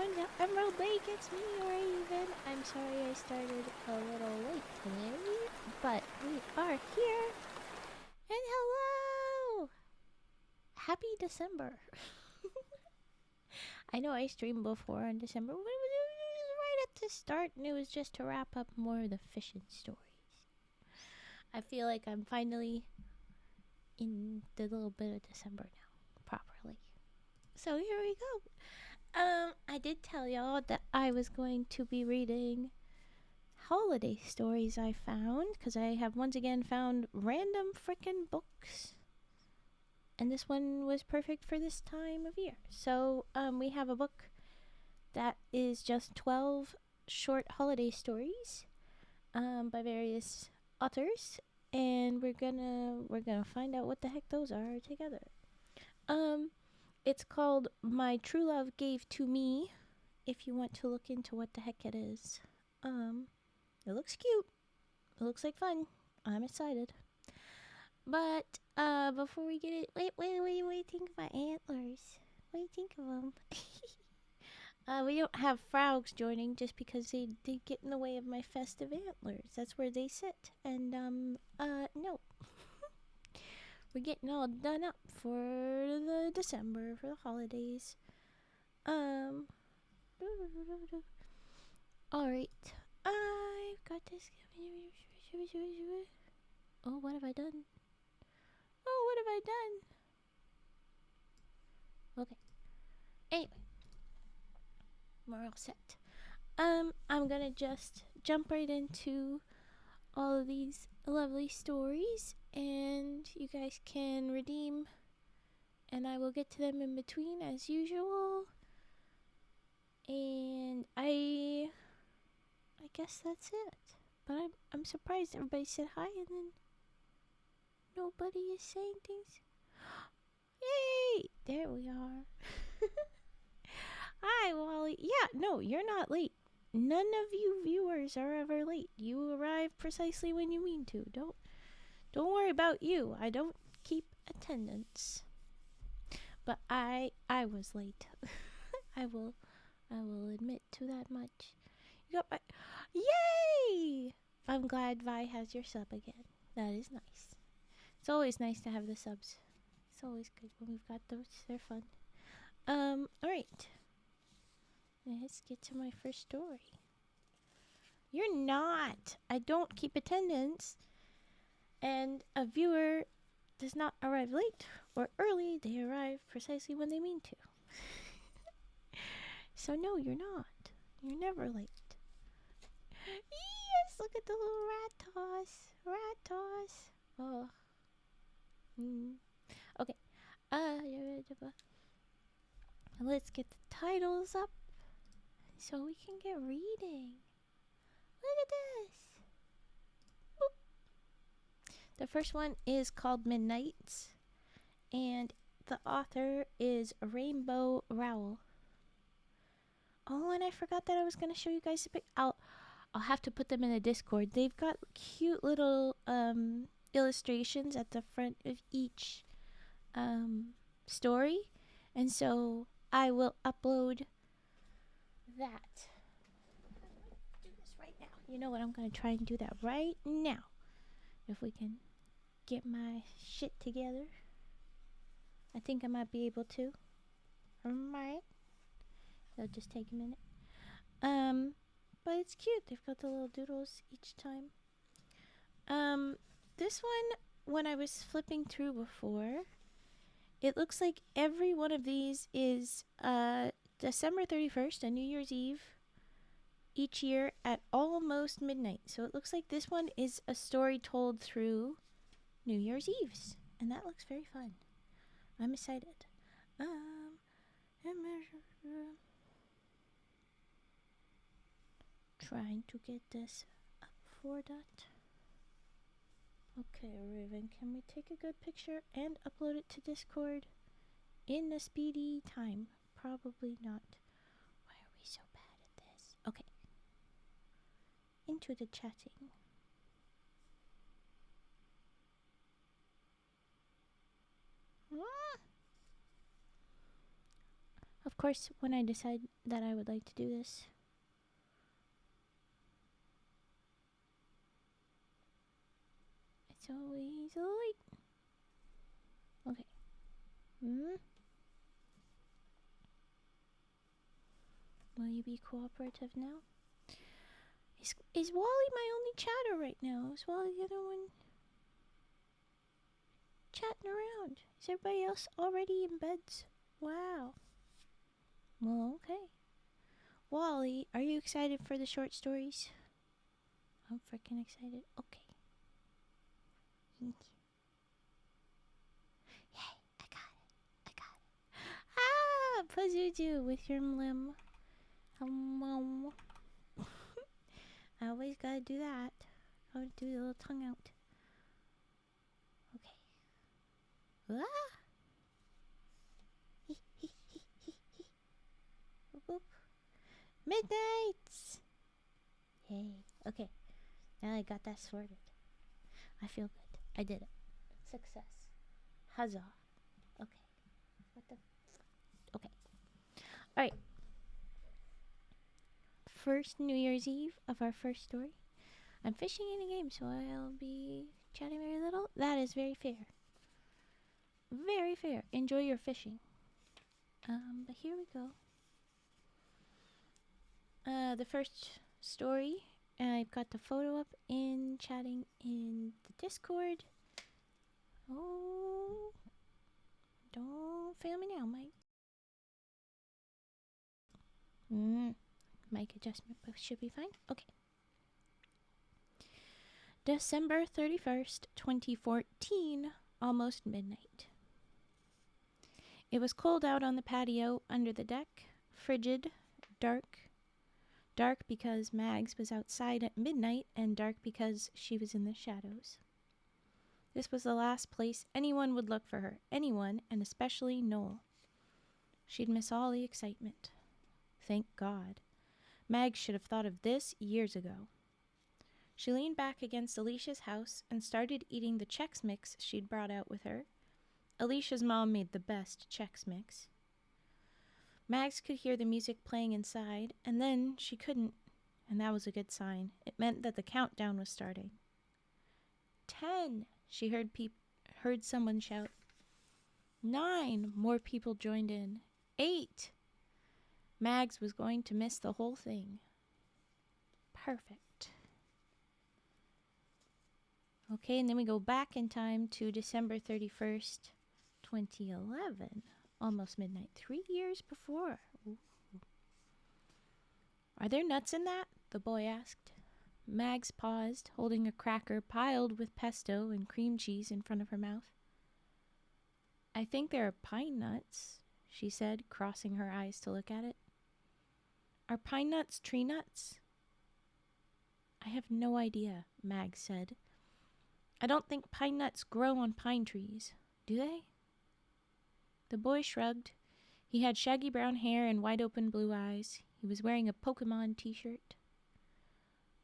everyone, Emerald Lake, it's me, Raven. I'm sorry I started a little late today, but we are here. And hello! Happy December. I know I streamed before in December, but it was right at the start, and it was just to wrap up more of the fishing stories. I feel like I'm finally in the little bit of December now, properly. So here we go. I did tell y'all that I was going to be reading holiday stories I found, because I have once again found random frickin' books. And this one was perfect for this time of year. So, we have a book that is just 12 short holiday stories, by various authors. And we're gonna find out what the heck those are together. It's called My True Love Gave to Me, if you want to look into what the heck it is. It looks cute. It looks like fun. I'm excited. But, before we get it, wait, think of my antlers. What do you think of them? We don't have frogs joining just because they get in the way of my festive antlers. That's where they sit. And, no. We're getting all done up for the December, for the holidays. Alright. I've got this. Oh, what have I done? Okay. Anyway. We're all set. I'm gonna just jump right into all of these lovely stories, and you guys can redeem, and I will get to them in between as usual. And I guess that's it. But I'm surprised everybody said hi and then nobody is saying things. Yay! There we are. Hi, Wally. Yeah, no, you're not late. None of you viewers are ever late. You arrive precisely when you mean to. Don't worry about you. I don't keep attendance. But I was late. I will admit to that much. You got my Yay! I'm glad Vi has your sub again. That is nice. It's always nice to have the subs. It's always good when we've got those. They're fun. Alright. Let's get to my first story. You're not. I don't keep attendance. And a viewer does not arrive late or early. They arrive precisely when they mean to. So no, you're not. You're never late. Yes, look at the little rat toss. Oh. Okay. Let's get the titles up so we can get reading. Look at this. Boop. The first one is called Midights, and the author is Rainbow Rowell. Oh, and I forgot that I was going to show you guys a pic. I'll have to put them in the Discord. They've got cute little illustrations at the front of each story, and so I will upload that. Do this right now. You know what? I'm going to try and do that right now. If we can get my shit together. I think I might be able to. Alright. It'll just take a minute. But it's cute. They've got the little doodles each time. This one, when I was flipping through before, it looks like every one of these is December 31st, a New Year's Eve, each year at almost midnight. So it looks like this one is a story told through New Year's Eves. And that looks very fun. I'm excited. Trying to get this up for that. Okay, Raven, can we take a good picture and upload it to Discord in a speedy time? Probably not. Why are we so bad at this? Okay. Into the chatting. Of of course, when I decide that I would like to do this, it's always late. Okay. Will you be cooperative now? Is Wally my only chatter right now? Is Wally the other one chatting around? Is everybody else already in beds? Wow. Well, okay. Wally, are you excited for the short stories? I'm freaking excited. Okay. Yay, I got it. Ah, Pazuzu with your limb. I always gotta do that. Gotta do the little tongue out. Okay. Ah! Midights! Yay. Okay. Now I got that sorted. I feel good. I did it. Success. Huzzah. Okay. What the? Okay. Alright. First New Year's Eve of our first story. I'm fishing in a game, so I'll be chatting very little. That is very fair. Very fair. Enjoy your fishing. But here we go. The first story, I've got the photo up in chatting in the Discord. Oh, don't fail me now, Mike. Mic adjustment should be fine. Okay. December 31st, 2014, almost midnight. It was cold out on the patio under the deck, frigid, dark. Dark because Mags was outside at midnight, and dark because she was in the shadows. This was the last place anyone would look for her. Anyone, and especially Noel. She'd miss all the excitement. Thank God. Mags should have thought of this years ago. She leaned back against Alicia's house and started eating the Chex Mix she'd brought out with her. Alicia's mom made the best Chex Mix. Mags could hear the music playing inside, and then she couldn't, and that was a good sign. It meant that the countdown was starting. 10, she heard someone shout. 9, more people joined in. 8, Mags was going to miss the whole thing. Perfect. Okay, and then we go back in time to December 31st, 2011. Almost midnight. 3 years before. Ooh. Are there nuts in that? The boy asked. Mags paused, holding a cracker piled with pesto and cream cheese in front of her mouth. I think there are pine nuts, she said, crossing her eyes to look at it. Are pine nuts tree nuts? I have no idea, Mags said. I don't think pine nuts grow on pine trees. Do they? The boy shrugged. He had shaggy brown hair and wide-open blue eyes. He was wearing a Pokemon t-shirt.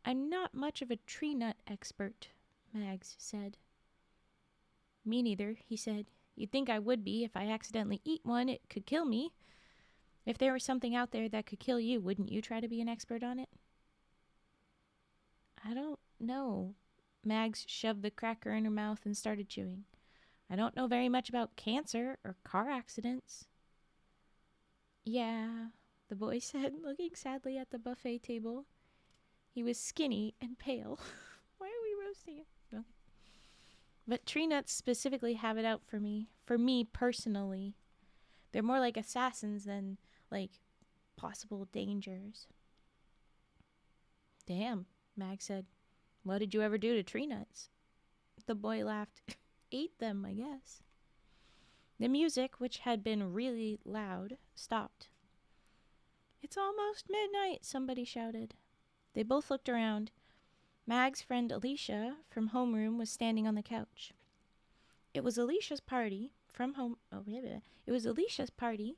I'm not much of a tree nut expert, Mags said. Me neither, he said. You'd think I would be. If I accidentally eat one, it could kill me. If there was something out there that could kill you, wouldn't you try to be an expert on it? I don't know. Mags shoved the cracker in her mouth and started chewing. I don't know very much about cancer or car accidents. Yeah, the boy said, looking sadly at the buffet table. He was skinny and pale. Why are we roasting him? Okay. But tree nuts specifically have it out for me. For me personally. They're more like assassins than, like, possible dangers. Damn, Mag said. What did you ever do to tree nuts? The boy laughed. Ate them, I guess. The music, which had been really loud, stopped. It's almost midnight, somebody shouted. They both looked around. Mag's friend Alicia from homeroom was standing on the couch. It was Alicia's party It was Alicia's party,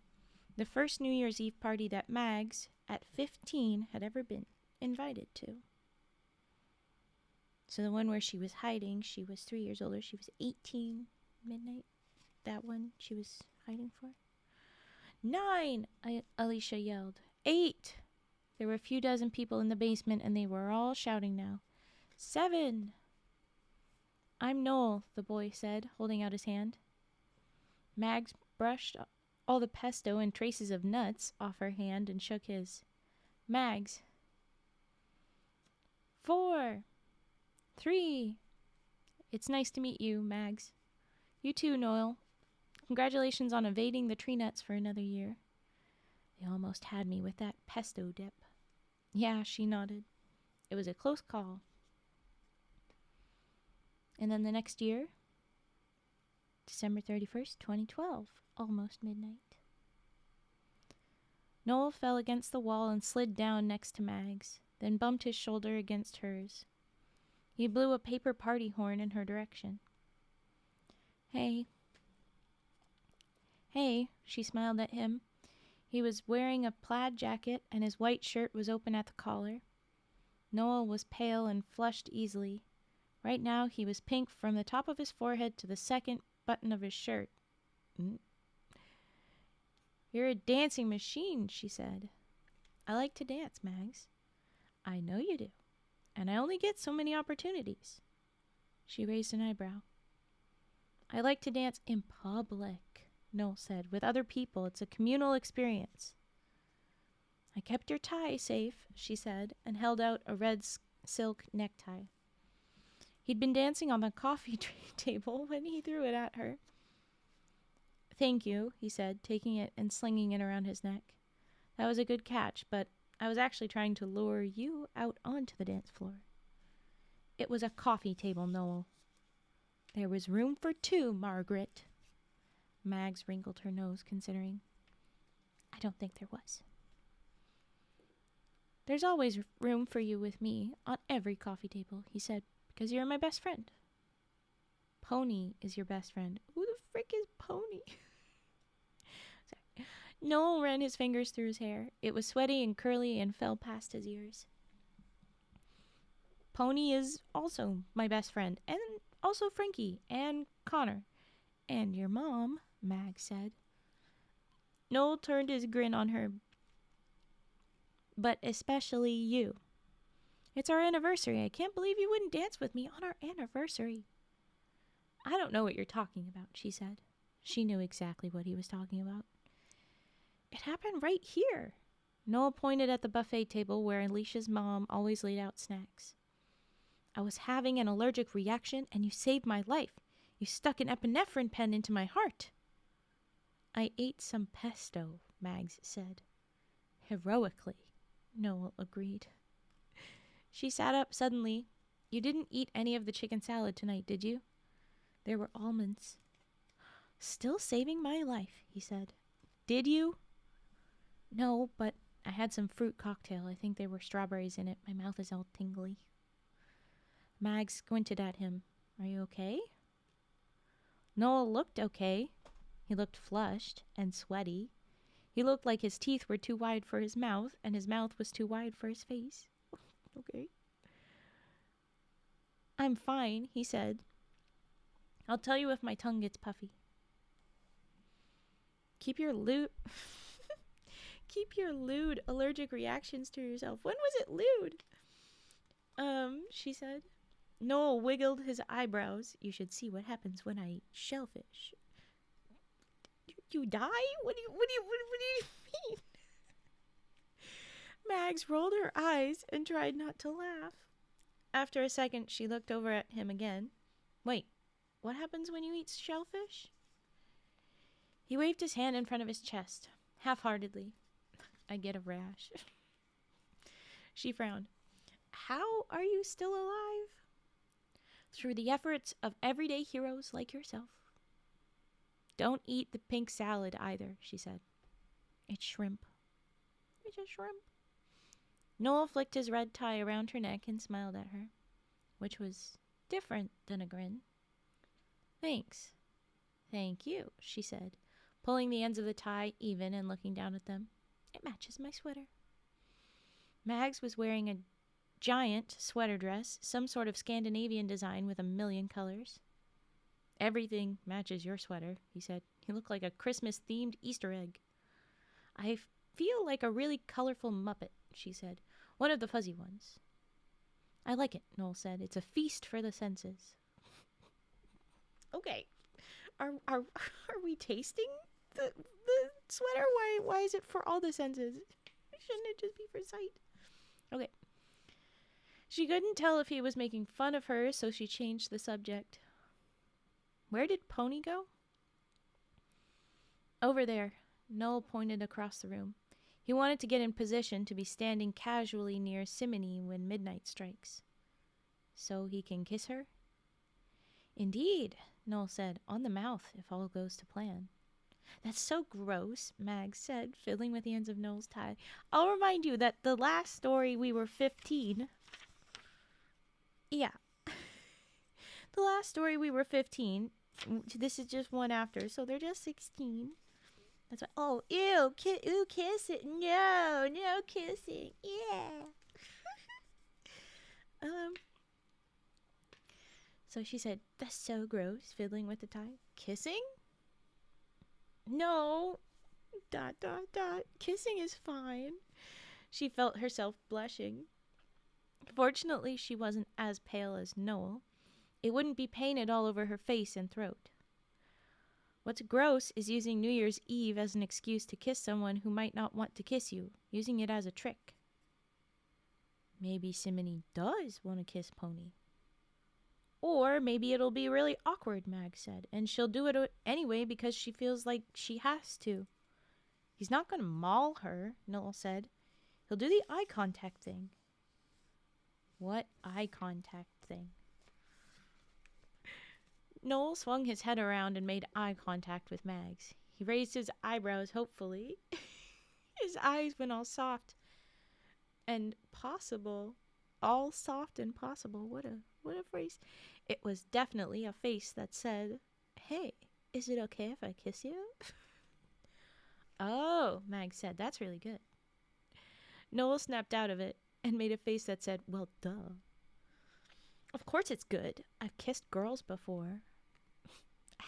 the first New Year's Eve party that Mags, at 15, had ever been invited to. So the one where she was hiding, she was 3 years older. She was 18 midnight. That one she was hiding for. 9, Alicia yelled. 8. There were a few dozen people in the basement, and they were all shouting now. 7. I'm Noel, the boy said, holding out his hand. Mags brushed all the pesto and traces of nuts off her hand and shook his. Mags. 4. 3. It's nice to meet you, Mags. You too, Noel. Congratulations on evading the tree nuts for another year. They almost had me with that pesto dip. Yeah, she nodded. It was a close call. And then the next year, December 31st, 2012, almost midnight. Noel fell against the wall and slid down next to Mags, then bumped his shoulder against hers. He blew a paper party horn in her direction. Hey. Hey, she smiled at him. He was wearing a plaid jacket and his white shirt was open at the collar. Noel was pale and flushed easily. Right now he was pink from the top of his forehead to the second button of his shirt. You're a dancing machine, she said. I like to dance, Mags. I know you do. And I only get so many opportunities. She raised an eyebrow. I like to dance in public, Noel said. With other people, it's a communal experience. I kept your tie safe, she said, and held out a red silk necktie. He'd been dancing on the coffee table when he threw it at her. Thank you, he said, taking it and slinging it around his neck. That was a good catch, but I was actually trying to lure you out onto the dance floor. It was a coffee table, Noel. There was room for 2, Margaret. Mags wrinkled her nose, considering. I don't think there was. There's always room for you with me on every coffee table, he said, because you're my best friend. Pony is your best friend. Who the frick is Pony? Sorry. Noel ran his fingers through his hair. It was sweaty and curly and fell past his ears. Pony is also my best friend, and also Frankie and Connor. And your mom, Mag said. Noel turned his grin on her. But especially you. It's our anniversary. I can't believe you wouldn't dance with me on our anniversary. I don't know what you're talking about, she said. She knew exactly what he was talking about. It happened right here. Noel pointed at the buffet table where Alicia's mom always laid out snacks. I was having an allergic reaction and you saved my life. You stuck an epinephrine pen into my heart. I ate some pesto, Mags said. Heroically, Noel agreed. She sat up suddenly. You didn't eat any of the chicken salad tonight, did you? There were almonds. Still saving my life, he said. Did you? No, but I had some fruit cocktail. I think there were strawberries in it. My mouth is all tingly. Mag squinted at him. Are you okay? Noel looked okay. He looked flushed and sweaty. He looked like his teeth were too wide for his mouth, and his mouth was too wide for his face. Okay. I'm fine, he said. I'll tell you if my tongue gets puffy. Keep your lewd allergic reactions to yourself. When was it lewd? She said. Noel wiggled his eyebrows. You should see what happens when I eat shellfish. You die? What do you mean? Mags rolled her eyes and tried not to laugh. After a second, she looked over at him again. Wait, what happens when you eat shellfish? He waved his hand in front of his chest, half-heartedly. I get a rash. She frowned. How are you still alive? Through the efforts of everyday heroes like yourself. Don't eat the pink salad either, she said. It's shrimp. It's a shrimp. Noel flicked his red tie around her neck and smiled at her, which was different than a grin. Thanks. Thank you, she said, pulling the ends of the tie even and looking down at them. It matches my sweater. Mags was wearing a giant sweater dress, some sort of Scandinavian design with a million colors. Everything matches your sweater, he said. You look like a Christmas-themed Easter egg. I feel like a really colorful Muppet, she said. One of the fuzzy ones. I like it, Noel said. It's a feast for the senses. Okay. Are we tasting the sweater? Why is it for all the senses? Shouldn't it just be for sight? Okay. She couldn't tell if he was making fun of her, so she changed the subject. Where did Pony go? Over there. Noel pointed across the room. He wanted to get in position to be standing casually near Simony when midnight strikes. So he can kiss her? Indeed, Noel said, on the mouth if all goes to plan. That's so gross, Mag said, fiddling with the ends of Noel's tie. I'll remind you that the last story we were 15. Yeah. The last story we were 15. This is just one after, so they're just 16. That's why. Oh, ew, kissing. No kissing. Yeah. So she said, that's so gross, fiddling with the tie. Kissing? No. ... Kissing is fine. She felt herself blushing. Fortunately, she wasn't as pale as Noel. It wouldn't be painted all over her face and throat. What's gross is using New Year's Eve as an excuse to kiss someone who might not want to kiss you, using it as a trick. Maybe Simony does want to kiss Pony. Or maybe it'll be really awkward, Mag said, and she'll do it anyway because she feels like she has to. He's not going to maul her, Noel said. He'll do the eye contact thing. What eye contact thing? Noel swung his head around and made eye contact with Mags. He raised his eyebrows hopefully. His eyes went all soft and possible. All soft and possible. What a phrase. It was definitely a face that said, hey, is it okay if I kiss you? Oh, Mag said, that's really good. Noel snapped out of it and made a face that said, well, duh. Of course it's good. I've kissed girls before.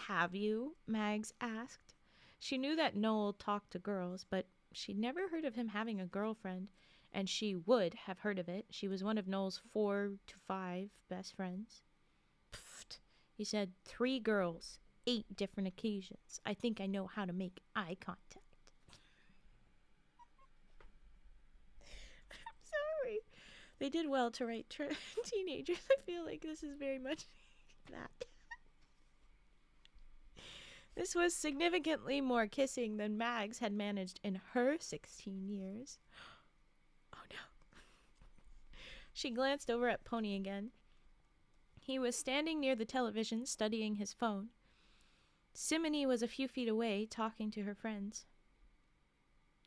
Have you? Mags asked. She knew that Noel talked to girls, but she'd never heard of him having a girlfriend, and she would have heard of it. She was one of Noel's 4 to 5 best friends. Pfft, he said, 3 girls, 8 different occasions. I think I know how to make eye contact. I'm sorry. They did well to write teenagers. I feel like this is very much that. This was significantly more kissing than Mags had managed in her 16 years. Oh no. She glanced over at Pony again. He was standing near the television, studying his phone. Simony was a few feet away, talking to her friends.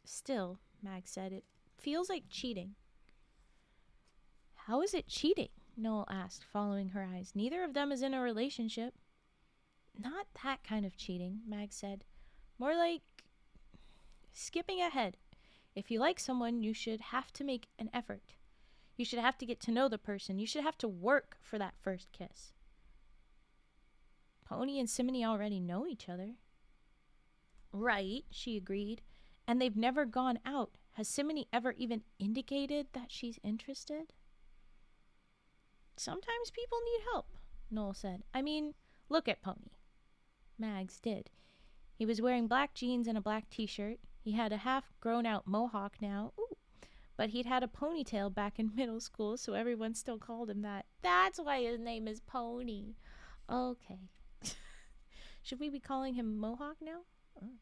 Still, Mags said, it feels like cheating. How is it cheating? Noel asked, following her eyes. Neither of them is in a relationship. Not that kind of cheating, Mag said. More like skipping ahead. If you like someone, you should have to make an effort. You should have to get to know the person. You should have to work for that first kiss. Pony and Simony already know each other. Right, she agreed. And they've never gone out. Has Simony ever even indicated that she's interested? Sometimes people need help, Noel said. I mean, look at Pony. Mags did. He was wearing black jeans and a black t-shirt. He had a half-grown-out mohawk now. Ooh. But he'd had a ponytail back in middle school, so everyone still called him that. That's why his name is Pony. Okay. Should we be calling him Mohawk now? Oh.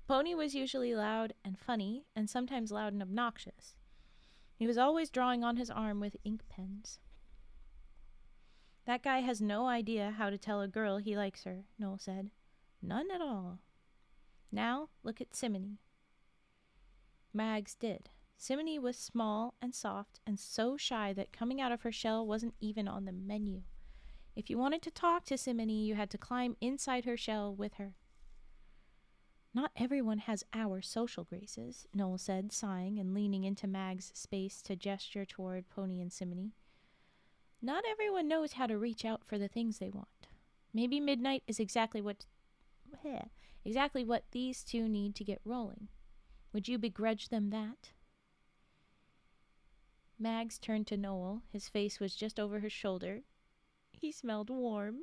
Pony was usually loud and funny, and sometimes loud and obnoxious. He was always drawing on his arm with ink pens. That guy has no idea how to tell a girl he likes her, Noel said. None at all. Now, look at Simony. Mags did. Simony was small and soft and so shy that coming out of her shell wasn't even on the menu. If you wanted to talk to Simony, you had to climb inside her shell with her. Not everyone has our social graces, Noel said, sighing and leaning into Mag's space to gesture toward Pony and Simony. Not everyone knows how to reach out for the things they want. Maybe midnight is exactly what these two need to get rolling. Would you begrudge them that? Mags turned to Noel. His face was just over her shoulder. He smelled warm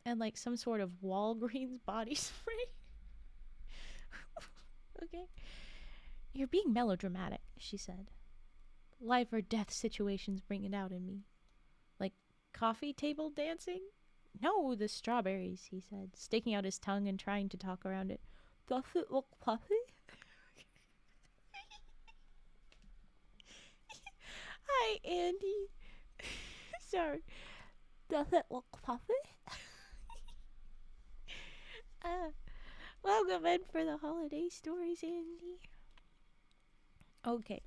and like some sort of Walgreens body spray. Okay. You're being melodramatic, she said. Life or death situations bring it out in me. Like coffee table dancing? No, the strawberries, he said, sticking out his tongue and trying to talk around it. Does it look puffy? Hi, Andy. Sorry. Does it look puffy? Welcome in for the holiday stories, Andy. Okay.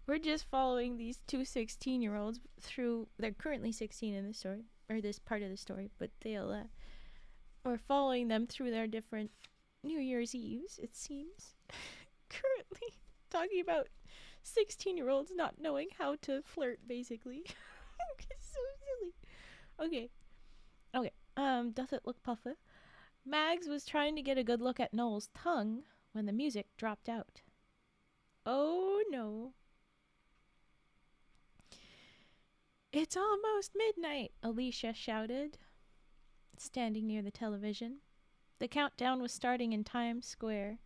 We're just following these two 16-year-olds through... They're currently 16 in the story, or this part of the story, but we're following them through their different New Year's Eves, it seems. Currently talking about 16-year-olds not knowing how to flirt, basically. It's so silly. Okay. Does it look puffy? Mags was trying to get a good look at Noel's tongue when the music dropped out. Oh no. It's almost midnight, Alicia shouted, standing near the television. The countdown was starting in Times Square.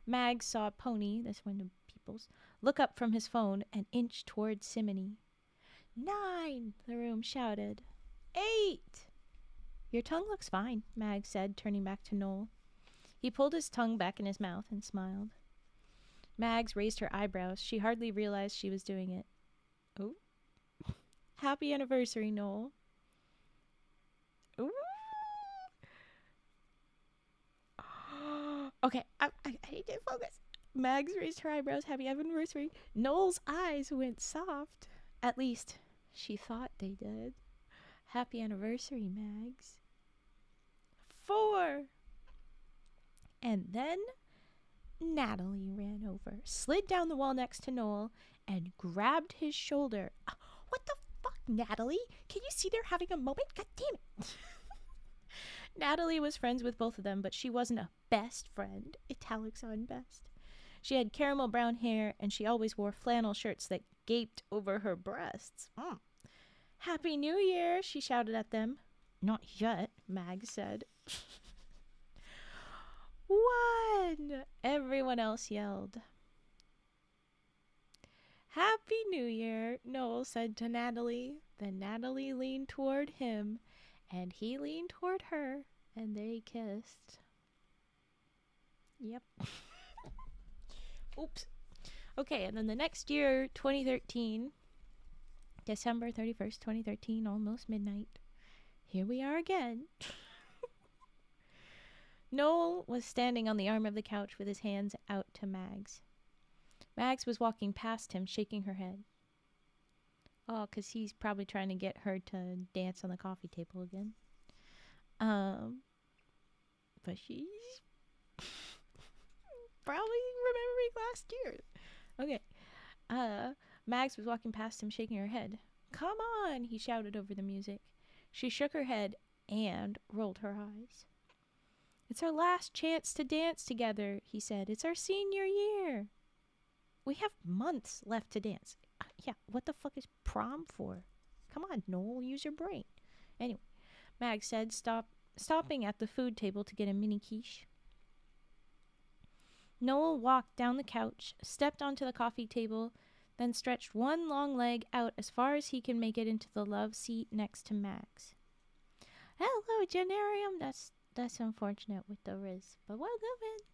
Mags saw Pony, that's one of the people's, look up from his phone and inch toward Simony. 9, the room shouted. 8. Your tongue looks fine, Mags said, turning back to Noel. He pulled his tongue back in his mouth and smiled. Mags raised her eyebrows. She hardly realized she was doing it. Oh. Happy anniversary, Noel. Ooh. Okay, I need to focus. Mags raised her eyebrows. Happy anniversary. Noel's eyes went soft. At least, she thought they did. Happy anniversary, Mags. 4. And then Natalie ran over, slid down the wall next to Noel, and grabbed his shoulder. What the fuck, Natalie? Can you see they're having a moment? God damn it. Natalie was friends with both of them, but she wasn't a best friend. Italics on best. She had caramel brown hair, and she always wore flannel shirts that gaped over her breasts. Happy New Year, she shouted at them. Not yet, Mag said. 1, everyone else yelled. Happy New Year, Noel said to Natalie. Then Natalie leaned toward him, and he leaned toward her, and they kissed. Yep. Oops. Okay, and then the next year, 2013, December 31st, 2013, almost midnight. Here we are again. Noel was standing on the arm of the couch with his hands out to Mags. Mags was walking past him, shaking her head. Oh, because he's probably trying to get her to dance on the coffee table again. But she's probably remembering last year. Okay. Mags was walking past him, shaking her head. Come on, he shouted over the music. She shook her head and rolled her eyes. It's our last chance to dance together, he said. It's our senior year. We have months left to dance. Yeah, what the fuck is prom for? Come on, Noel, use your brain. Anyway, Mag said, stopping at the food table to get a mini quiche. Noel walked down the couch, stepped onto the coffee table, then stretched one long leg out as far as he could make it into the love seat next to Mags. Hello, Generium. That's unfortunate with the Riz, but welcome in.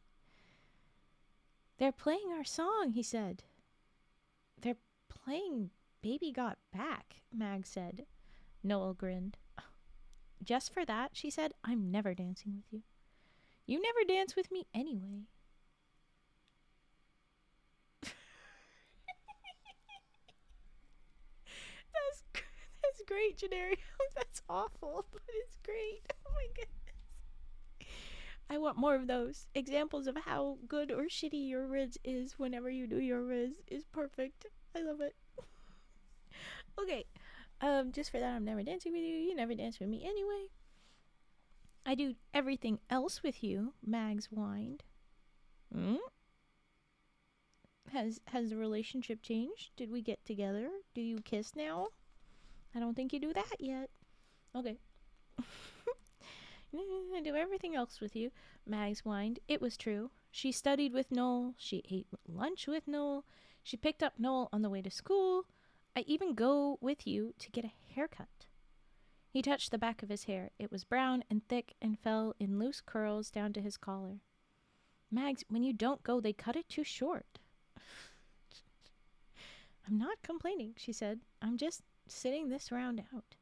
They're playing our song, he said. They're playing Baby Got Back, Mag said. Noel grinned. Just for that, she said, I'm never dancing with you. You never dance with me anyway. That's great, Generium. That's awful, but it's great. Oh my goodness. I want more of those. Examples of how good or shitty your Riz is whenever you do your Riz is perfect. I love it. Okay. Just for that, I'm never dancing with you. You never dance with me anyway. I do everything else with you, Mags whined. Has the relationship changed? Did we get together? Do you kiss now? I don't think you do that yet. Okay. I do everything else with you, Mags whined. It was true. She studied with Noel. She ate lunch with Noel. She picked up Noel on the way to school. I even go with you to get a haircut. He touched the back of his hair. It was brown and thick and fell in loose curls down to his collar. Mags, when you don't go, they cut it too short. I'm not complaining, she said. I'm just sitting this round out.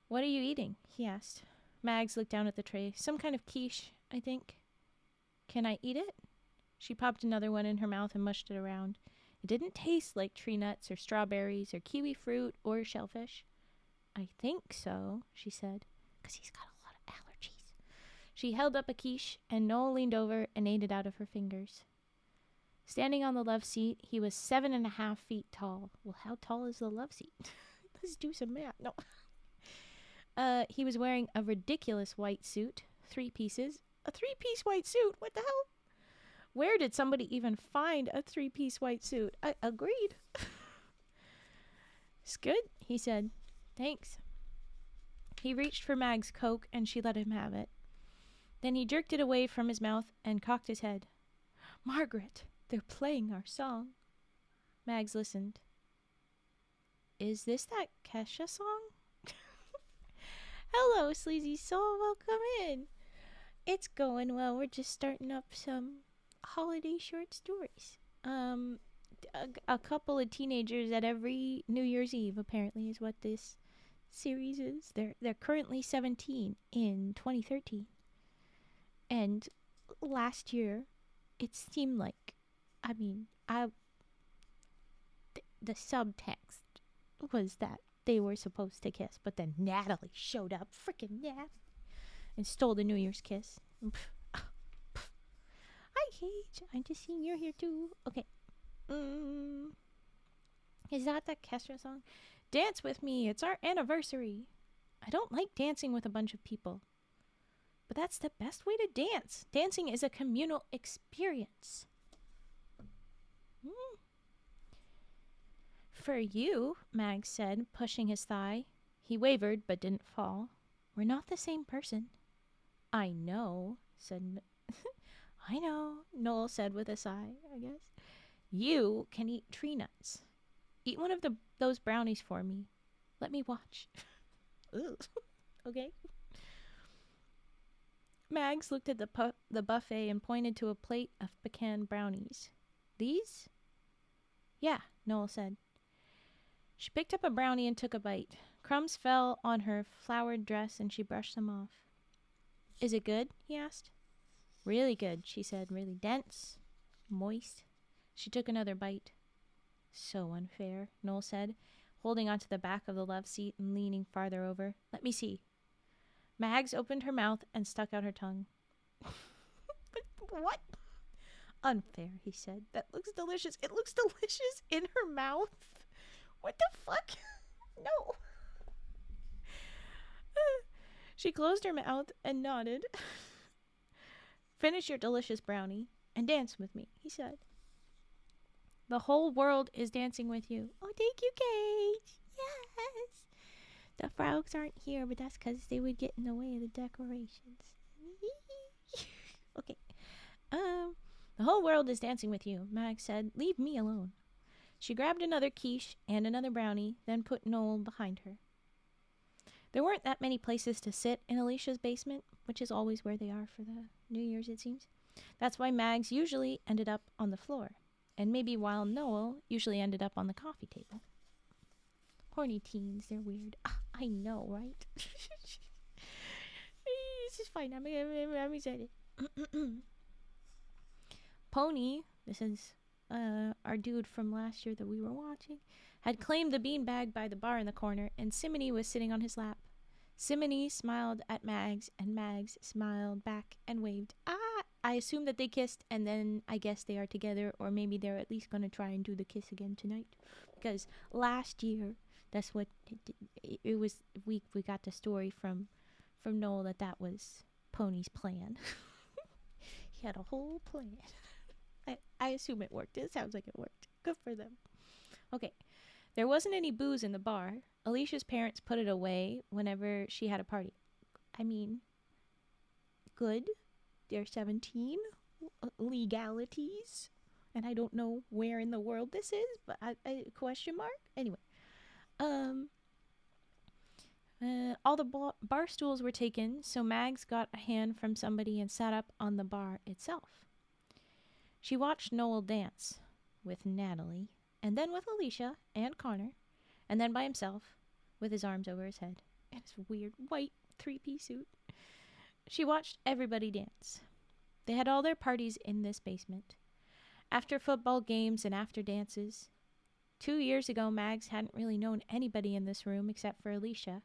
What are you eating? He asked. Mags looked down at the tray. Some kind of quiche, I think. Can I eat it? She popped another one in her mouth and mushed it around. It didn't taste like tree nuts or strawberries or kiwi fruit or shellfish. I think so, she said, because he's got a lot of allergies. She held up a quiche, and Noel leaned over and ate it out of her fingers. Standing on the love seat, he was 7.5 feet tall. Well, how tall is the love seat? Let's do some math. No. He was wearing a ridiculous white suit, 3 pieces. A 3-piece white suit? What the hell? Where did somebody even find a 3-piece white suit? I agreed. It's good, he said. Thanks. He reached for Mag's Coke, and she let him have it. Then he jerked it away from his mouth and cocked his head. Margaret, they're playing our song. Mags listened. Is this that Kesha song? Hello, sleazy soul. Welcome in. It's going well. We're just starting up some holiday short stories. A couple of teenagers at every New Year's Eve, apparently, is what this series is. They're currently 17 in 2013. And last year, it seemed like, the subtext was that they were supposed to kiss, but then Natalie showed up, freaking Natalie, and stole the New Year's kiss. Hi, Kate. I'm just seeing you're here too. Okay. Is that Kesha song? Dance with me. It's our anniversary. I don't like dancing with a bunch of people. But that's the best way to dance. Dancing is a communal experience. For you, Mags said, pushing his thigh. He wavered, but didn't fall. We're not the same person. I know, said... I know, Noel said with a sigh, I guess. You can eat tree nuts. Eat one of those brownies for me. Let me watch. Okay. Mags looked at the buffet and pointed to a plate of pecan brownies. These? Yeah, Noel said. She picked up a brownie and took a bite. Crumbs fell on her flowered dress and she brushed them off. Is it good? He asked. Really good, she said. Really dense, moist. She took another bite. So unfair, Noel said, holding onto the back of the love seat and leaning farther over. Let me see. Mags opened her mouth and stuck out her tongue. What? Unfair, he said. That looks delicious. It looks delicious in her mouth. What the fuck? No. She closed her mouth and nodded. Finish your delicious brownie and dance with me, he said. The whole world is dancing with you. Oh, thank you, Kate. Yes. The frogs aren't here, but that's because they would get in the way of the decorations. Okay. The whole world is dancing with you, Mags said. Leave me alone. She grabbed another quiche and another brownie, then put Noel behind her. There weren't that many places to sit in Alicia's basement, which is always where they are for the New Year's, it seems. That's why Mags usually ended up on the floor, and maybe while Noel usually ended up on the coffee table. Horny teens, they're weird. I know, right? This is fine. I'm excited. Pony, this is our dude from last year that we were watching, had claimed the beanbag by the bar in the corner, and Simony was sitting on his lap. Simony smiled at Mags, and Mags smiled back and waved. I assume that they kissed, and then I guess they are together, or maybe they're at least going to try and do the kiss again tonight. Because last year, that's what it was. We got the story from Noel that was Pony's plan. He had a whole plan. I assume it worked. It sounds like it worked. Good for them. Okay. There wasn't any booze in the bar. Alicia's parents put it away whenever she had a party. I mean, good. They're 17. Legalities. And I don't know where in the world this is, but question mark? Anyway. All the bar stools were taken, so Mags got a hand from somebody and sat up on the bar itself. She watched Noel dance with Natalie, and then with Alicia and Connor, and then by himself with his arms over his head and his weird white three-piece suit. She watched everybody dance. They had all their parties in this basement. After football games and after dances. 2 years ago, Mags hadn't really known anybody in this room except for Alicia.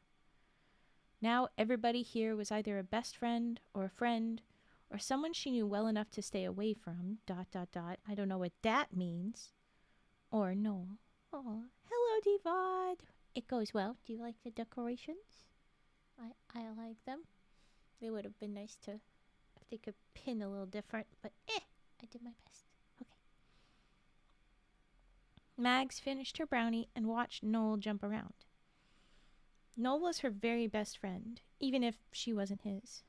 Now everybody here was either a best friend or a friend or someone she knew well enough to stay away from, ... I don't know what that means. Or Noel. Oh, hello, Devod. It goes well. Do you like the decorations? I like them. They would have been nice to, if they could pin a little different, but I did my best. Okay. Mags finished her brownie and watched Noel jump around. Noel was her very best friend, even if she wasn't his.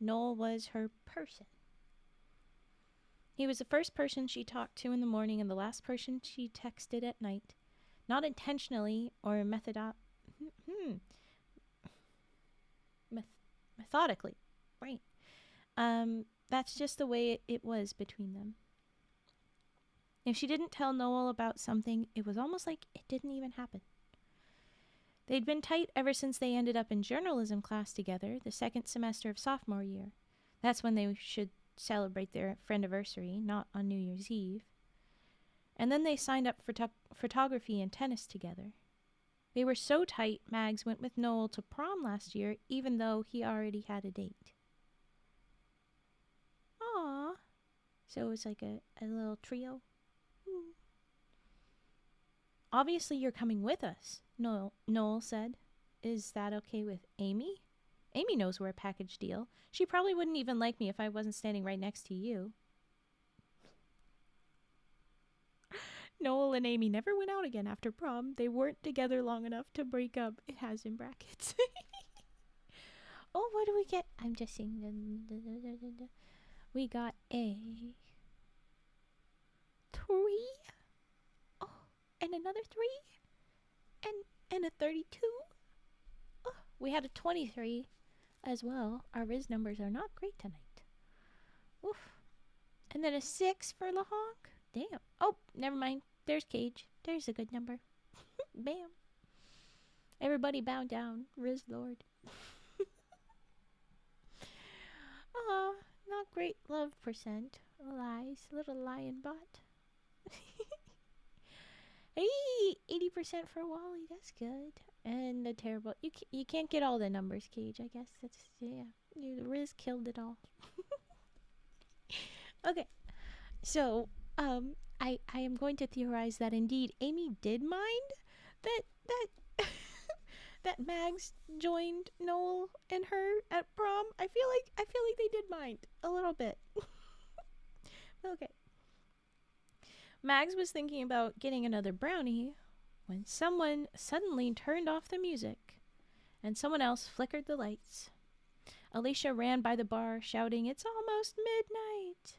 Noel was her person. He was the first person she talked to in the morning and the last person she texted at night. Not intentionally or methodically. Right. That's just the way it was between them. If she didn't tell Noel about something, it was almost like it didn't even happen. They'd been tight ever since they ended up in journalism class together the second semester of sophomore year. That's when they should celebrate their friendiversary, not on New Year's Eve. And then they signed up for photography and tennis together. They were so tight, Mags went with Noel to prom last year, even though he already had a date. Aww. So it was like a little trio. Obviously you're coming with us, Noel said. Is that okay with Amy? Amy knows we're a package deal. She probably wouldn't even like me if I wasn't standing right next to you. Noel and Amy never went out again after prom. They weren't together long enough to break up. It has in brackets. Oh, what do we get? I'm just seeing. We got a 3. Oh, and another 3. And a 32. Oh, we had a 23 as well. Our Riz numbers are not great tonight. Oof. And then a 6 for LaHonk. Damn. Oh, never mind. There's Cage. There's a good number. Bam. Everybody bow down. Riz Lord. Oh, not great love percent. Lies. Little lion bot. Hey, 80% for Wally. That's good. And the terrible. You can't get all the numbers, Cage. I guess that's, yeah. Riz killed it all. Okay. So, I am going to theorize that indeed Amy did mind that that Mags joined Noel and her at prom. I feel like they did mind a little bit. Okay. Mags was thinking about getting another brownie when someone suddenly turned off the music and someone else flickered the lights. Alicia ran by the bar shouting, "It's almost midnight."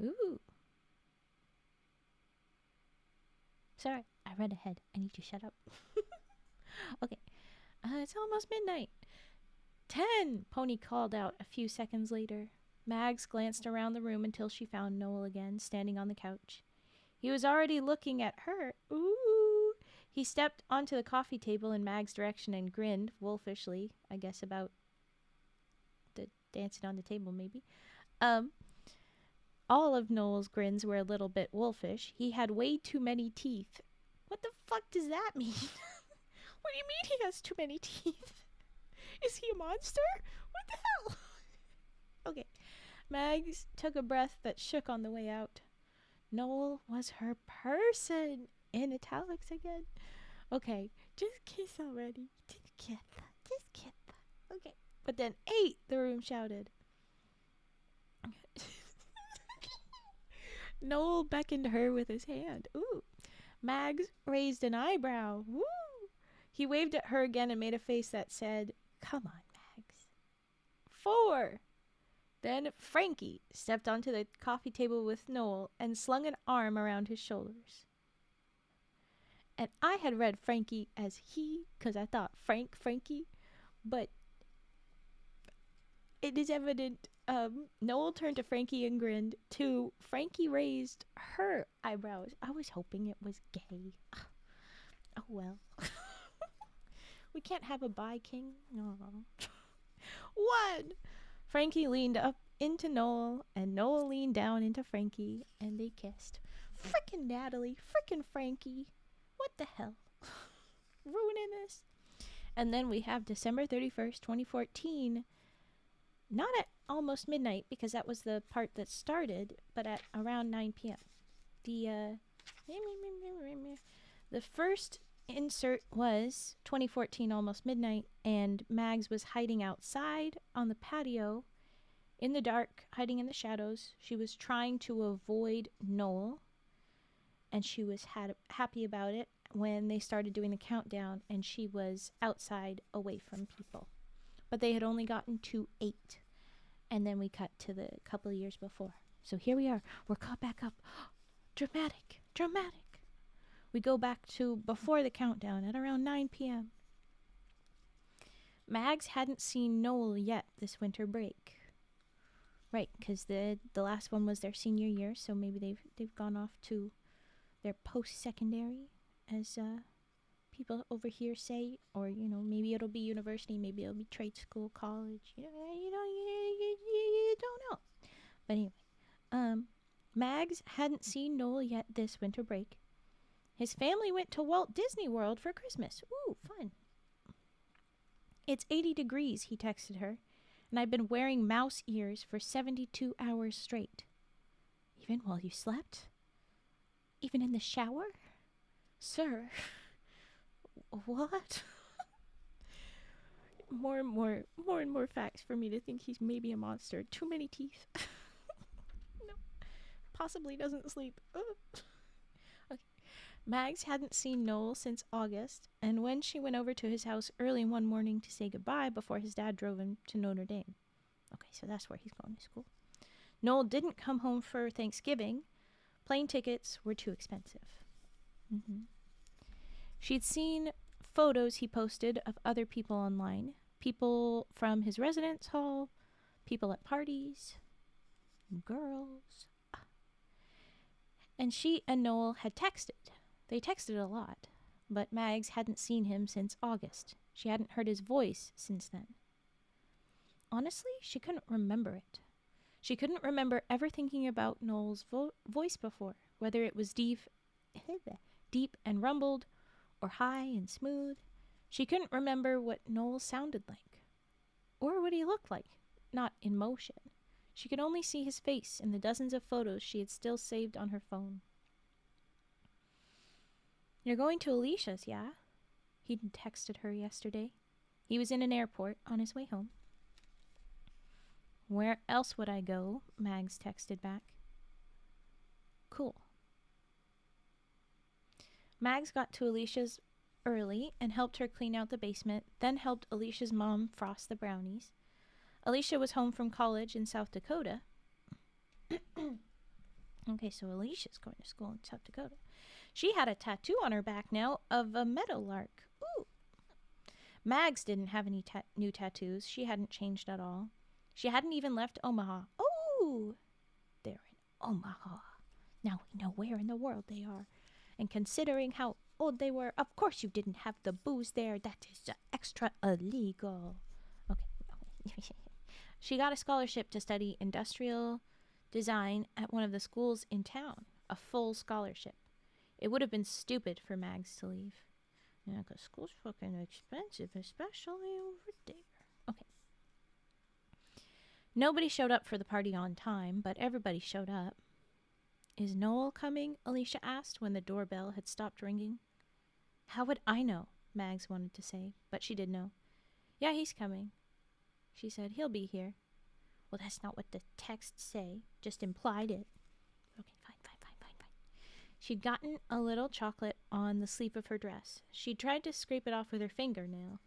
Ooh. Sorry, I read ahead. I need to shut up. Okay. It's almost midnight. 10, Pony called out a few seconds later. Mags glanced around the room until she found Noel again, standing on the couch. He was already looking at her. Ooh. He stepped onto the coffee table in Mag's direction and grinned wolfishly, I guess about the dancing on the table, maybe. All of Noel's grins were a little bit wolfish. He had way too many teeth. What the fuck does that mean? What do you mean he has too many teeth? Is he a monster? What the hell? Okay. Mags took a breath that shook on the way out. Noel was her person. In italics again. Okay. Just kiss already. Just kiss. Okay. But then 8, the room shouted. Noel beckoned her with his hand. Ooh. Mags raised an eyebrow. Woo! He waved at her again and made a face that said, "Come on, Mags." 4. Then Frankie stepped onto the coffee table with Noel and slung an arm around his shoulders. And I had read Frankie as he, because I thought Frankie, but it is evident. Noel turned to Frankie and grinned. 2. Frankie raised her eyebrows. I was hoping it was gay. Oh well. We can't have a bi king. Aww. 1. Frankie leaned up into Noel, and Noel leaned down into Frankie, and they kissed. Frickin' Natalie, frickin' Frankie. What the hell? Ruining this. And then we have December 31st, 2014. Not at almost midnight, because that was the part that started, but at around 9 p.m. The first insert was 2014 almost midnight, and Mags was hiding outside on the patio in the dark, hiding in the shadows. She was trying to avoid Noel, and she was happy about it when they started doing the countdown, and she was outside away from people. But they had only gotten to 8, and then we cut to the couple of years before. So here we are. We're caught back up. Dramatic. We go back to before the countdown at around 9 p.m. Mags hadn't seen Noel yet this winter break. Right, because the last one was their senior year, so maybe they've gone off to their post-secondary, as people over here say, or maybe it'll be university, maybe it'll be trade school, college. You don't know. But anyway, Mags hadn't seen Noel yet this winter break. His family went to Walt Disney World for Christmas. Ooh, fun. It's 80 degrees, he texted her, and I've been wearing mouse ears for 72 hours straight. Even while you slept? Even in the shower? Sir. What? More and more facts for me to think he's maybe a monster. Too many teeth. No. Possibly doesn't sleep. Okay. Mags hadn't seen Noel since August, and when she went over to his house early one morning to say goodbye before his dad drove him to Notre Dame. Okay, so that's where he's going to school. Noel didn't come home for Thanksgiving. Plane tickets were too expensive. She'd seen photos he posted of other people online. People from his residence hall, people at parties, girls. And she and Noel had texted. They texted a lot, but Mags hadn't seen him since August. She hadn't heard his voice since then. Honestly, she couldn't remember it. She couldn't remember ever thinking about Noel's voice before, whether it was deep and rumbled, or high and smooth. She couldn't remember what Noel sounded like, or what he looked like, not in motion. She could only see his face in the dozens of photos she had still saved on her phone. You're going to Alicia's, yeah? He'd texted her yesterday. He was in an airport on his way home. Where else would I go? Mags texted back. Cool. Mags got to Alicia's early and helped her clean out the basement, then helped Alicia's mom frost the brownies. Alicia was home from college in South Dakota. Okay, so Alicia's going to school in South Dakota. She had a tattoo on her back now of a meadowlark. Ooh. Mags didn't have any new tattoos. She hadn't changed at all. She hadn't even left Omaha. Oh, they're in Omaha. Now we know where in the world they are. And considering how old they were, of course you didn't have the booze there. That is extra illegal. Okay. She got a scholarship to study industrial design at one of the schools in town. A full scholarship. It would have been stupid for Mags to leave. Yeah, because school's fucking expensive, especially over there. Okay. Nobody showed up for the party on time, but everybody showed up. Is Noel coming? Alicia asked when the doorbell had stopped ringing. How would I know? Mags wanted to say, but she did know. Yeah, he's coming. She said, he'll be here. Well, that's not what the texts say. Just implied it. Okay, fine. She'd gotten a little chocolate on the sleeve of her dress. She tried to scrape it off with her fingernail.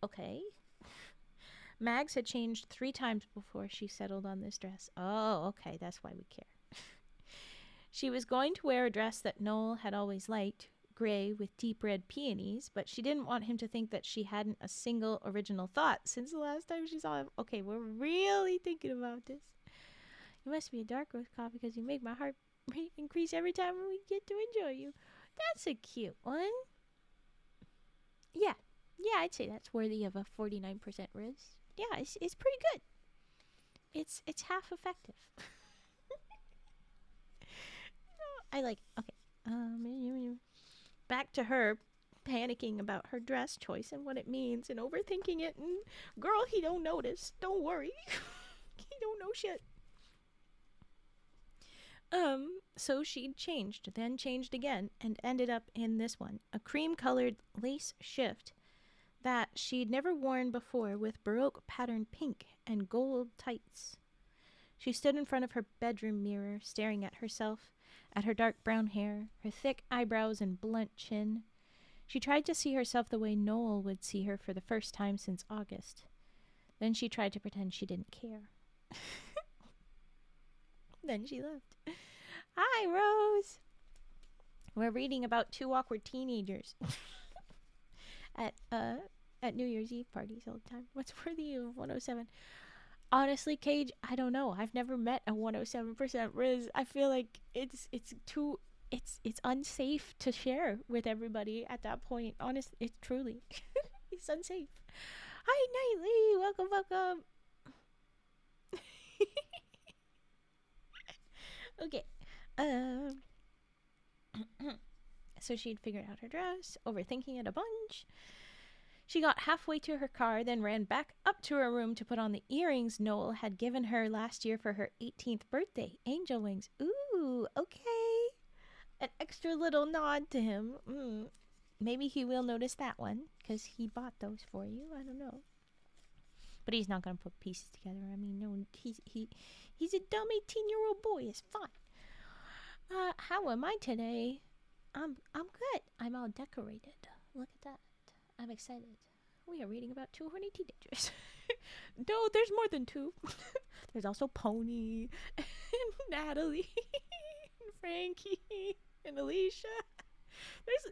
Okay. Mags had changed 3 times before she settled on this dress. Oh, okay, that's why we care. She was going to wear a dress that Noel had always liked, gray with deep red peonies, but she didn't want him to think that she hadn't a single original thought since the last time she saw him. Okay, we're really thinking about this. You must be a dark roast coffee because you make my heart rate increase every time we get to enjoy you. That's a cute one. Yeah, I'd say that's worthy of a 49% Riz. Yeah, it's pretty good. It's half effective. I like. Okay. Back to her panicking about her dress choice and what it means and overthinking it. And girl, he don't notice. Don't worry. He don't know shit. So she'd changed, then changed again, and ended up in this one, a cream-colored lace shift that she'd never worn before with Baroque patterned pink and gold tights. She stood in front of her bedroom mirror, staring at herself, at her dark brown hair, her thick eyebrows and blunt chin. She tried to see herself the way Noel would see her for the first time since August. Then she tried to pretend she didn't care. Then she left. Hi, Rose. We're reading about 2 awkward teenagers at New Year's Eve parties all the time. What's worthy of 107? Honestly, Cage, I don't know. I've never met a 107% Riz. I feel like it's unsafe to share with everybody at that point. Honest, it's truly it's unsafe. Hi, Knightley. Welcome. Okay. So she'd figured out her dress, overthinking it a bunch. She got halfway to her car, then ran back up to her room to put on the earrings Noel had given her last year for her 18th birthday. Angel wings. Ooh, okay. An extra little nod to him. Maybe he will notice that one, because he bought those for you. I don't know. But he's not going to put pieces together. I mean, no, he's a dumb 18-year-old boy. It's fine. How am I today? I'm good. I'm all decorated. Look at that. I'm excited. We are reading about 2 horny teenagers. No, there's more than 2. There's also Pony, and Natalie, and Frankie, and Alicia.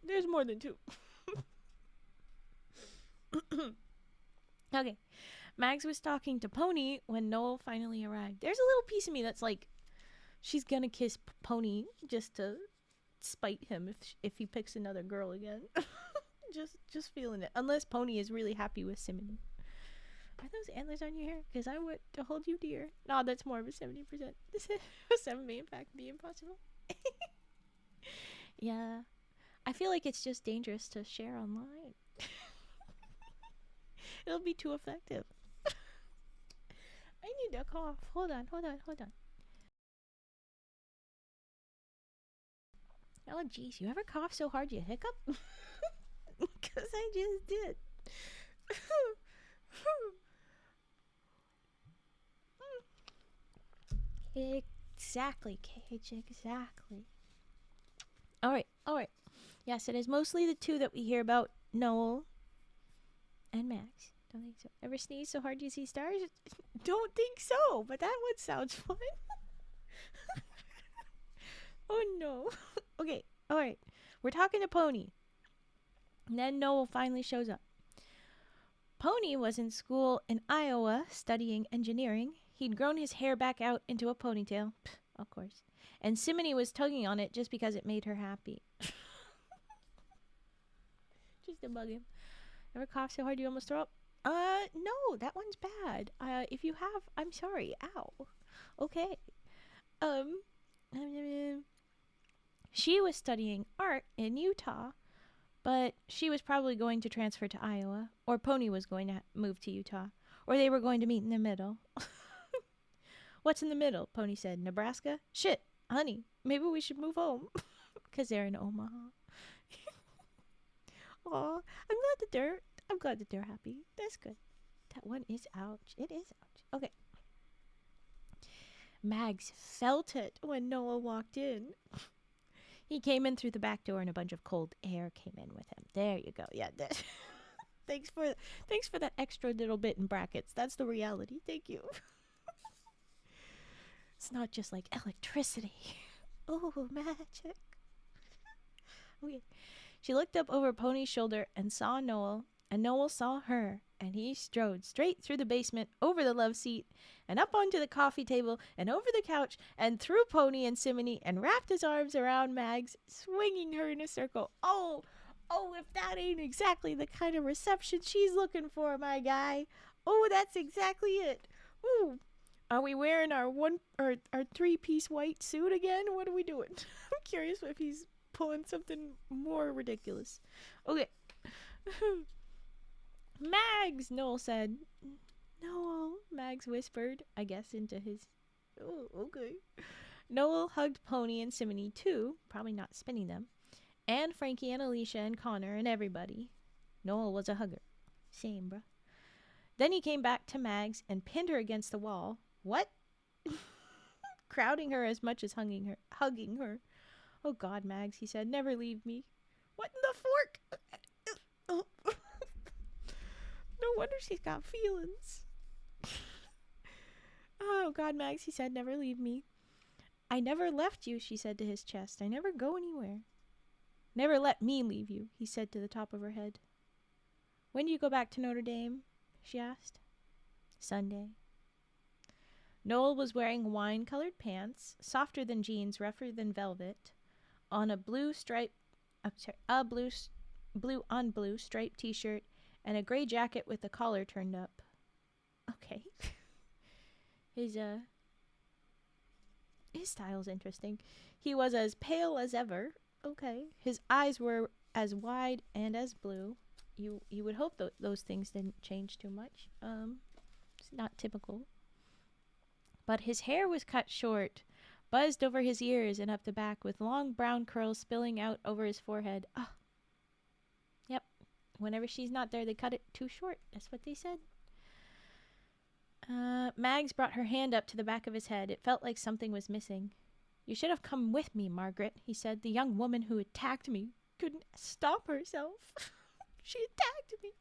There's more than 2. Okay. Mags was talking to Pony when Noel finally arrived. There's a little piece of me that's like, she's gonna kiss Pony just to spite him if he picks another girl again. just feeling it. Unless Pony is really happy with Simony. Are those antlers on your hair? Because I want to hold you dear. No, that's more of a 70%. 7 may in fact be impossible. Yeah. I feel like it's just dangerous to share online. It'll be too effective. I need a cough. Hold on. Oh, jeez. You ever cough so hard you hiccup? Because I just did. Exactly, Cage. Exactly. Alright. Yes, it is mostly the 2 that we hear about, Noel and Max. Don't think so. Ever sneeze so hard you see stars? Don't think so, but that one sounds fun. Oh no. Okay, alright. We're talking to Pony. And then Noel finally shows up. Pony was in school in Iowa studying engineering. He'd grown his hair back out into a ponytail. Pff, of course. And Simony was tugging on it just because it made her happy. Just to bug him. Ever cough so hard you almost throw up? No, that one's bad. If you have, I'm sorry. Ow. Okay. She was studying art in Utah, but she was probably going to transfer to Iowa, or Pony was going to move to Utah, or they were going to meet in the middle. What's in the middle? Pony said. Nebraska? Shit, honey, maybe we should move home. Because they're in Omaha. Aw, I'm glad that they're happy. That's good. That one is ouch. It is ouch. Okay. Mags felt it when Noah walked in. He came in through the back door and a bunch of cold air came in with him. There you go. Yeah. Thanks for that extra little bit in brackets. That's the reality. Thank you. It's not just like electricity. Oh, magic. Okay. She looked up over Pony's shoulder and saw Noel, and Noel saw her, and he strode straight through the basement, over the love seat, and up onto the coffee table, and over the couch, and through Pony and Simony, and wrapped his arms around Mags, swinging her in a circle. Oh, if that ain't exactly the kind of reception she's looking for, my guy. Oh, that's exactly it. Ooh. Are we wearing our three-piece white suit again? What are we doing? I'm curious if he's pulling something more ridiculous. Okay. Mags, Noel said. Noel, Mags whispered, I guess into his... Oh, okay. Noel hugged Pony and Simony too, probably not spinning them, and Frankie and Alicia and Connor and everybody. Noel was a hugger. Same, bruh. Then he came back to Mags and pinned her against the wall. What? Crowding her as much as hugging her. Oh, God, Mags, he said, never leave me. What in the fork? No wonder she's got feelings. Oh, God, Mags, he said, never leave me. I never left you, she said to his chest. I never go anywhere. Never let me leave you, he said to the top of her head. When do you go back to Notre Dame? She asked. Sunday. Noel was wearing wine-colored pants, softer than jeans, rougher than velvet, on a blue on blue striped t-shirt, and a gray jacket with the collar turned up. Okay. His style's interesting. He was as pale as ever. Okay. His eyes were as wide and as blue. You would hope those things didn't change too much. It's not typical. But his hair was cut short, buzzed over his ears and up the back, with long brown curls spilling out over his forehead. Ah. Yep. Whenever she's not there, they cut it too short. That's what they said. Mags brought her hand up to the back of his head. It felt like something was missing. You should have come with me, Margaret, he said. The young woman who attacked me couldn't stop herself. She attacked me.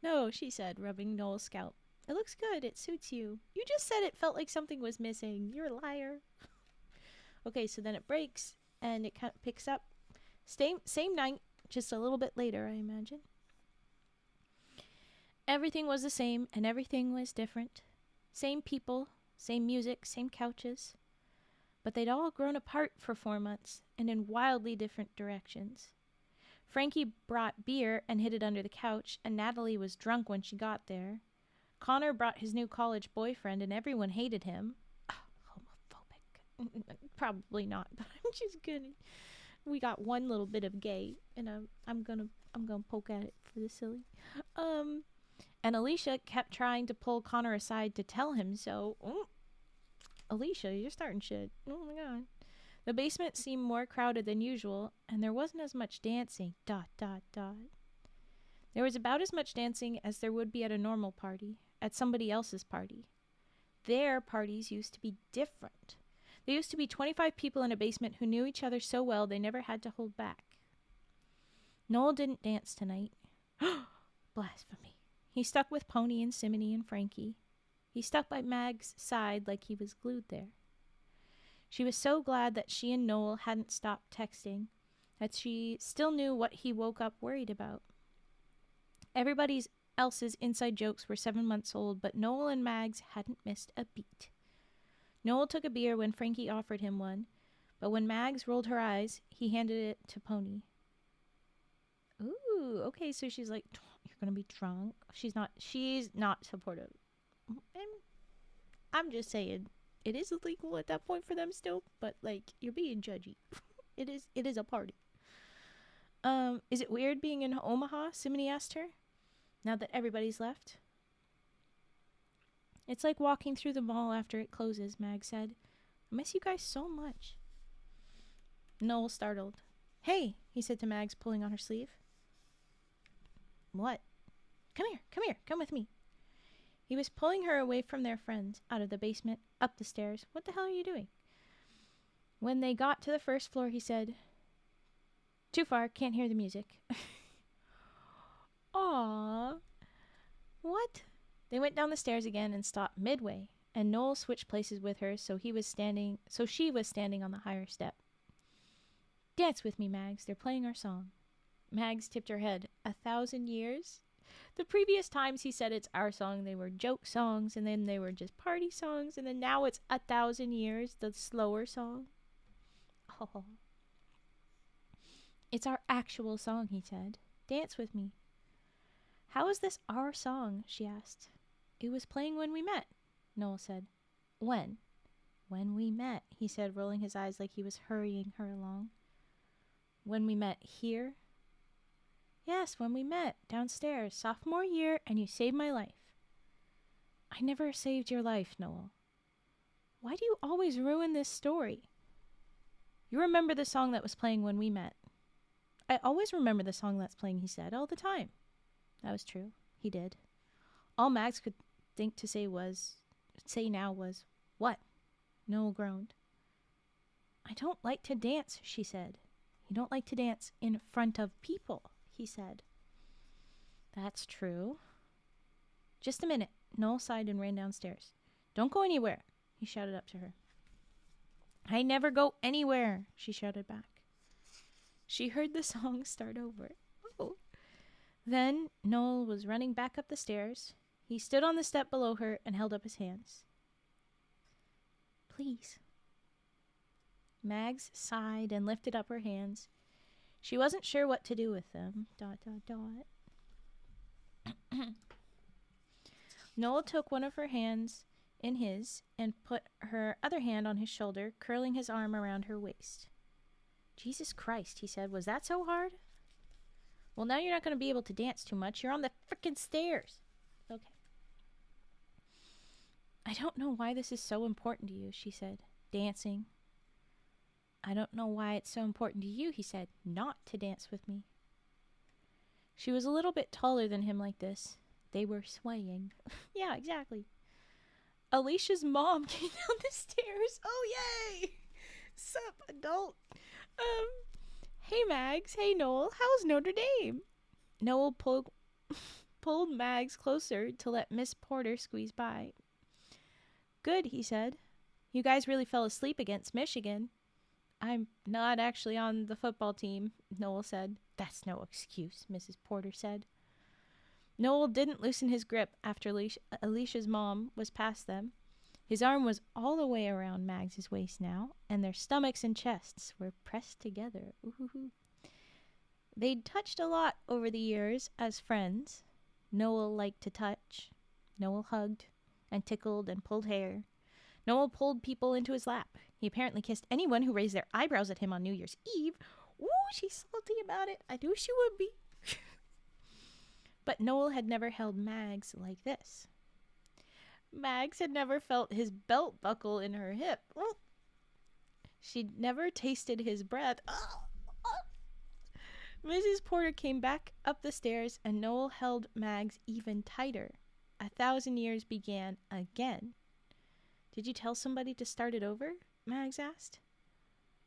No, she said, rubbing Noel's scalp. It looks good. It suits you. You just said it felt like something was missing. You're a liar. Okay, so then it breaks, and it kind of picks up. Same night, just a little bit later, I imagine. Everything was the same, and everything was different. Same people, same music, same couches. But they'd all grown apart for 4 months, and in wildly different directions. Frankie brought beer and hid it under the couch, and Natalie was drunk when she got there. Connor brought his new college boyfriend, and everyone hated him. Oh, homophobic. Probably not, but I'm just gonna... We got one little bit of gay, and I'm gonna poke at it for the silly. And Alicia kept trying to pull Connor aside to tell him so. Alicia, you're starting shit. Oh my god. The basement seemed more crowded than usual, and there wasn't as much dancing. ... There was about as much dancing as there would be at a normal party, at somebody else's party. Their parties used to be different. There used to be 25 people in a basement who knew each other so well they never had to hold back. Noel didn't dance tonight. Blasphemy. He stuck with Pony and Simony and Frankie. He stuck by Mag's side like he was glued there. She was so glad that she and Noel hadn't stopped texting, that she still knew what he woke up worried about. Everybody else's inside jokes were 7 months old, but Noel and Mags hadn't missed a beat. Noel took a beer when Frankie offered him one, but when Mags rolled her eyes, he handed it to Pony. Ooh, okay, so she's like, you're gonna be drunk. She's not supportive. And I'm just saying, it is illegal at that point for them still, but like, you're being judgy. It is a party. Is it weird being in Omaha? Simony asked her. Now that everybody's left. It's like walking through the mall after it closes, Mag said. I miss you guys so much. Noel startled. Hey, he said to Mags, pulling on her sleeve. What? Come here, come with me. He was pulling her away from their friends, out of the basement, up the stairs. What the hell are you doing? When they got to the first floor, he said, "Too far, can't hear the music." Aww. What? They went down the stairs again and stopped midway, and Noel switched places with her, so she was standing on the higher step. "Dance with me, Mags. They're playing our song." Mags tipped her head. 1,000 years? The previous times he said it's our song, they were joke songs, and then they were just party songs, and then now it's 1,000 years, the slower song. Oh. "It's our actual song," he said. "Dance with me." "How is this our song?" she asked. "It was playing when we met," Noel said. "When?" "When we met," he said, rolling his eyes like he was hurrying her along. "When we met here?" "Yes, when we met, downstairs, sophomore year, and you saved my life." "I never saved your life, Noel." "Why do you always ruin this story?" "You remember the song that was playing when we met?" "I always remember the song that's playing," he said, "all the time." That was true. He did. All Max could think to say now was, "What?" Noel groaned. "I don't like to dance," she said. "You don't like to dance in front of people," he said. "That's true." "Just a minute." Noel sighed and ran downstairs. "Don't go anywhere," he shouted up to her. "I never go anywhere," she shouted back. She heard the song start over. Oh. Then Noel was running back up the stairs. He stood on the step below her and held up his hands. "Please." Mags sighed and lifted up her hands. She wasn't sure what to do with them. ... Noel took one of her hands in his and put her other hand on his shoulder, curling his arm around her waist. "Jesus Christ," he said. "Was that so hard?" "Well, now you're not going to be able to dance too much. You're on the frickin' stairs." "Okay." "I don't know why this is so important to you," she said. "Dancing." "I don't know why it's so important to you," he said, "not to dance with me." She was a little bit taller than him like this. They were swaying. Yeah, exactly. Alicia's mom came down the stairs. "Oh, yay! Sup, adult? Hey, Mags. Hey, Noel. How's Notre Dame?" Noel pulled Mags closer to let Miss Porter squeeze by. "Good," he said. "You guys really fell asleep against Michigan." "I'm not actually on the football team," Noel said. "That's no excuse," Mrs. Porter said. Noel didn't loosen his grip after Alicia's mom was past them. His arm was all the way around Mags's waist now, and their stomachs and chests were pressed together. Ooh. They'd touched a lot over the years as friends. Noel liked to touch. Noel hugged and tickled and pulled hair. Noel pulled people into his lap. He apparently kissed anyone who raised their eyebrows at him on New Year's Eve. Ooh, she's salty about it. I knew she would be. But Noel had never held Mags like this. Mags had never felt his belt buckle in her hip. Oh. She'd never tasted his breath. Oh. Mrs. Porter came back up the stairs, and Noel held Mags even tighter. 1,000 years began again. "Did you tell somebody to start it over?" Mags asked.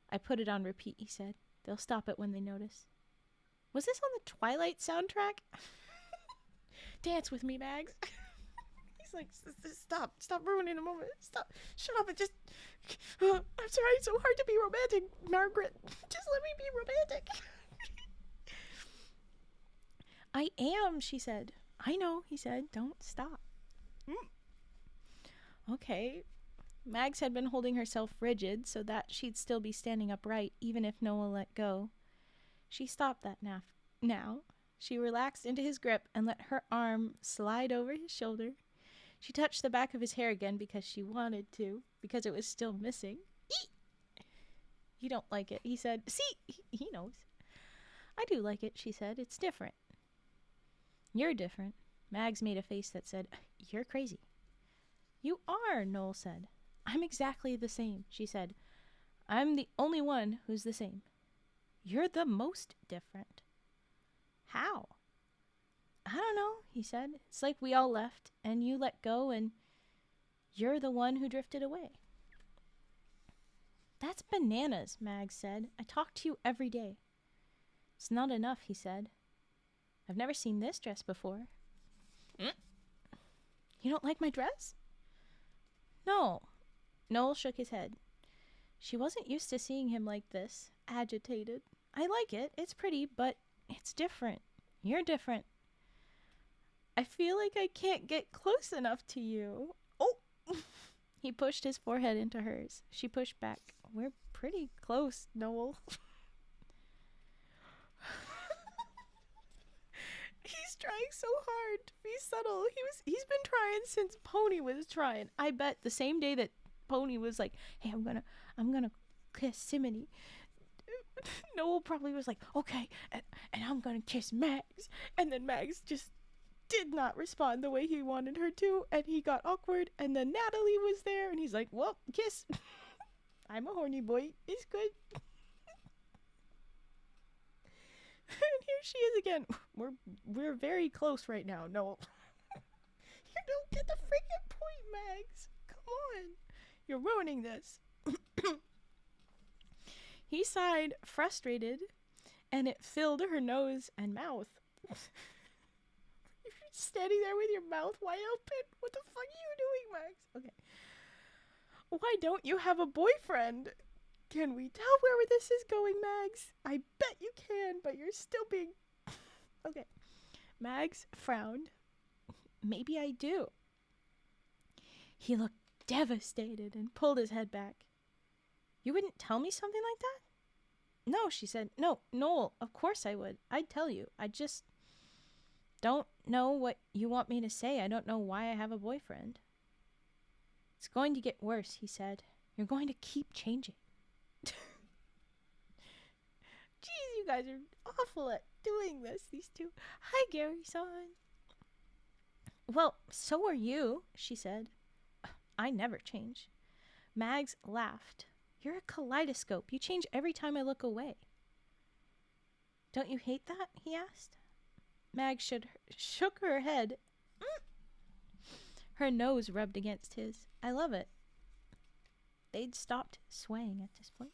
"I put it on repeat," he said. "They'll stop it when they notice." Was this on the Twilight soundtrack? "Dance with me, Mags." He's like, stop ruining the moment. Stop, shut up and just, I'm trying so hard to be romantic, Margaret. Just let me be romantic. "I am," she said. "I know," he said. "Don't stop." Okay. Mags had been holding herself rigid so that she'd still be standing upright even if Noel let go. She stopped that now. She relaxed into his grip and let her arm slide over his shoulder. She touched the back of his hair again because she wanted to, because it was still missing. Eek! "You don't like it," he said. "See, he knows." "I do like it," she said. "It's different." "You're different." Mags made a face that said, "You're crazy." "You are," Noel said. "I'm exactly the same," she said. "I'm the only one who's the same." "You're the most different." "How?" I don't know, he said. It's like we all left, and you let go, and you're the one who drifted away. That's bananas, Mags said. I talk to you every day. It's not enough, he said. I've never seen this dress before. You don't like my dress? No. Noel shook his head. She wasn't used to seeing him like this, agitated. I like it. It's pretty, but it's different. You're different. I feel like I can't get close enough to you. Oh! He pushed his forehead into hers. She pushed back. We're pretty close, Noel. He's trying so hard to be subtle. He's been trying since Pony was trying. I bet the same day that Pony was like, "Hey, I'm gonna kiss Simony," Noel probably was like, "Okay, and I'm gonna kiss Mags," and then Mags just did not respond the way he wanted her to, and he got awkward, and then Natalie was there, and he's like, "Well, kiss." I'm a horny boy. It's good. And here she is again. We're very close right now. No. You don't get the freaking point, Mags. Come on. You're ruining this. He sighed, frustrated, and it filled her nose and mouth. You're standing there with your mouth wide open. What the fuck are you doing, Mags? Okay. Why don't you have a boyfriend? Can we tell where this is going, Mags? I bet you can, but you're still being... Okay. Mags frowned. Maybe I do. He looked devastated and pulled his head back. You wouldn't tell me something like that? No, she said. No, Noel, of course I would. I'd tell you. I just don't know what you want me to say. I don't know why I have a boyfriend. It's going to get worse, he said. You're going to keep changing. Jeez, you guys are awful at doing this, these two. Hi, Gary-san. Well, so are you, she said. I never change. Mags laughed. You're a kaleidoscope. You change every time I look away. Don't you hate that? He asked. Mag shook her head. Her nose rubbed against his. I love it. They'd stopped swaying at this point.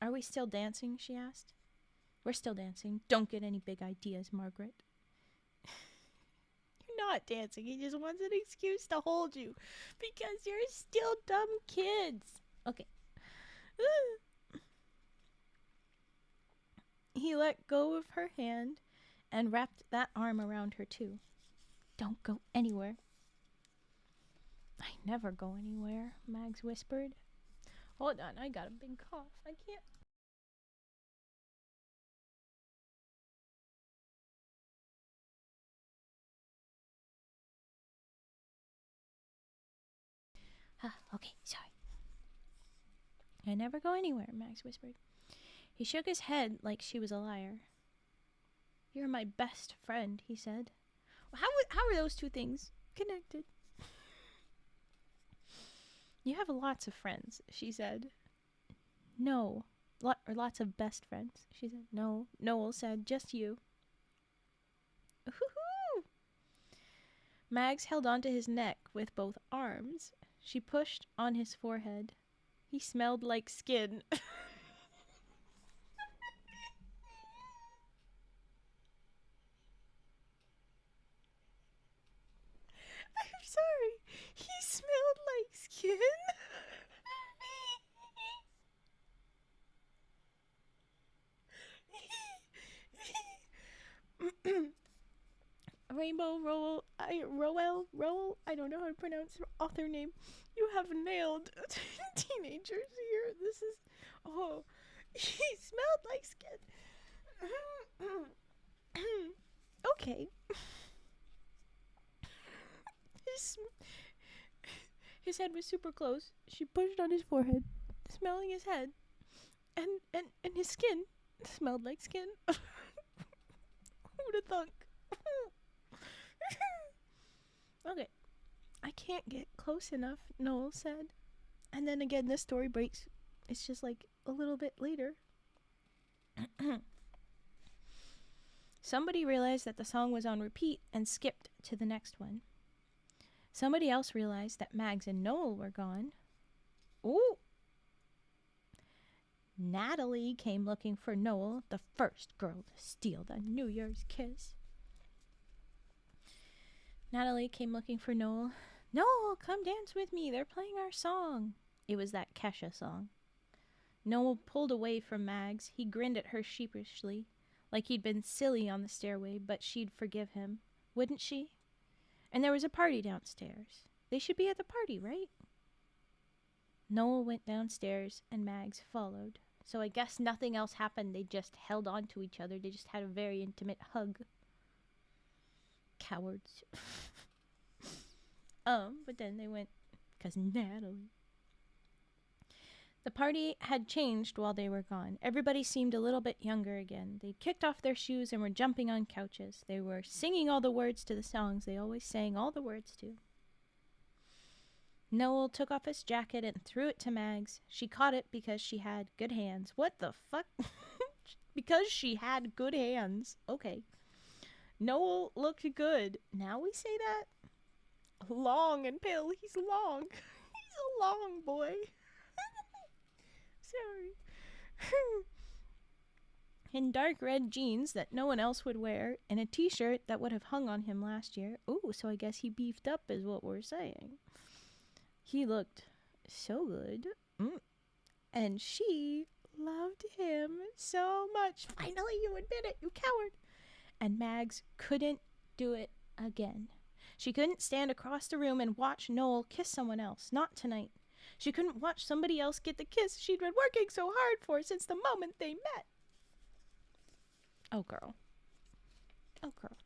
Are we still dancing? She asked. We're still dancing. Don't get any big ideas, Margaret. You're not dancing. He just wants an excuse to hold you because you're still dumb kids. Okay. He let go of her hand and wrapped that arm around her too. Don't go anywhere. I never go anywhere, Mags whispered. Hold on, I got a big cough. I can't. Okay, sorry. I never go anywhere, Mags whispered. He shook his head like she was a liar. You're my best friend, he said. How are those two things connected? You have lots of friends, she said. No. Lots of best friends, she said. No. Noel said, just you. Woohoo! Mags held onto his neck with both arms. She pushed on his forehead. He smelled like skin. I'm sorry. He smelled like skin? Rainbow Rowell, I don't know how to pronounce the author name. You have nailed teenagers here. This is, oh, he smelled like skin. Okay. His head was super close. She pushed on his forehead, smelling his head, and his skin smelled like skin. Who'd have thunk? Okay. I can't get close enough, Noel said. And then again, this story breaks. It's just like a little bit later. Somebody realized that the song was on repeat and skipped to the next one. Somebody else realized that Mags and Noel were gone. Ooh! Natalie came looking for Noel, the first girl to steal the New Year's kiss. Natalie came looking for Noel. Noel, come dance with me. They're playing our song. It was that Kesha song. Noel pulled away from Mags. He grinned at her sheepishly, like he'd been silly on the stairway, but she'd forgive him. Wouldn't she? And there was a party downstairs. They should be at the party, right? Noel went downstairs, and Mags followed. So I guess nothing else happened. They just held on to each other. They just had a very intimate hug. Cowards. But then they went, 'cause Natalie. The party had changed while they were gone. Everybody seemed a little bit younger again. They'd kicked off their shoes and were jumping on couches. They were singing all the words to the songs they always sang all the words to. Noel took off his jacket and threw it to Mags. She caught it because she had good hands. What the fuck? Because she had good hands. Okay. Noel looked good. Now we say that? Long and pale. He's long. He's a long boy. Sorry. In dark red jeans that no one else would wear, and a t-shirt that would have hung on him last year. Ooh, so I guess he beefed up is what we're saying. He looked so good. And she loved him so much. Finally, you admit it, you coward. And Mags couldn't do it again. She couldn't stand across the room and watch Noel kiss someone else. Not tonight. She couldn't watch somebody else get the kiss she'd been working so hard for since the moment they met. Oh, girl. Oh, girl.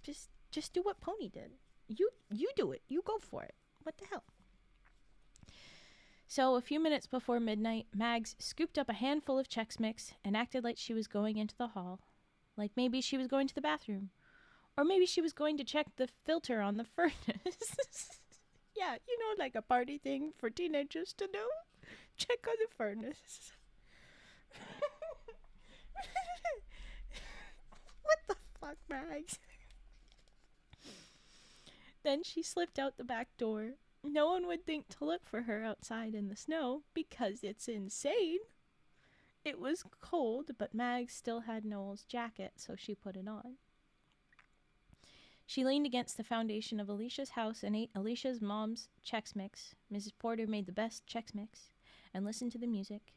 Just do what Pony did. You do it. You go for it. What the hell? So, a few minutes before midnight, Mags scooped up a handful of Chex Mix and acted like she was going into the hall. Like maybe she was going to the bathroom. Or maybe she was going to check the filter on the furnace. Yeah, you know, like a party thing for teenagers to do. Check on the furnace. What the fuck, Mags? Then she slipped out the back door. No one would think to look for her outside in the snow because it's insane. It was cold, but Mags still had Noel's jacket, so she put it on. She leaned against the foundation of Alicia's house and ate Alicia's mom's Chex Mix. Mrs. Porter made the best Chex Mix and listened to the music.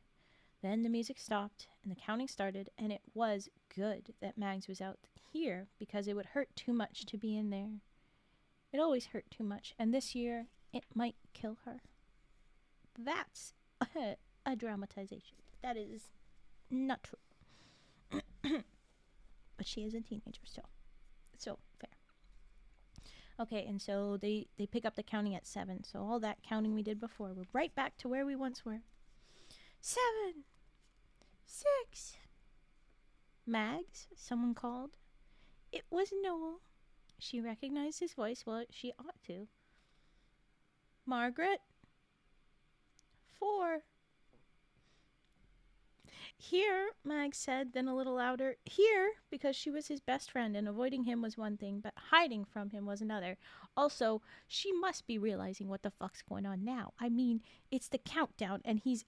Then the music stopped and the counting started, and it was good that Mags was out here because it would hurt too much to be in there. It always hurt too much, and this year it might kill her. That's a dramatization. That is not true. But she is a teenager still. So, fair. Okay, and so they pick up the counting at 7. So all that counting we did before, we're right back to where we once were. 7, 6. Mags, someone called. It was Noel. She recognized his voice. Well, she ought to. Margaret. 4. Here, Mags said, then a little louder. Here, because she was his best friend, and avoiding him was one thing, but hiding from him was another. Also, she must be realizing what the fuck's going on now. I mean, it's the countdown, and he's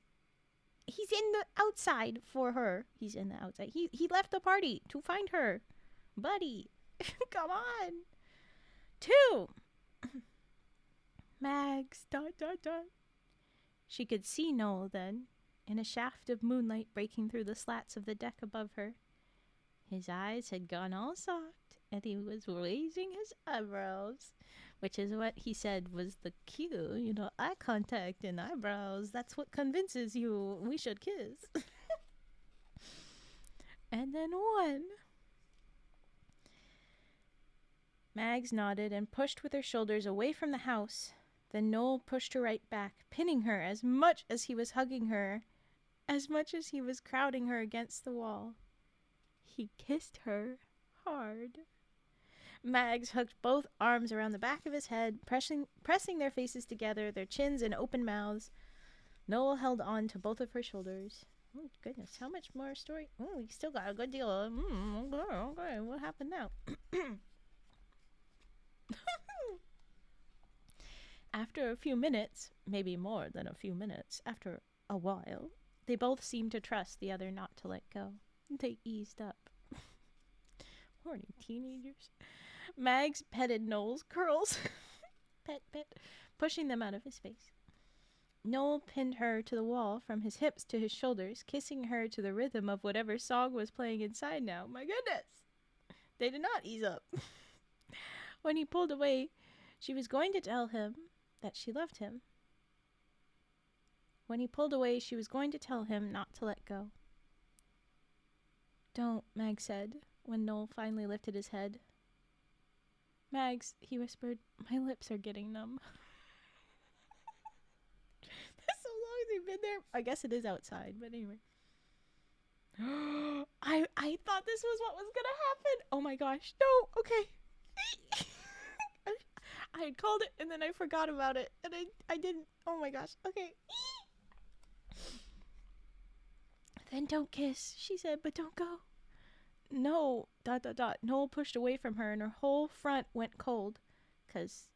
in the outside for her. He's in the outside. He left the party to find her. Buddy, come on. 2. Mags, ... She could see Noel then, in a shaft of moonlight breaking through the slats of the deck above her. His eyes had gone all soft, and he was raising his eyebrows, which is what he said was the cue. You know, eye contact and eyebrows. That's what convinces you we should kiss. And then 1. Mags nodded and pushed with her shoulders away from the house. Then Noel pushed her right back, pinning her as much as he was hugging her, as much as he was crowding her against the wall. He kissed her hard. Mags hooked both arms around the back of his head, pressing their faces together, their chins in open mouths. Noel held on to both of her shoulders. Oh, goodness. How much more story? Oh, we still got a good deal of... okay. What happened now? After a few minutes, maybe more than a few minutes, after a while, they both seemed to trust the other not to let go. They eased up. Horny teenagers. Mags petted Noel's curls. Pet, pushing them out of his face. Noel pinned her to the wall from his hips to his shoulders, kissing her to the rhythm of whatever song was playing inside now. My goodness! They did not ease up. When he pulled away, she was going to tell him that she loved him. When he pulled away, she was going to tell him not to let go. Don't, Mag said, when Noel finally lifted his head. Mags, he whispered, my lips are getting numb. That's so long they've been there. I guess it is outside, but anyway. I thought this was what was gonna happen. Oh my gosh, no, okay. I had called it and then I forgot about it. And I didn't. Oh my gosh, okay. Then don't kiss, she said, but don't go. No, ... Noel pushed away from her and her whole front went cold. 'Cause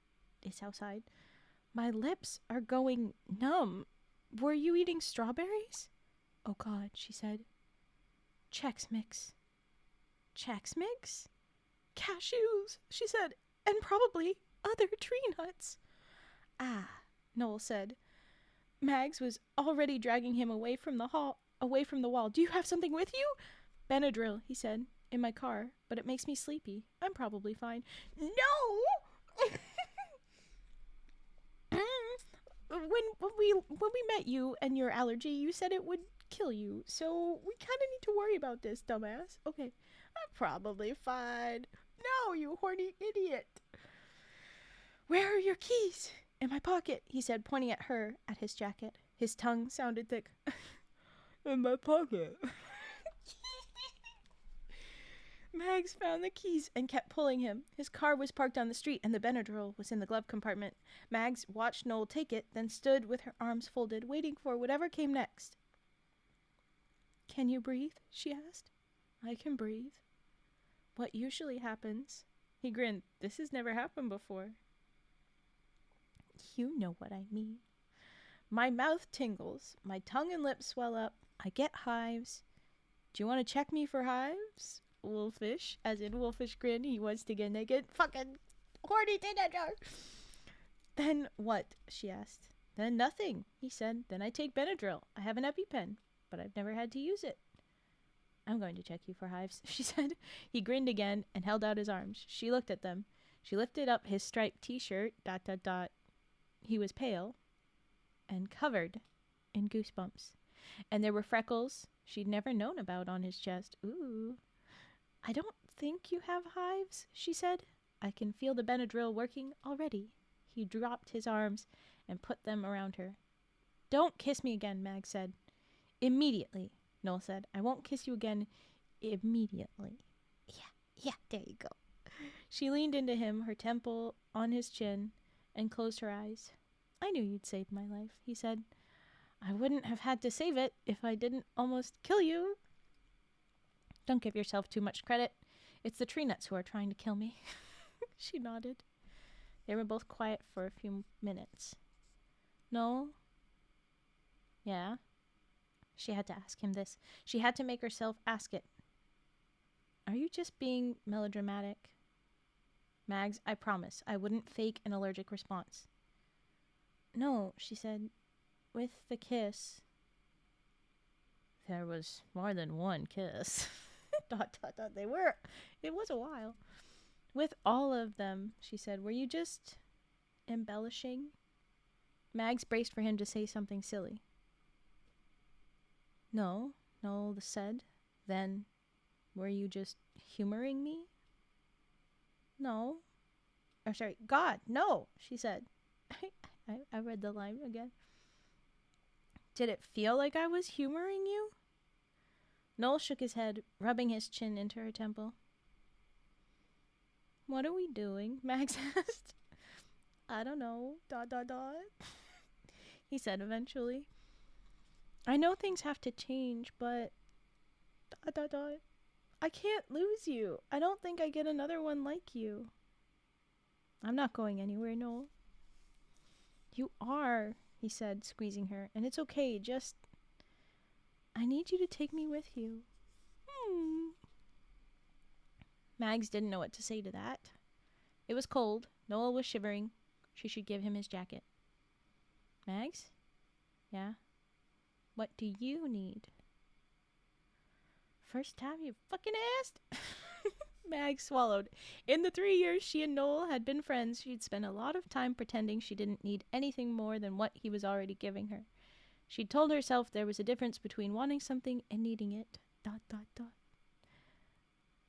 it's outside. My lips are going numb. Were you eating strawberries? Oh God, she said. Chex Mix. Chex Mix? Cashews, she said, and probably other tree nuts. Ah, Noel said. Mags was already dragging him away from the wall. Do you have something with you? Benadryl, he said, in my car, but it makes me sleepy. I'm probably fine. No! When we met you and your allergy, you said it would kill you. So we kind of need to worry about this, dumbass. Okay, I'm probably fine. No, you horny idiot. Where are your keys? In my pocket, he said, pointing at her, at his jacket. His tongue sounded thick. In my pocket. Mags found the keys and kept pulling him. His car was parked on the street and the Benadryl was in the glove compartment. Mags watched Noel take it, then stood with her arms folded, waiting for whatever came next. Can you breathe? She asked. I can breathe. What usually happens? He grinned. This has never happened before. You know what I mean. My mouth tingles. My tongue and lips swell up. I get hives. Do you want to check me for hives? Wolfish, as in wolfish grin, he wants to get naked. Fucking horny teenager. Then what? She asked. Then nothing, he said. Then I take Benadryl. I have an EpiPen, but I've never had to use it. I'm going to check you for hives, she said. He grinned again and held out his arms. She looked at them. She lifted up his striped t-shirt, ... He was pale and covered in goosebumps. And there were freckles she'd never known about on his chest. Ooh. I don't think you have hives, she said. I can feel the Benadryl working already. He dropped his arms and put them around her. Don't kiss me again, Mag said. Immediately, Noel said. I won't kiss you again immediately. Yeah, there you go. She leaned into him, her temple on his chin, and closed her eyes. I knew you'd saved my life, he said. I wouldn't have had to save it if I didn't almost kill you. Don't give yourself too much credit. It's the tree nuts who are trying to kill me. She nodded. They were both quiet for a few minutes. No? Yeah? She had to ask him this. She had to make herself ask it. Are you just being melodramatic? Mags, I promise, I wouldn't fake an allergic response. No, she said. With the kiss. There was more than one kiss. ... They were. It was a while. With all of them, she said. Were you just embellishing? Mags braced for him to say something silly. No, Noel said. Then, were you just humoring me? No. Oh, sorry. God, no, she said. I read the line again. Did it feel like I was humoring you? Noel shook his head, rubbing his chin into her temple. What are we doing? Max asked. I don't know. ... He said eventually. I know things have to change, but I can't lose you. I don't think I get another one like you. I'm not going anywhere, Noel. You are, he said, squeezing her. And it's okay, just... I need you to take me with you. Mags didn't know what to say to that. It was cold. Noel was shivering. She should give him his jacket. Mags? Yeah? What do you need? First time you fucking asked? Mags swallowed. In the 3 years she and Noel had been friends, she'd spent a lot of time pretending she didn't need anything more than what he was already giving her. She'd told herself there was a difference between wanting something and needing it. ...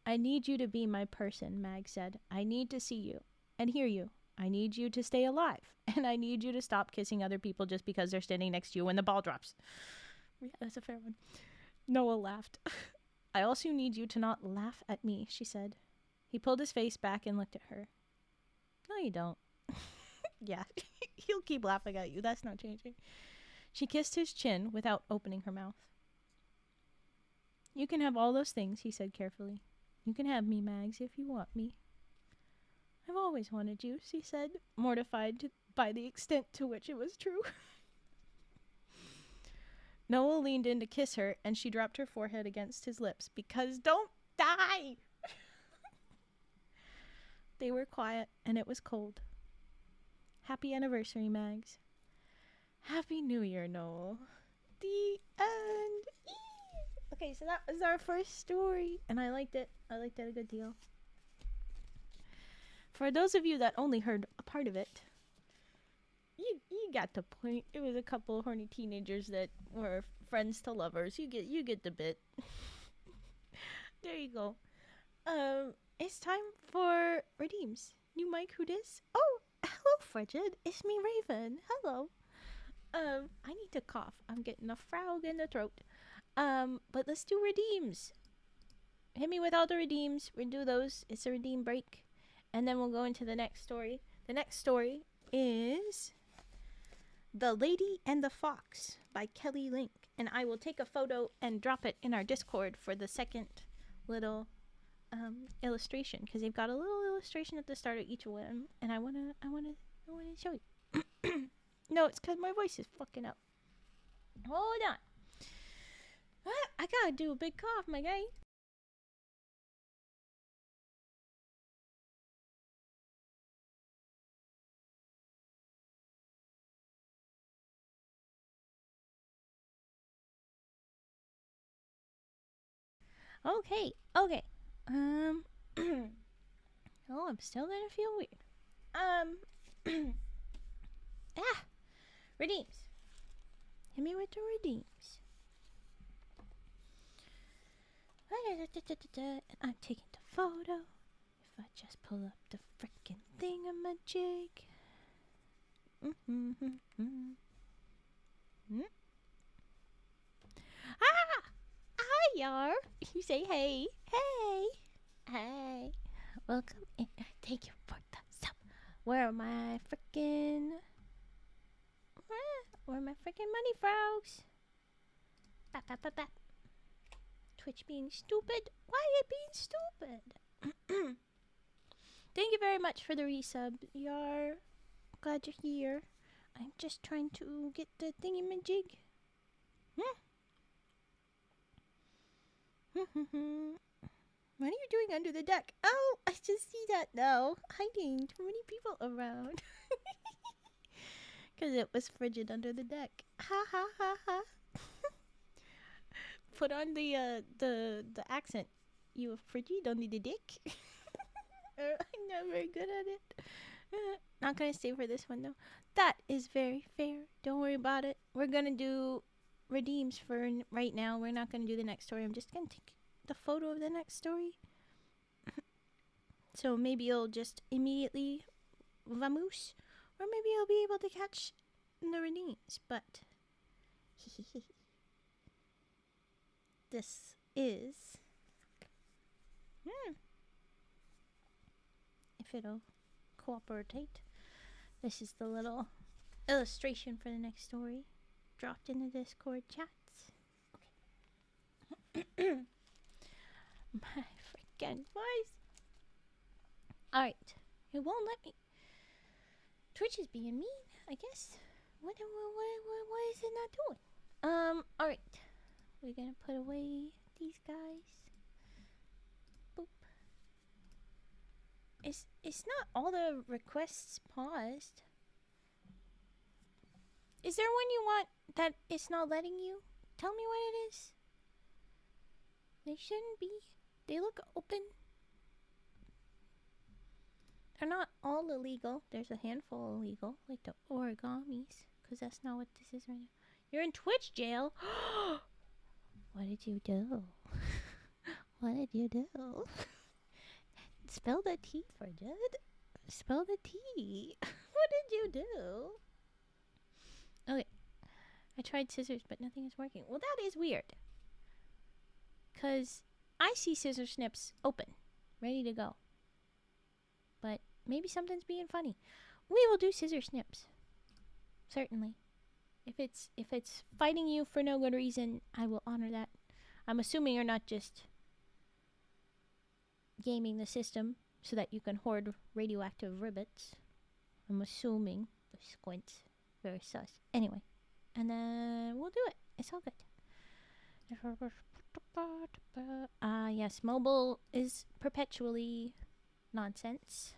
I need you to be my person, Mag said. I need to see you and hear you. I need you to stay alive. And I need you to stop kissing other people just because they're standing next to you when the ball drops. Yeah, that's a fair one. Noel laughed. I also need you to not laugh at me, she said. He pulled his face back and looked at her. No, you don't. Yeah, he'll keep laughing at you. That's not changing. She kissed his chin without opening her mouth. You can have all those things, he said carefully. You can have me, Mags, if you want me. I've always wanted you, she said, mortified by the extent to which it was true. Noel leaned in to kiss her, and she dropped her forehead against his lips. Because don't die! They were quiet, and it was cold. Happy anniversary, Mags. Happy New Year, Noel. The end. Okay, so that was our first story, and I liked it. I liked it a good deal. For those of you that only heard a part of it, you got the point. It was a couple of horny teenagers that were friends to lovers. You get the bit. There you go. It's time for redeems. New mic, who dis? Oh, hello, Frigid. It's me, Raven. Hello. I need to cough. I'm getting a frog in the throat. But let's do redeems. Hit me with all the redeems. We'll do those. It's a redeem break. And then we'll go into the next story. The next story is The Lady and the Fox by Kelly Link. And I will take a photo and drop it in our Discord for the second little illustration. Because they've got a little illustration at the start of each one. And I wanna show you. No, it's because my voice is fucking up. Hold on. I gotta do a big cough, my guy. Okay. Oh, I'm still gonna feel weird. Redeems. Hit me with the redeems. And I'm taking the photo. If I just pull up the frickin' thingamajig. Hi, Yar. You say hey. Hey. Welcome in. Thank you for the sub. Where are my frickin' money frogs? Bap. Twitch being stupid? Why are you being stupid? Thank you very much for the resub. Yar. Glad you're here. I'm just trying to get the thingamajig. What are you doing under the deck? Oh, I just see that now. Hiding. Too many people around. Because it was frigid under the deck. Ha. Put on the accent. You were frigid under the deck? I'm not very good at it. Not going to stay for this one, though. That is very fair. Don't worry about it. We're going to do redeems for right now. We're not going to do the next story. I'm just going to take the photo of the next story. So maybe you'll just immediately vamoose. Or maybe you'll be able to catch the redeems. But this is... if it'll cooperate. This is the little illustration for the next story. Dropped in the Discord chats. My freaking voice. Alright. It won't let me. Twitch is being mean, I guess. What is it not doing? Alright. We're gonna put away these guys. Boop. It's not all the requests paused. Is there one you want that it's not letting you? Tell me what it is. They shouldn't be. They look open. They're not all illegal. There's a handful illegal, like the origamis, because that's not what this is right now. You're in Twitch jail. What did you do? What did you do? Spell the T for Jed. Spell the T. What did you do? Okay. I tried scissors, but nothing is working. Well, that is weird. Because I see scissor snips open, ready to go. But maybe something's being funny. We will do scissor snips. Certainly. If it's fighting you for no good reason, I will honor that. I'm assuming you're not just gaming the system so that you can hoard radioactive ribbits. I'm assuming. The squints. Very sus. Anyway. And then we'll do it. It's all good. Yes, mobile is perpetually nonsense.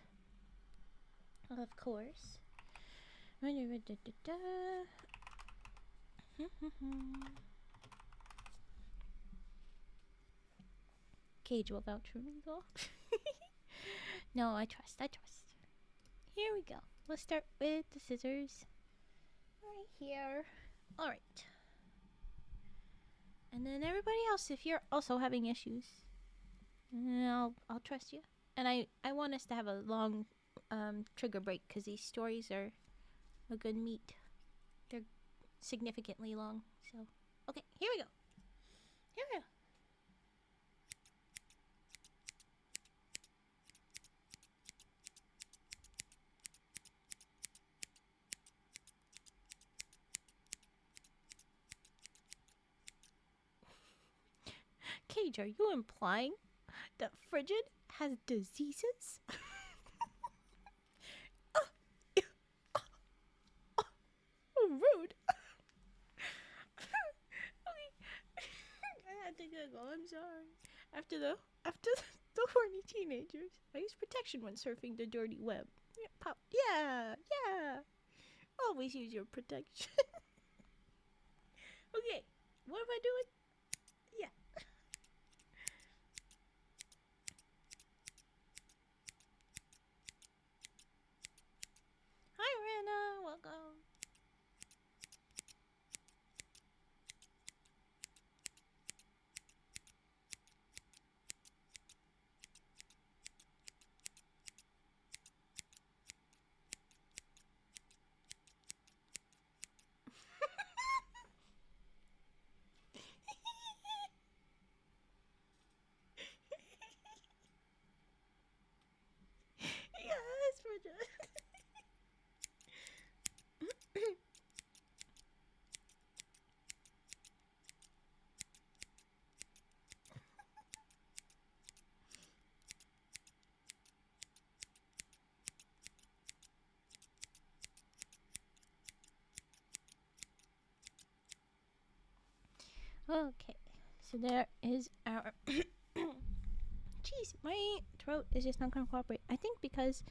Of course. Cage will vouch for me though. No, I trust. Here we go. Let's start with the scissors. Right here. Alright. And then everybody else, if you're also having issues, I'll trust you. And I want us to have a long trigger break because these stories are a good meat. They're significantly long. So, okay, here we go. Cage, are you implying that Frigid has diseases? Rude. Okay. I had to giggle. I'm sorry. After the horny teenagers, I use protection when surfing the dirty web. Yeah, pop. Yeah. Always use your protection. Okay. What am I doing? Yeah. Hi, Rana. Welcome. Yes, Bridget. Okay, so there is our. Jeez, my throat is just not gonna cooperate. I think because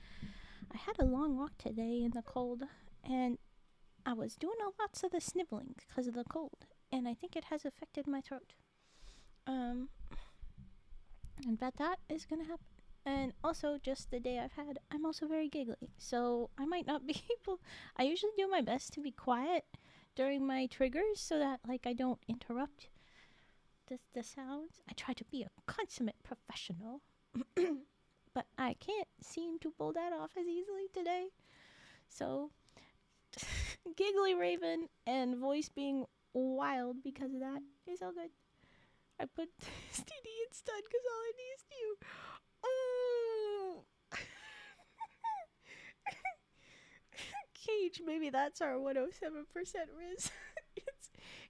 I had a long walk today in the cold, and I was doing lots of the sniveling because of the cold, and I think it has affected my throat. And that is gonna happen. And also, just the day I've had, I'm also very giggly, so I might not be able. I usually do my best to be quiet during my triggers so that I don't interrupt the sounds. I try to be a consummate professional, but I can't seem to pull that off as easily today. So, giggly Raven and voice being wild because of that is all good. I put STD in stun because all I need is you. Oh! Cage, maybe that's our 107% Riz.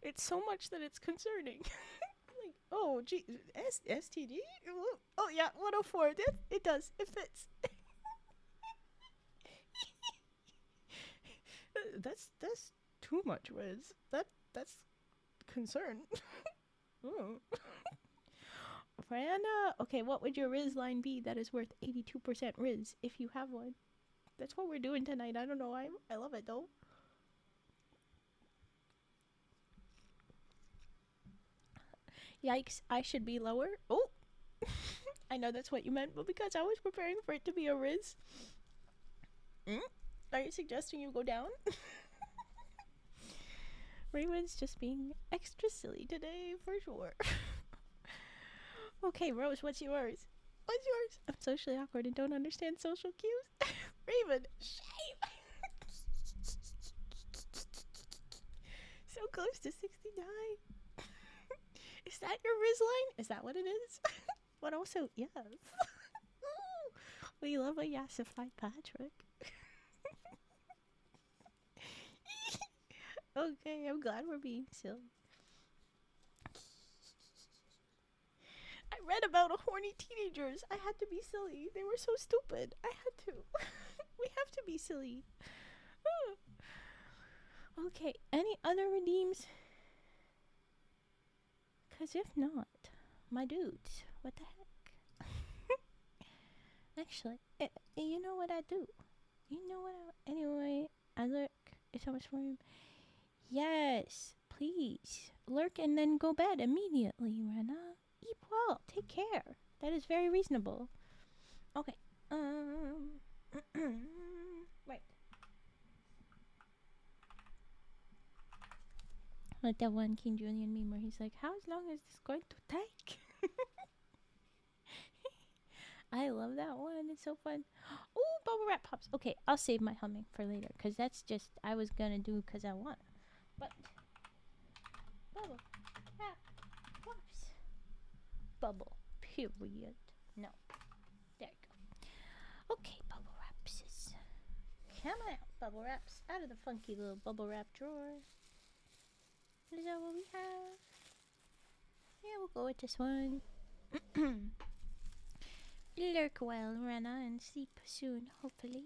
It's so much that it's concerning. Oh, gee, STD? Oh, yeah, 104. It does. It fits. That's too much, Riz. That's concern. Oh. Brianna, okay, what would your Riz line be that is worth 82% Riz if you have one? That's what we're doing tonight. I don't know. I love it though. Yikes, I should be lower. Oh, I know that's what you meant, but because I was preparing for it to be a Riz. Mm? Are you suggesting you go down? Raymond's just being extra silly today, for sure. Okay, Rose, what's yours? What's yours? I'm socially awkward and don't understand social cues. Raven, shame. So close to 69. Is that your Riz line? Is that what it is? But also, yes. We love a yassified Patrick. Okay, I'm glad we're being silly. I read about a horny teenagers. I had to be silly. They were so stupid. I had to. We have to be silly. Okay, any other redeems? Because if not, my dudes, what the heck? Actually, you know what I do? You know what anyway, I lurk. It's so much more. Yes, please. Lurk and then go bed immediately, Rena. Eat well. Take care. That is very reasonable. Okay. Right. Like that one King Julian meme where he's like, how long is this going to take? I love that one. It's so fun. Oh, bubble wrap pops. Okay, I'll save my humming for later because that's just I was gonna do because I want. But bubble wrap pops. Bubble. Period. No. There you go. Okay, bubble wraps is coming out. Bubble wraps out of the funky little bubble wrap drawer. Is that what we have? Yeah, we'll go with this one. Lurk well, Rena, and sleep soon, hopefully.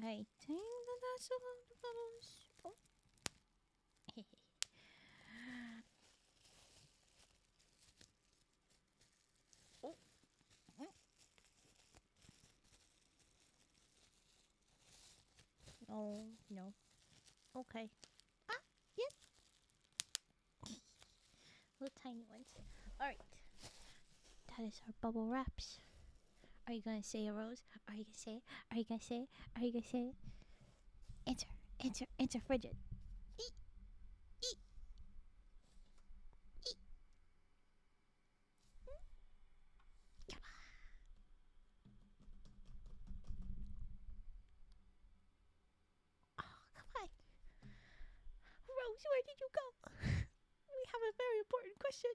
I think that's a lot of bubbles. Oh. Oh. Oh, no. Okay. Ah, yep. Little tiny ones. Alright. That is our bubble wraps. Are you gonna say a Rose? Are you gonna say it? Are you gonna say it? Are you gonna say it? Answer. Answer. Answer, frigid. Eat. Eat. Eat. Come on. Oh, come on. Rose, where did you go? We have a very important question.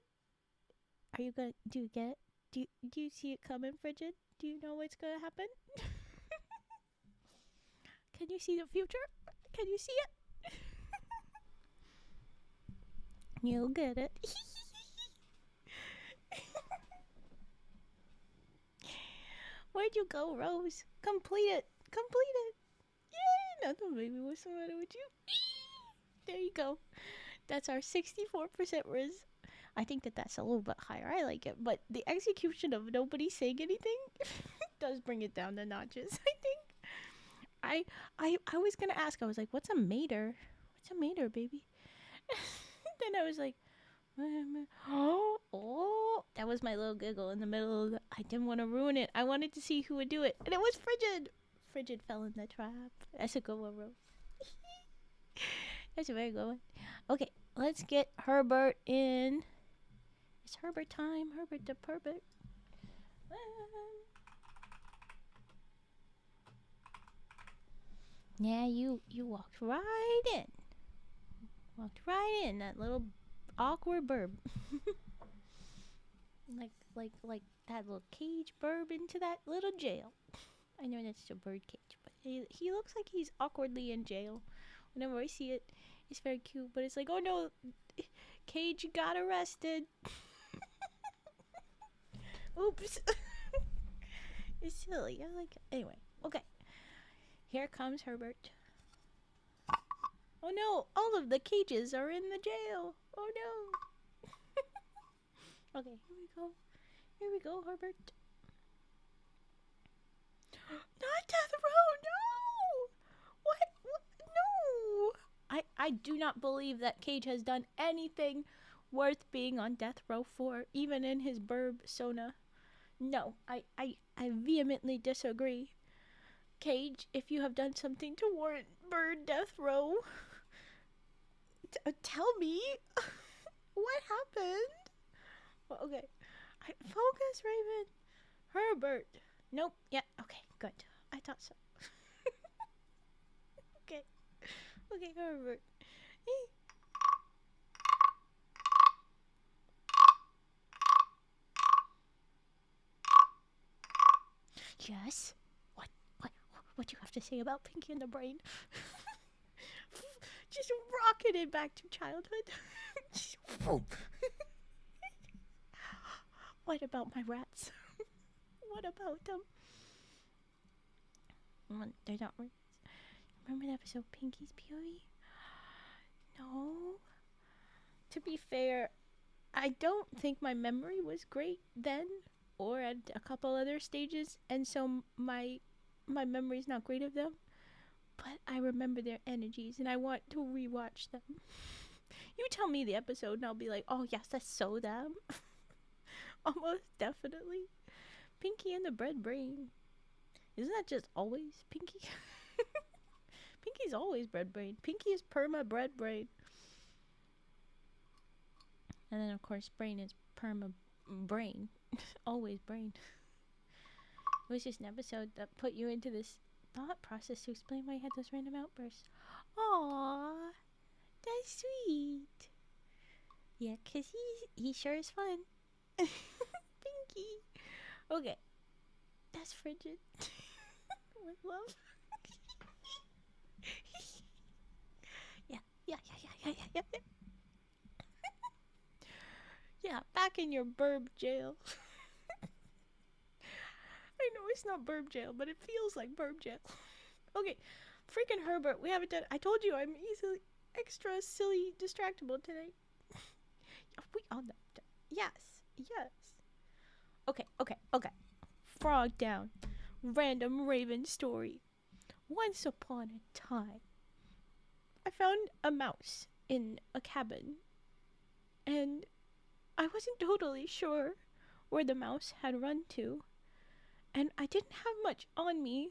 Are you gonna... Do you get it? Do you see it coming, frigid? Do you know what's gonna happen? Can you see the future? Can you see it? You'll get it. Where'd you go, Rose? Complete it. Complete it. Yay! Nothing, baby. What's the matter with you? There you go. That's our 64% Riz. I think that's a little bit higher. I like it. But the execution of nobody saying anything does bring it down to notches, I think. I was going to ask. I was like, what's a mater? What's a mater, baby? Then I was like, oh, that was my little giggle in the middle of the, I didn't want to ruin it. I wanted to see who would do it. And it was Frigid. Frigid fell in the trap. That's a good one, Rose. That's a very good one. Okay, let's get Herbert in. It's Herbert time. Herbert the Perbert. Yeah, you walked right in. Walked right in, that little awkward burb. like that little cage burb into that little jail. I know that's a bird cage, but he looks like he's awkwardly in jail. Whenever I see it, it's very cute, but it's like, oh no, Cage got arrested. Oops. It's silly. I like it. Anyway, okay. Here comes Herbert. Oh no, all of the cages are in the jail. Oh no. Okay, here we go. Here we go, Herbert. Not death row, no! What? No! I do not believe that Cage has done anything worth being on death row for, even in his burb sona. No, I vehemently disagree. Cage, if you have done something to warrant bird death row, tell me what happened. Well, okay, focus, Raven. Herbert. Nope. Yeah. Okay. Good. I thought so. Okay. Okay, Herbert. Yes. What do you have to say about Pinky and the Brain? Just rocketed back to childhood. What about my rats? What about them? They're not rats. Remember the episode Pinky's POV? No. To be fair, I don't think my memory was great then or at a couple other stages, and so my memory's not great of them. But I remember their energies, and I want to rewatch them. You tell me the episode, and I'll be like, oh yes, that's so them. Almost definitely. Pinky and the Bread Brain. Isn't that just always Pinky? Pinky's always Bread Brain. Pinky is perma Bread Brain. And then, of course, Brain is perma Brain. Always Brain. It was just an episode that put you into this thought process to explain why you had those random outbursts. Aww, that's sweet. Yeah, 'cause he sure is fun. Pinky. Okay. That's Frigid. With love. Yeah. Yeah, back in your burb jail. I know it's not burb jail, but it feels like burb jail. Okay, freaking Herbert, we haven't done. I told you I'm easily extra silly, distractible today. We all know. Yes, yes. Okay. Frog down. Random Raven story. Once upon a time, I found a mouse in a cabin, and I wasn't totally sure where the mouse had run to, and I didn't have much on me,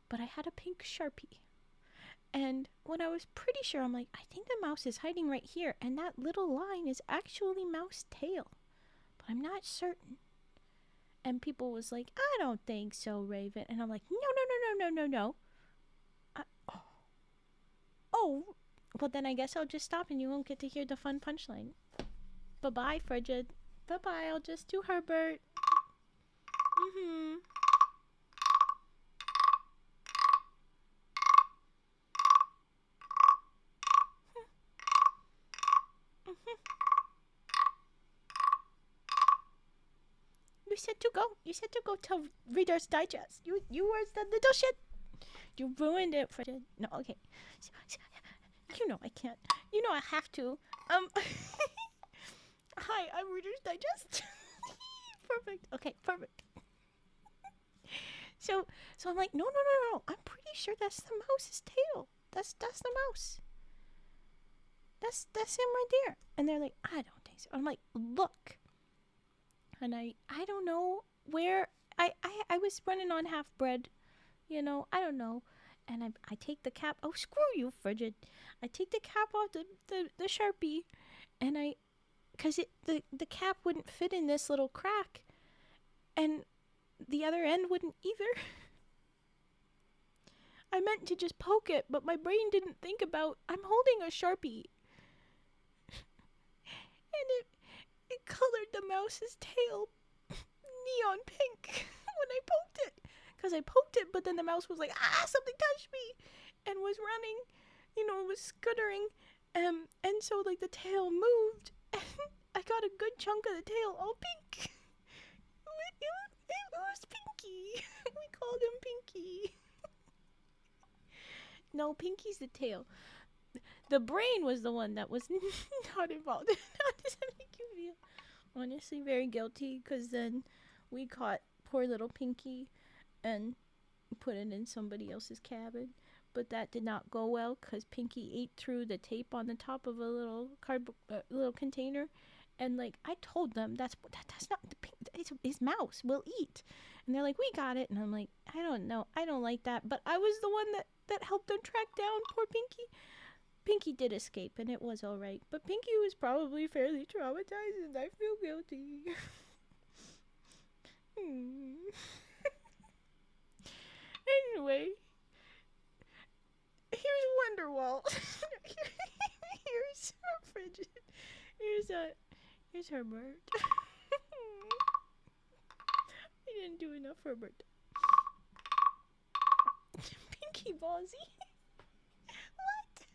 but I had a pink Sharpie. And when I was pretty sure, I'm like, I think the mouse is hiding right here, and that little line is actually mouse tail, but I'm not certain. And people was like, I don't think so, Raven. And I'm like, no. I, oh, well then I guess I'll just stop and you won't get to hear the fun punchline. Bye-bye, Frigid. Bye-bye, I'll just do Herbert. You said to go. You said to go tell Reader's Digest. You were the little shit. You ruined it, Frigid. No, okay. You know I can't. You know I have to. Hi, I'm Reader's Digest. Perfect. Okay, perfect. So I'm like, no. I'm pretty sure that's the mouse's tail. That's the mouse. That's him right there. And they're like, I don't think so. I'm like, look. And I don't know where I was running on half bread, I don't know. And I take the cap. Oh, screw you, Frigid. I take the cap off the Sharpie, and because the cap wouldn't fit in this little crack, and the other end wouldn't either. I meant to just poke it, but my brain didn't think about I'm holding a Sharpie. And it colored the mouse's tail neon pink when I poked it. Because I poked it, but then the mouse was like, something touched me, and was running, was scuttering, and so like the tail moved, and I got a good chunk of the tail all pink. It was Pinky. We called him Pinky. No, Pinky's the tail. The brain was the one that was not involved. How does that make you feel? Honestly, very guilty, because then we caught poor little Pinky and put it in somebody else's cabin. But that did not go well, because Pinky ate through the tape on the top of a little little container. And like, I told them that's not the pink. His mouse will eat. And they're like, we got it. And I'm like, I don't know. I don't like that. But I was the one that helped them track down poor Pinky. Pinky did escape, and it was alright. But Pinky was probably fairly traumatized, and I feel guilty. Anyway, here's Wonderwall. Here's Frigid. Here's Herbert. I didn't do enough Herbert. Pinky Ballsy. What?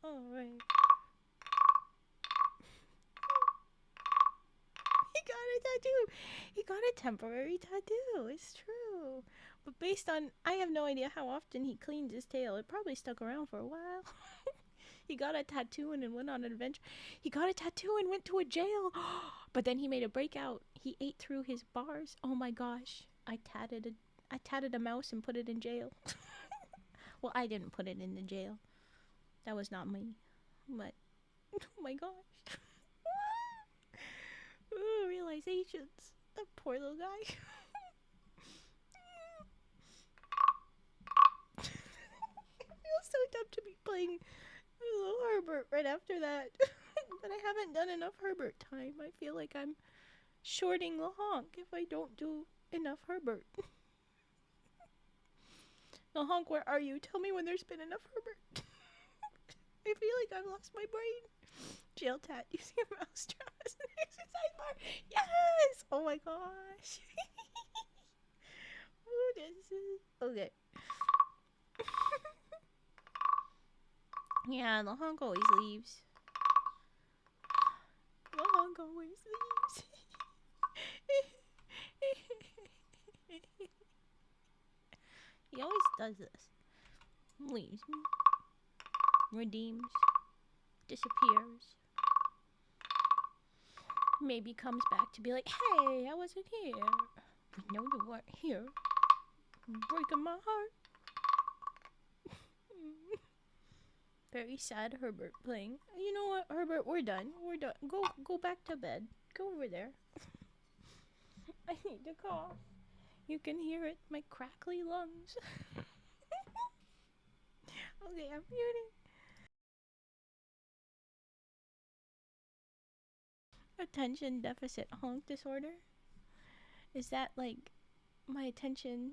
Alright. He got a tattoo. He got a temporary tattoo. It's true. But based on, I have no idea how often he cleaned his tail. It probably stuck around for a while. He got a tattoo and then went on an adventure. He got a tattoo and went to a jail. But then he made a breakout. He ate through his bars. Oh my gosh. I tatted a mouse and put it in jail. Well, I didn't put it in the jail. That was not me. But, oh my gosh. Ooh, realizations. That poor little guy. I feel so dumb to be playing little Herbert right after that. But I haven't done enough Herbert time. I feel like I'm shorting the honk if I don't do enough Herbert. The honk, where are you? Tell me when there's been enough Herbert. I feel like I've lost my brain. Jail tat using a mousetrap as an exercise bar. Yes! Oh my gosh. Ooh, this is... Okay. Yeah, the honk always leaves. The honk always leaves. does this. Leaves me. Redeems. Disappears. Maybe comes back to be like, hey, I wasn't here. We know you weren't here. Breaking my heart. Very sad Herbert playing. You know what, Herbert, we're done. We're done. Go back to bed. Go over there. I need to cough. You can hear it, my crackly lungs. Okay, I'm muting. Attention deficit honk disorder? Is that like my attention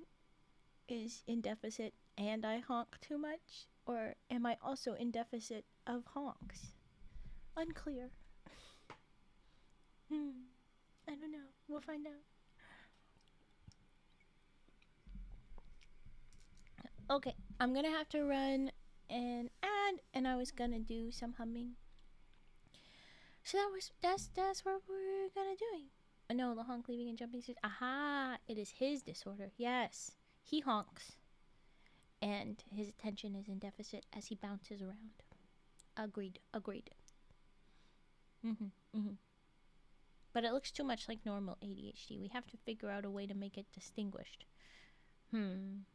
is in deficit and I honk too much? Or am I also in deficit of honks? Unclear. I don't know. We'll find out. Okay, I'm gonna have to run an ad, and I was gonna do some humming. So that's what we're gonna doing. No, the honk, leaving, and jumping. Aha! It is his disorder. Yes, he honks, and his attention is in deficit as he bounces around. Agreed. But it looks too much like normal ADHD. We have to figure out a way to make it distinguished. No,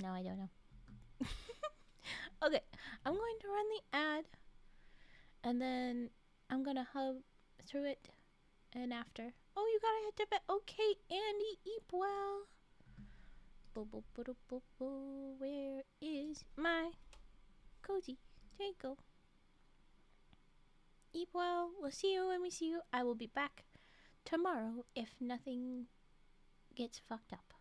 I don't know. Okay, I'm going to run the ad, and then I'm gonna hub through it, and after. Oh, you gotta head to bed. Okay, Andy, eat well. Where is my cozy? There you go. Eat well. We'll see you when we see you. I will be back tomorrow if nothing gets fucked up.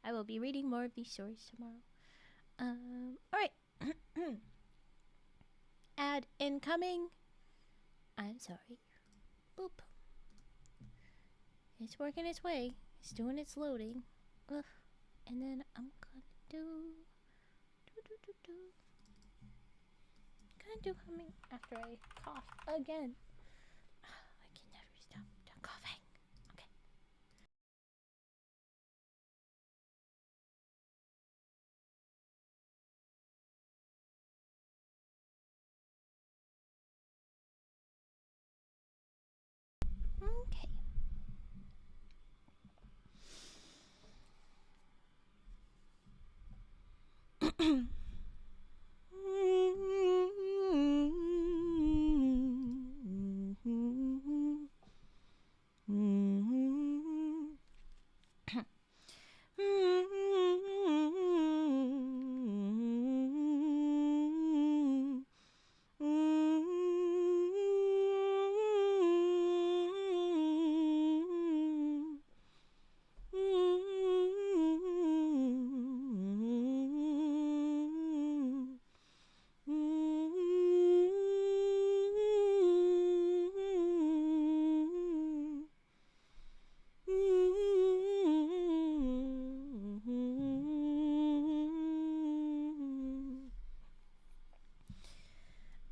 I will be reading more of these stories tomorrow. Alright. Ad incoming. I'm sorry. Boop. It's working its way. It's doing its loading. Ugh. And then I'm gonna do humming after I cough again. I can never stop coughing. Okay. Okay.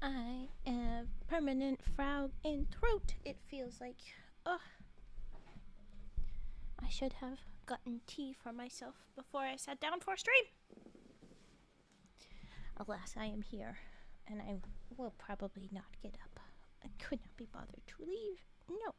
I am permanent frog in throat. It feels like, ugh. I should have gotten tea for myself before I sat down for a stream. Alas, I am here, and I will probably not get up. I could not be bothered to leave. No.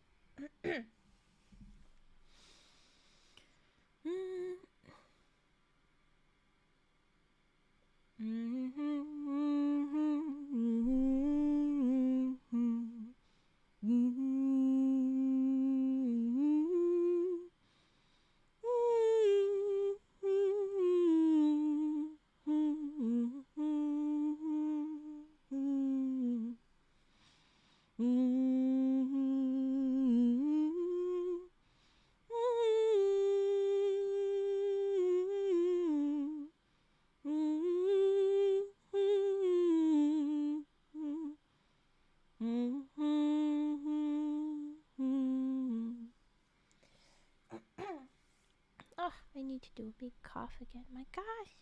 Oh, I need to do a big cough again. My gosh.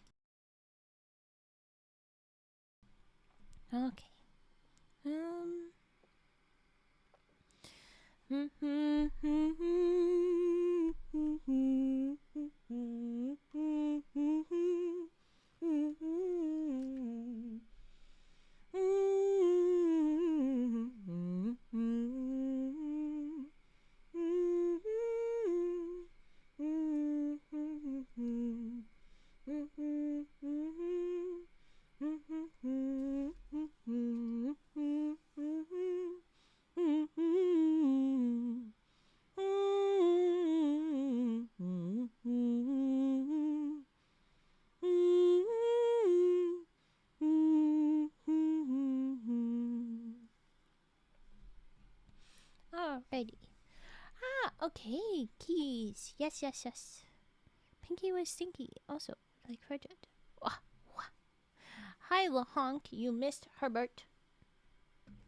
Okay. Okay, keys. Yes, yes, yes. Pinky was stinky. Also, like frigid. Wah, wah. Hi, LaHonk. You missed Herbert.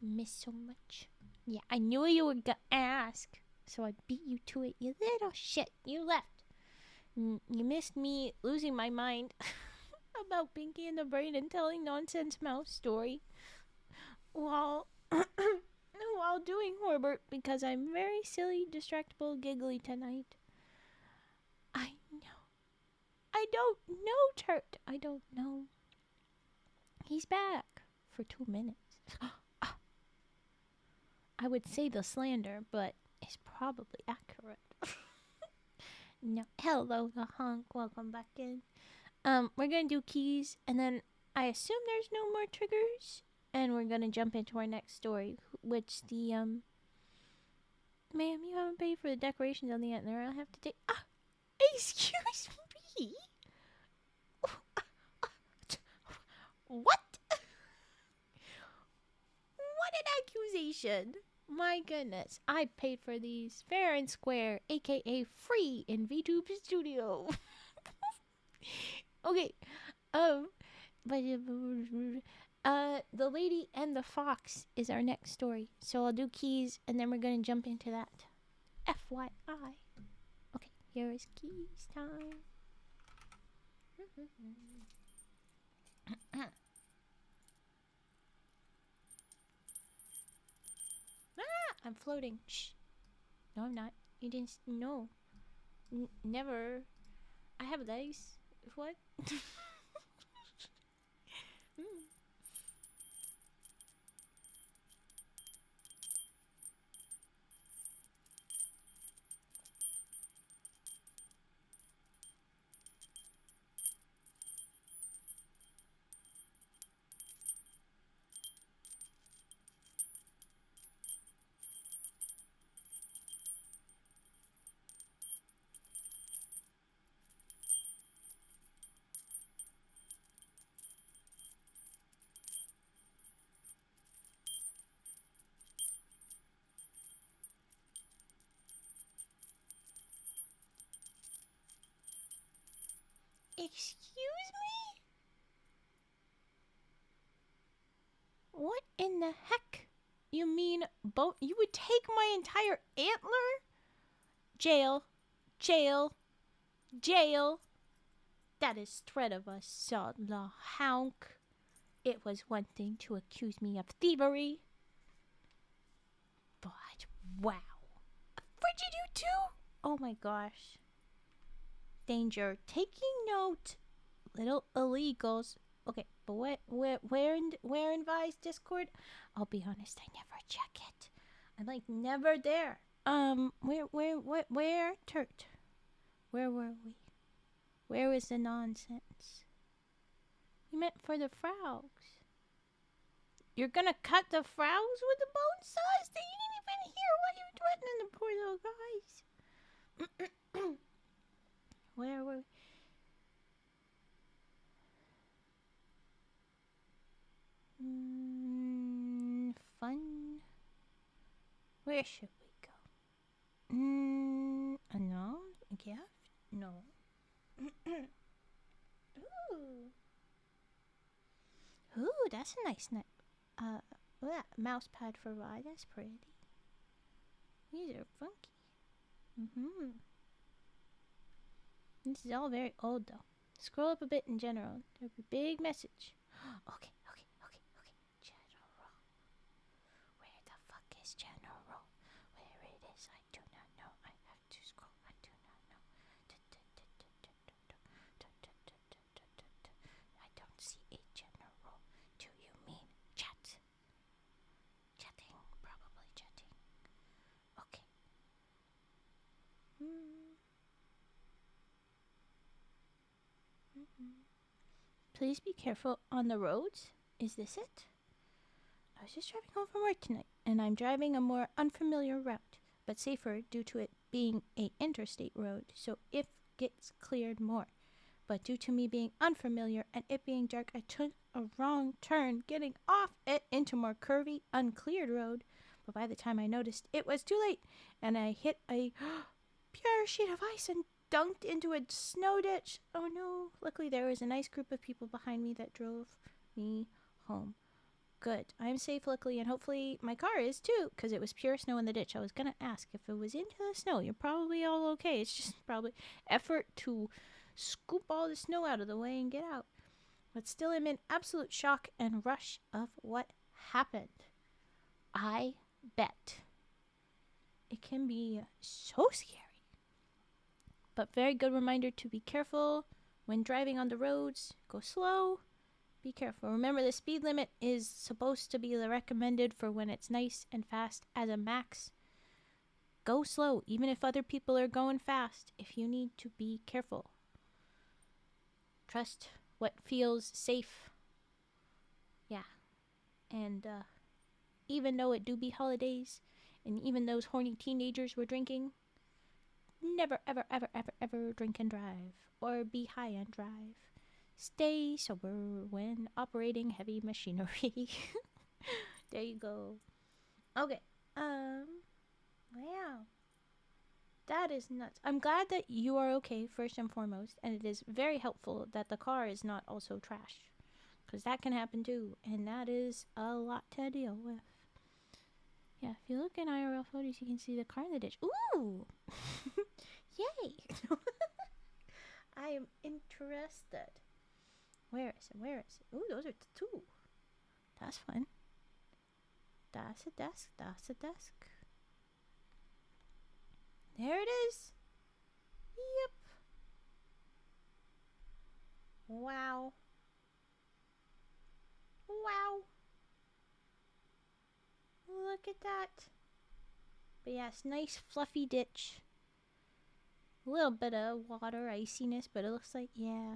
Missed so much. Yeah, I knew you were gonna ask. So I beat you to it, you little shit. You left. You missed me losing my mind about Pinky and the Brain and telling nonsense mouse story while while doing Herbert because I'm very silly, distractible, giggly tonight. I know. I don't know, Turt. I don't know. He's back for 2 minutes. I would say the slander, but it's probably accurate. No. Hello, the honk. Welcome back in. We're gonna do keys, and then I assume there's no more triggers, and we're gonna jump into our next story, which the ma'am, you haven't paid for the decorations on the antler. I'll have to take. Excuse me. What? What an accusation! My goodness, I paid for these fair and square, aka free in VTube Studio. Okay, but the Lady and the Fox is our next story. So I'll do keys, and then we're gonna jump into that. FYI. Okay, here is keys time. I'm floating. Shh. No, I'm not. You didn't. No. Never. I have legs. What? Excuse me? What in the heck? You mean you would take my entire antler? Jail. Jail. Jail. That is threat of assault, la honk. It was one thing to accuse me of thievery. But, wow. Frigid, you too? Oh my gosh. Danger. Taking note. Little illegals. Okay, but where in Vi's Discord? I'll be honest, I never check it. I'm like never there. Where, Turt? Where were we? Where is the nonsense? You meant for the frogs. You're gonna cut the frogs with the bone saws? They didn't even hear what you're threatening the poor little guys. Where were we? Fun. Where should we go? No? A gift? No. Ooh, that's a nice mouse pad for Vi. That's pretty. These are funky. This is all very old, though. Scroll up a bit in general. There'll be a big message. Okay. General. Where the fuck is General? Where it is, I do not know. I have to scroll. I do not know. I don't see a general. Do you mean chat? Chatting. Probably chatting. Okay. Please be careful on the roads. Is this it? I was just driving home from work tonight, and I'm driving a more unfamiliar route, but safer due to it being a interstate road, so it gets cleared more. But due to me being unfamiliar and it being dark, I took a wrong turn, getting off it into more curvy, uncleared road but by the time I noticed, it was too late, and I hit a pure sheet of ice and dunked into a snow ditch. Oh no. Luckily, there was a nice group of people behind me that drove me home. Good. I'm safe, luckily, and hopefully my car is too, because it was pure snow in the ditch. I was going to ask if it was into the snow. You're probably all okay. It's just probably effort to scoop all the snow out of the way and get out. But still, I'm in absolute shock and rush of what happened. I bet it can be so scary. But very good reminder to be careful when driving on the roads. Go slow. Be careful. Remember, the speed limit is supposed to be the recommended for when it's nice and fast as a max. Go slow, even if other people are going fast, if you need to be careful. Trust what feels safe. Yeah. And even though it do be holidays, and even those horny teenagers were drinking, never, ever, ever, ever, ever drink and drive, or be high and drive. Stay sober when operating heavy machinery. There you go. Okay. Wow. That is nuts. I'm glad that you are okay, first and foremost, and it is very helpful that the car is not also trashed, because that can happen too, and that is a lot to deal with. Yeah, if you look in IRL photos, you can see the car in the ditch. Ooh! Yay! I am interested. Where is it? Where is it? Ooh, those are two. That's fun. That's a desk. That's a desk. There it is. Yep. Wow. Wow. Look at that. But yes, nice fluffy ditch. A little bit of water iciness, but it looks like, yeah,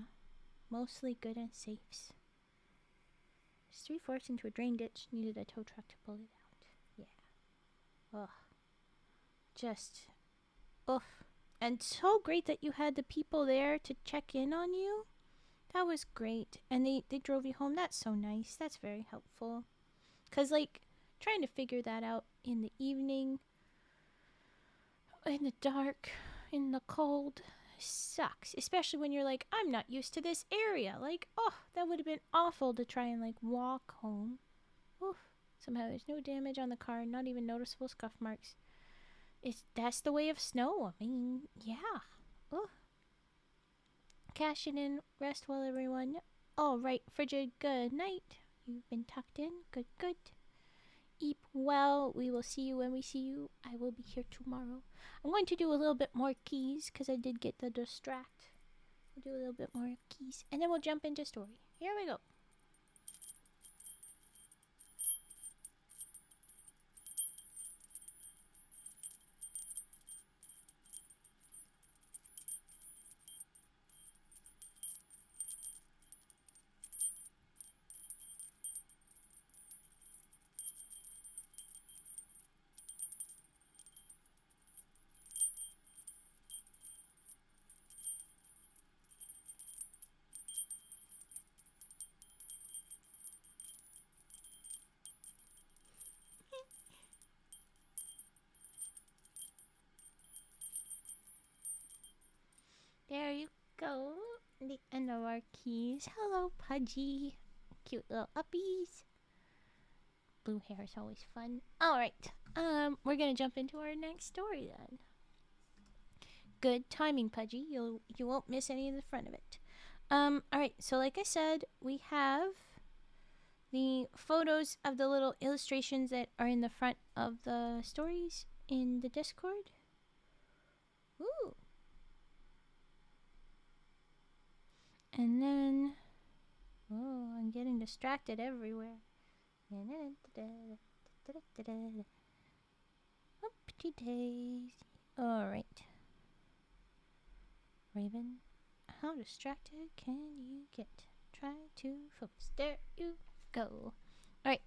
mostly good and safe. It's 3/4 into a drain ditch. Needed a tow truck to pull it out. Yeah. Ugh. Just, ugh. And so great that you had the people there to check in on you. That was great. And they drove you home. That's so nice. That's very helpful. Because, like, trying to figure that out in the evening, in the dark, in the cold, sucks. Especially when you're like, I'm not used to this area. Like, oh, that would have been awful to try and, like, walk home. Oof. Somehow there's no damage on the car, not even noticeable scuff marks. That's the way of snow. I mean, yeah. Ugh. Cash it in. Rest well, everyone. All right, frigid. Good night. You've been tucked in. Good, good. Eat well. We will see you when we see you. I will be here tomorrow. I'm going to do a little bit more keys because I did get the distract. We'll do a little bit more keys, and then we'll jump into story. Here we go. There you go. The end of our keys. Hello, Pudgy. Cute little uppies. Blue hair is always fun. Alright. We're gonna jump into our next story then. Good timing, Pudgy. You won't miss any of the front of it. Alright, so like I said, we have the photos of the little illustrations that are in the front of the stories in the Discord. Ooh. And then, oh, I'm getting distracted everywhere. Oopty daisy. Alright. Raven, how distracted can you get? Try to focus. There you go. Alright.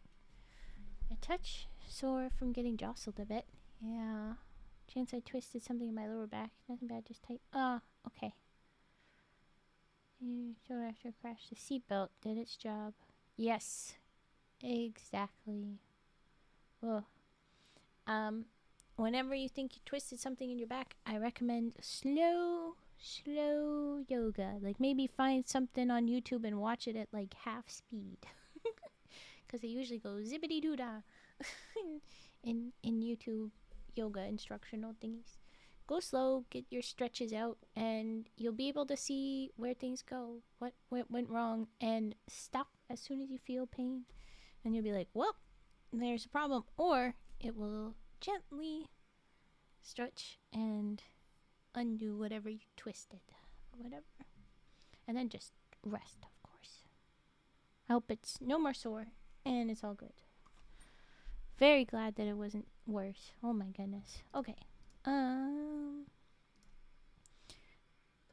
A touch sore from getting jostled a bit. Yeah. Chance I twisted something in my lower back. Nothing bad, just tight. Ah, okay. You sure after crash the seatbelt did its job. Yes. Exactly. Ugh. Whenever you think you twisted something in your back, I recommend slow yoga. Like maybe find something on YouTube and watch it at like half speed. Because they usually go zippity doo dah in YouTube yoga instructional thingies. Go slow, get your stretches out, and you'll be able to see where things go, what went wrong, and stop as soon as you feel pain. And you'll be like, well, there's a problem. Or it will gently stretch and undo whatever you twisted, or whatever. And then just rest, of course. I hope it's no more sore, and it's all good. Very glad that it wasn't worse. Oh my goodness. Okay. The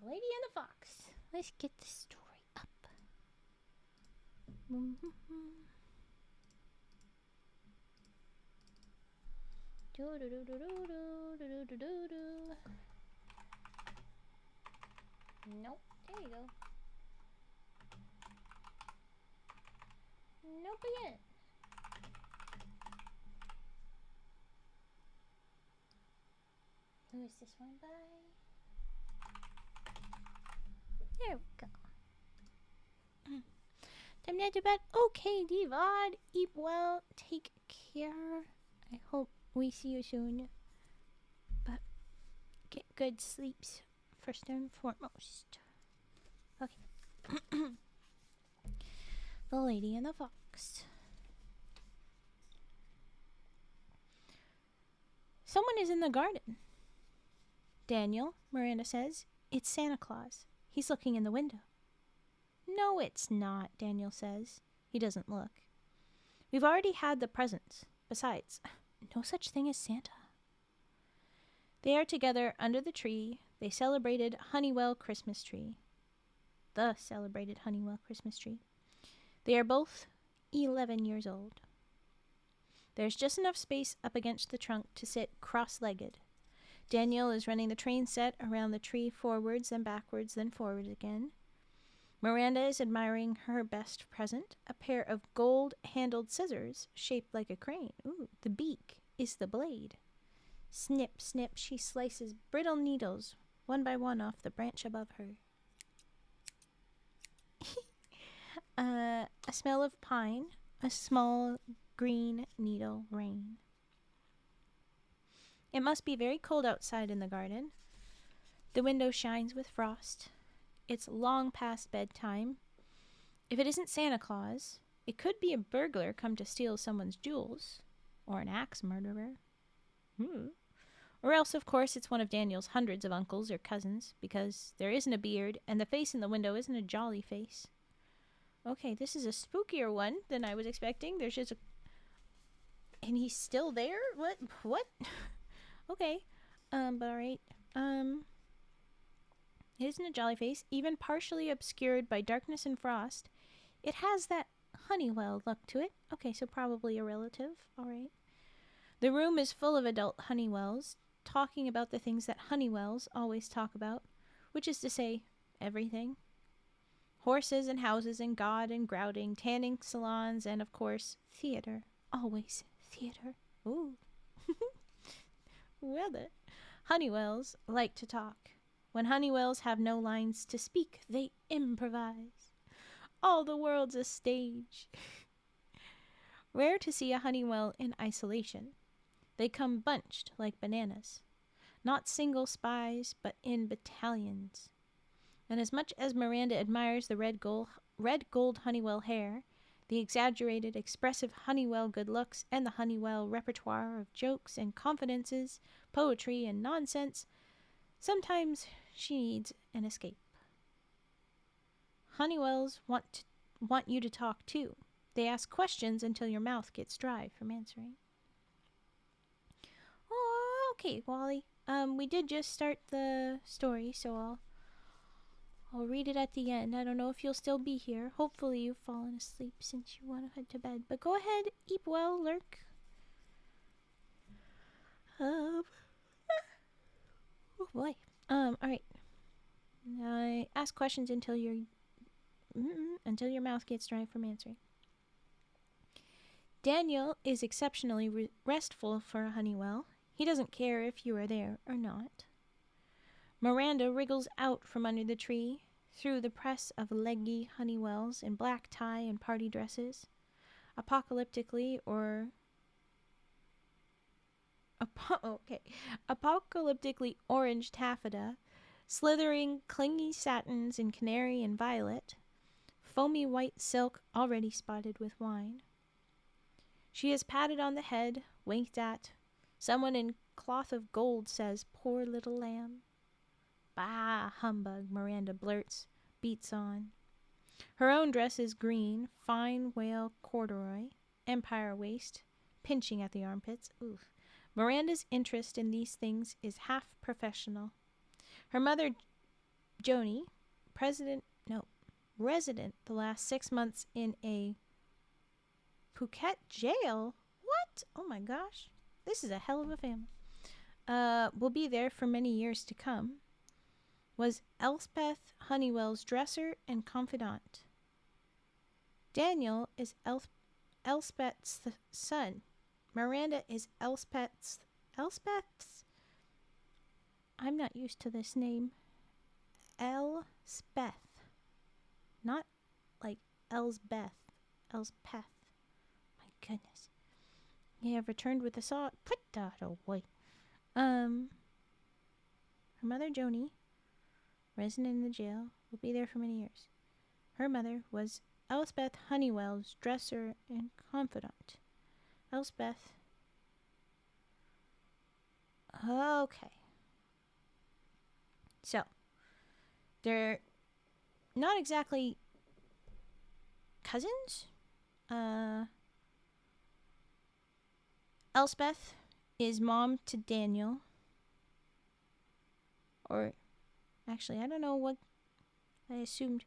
Lady and the Fox. Let's get the story up. Nope. There you go. Nope again. Who is this one by? There we go. Time now to bed. Okay, Divad. Eat well. Take care. I hope we see you soon. But get good sleeps first and foremost. Okay. The Lady and the Fox. Someone is in the garden. Daniel, Miranda says. It's Santa Claus. He's looking in the window. No, it's not, Daniel says. He doesn't look. We've already had the presents. Besides, no such thing as Santa. They are together under the tree. They celebrated Honeywell Christmas tree. The celebrated Honeywell Christmas tree. They are both 11 years old. There's just enough space up against the trunk to sit cross-legged. Daniel is running the train set around the tree forwards, then backwards, then forward again. Miranda is admiring her best present, a pair of gold-handled scissors shaped like a crane. Ooh, the beak is the blade. Snip, snip, she slices brittle needles, one by one, off the branch above her. A smell of pine, a small green needle rain. It must be very cold outside in the garden. The window shines with frost. It's long past bedtime. If it isn't Santa Claus, it could be a burglar come to steal someone's jewels, or an axe murderer. Or else, of course, it's one of Daniel's hundreds of uncles or cousins, because there isn't a beard, and the face in the window isn't a jolly face. Okay, this is a spookier one than I was expecting. There's just a... And he's still there? What? Okay. But alright. It isn't a jolly face, even partially obscured by darkness and frost. It has that Honeywell look to it. Okay, so probably a relative. Alright. The room is full of adult Honeywells, talking about the things that Honeywells always talk about, which is to say, everything. Horses and houses and God and grouting, tanning salons, and, of course, theater. Always theater. Ooh. Well then. Honeywells like to talk. When Honeywells have no lines to speak, they improvise. All the world's a stage. Rare to see a Honeywell in isolation. They come bunched like bananas. Not single spies, but in battalions. And as much as Miranda admires the red gold Honeywell hair, the exaggerated, expressive Honeywell good looks, and the Honeywell repertoire of jokes and confidences, poetry and nonsense, sometimes she needs an escape. Honeywells want you to talk too. They ask questions until your mouth gets dry from answering. Oh, okay, Wally. We did just start the story, so I'll read it at the end. I don't know if you'll still be here. Hopefully you've fallen asleep since you want to head to bed. But go ahead, eat well, Lurk. Oh boy. Alright. I ask questions until your mouth gets dry from answering. Daniel is exceptionally restful for a Honeywell. He doesn't care if you are there or not. Miranda wriggles out from under the tree, through the press of leggy Honeywells in black tie and party dresses, apocalyptically orange taffeta, slithering clingy satins in canary and violet, foamy white silk already spotted with wine. She is patted on the head, winked at. Someone in cloth of gold says, "Poor little lamb." "Bah, humbug," Miranda blurts, beats on. Her own dress is green, fine whale corduroy, empire waist, pinching at the armpits. Oof. Miranda's interest in these things is half professional. Her mother, Joni, resident the last 6 months in a Phuket jail. What? Oh my gosh. This is a hell of a family. Will be there for many years to come. Was Elspeth Honeywell's dresser and confidant. Daniel is Elspeth's son. Miranda is Elspeth's... I'm not used to this name. Elspeth. Not like Elsbeth. Elspeth. My goodness. You have returned with the saw. Put that away. Her mother, Joni, resident in the jail, will be there for many years. Her mother was Elspeth Honeywell's dresser and confidant. Elspeth. Okay. So, they're not exactly cousins. Elspeth is mom to Daniel. Or, actually, I don't know what I assumed.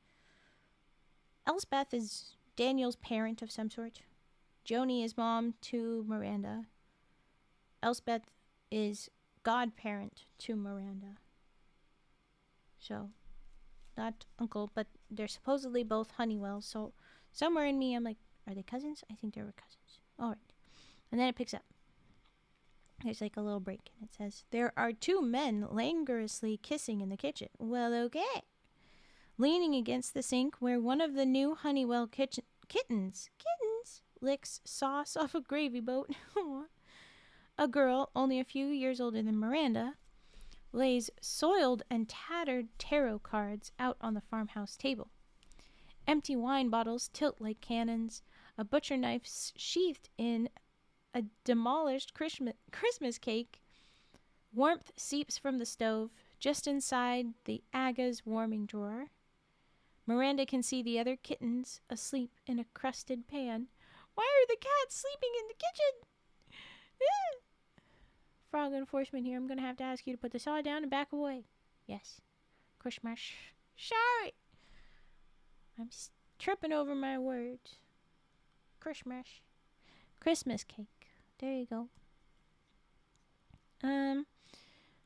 Elspeth is Daniel's parent of some sort. Joni is mom to Miranda. Elspeth is godparent to Miranda. So, not uncle, but they're supposedly both Honeywells. So, somewhere in me, I'm like, are they cousins? I think they were cousins. All right. And then it picks up. There's like a little break, and it says, there are 2 men languorously kissing in the kitchen. Well, okay. Leaning against the sink where one of the new Honeywell kittens licks sauce off a gravy boat. A girl, only a few years older than Miranda, lays soiled and tattered tarot cards out on the farmhouse table. Empty wine bottles tilt like cannons, a butcher knife sheathed in a demolished Christmas cake. Warmth seeps from the stove, just inside the Aga's warming drawer. Miranda can see the other kittens asleep in a crusted pan. Why are the cats sleeping in the kitchen? Frog enforcement here. I'm going to have to ask you to put the saw down and back away. Yes. Christmas. Sorry. I'm tripping over my words. Christmas. Christmas cake. There you go.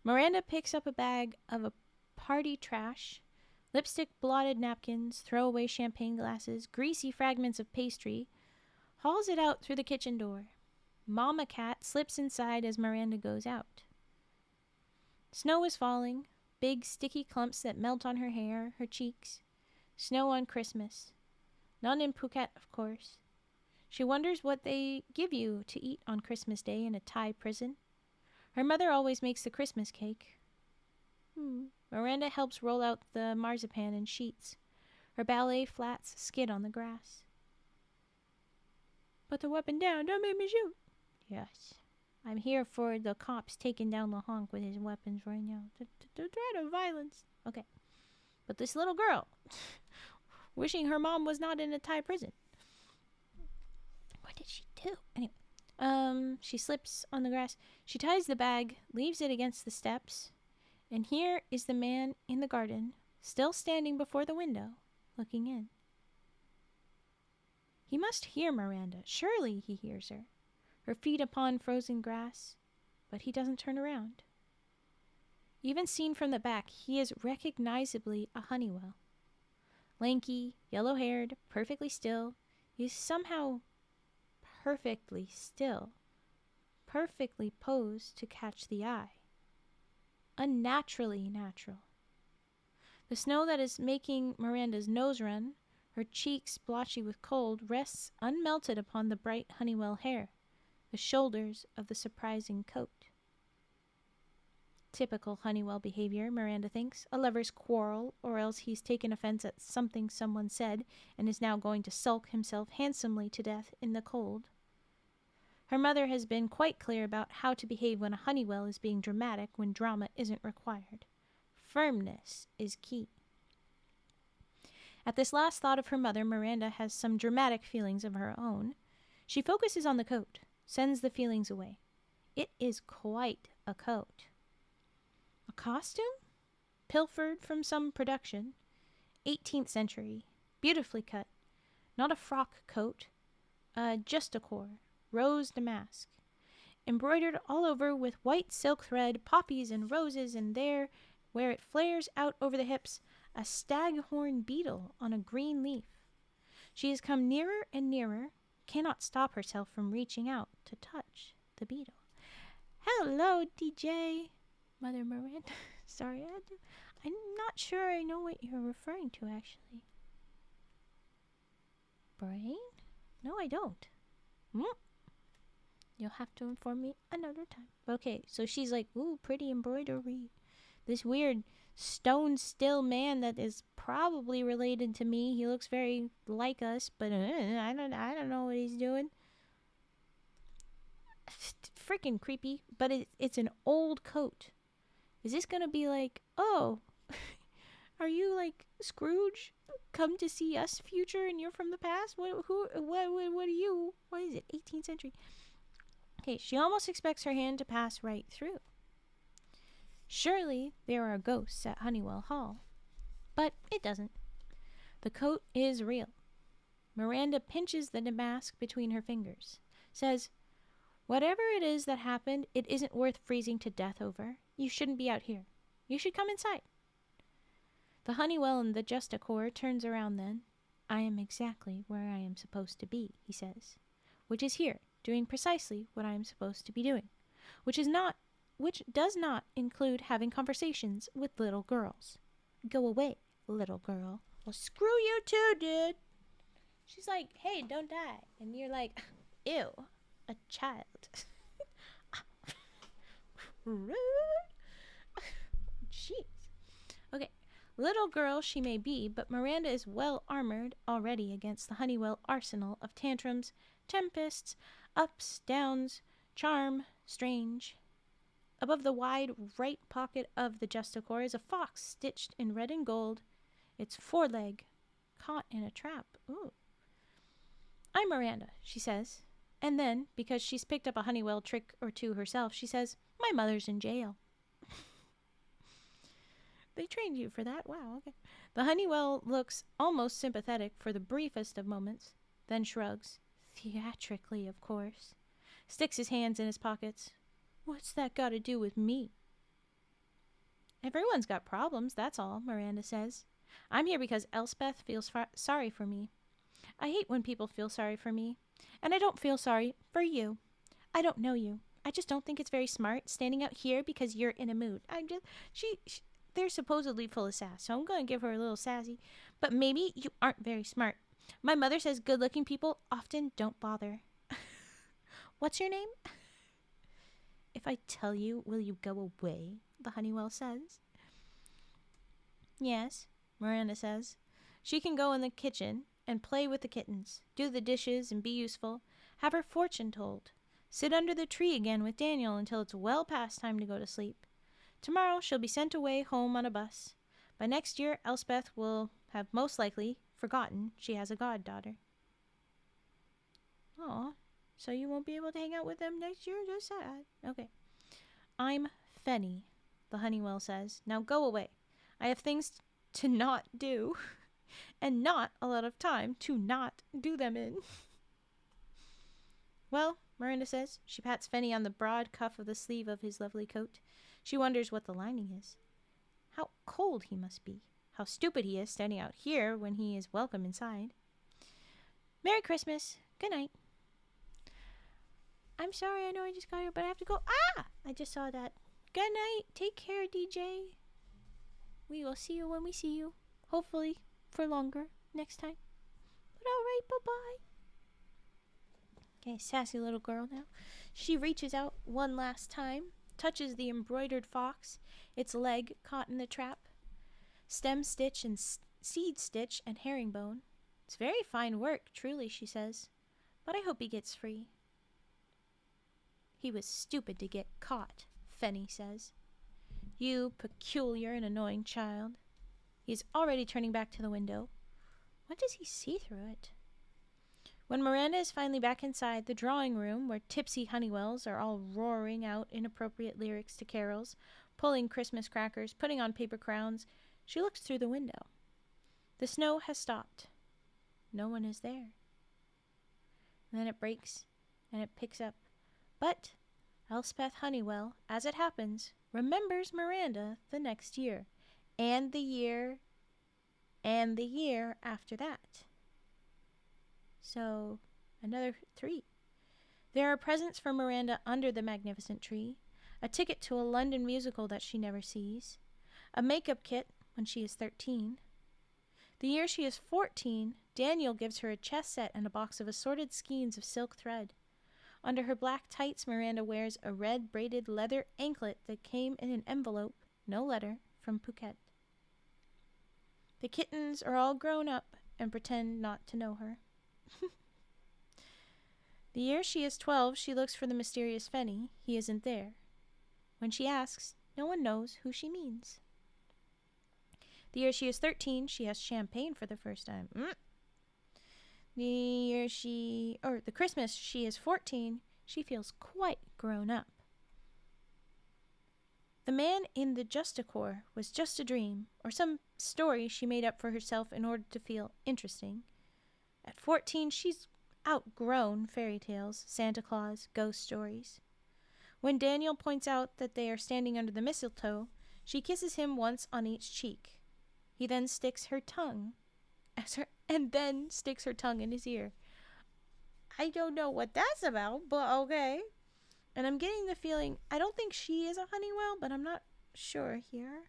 Miranda picks up a bag of a party trash. Lipstick blotted napkins, throwaway champagne glasses, greasy fragments of pastry, hauls it out through the kitchen door. Mama Cat slips inside as Miranda goes out. Snow is falling, big sticky clumps that melt on her hair, her cheeks. Snow on Christmas. None in Phuket, of course. She wonders what they give you to eat on Christmas Day in a Thai prison. Her mother always makes the Christmas cake. Miranda helps roll out the marzipan in sheets. Her ballet flats skid on the grass. Put the weapon down, don't make me shoot. Yes. I'm here for the cops taking down the honk with his weapons right now. The threat of violence. Okay. But this little girl, wishing her mom was not in a Thai prison. What did she do? Anyway, she slips on the grass. She ties the bag, leaves it against the steps. And here is the man in the garden, still standing before the window, looking in. He must hear Miranda. Surely he hears her. Her feet upon frozen grass, but he doesn't turn around. Even seen from the back, he is recognizably a Honeywell. Lanky, yellow-haired, perfectly still, he is somehow perfectly still, perfectly posed to catch the eye. Unnaturally natural. The snow that is making Miranda's nose run, her cheeks blotchy with cold, rests unmelted upon the bright Honeywell hair, the shoulders of the surprising coat. Typical Honeywell behavior, Miranda thinks. A lover's quarrel, or else he's taken offense at something someone said and is now going to sulk himself handsomely to death in the cold. Her mother has been quite clear about how to behave when a Honeywell is being dramatic when drama isn't required. Firmness is key. At this last thought of her mother, Miranda has some dramatic feelings of her own. She focuses on the coat, sends the feelings away. It is quite a coat. A costume? Pilfered from some production. 18th century. Beautifully cut. Not a frock coat. Just a core. Rose damask. Embroidered all over with white silk thread, poppies and roses, and there, where it flares out over the hips, a staghorn beetle on a green leaf. She has come nearer and nearer, cannot stop herself from reaching out to touch the beetle. Hello, DJ. Mother Miranda. Sorry, I'm not sure I know what you're referring to, actually. Brain? No, I don't. You'll have to inform me another time. Okay, so she's like, ooh, pretty embroidery. This weird stone still man that is probably related to me. He looks very like us, but I don't know what he's doing. Freaking creepy, but it's an old coat. Is this gonna be like, oh, are you like Scrooge? Come to see us future and you're from the past? What are you? What is it, 18th century? Okay, she almost expects her hand to pass right through. Surely there are ghosts at Honeywell Hall. But it doesn't. The coat is real. Miranda pinches the damask between her fingers. Says, whatever it is that happened, it isn't worth freezing to death over. You shouldn't be out here. You should come inside. The Honeywell in the Justicore turns around then. I am exactly where I am supposed to be, he says. Which is here, doing precisely what I am supposed to be doing. Which does not include having conversations with little girls. Go away, little girl. Well, screw you too, dude. She's like, hey, don't die. And you're like, ew, a child. Rude. Jeez. Okay, little girl she may be, but Miranda is well armored already against the Honeywell arsenal of tantrums, tempests, ups, downs, charm, strange. Above the wide right pocket of the Justicore is a fox stitched in red and gold, its foreleg caught in a trap. Ooh. I'm Miranda, she says. And then, because she's picked up a Honeywell trick or two herself, she says, my mother's in jail. They trained you for that? Wow, okay. The Honeywell looks almost sympathetic for the briefest of moments, then shrugs. Theatrically, of course. Sticks his hands in his pockets. What's that got to do with me? Everyone's got problems, that's all, Miranda says. I'm here because Elspeth feels sorry for me. I hate when people feel sorry for me. And I don't feel sorry for you. I don't know you. I just don't think it's very smart standing out here because you're in a mood. They're supposedly full of sass, so I'm going to give her a little sassy. But maybe you aren't very smart. My mother says good-looking people often don't bother. What's your name? If I tell you, will you go away? The Honeywell says. Yes, Miranda says. She can go in the kitchen and play with the kittens, do the dishes and be useful, have her fortune told, sit under the tree again with Daniel until it's well past time to go to sleep. Tomorrow she'll be sent away home on a bus. By next year, Elspeth will have most likely forgotten she has a goddaughter. Aw, so you won't be able to hang out with them next year? That's sad. Okay. I'm Fenny, the Honeywell says. Now go away. I have things to not do, and not a lot of time to not do them in. Well, Miranda says. She pats Fenny on the broad cuff of the sleeve of his lovely coat. She wonders what the lining is. How cold he must be. How stupid he is standing out here when he is welcome inside. Merry Christmas. Good night. I'm sorry, I know I just got here, but I have to go. Ah! I just saw that. Good night. Take care, DJ. We will see you when we see you. Hopefully for longer next time. But alright, bye-bye. Okay, sassy little girl now. She reaches out one last time, touches the embroidered fox, its leg caught in the trap, stem stitch and seed stitch and herringbone. It's very fine work, truly, she says, but I hope he gets free. He was stupid to get caught, Fenny says. You peculiar and annoying child. He is already turning back to the window. What does he see through it? When Miranda is finally back inside the drawing room, where tipsy Honeywells are all roaring out inappropriate lyrics to carols, pulling Christmas crackers, putting on paper crowns, she looks through the window. The snow has stopped. No one is there. And then it breaks, and it picks up. But Elspeth Honeywell, as it happens, remembers Miranda the next year, and the year after that. So, another 3. There are presents for Miranda under the magnificent tree, a ticket to a London musical that she never sees, a makeup kit when she is 13. The year she is 14, Daniel gives her a chess set and a box of assorted skeins of silk thread. Under her black tights, Miranda wears a red braided leather anklet that came in an envelope, no letter, from Phuket. The kittens are all grown up and pretend not to know her. The year she is 12, she looks for the mysterious Fenny. He isn't there. When she asks, no one knows who she means. The year she is 13, she has champagne for the first time. The Christmas she is 14, she feels quite grown up. The man in the Justicore was just a dream, or some story she made up for herself in order to feel interesting. At 14, she's outgrown fairy tales, Santa Claus, ghost stories. When Daniel points out that they are standing under the mistletoe, she kisses him once on each cheek. He then sticks her tongue in his ear. I don't know what that's about, but okay. And I'm getting the feeling, I don't think she is a Honeywell, but I'm not sure here.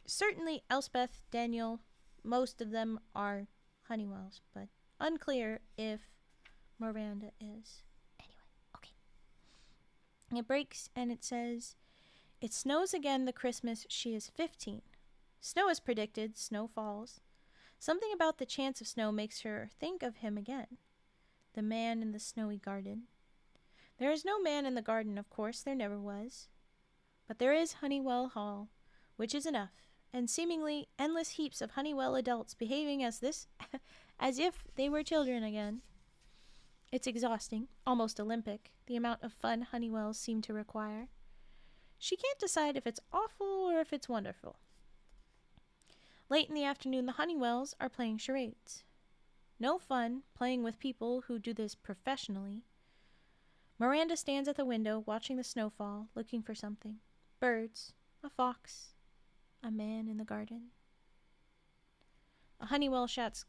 Certainly Elspeth, Daniel, most of them are Honeywells, but unclear if Miranda is. Anyway, okay. It breaks and it says, it snows again the Christmas she is 15. Snow is predicted, snow falls. Something about the chance of snow makes her think of him again. The man in the snowy garden. There is no man in the garden, of course, there never was. But there is Honeywell Hall, which is enough, and seemingly endless heaps of Honeywell adults behaving as if they were children again. It's exhausting, almost Olympic, the amount of fun Honeywells seem to require. She can't decide if it's awful or if it's wonderful. Late in the afternoon, the Honeywells are playing charades. No fun playing with people who do this professionally. Miranda stands at the window, watching the snowfall, looking for something. Birds, a fox, a man in the garden. A Honeywell shouts,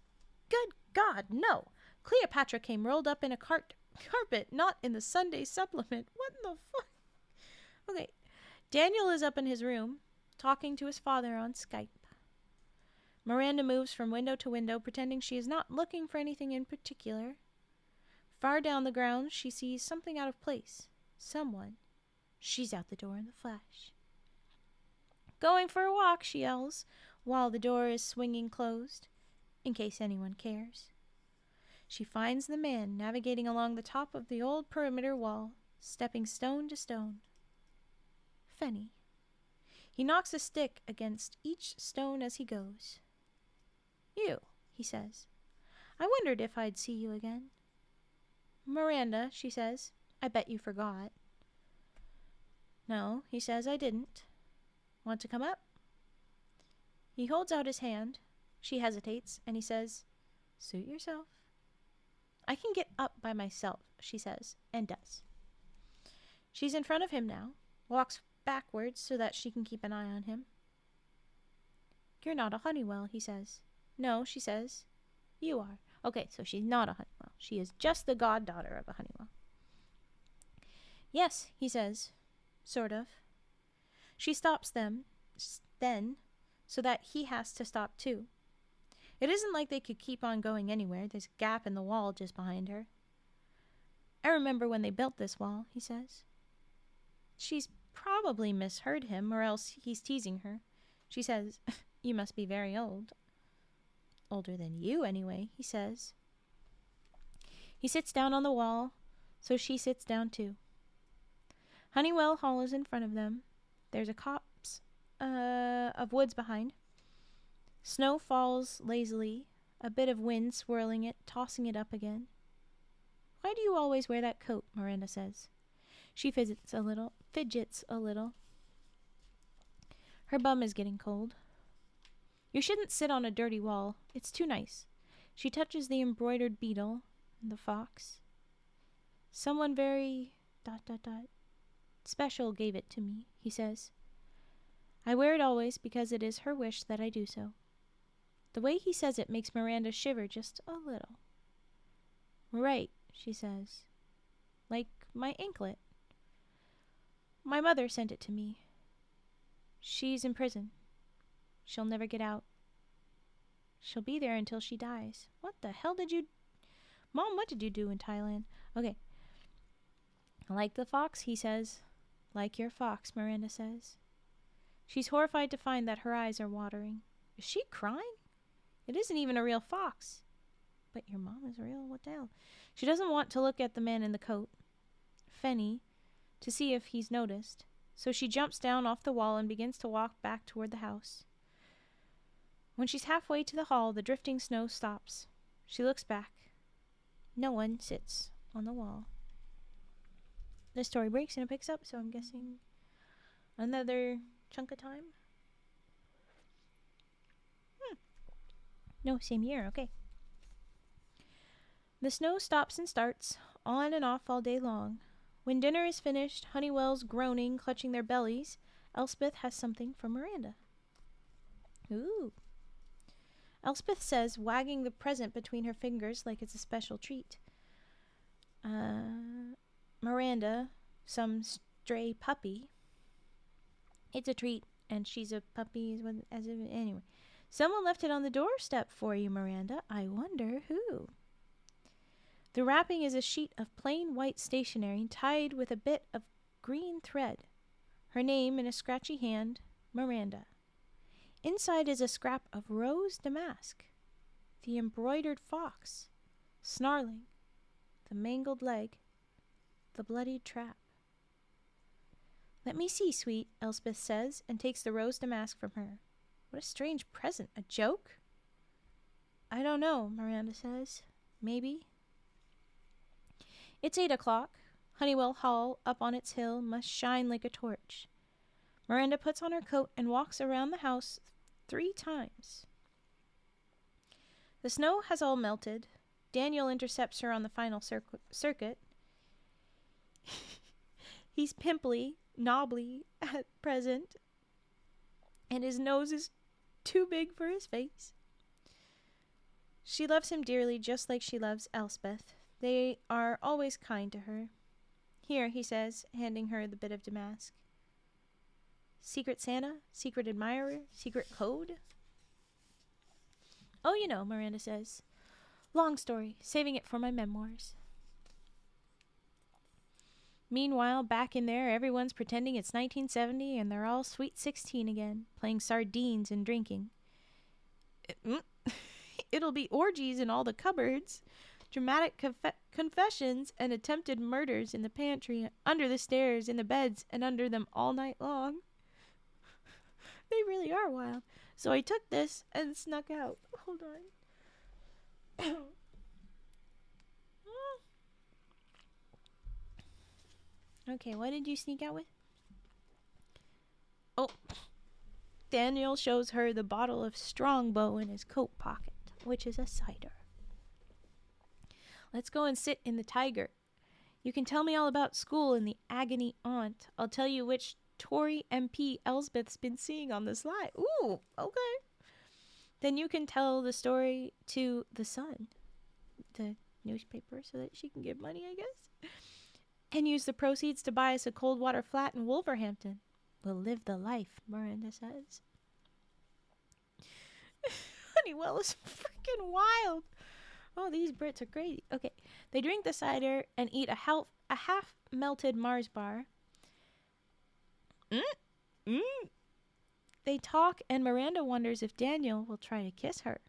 "Good God, no! Cleopatra came rolled up in a carpet, not in the Sunday supplement. What in the fuck?" Okay, Daniel is up in his room, talking to his father on Skype. Miranda moves from window to window, pretending she is not looking for anything in particular. Far down the grounds, she sees something out of place. Someone. She's out the door in the flash. "Going for a walk," she yells, while the door is swinging closed, in case anyone cares. She finds the man navigating along the top of the old perimeter wall, stepping stone to stone. Fenny. He knocks a stick against each stone as he goes. "You," he says. "I wondered if I'd see you again." "Miranda," she says, "I bet you forgot." "No," he says, "I didn't. Want to come up?" He holds out his hand. She hesitates, and he says, "Suit yourself." "I can get up by myself," she says, and does. She's in front of him now, walks backwards so that she can keep an eye on him. "You're not a Honeywell," he says. "No," she says. "You are." Okay, so she's not a Honeywell. She is just the goddaughter of a Honeywell. Yes, he says. Sort of. She stops them, then, so that he has to stop too. It isn't like they could keep on going anywhere. There's a gap in the wall just behind her. I remember when they built this wall, he says. She's probably misheard him, or else he's teasing her. She says, you must be very old. Older than you, anyway, he says. He sits down on the wall, so she sits down too. Honeywell Hall is in front of them. There's a copse of woods behind. Snow falls lazily, a bit of wind swirling it, tossing it up again. Why do you always wear that coat? Miranda says. She fidgets a little. Her bum is getting cold. You shouldn't sit on a dirty wall. It's too nice. She touches the embroidered beetle and the fox. Someone very... special gave it to me, he says. I wear it always because it is her wish that I do so. The way he says it makes Miranda shiver just a little. Right, she says. Like my anklet. My mother sent it to me. She's in prison. She'll never get out. She'll be there until she dies. What the hell did you... Mom, what did you do in Thailand? Okay. Like the fox, he says. Like your fox, Miranda says. She's horrified to find that her eyes are watering. Is she crying? It isn't even a real fox. But your mom is real? What the hell? She doesn't want to look at the man in the coat, Fenny, to see if he's noticed. So she jumps down off the wall and begins to walk back toward the house. When she's halfway to the hall, the drifting snow stops. She looks back. No one sits on the wall. The story breaks and it picks up, so I'm guessing another chunk of time. No, same year, okay. The snow stops and starts, on and off all day long. When dinner is finished, Honeywell's groaning, clutching their bellies. Elspeth has something for Miranda. Ooh. Elspeth says, wagging the present between her fingers like it's a special treat. Miranda, some stray puppy. It's a treat, and she's a puppy anyway. Someone left it on the doorstep for you, Miranda. I wonder who. The wrapping is a sheet of plain white stationery tied with a bit of green thread. Her name in a scratchy hand, Miranda. Inside is a scrap of rose damask. The embroidered fox, snarling, the mangled leg, the bloodied trap. Let me see, sweet, Elspeth says, and takes the rose damask from her. What a strange present. A joke? I don't know, Miranda says. Maybe. It's 8 o'clock. Honeywell Hall, up on its hill, must shine like a torch. Miranda puts on her coat and walks around the house 3 times. The snow has all melted. Daniel intercepts her on the final circuit. He's pimply, knobbly at present, and his nose is too big for his face. She loves him dearly, just like she loves Elspeth. They are always kind to her. Here, he says, handing her the bit of damask. Secret Santa? Secret admirer? Secret code? Oh, you know, Miranda says. Long story, saving it for my memoirs. Meanwhile, back in there, everyone's pretending it's 1970 and they're all sweet 16 again, playing sardines and drinking. It'll be orgies in all the cupboards, dramatic confessions and attempted murders in the pantry, under the stairs, in the beds, and under them all night long. They really are wild. So I took this and snuck out. Hold on. Okay, what did you sneak out with? Oh, Daniel shows her the bottle of Strongbow in his coat pocket, which is a cider. Let's go and sit in the Tiger. You can tell me all about school and the agony aunt. I'll tell you which Tory MP Elspeth's been seeing on the slide. Ooh, okay. Then you can tell the story to the sun. the newspaper so that she can get money, I guess. And use the proceeds to buy us a cold water flat in Wolverhampton. We'll live the life, Miranda says. Honeywell is freaking wild. Oh, these Brits are crazy. Okay, they drink the cider and eat a half-melted Mars bar. They talk, and Miranda wonders if Daniel will try to kiss her.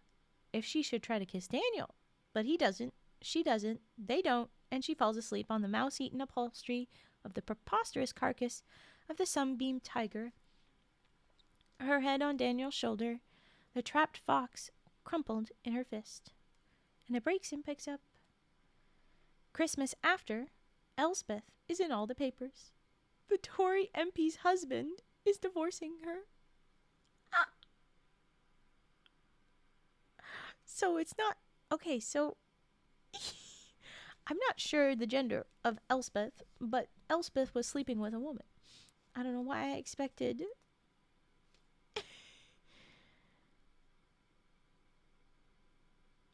If she should try to kiss Daniel. But he doesn't. She doesn't. They don't. And she falls asleep on the mouse-eaten upholstery of the preposterous carcass of the sunbeam tiger. Her head on Daniel's shoulder, the trapped fox crumpled in her fist. And it breaks and picks up. Christmas after, Elspeth is in all the papers. The Tory MP's husband is divorcing her. So it's not... Okay, so... I'm not sure the gender of Elspeth, but Elspeth was sleeping with a woman. I don't know why I expected...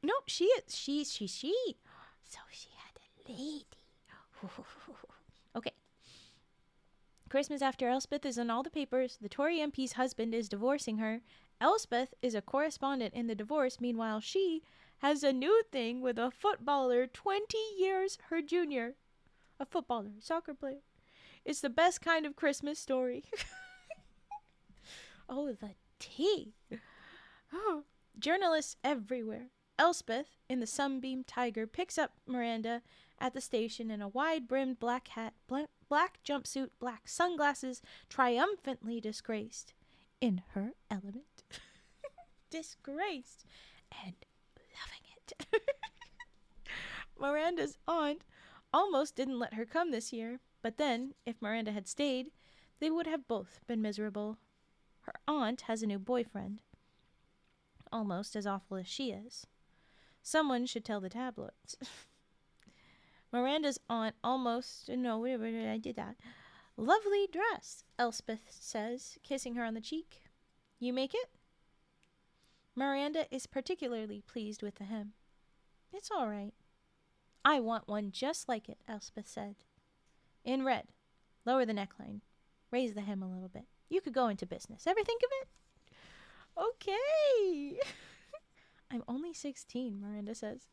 No, she. So she had a lady. Okay. Christmas after, Elspeth is in all the papers. The Tory MP's husband is divorcing her. Elspeth is a correspondent in the divorce. Meanwhile, she has a new thing with a footballer 20 years her junior. A footballer, soccer player. It's the best kind of Christmas story. Oh, the tea. Oh. Journalists everywhere. Elspeth, in the Sunbeam Tiger, picks up Miranda at the station in a wide-brimmed black hat, black jumpsuit, black sunglasses, triumphantly disgraced. In her element. Disgraced. And loving it. Miranda's aunt almost didn't let her come this year, but then, if Miranda had stayed, they would have both been miserable. Her aunt has a new boyfriend. Almost as awful as she is. Someone should tell the tabloids. Miranda's aunt almost... No, I did that. Lovely dress, Elspeth says, kissing her on the cheek. You make it? Miranda is particularly pleased with the hem. It's all right. I want one just like it, Elspeth said. In red. Lower the neckline. Raise the hem a little bit. You could go into business. Ever think of it? Okay. I'm only 16, Miranda says.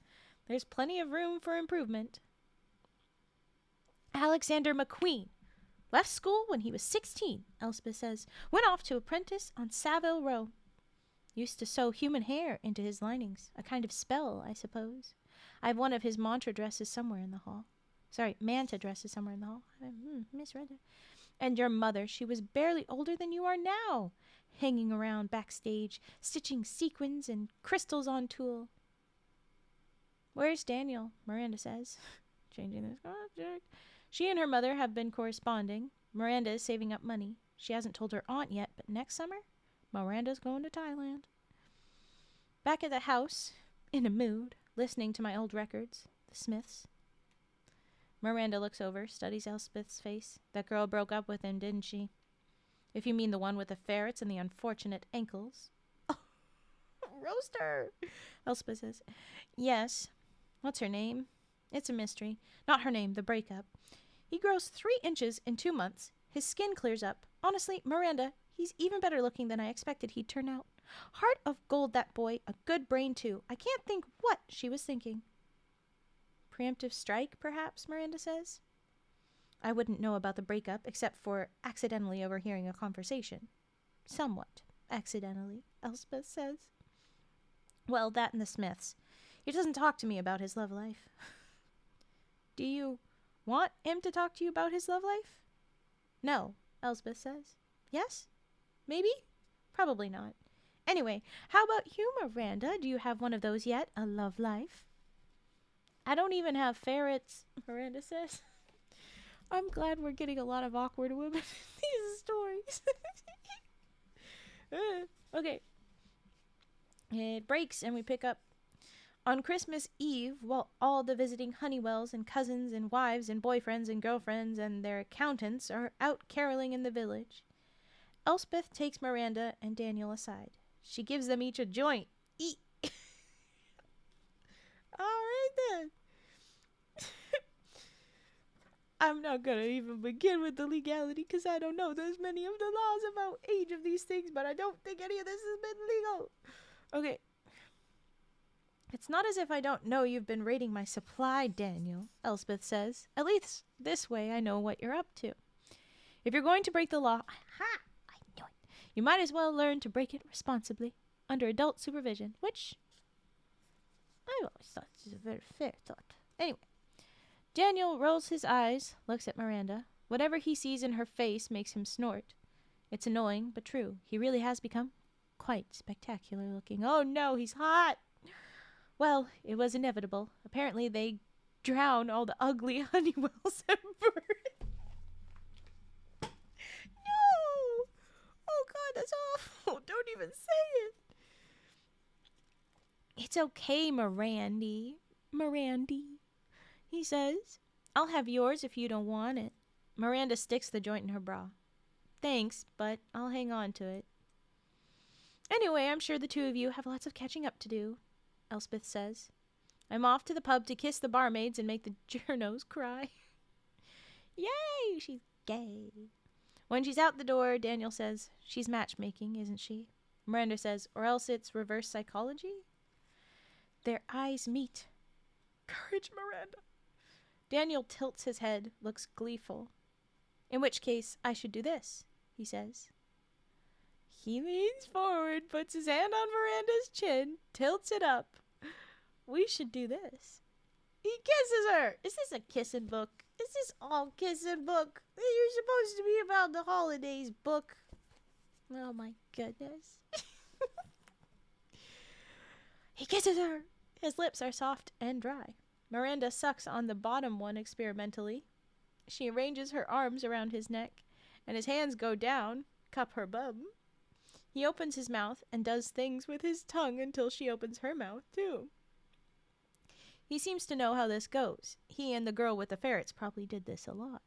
There's plenty of room for improvement. Alexander McQueen left school when he was 16, Elspeth says. Went off to apprentice on Savile Row. Used to sew human hair into his linings. A kind of spell, I suppose. I have one of his manta dresses somewhere in the hall. Manta dresses somewhere in the hall. Misread it. And your mother, she was barely older than you are now. Hanging around backstage, stitching sequins and crystals on tulle. Where's Daniel? Miranda says. Changing the subject. She and her mother have been corresponding. Miranda is saving up money. She hasn't told her aunt yet, but next summer, Miranda's going to Thailand. Back at the house, in a mood, listening to my old records, the Smiths. Miranda looks over, studies Elspeth's face. That girl broke up with him, didn't she? If you mean the one with the ferrets and the unfortunate ankles. Oh, roast her, Elspeth says. Yes. What's her name? It's a mystery. Not her name, the breakup. He grows 3 inches in 2 months. His skin clears up. Honestly, Miranda, he's even better looking than I expected he'd turn out. Heart of gold, that boy. A good brain, too. I can't think what she was thinking. Preemptive strike, perhaps, Miranda says. I wouldn't know about the breakup except for accidentally overhearing a conversation. Somewhat accidentally, Elspeth says. Well, that and the Smiths. He doesn't talk to me about his love life. Do you want him to talk to you about his love life? No, Elspeth says. Yes? Maybe? Probably not. Anyway, how about you, Miranda? Do you have one of those yet? A love life? I don't even have ferrets, Miranda says. I'm glad we're getting a lot of awkward women in these stories. Okay. It breaks and we pick up. On Christmas Eve, while all the visiting Honeywells and cousins and wives and boyfriends and girlfriends and their accountants are out caroling in the village, Elspeth takes Miranda and Daniel aside. She gives them each a joint. Eat. All right then. I'm not gonna even begin with the legality because I don't know. There's many of the laws about age of these things, but I don't think any of this has been legal. Okay. It's not as if I don't know you've been raiding my supply, Daniel, Elspeth says. At least this way I know what you're up to. If you're going to break the law, aha, I knew it. You might as well learn to break it responsibly, under adult supervision, which I've always thought is a very fair thought. Anyway, Daniel rolls his eyes, looks at Miranda. Whatever he sees in her face makes him snort. It's annoying, but true. He really has become quite spectacular looking. Oh no, he's hot! Well, it was inevitable. Apparently they drown all the ugly honeywells and birds. No! Oh god, that's awful. Don't even say it. It's okay, Mirandy. He says. I'll have yours if you don't want it. Miranda sticks the joint in her bra. Thanks, but I'll hang on to it. Anyway, I'm sure the two of you have lots of catching up to do, Elspeth says. I'm off to the pub to kiss the barmaids and make the journos cry. Yay, she's gay. When she's out the door, Daniel says, she's matchmaking, isn't she? Miranda says, or else it's reverse psychology? Their eyes meet. Courage, Miranda. Daniel tilts his head, looks gleeful. In which case, I should do this, he says. He leans forward, puts his hand on Miranda's chin, tilts it up. We should do this. He kisses her. Is this a kissing book? Is this all kissing book? You're supposed to be about the holidays book. Oh my goodness. He kisses her. His lips are soft and dry. Miranda sucks on the bottom one experimentally. She arranges her arms around his neck, and his hands go down, cup her bum. He opens his mouth and does things with his tongue until she opens her mouth, too. He seems to know how this goes. He and the girl with the ferrets probably did this a lot.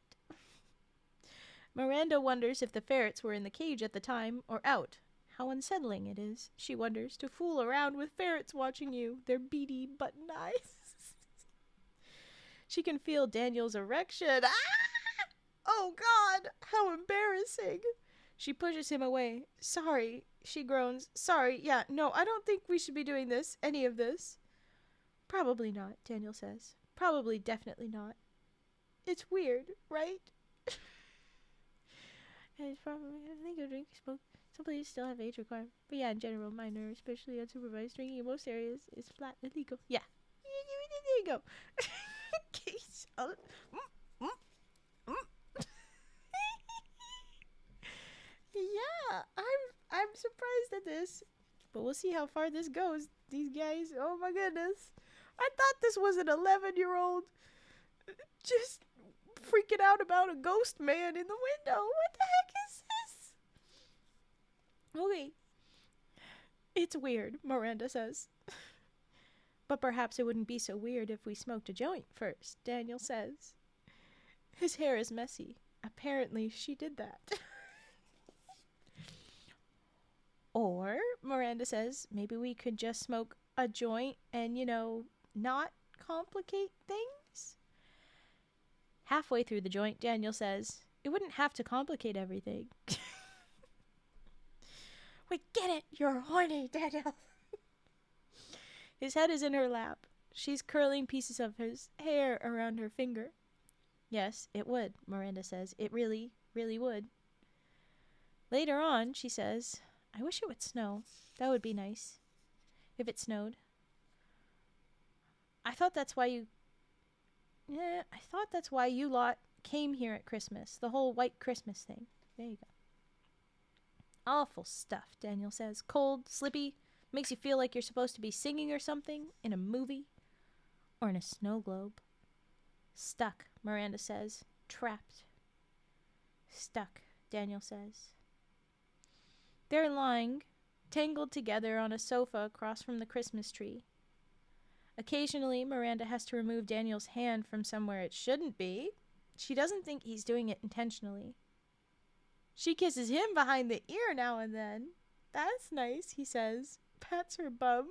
Miranda wonders if the ferrets were in the cage at the time or out. How unsettling it is, she wonders, to fool around with ferrets watching you, their beady button eyes. She can feel Daniel's erection. Ah! Oh, God, how embarrassing. She pushes him away. Sorry, she groans. Sorry, yeah, no, I don't think we should be doing this, any of this. Probably not, Daniel says. Probably, definitely not. It's weird, right? And it's probably, I think a drink smoke. Some places still have age requirement. But yeah, in general, minor, especially unsupervised drinking in most areas, is flat illegal. Yeah. There you go. Case. Yeah, I'm surprised at this. But we'll see how far this goes. These guys, oh my goodness. I thought this was an 11-year-old just freaking out about a ghost man in the window. What the heck is this? Okay. It's weird, Miranda says. But perhaps it wouldn't be so weird if we smoked a joint first, Daniel says. His hair is messy. Apparently she did that. Or, Miranda says, maybe we could just smoke a joint and, not complicate things? Halfway through the joint, Daniel says, it wouldn't have to complicate everything. We get it, you're horny, Daniel. His head is in her lap. She's curling pieces of his hair around her finger. Yes, it would, Miranda says. It really, really would. Later on, she says, I wish it would snow. That would be nice. If it snowed. I thought that's why you lot came here at Christmas. The whole white Christmas thing. There you go. Awful stuff, Daniel says. Cold, slippy, makes you feel like you're supposed to be singing or something in a movie or in a snow globe. Stuck, Miranda says. Trapped. Stuck, Daniel says. They're lying, tangled together on a sofa across from the Christmas tree. Occasionally, Miranda has to remove Daniel's hand from somewhere it shouldn't be. She doesn't think he's doing it intentionally. She kisses him behind the ear now and then. That's nice, he says. Pats her bum.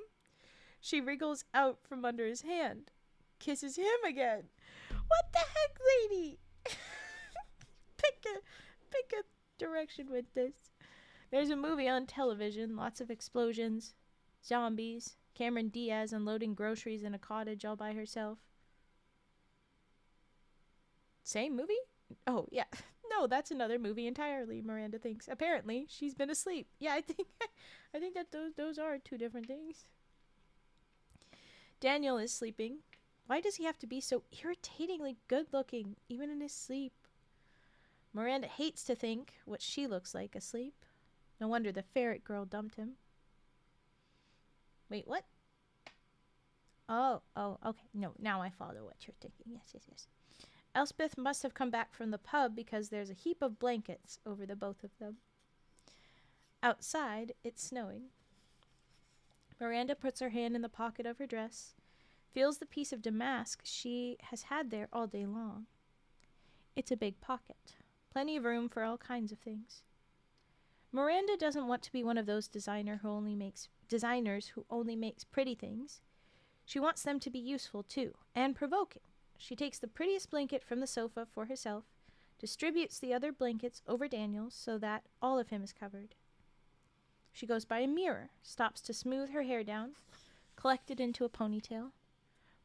She wriggles out from under his hand. Kisses him again. What the heck, lady? Pick a direction with this. There's a movie on television, lots of explosions, zombies, Cameron Diaz unloading groceries in a cottage all by herself. Same movie? Oh, yeah. No, that's another movie entirely, Miranda thinks. Apparently, she's been asleep. Yeah, I think that those are two different things. Daniel is sleeping. Why does he have to be so irritatingly good-looking, even in his sleep? Miranda hates to think what she looks like asleep. No wonder the ferret girl dumped him. Wait, what? Oh, okay. No, now I follow what you're thinking. Yes. Elspeth must have come back from the pub because there's a heap of blankets over the both of them. Outside, it's snowing. Miranda puts her hand in the pocket of her dress, feels the piece of damask she has had there all day long. It's a big pocket. Plenty of room for all kinds of things. Miranda doesn't want to be one of those designers who only makes pretty things. She wants them to be useful, too, and provoking. She takes the prettiest blanket from the sofa for herself, distributes the other blankets over Daniel's so that all of him is covered. She goes by a mirror, stops to smooth her hair down, collect it into a ponytail,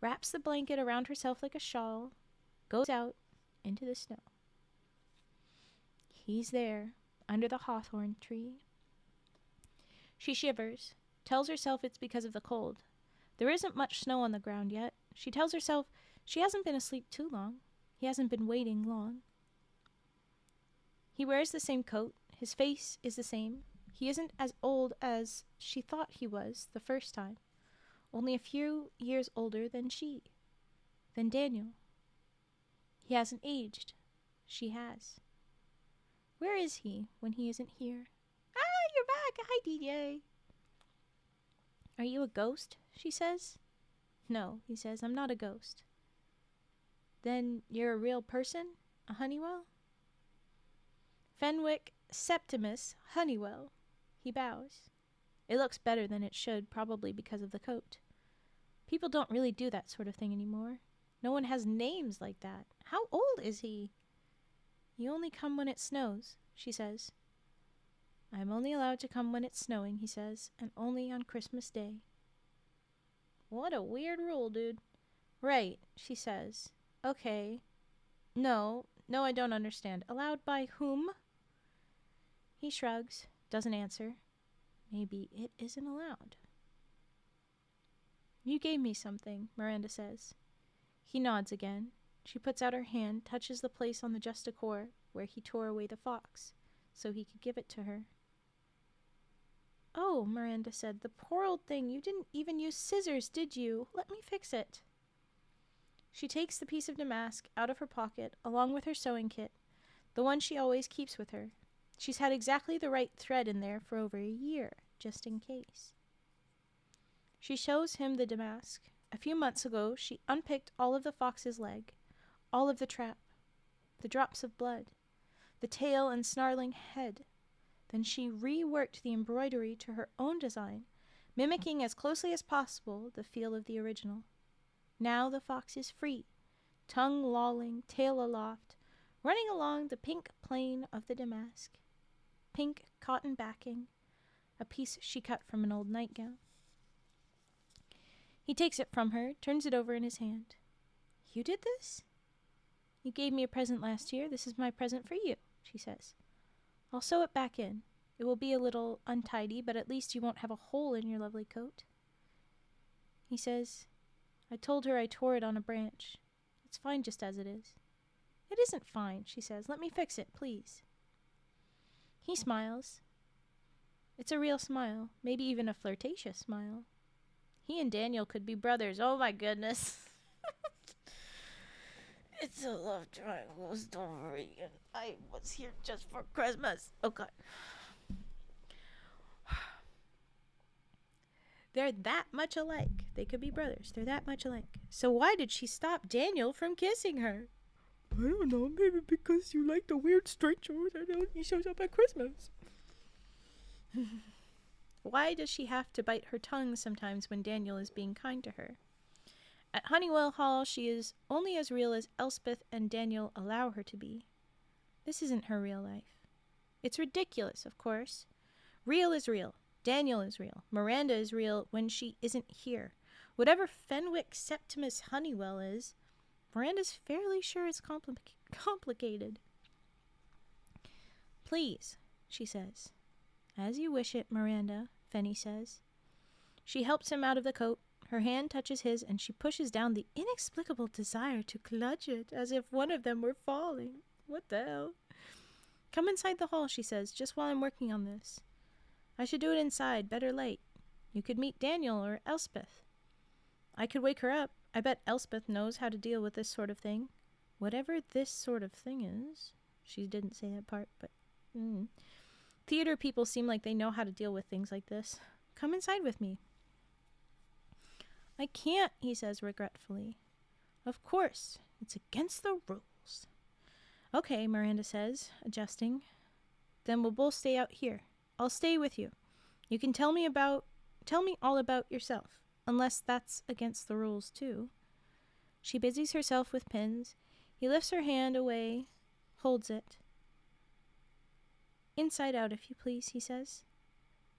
wraps the blanket around herself like a shawl, goes out into the snow. He's there, under the hawthorn tree. She shivers, tells herself it's because of the cold. There isn't much snow on the ground yet. She tells herself she hasn't been asleep too long. He hasn't been waiting long. He wears the same coat. His face is the same. He isn't as old as she thought he was the first time. Only a few years older than she. Than Daniel. He hasn't aged. She has. Where is he when he isn't here? Ah, you're back! Hi, DJ! Are you a ghost? She says. No, he says, I'm not a ghost. Then you're a real person? A Honeywell? Fenwick Septimus Honeywell. He bows. It looks better than it should, probably because of the coat. People don't really do that sort of thing anymore. No one has names like that. How old is he? You only come when it snows, she says. I'm only allowed to come when it's snowing, he says, and only on Christmas Day. What a weird rule, dude. Right, she says. Okay. No, I don't understand. Allowed by whom? He shrugs, doesn't answer. Maybe it isn't allowed. You gave me something, Miranda says. He nods again. She puts out her hand, touches the place on the justicore where he tore away the fox, so he could give it to her. Oh, Miranda said, the poor old thing. You didn't even use scissors, did you? Let me fix it. She takes the piece of damask out of her pocket, along with her sewing kit, the one she always keeps with her. She's had exactly the right thread in there for over a year, just in case. She shows him the damask. A few months ago, she unpicked all of the fox's leg, all of the trap, the drops of blood, the tail and snarling head. Then she reworked the embroidery to her own design, mimicking as closely as possible the feel of the original. Now the fox is free, tongue lolling, tail aloft, running along the pink plain of the damask. Pink cotton backing, a piece she cut from an old nightgown. He takes it from her, turns it over in his hand. You did this? You gave me a present last year. This is my present for you, she says. I'll sew it back in. It will be a little untidy, but at least you won't have a hole in your lovely coat. He says, I told her I tore it on a branch. It's fine just as it is. It isn't fine, she says. Let me fix it, please. He smiles. It's a real smile, maybe even a flirtatious smile. He and Daniel could be brothers. Oh my goodness. It's a love triangle story, and I was here just for Christmas. Okay. They're that much alike. They could be brothers. They're that much alike. So why did she stop Daniel from kissing her? I don't know. Maybe because you like the weird stranger that only shows up at Christmas. Why does she have to bite her tongue sometimes when Daniel is being kind to her? At Honeywell Hall, she is only as real as Elspeth and Daniel allow her to be. This isn't her real life. It's ridiculous, of course. Real is real. Daniel is real. Miranda is real when she isn't here. Whatever Fenwick Septimus Honeywell is, Miranda's fairly sure it's complicated. Please, she says. As you wish it, Miranda, Fenny says. She helps him out of the coat. Her hand touches his, and she pushes down the inexplicable desire to clutch it, as if one of them were falling. What the hell? Come inside the hall, she says, just while I'm working on this. I should do it inside, better late. You could meet Daniel or Elspeth. I could wake her up. I bet Elspeth knows how to deal with this sort of thing. Whatever this sort of thing is. She didn't say that part, but... Theater people seem like they know how to deal with things like this. Come inside with me. I can't, he says regretfully. Of course, it's against the rules. Okay, Miranda says, adjusting. Then we'll both stay out here. I'll stay with you. You can tell me all about yourself, unless that's against the rules too. She busies herself with pins. He lifts her hand away, holds it. Inside out, if you please, he says.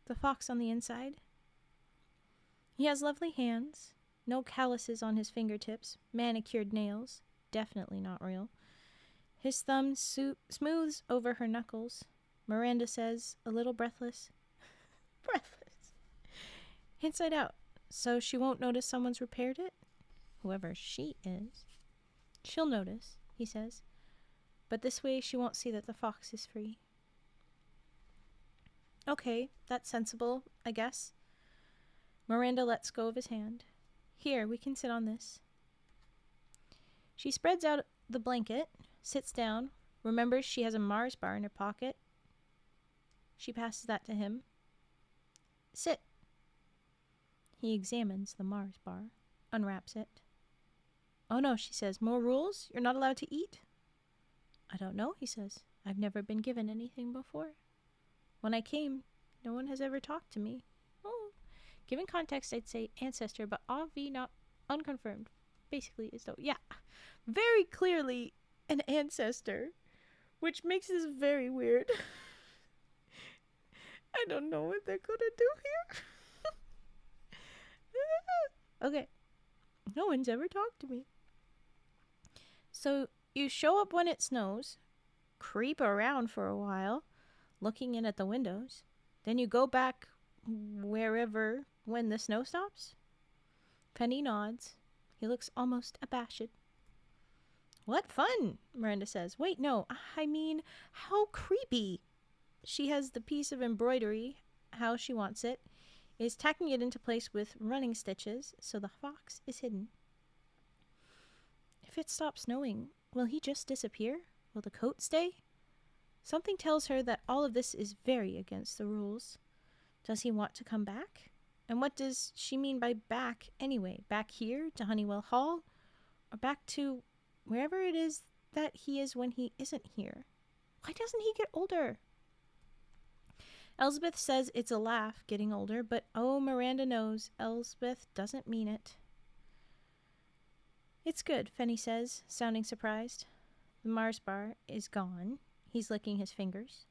The fox on the inside. He has lovely hands, no calluses on his fingertips, manicured nails, definitely not real. His thumb smooths over her knuckles. Miranda says, a little breathless. Breathless. Inside out, so she won't notice someone's repaired it? Whoever she is. She'll notice, he says. But this way she won't see that the fox is free. Okay, that's sensible, I guess. Miranda lets go of his hand. Here, we can sit on this. She spreads out the blanket, sits down, remembers she has a Mars bar in her pocket. She passes that to him. Sit. He examines the Mars bar, unwraps it. Oh no, she says, more rules? You're not allowed to eat? I don't know, he says. I've never been given anything before. When I came, no one has ever talked to me. Oh, given context, I'd say ancestor, but obvi not unconfirmed. Basically, as though, yeah, very clearly an ancestor, which makes this very weird. I don't know what they're gonna do here. Okay, no one's ever talked to me. So you show up when it snows, creep around for a while, looking in at the windows. Then you go back wherever when the snow stops? Penny nods. He looks almost abashed. What fun, Miranda says. Wait, no, I mean, how creepy. She has the piece of embroidery, how she wants it, is tacking it into place with running stitches, so the fox is hidden. If it stops snowing, will he just disappear? Will the coat stay? Something tells her that all of this is very against the rules. Does he want to come back? And what does she mean by back anyway? Back here to Honeywell Hall? Or back to wherever it is that he is when he isn't here? Why doesn't he get older? Elspeth says it's a laugh getting older, but oh, Miranda knows Elspeth doesn't mean it. It's good, Fenny says, sounding surprised. The Mars bar is gone. He's licking his fingers.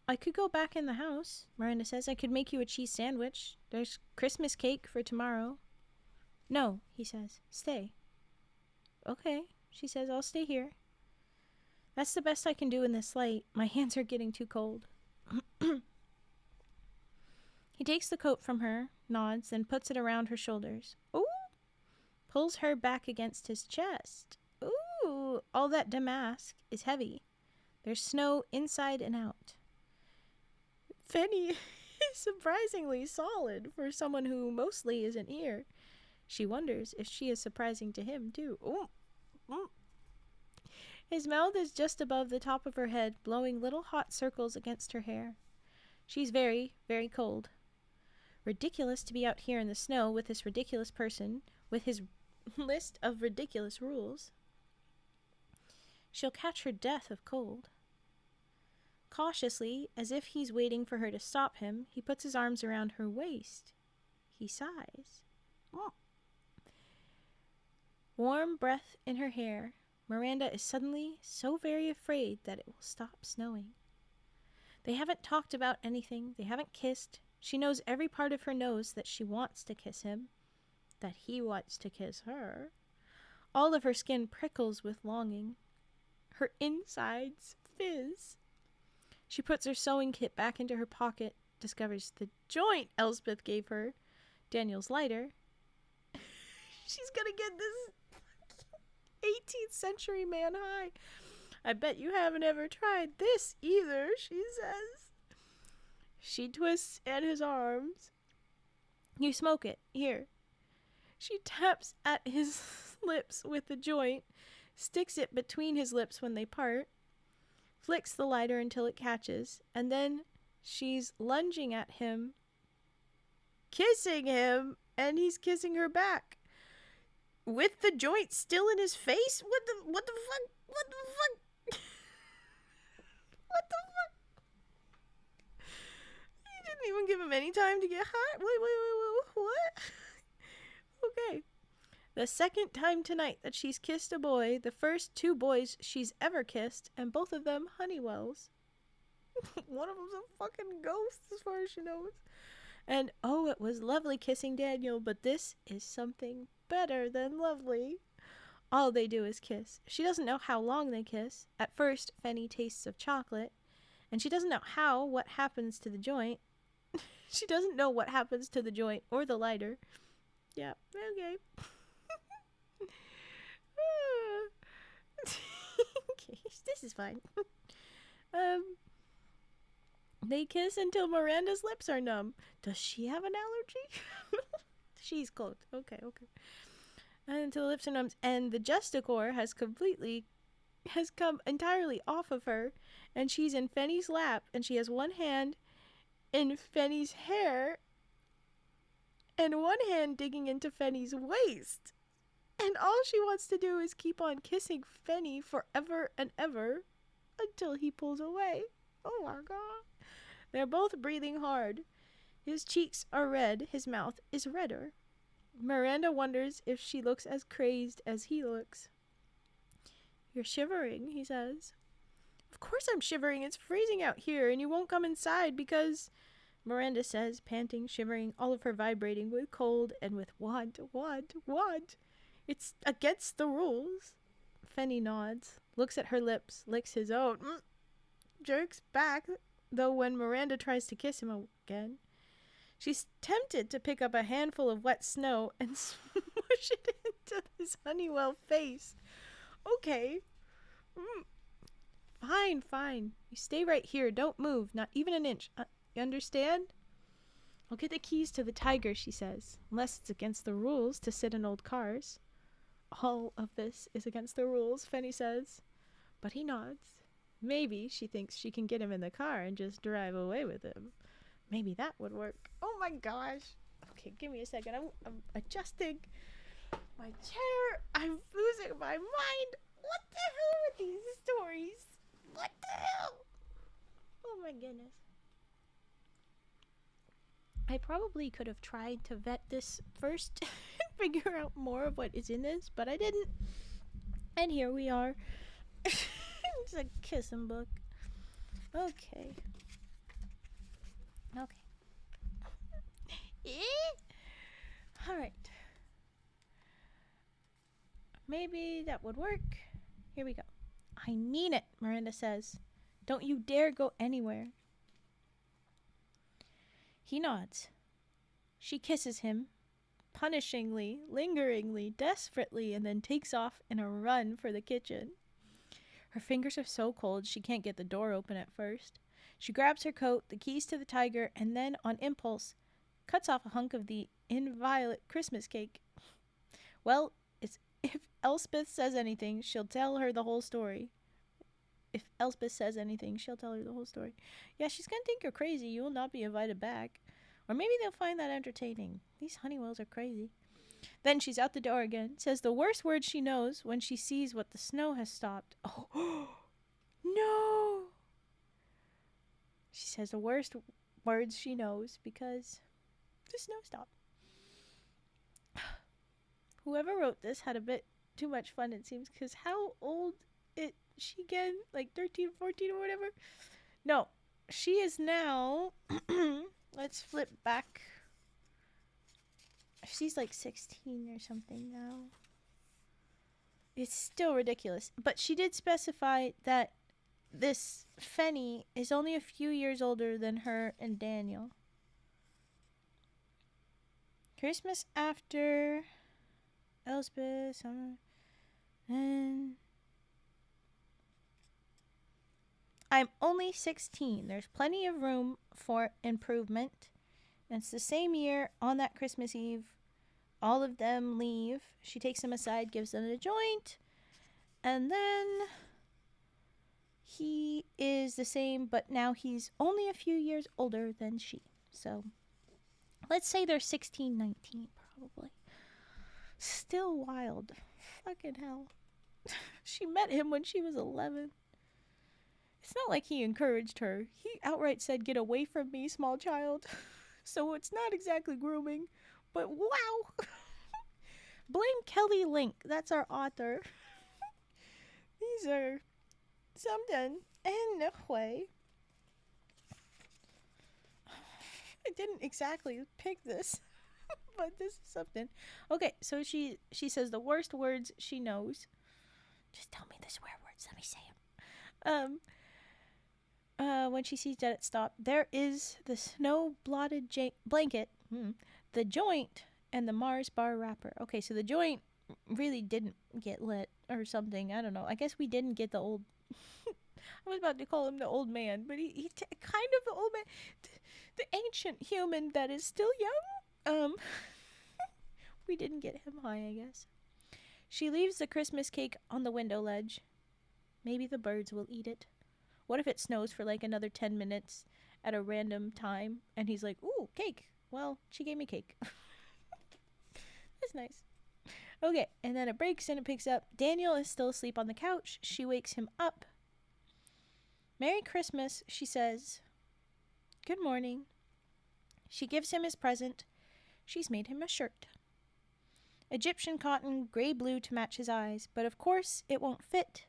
I could go back in the house, Miranda says. I could make you a cheese sandwich. There's Christmas cake for tomorrow. No, he says. Stay. Okay, she says. I'll stay here. That's the best I can do in this light. My hands are getting too cold. He takes the coat from her, nods, then puts it around her shoulders. Ooh! Pulls her back against his chest. Ooh! All that damask is heavy. There's snow inside and out. Fenny is surprisingly solid for someone who mostly isn't here. She wonders if she is surprising to him, too. Ooh! Ooh. His mouth is just above the top of her head, blowing little hot circles against her hair. She's very, very cold. Ridiculous to be out here in the snow with this ridiculous person, with his list of ridiculous rules. She'll catch her death of cold. Cautiously, as if he's waiting for her to stop him, he puts his arms around her waist. He sighs. Warm breath in her hair. Miranda is suddenly so very afraid that it will stop snowing. They haven't talked about anything. They haven't kissed. She knows every part of her knows that she wants to kiss him, that he wants to kiss her. All of her skin prickles with longing. Her insides fizz. She puts her sewing kit back into her pocket, discovers the joint Elspeth gave her, Daniel's lighter. She's gonna get this 18th century man high. I bet you haven't ever tried this either, she says. She twists at his arms. You smoke it. Here. She taps at his lips with the joint, sticks it between his lips when they part, flicks the lighter until it catches, and then she's lunging at him, kissing him, and he's kissing her back. With the joint still in his face? What the fuck? What the fuck? What the fuck? You didn't even give him any time to get hot? Wait, what? Okay. The second time tonight that she's kissed a boy, the first 2 boys she's ever kissed, and both of them Honeywells. One of them's a fucking ghost as far as she knows. And oh, it was lovely kissing Daniel, but this is something better than lovely. All they do is kiss. She doesn't know how long they kiss. At first, Fenny tastes of chocolate, and she doesn't know what happens to the joint. She doesn't know what happens to the joint or the lighter. Yeah, okay. Okay, this is fine. They kiss until Miranda's lips are numb. Does she have an allergy? She's cold. Okay. Until the lips are numb, and the gestacore has come entirely off of her, and she's in Fenny's lap, and she has one hand in Fenny's hair, and one hand digging into Fenny's waist. And all she wants to do is keep on kissing Fenny forever and ever until he pulls away. Oh my god. They're both breathing hard. His cheeks are red. His mouth is redder. Miranda wonders if she looks as crazed as he looks. You're shivering, he says. Of course I'm shivering. It's freezing out here, and you won't come inside because... Miranda says, panting, shivering, all of her vibrating with cold and with want. It's against the rules. Fenny nods, looks at her lips, licks his own, jerks back, though when Miranda tries to kiss him again, she's tempted to pick up a handful of wet snow and smush it into his Honeywell face. Okay. Fine. You stay right here. Don't move. Not even an inch. You understand? I'll get the keys to the Tiger, she says. Unless it's against the rules to sit in old cars. All of this is against the rules, Fenny says. But he nods. Maybe she thinks she can get him in the car and just drive away with him. Maybe that would work. Oh my gosh. Okay, give me a second. I'm adjusting my chair. I'm losing my mind. What the hell are these stories? What the hell? Oh my goodness. I probably could have tried to vet this first and figure out more of what is in this, but I didn't. And here we are. It's a kissing book. Okay. Alright. Maybe that would work. Here we go. I mean it, Miranda says. Don't you dare go anywhere. He nods. She kisses him, punishingly, lingeringly, desperately, and then takes off in a run for the kitchen. Her fingers are so cold she can't get the door open at first. She grabs her coat, the keys to the Tiger, and then, on impulse, cuts off a hunk of the inviolate Christmas cake. Well, if Elspeth says anything, she'll tell her the whole story. Yeah, she's gonna think you're crazy. You will not be invited back. Or maybe they'll find that entertaining. These Honeywells are crazy. Then she's out the door again, says the worst word she knows when she sees what the snow has stopped. Oh, no! She says the worst words she knows because the snow stopped. Whoever wrote this had a bit too much fun, it seems, because how old is she again? Like 13, 14 or whatever? No, she is now, let's flip back. She's like 16 or something now. It's still ridiculous. But she did specify that this Fenny is only a few years older than her and Daniel. Christmas after Elspeth, summer, and I'm only 16. There's plenty of room for improvement. And it's the same year on that Christmas Eve. All of them leave. She takes them aside, gives them a joint. And then he is the same, but now he's only a few years older than she. So let's say they're 16, 19, probably. Still wild. Fucking hell. She met him when she was 11. It's not like he encouraged her. He outright said, "Get away from me, small child." So it's not exactly grooming, but wow. Blame Kelly Link. That's our author. These are something. Anyway, I didn't exactly pick this, but this is something. Okay, so she says the worst words she knows. Just tell me the swear words. Let me say them. When she sees that it stopped, there is the snow-blotted blanket, the joint, and the Mars bar wrapper. Okay, so the joint really didn't get lit or something. I don't know. I guess we didn't get the old... I was about to call him the old man, but he kind of the old man. The ancient human that is still young. We didn't get him high, I guess. She leaves the Christmas cake on the window ledge. Maybe the birds will eat it. What if it snows for like another 10 minutes at a random time? And he's like, "Ooh, cake. Well, she gave me cake." That's nice. Okay, and then it breaks and it picks up. Daniel is still asleep on the couch. She wakes him up. "Merry Christmas," she says. "Good morning." She gives him his present. She's made him a shirt. Egyptian cotton, gray-blue to match his eyes. But of course, it won't fit.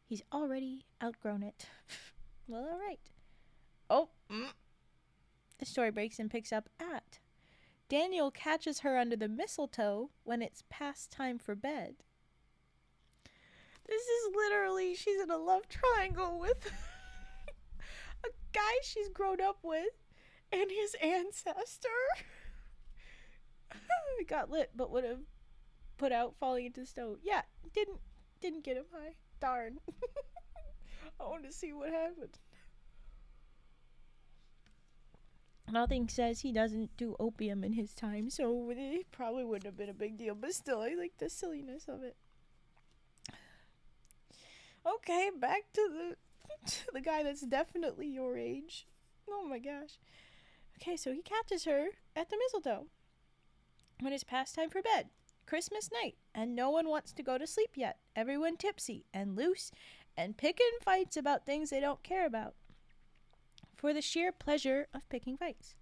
He's already outgrown it. Well, all right. Oh. The story breaks and picks up at Daniel catches her under the mistletoe when it's past time for bed. This is literally, she's in a love triangle with a guy she's grown up with and his ancestor. It got lit, but would have put out falling into snow. Yeah, didn't get him high. Darn. I want to see what happened. Nothing says he doesn't do opium in his time, so it probably wouldn't have been a big deal, but still, I like the silliness of it. Okay, back to the guy that's definitely your age. Oh my gosh. Okay, so he catches her at the mistletoe when it's past time for bed. Christmas night, and no one wants to go to sleep yet. Everyone tipsy and loose and picking fights about things they don't care about, for the sheer pleasure of picking fights.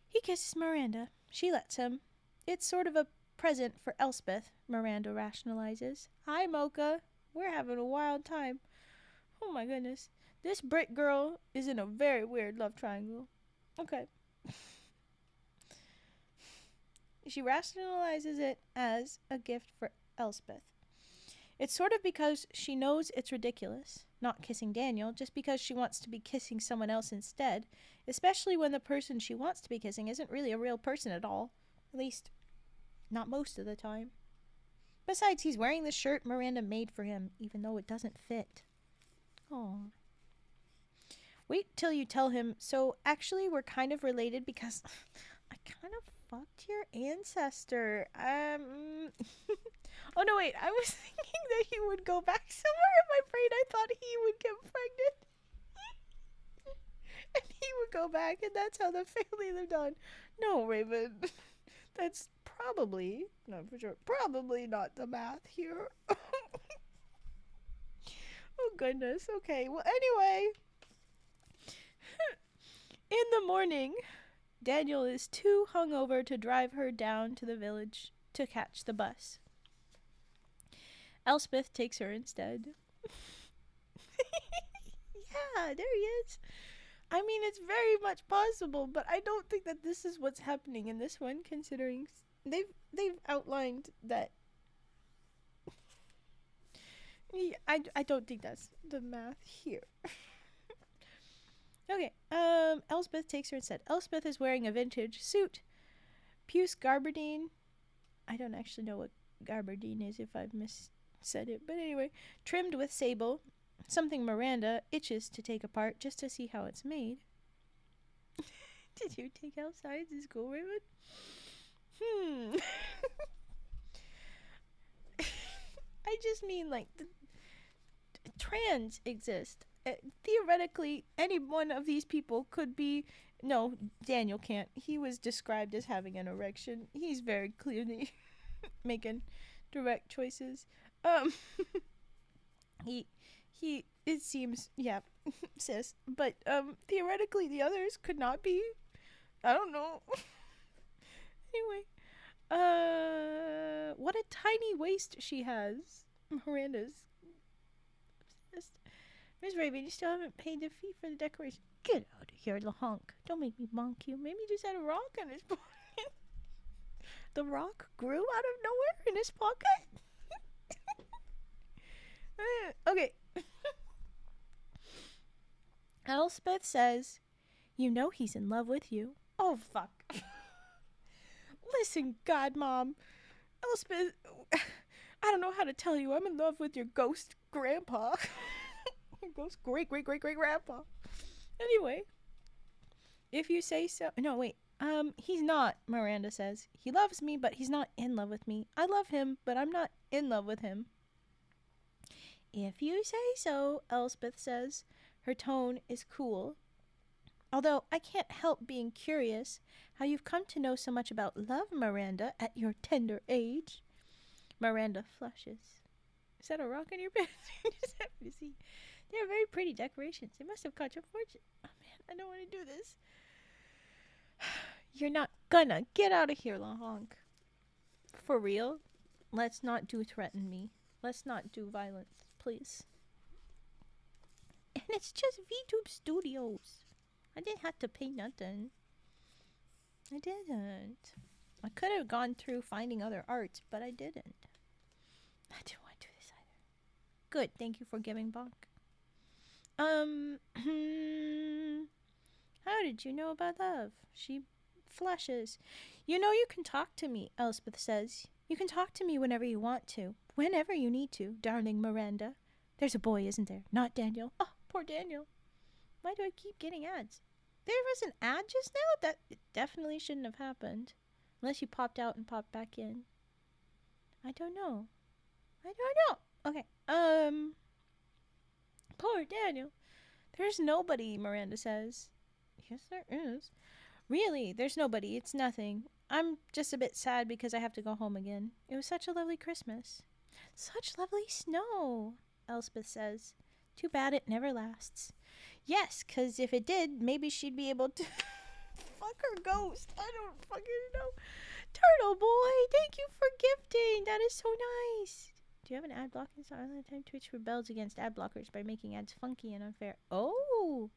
He kisses Miranda. She lets him. It's sort of a present for Elspeth, Miranda rationalizes. "Hi, Mocha. We're having a wild time." Oh my goodness. This Brit girl is in a very weird love triangle. Okay. She rationalizes it as a gift for Elspeth. It's sort of because she knows it's ridiculous, not kissing Daniel, just because she wants to be kissing someone else instead, especially when the person she wants to be kissing isn't really a real person at all. At least, not most of the time. Besides, he's wearing the shirt Miranda made for him, even though it doesn't fit. Aww. Wait till you tell him, "So actually we're kind of related because I kind of fucked your ancestor." Oh no, wait, I was thinking that he would go back somewhere in my brain. I thought he would get pregnant. And he would go back, and that's how the family lived on. No, Raven. That's probably, not for sure, probably not the math here. Oh goodness, okay, well anyway. the morning, Daniel is too hungover to drive her down to the village to catch the bus. Elspeth takes her instead. Yeah, there he is. I mean, it's very much possible, but I don't think that this is what's happening in this one, considering they've outlined that. Yeah, I don't think that's the math here. Okay, Elspeth takes her instead. Elspeth is wearing a vintage suit. Puce gabardine. I don't actually know what gabardine is if I've missaid it, but anyway, trimmed with sable. Something Miranda itches to take apart just to see how it's made. Did you take out science in school, Raymond? I just mean, like, trans exist. Theoretically, any one of these people could be. No, Daniel can't. He was described as having an erection. He's very clearly making direct choices. He it seems, yeah, cis, but theoretically the others could not be. I don't know. Anyway, what a tiny waist she has. Miranda's obsessed. Miss Raven, you still haven't paid the fee for the decoration. Get out of here, lahonk. Don't make me bonk you. Maybe he just had a rock in his pocket. The rock grew out of nowhere in his pocket? Okay. Elspeth says, you know he's in love with you. Oh, fuck. Listen, Godmom. Elspeth, I don't know how to tell you. I'm in love with your ghost grandpa. Your ghost great-great-great-great-grandpa. Anyway, if you say so. No, wait. He's not, Miranda says. He loves me, but he's not in love with me. I love him, but I'm not in love with him. If you say so, Elspeth says. Her tone is cool. Although I can't help being curious how you've come to know so much about love, Miranda, at your tender age. Miranda flushes. Is that a rock in your pants? Just happy to see. They're very pretty decorations. They must have cost a fortune. Oh man, I don't want to do this. You're not gonna. Get out of here, lahonk. For real? Let's not do threaten me. Let's not do violence, please. And it's just VTube Studios. I didn't have to pay nothing. I didn't. I could have gone through finding other arts, but I didn't. I didn't want to do this either. Good, thank you for giving bonk. How did you know about love? She flushes. You know you can talk to me, Elspeth says. You can talk to me whenever you want to. Whenever you need to, darling Miranda. There's a boy, isn't there? Not Daniel. Oh, poor Daniel. Why do I keep getting ads? There was an ad just now? That definitely shouldn't have happened. Unless you popped out and popped back in. I don't know. Okay. Poor Daniel. There's nobody, Miranda says. Yes, there is. Really, there's nobody. It's nothing. I'm just a bit sad because I have to go home again. It was such a lovely Christmas. Such lovely snow, Elspeth says. Too bad it never lasts. Yes, 'cause if it did, maybe she'd be able to fuck her ghost. I don't fucking know. Turtle boy, thank you for gifting. That is so nice. Do you have an ad blocking style? Time Twitch rebels against ad blockers by making ads funky and unfair. Oh,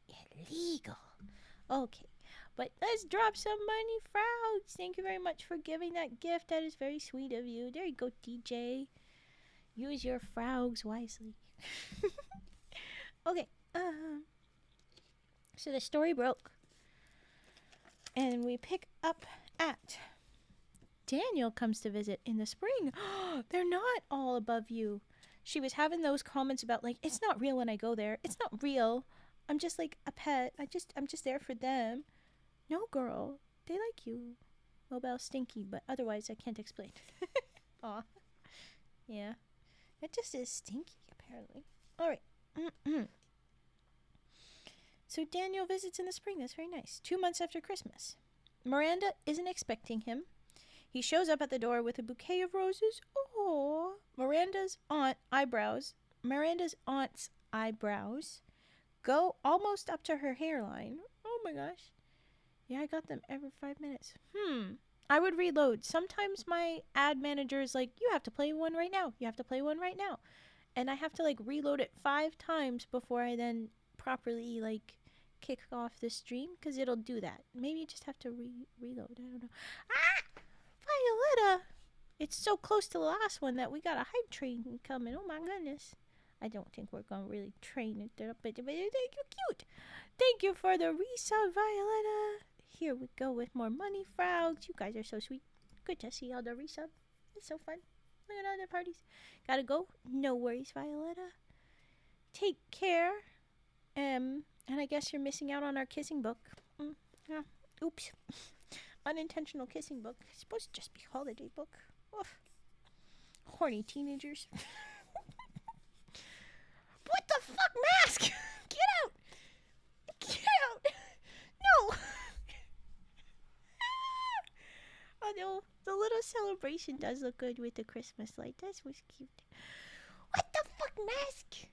illegal. Okay, but let's drop some money, Frogs. Thank you very much for giving that gift. That is very sweet of you. There you go, DJ. Use your Frogs wisely. Okay, so the story broke. And we pick up at Daniel comes to visit in the spring. They're not all above you. She was having those comments about, like, it's not real when I go there. It's not real. I'm just like a pet. I'm just there for them. No, girl. They like you. Mobile stinky, but otherwise I can't explain. Aw. Yeah. It just is stinky, apparently. Alright. So Daniel visits in the spring. That's very nice. 2 months after Christmas. Miranda isn't expecting him. He shows up at the door with a bouquet of roses. Oh, Miranda's aunt's eyebrows go almost up to her hairline. Oh my gosh. Yeah, I got them every 5 minutes. I would reload. Sometimes my ad manager is like, you have to play one right now. You have to play one right now. And I have to like reload it 5 times before I then properly like kick off the stream because it'll do that. Maybe you just have to reload. I don't know. Ah! Violetta! It's so close to the last one that we got a hype train coming. Oh my goodness. I don't think we're going to really train it up, but thank you, cute. Thank you for the resub, Violetta. Here we go with more money, frogs. You guys are so sweet. Good to see all the resub. It's so fun. Look at all the parties. Gotta go. No worries, Violetta. Take care. And I guess you're missing out on our kissing book. Yeah. Oops. Unintentional kissing book. It's supposed to just be holiday book. Oof. Horny teenagers. What the fuck, mask? Get out! Get out! No! Although the little celebration does look good with the Christmas light. That was cute. What the fuck, mask?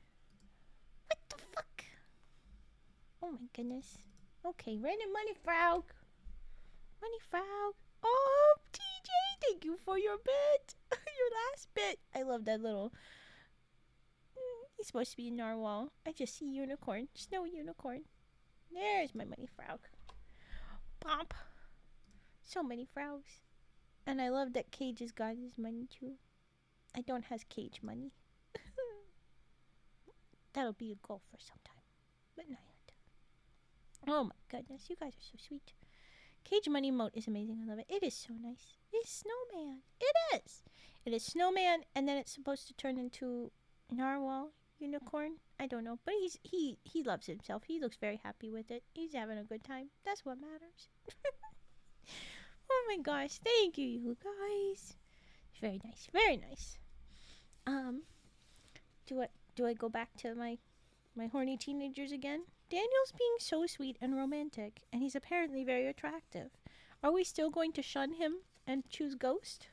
What the fuck? Oh my goodness. Okay, random money frog. Money frog. Oh, TJ, thank you for your bit. Your last bit. I love that little... He's supposed to be a narwhal. I just see unicorn. Snow unicorn. There's my money frog. Pomp. So many frogs. And I love that Cage has got his money too. I don't have Cage money. That'll be a goal for some time. But not yet. Oh my goodness. You guys are so sweet. Cage money mode is amazing. I love it. It is so nice. It's snowman. It is. It is snowman and then it's supposed to turn into narwhal. Unicorn? I don't know. But he loves himself. He looks very happy with it. He's having a good time. That's what matters. Oh my gosh. Thank you, you guys. Very nice. Very nice. Do I go back to my horny teenagers again? Daniel's being so sweet and romantic, and he's apparently very attractive. Are we still going to shun him and choose Ghost?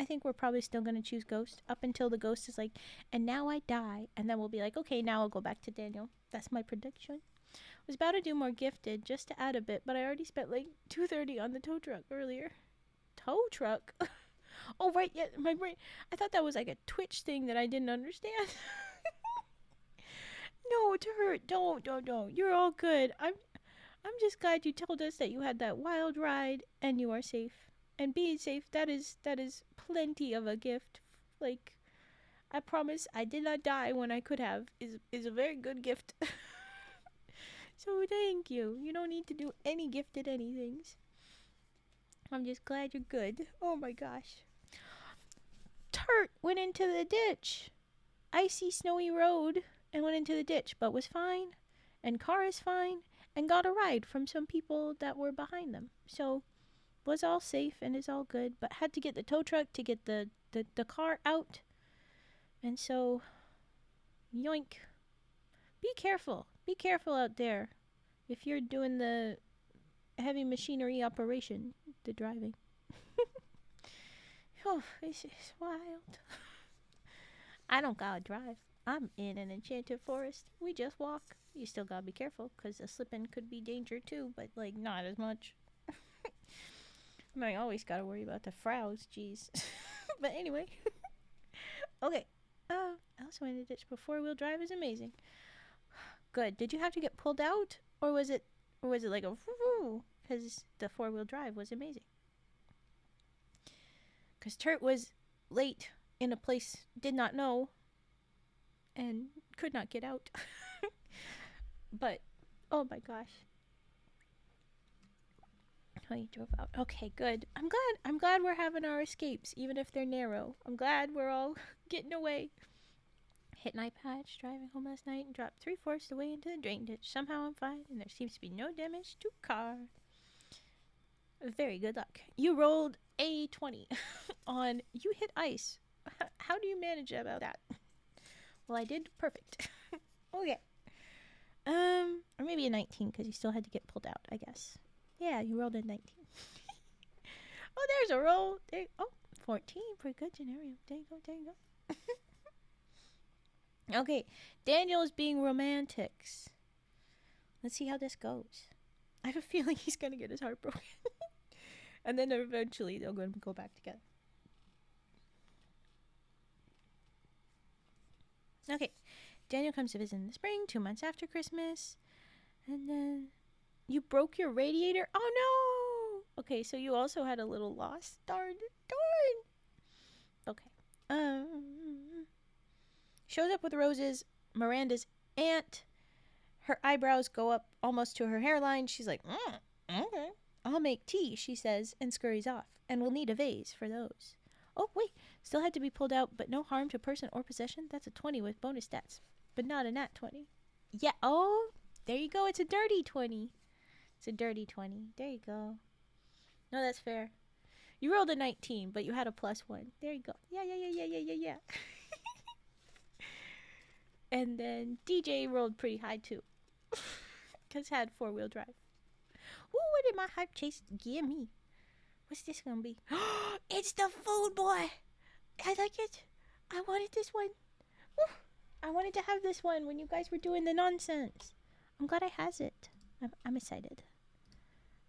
I think we're probably still going to choose Ghost up until the Ghost is like, and now I die. And then we'll be like, okay, now I'll go back to Daniel. That's my prediction. I was about to do more gifted just to add a bit, but I already spent like $230 on the tow truck earlier. Tow truck? Oh, right. Yeah, my brain. I thought that was like a Twitch thing that I didn't understand. No, Turt, don't. You're all good. I'm just glad you told us that you had that wild ride and you are safe. And being safe, that is plenty of a gift. Like, I promise I did not die when I could have is a very good gift. So thank you. You don't need to do any gifted anythings. I'm just glad you're good. Oh my gosh. Turt went into the ditch. Icy snowy road and went into the ditch, but was fine. And car is fine. And got a ride from some people that were behind them. So was all safe and is all good, but had to get the tow truck to get the car out. And so, yoink. Be careful. Be careful out there if you're doing the heavy machinery operation, the driving. Oh, this is wild. I don't gotta drive. I'm in an enchanted forest. We just walk. You still gotta be careful, because the slipping could be danger too, but like not as much. I always gotta worry about the frows, jeez. But anyway. Okay. I also went in the ditch, but 4-wheel drive is amazing. Good. Did you have to get pulled out? Or was it like a woo? Because the 4-wheel drive was amazing. Because Turt was late in a place did not know and could not get out. But, oh my gosh. Oh, you drove out. Okay, good. I'm glad we're having our escapes, even if they're narrow. I'm glad we're all getting away. Hit an eye patch driving home last night and dropped 3/4 the way into the drain ditch. Somehow I'm fine, and there seems to be no damage to car. Very good luck. You rolled a 20 on you hit ice. How do you manage about that? Well, I did perfect. Okay. Or maybe a 19 because you still had to get pulled out, I guess. Yeah, you rolled a 19. Oh, there's a roll. 14. Pretty good scenario. There you go. Okay, Daniel is being romantics. Let's see how this goes. I have a feeling he's going to get his heart broken. And then eventually they'll go back together. Okay. Daniel comes to visit in the spring, 2 months after Christmas. And then... You broke your radiator? Oh, no! Okay, so you also had a little loss. Darn. Okay. Shows up with roses. Miranda's aunt. Her eyebrows go up almost to her hairline. She's like, okay. I'll make tea, she says, and scurries off. And we'll need a vase for those. Oh, wait. Still had to be pulled out, but no harm to person or possession. That's a 20 with bonus stats. But not a nat 20. Yeah, oh, there you go. It's a dirty 20. It's a dirty 20. There you go. No, that's fair. You rolled a 19, but you had a +1. There you go. Yeah. And then DJ rolled pretty high, too. Because had 4-wheel drive. Ooh, what did my hype chase give me? What's this gonna be? It's the food boy! I like it. I wanted this one. Woo. I wanted to have this one when you guys were doing the nonsense. I'm glad I has it. I'm excited.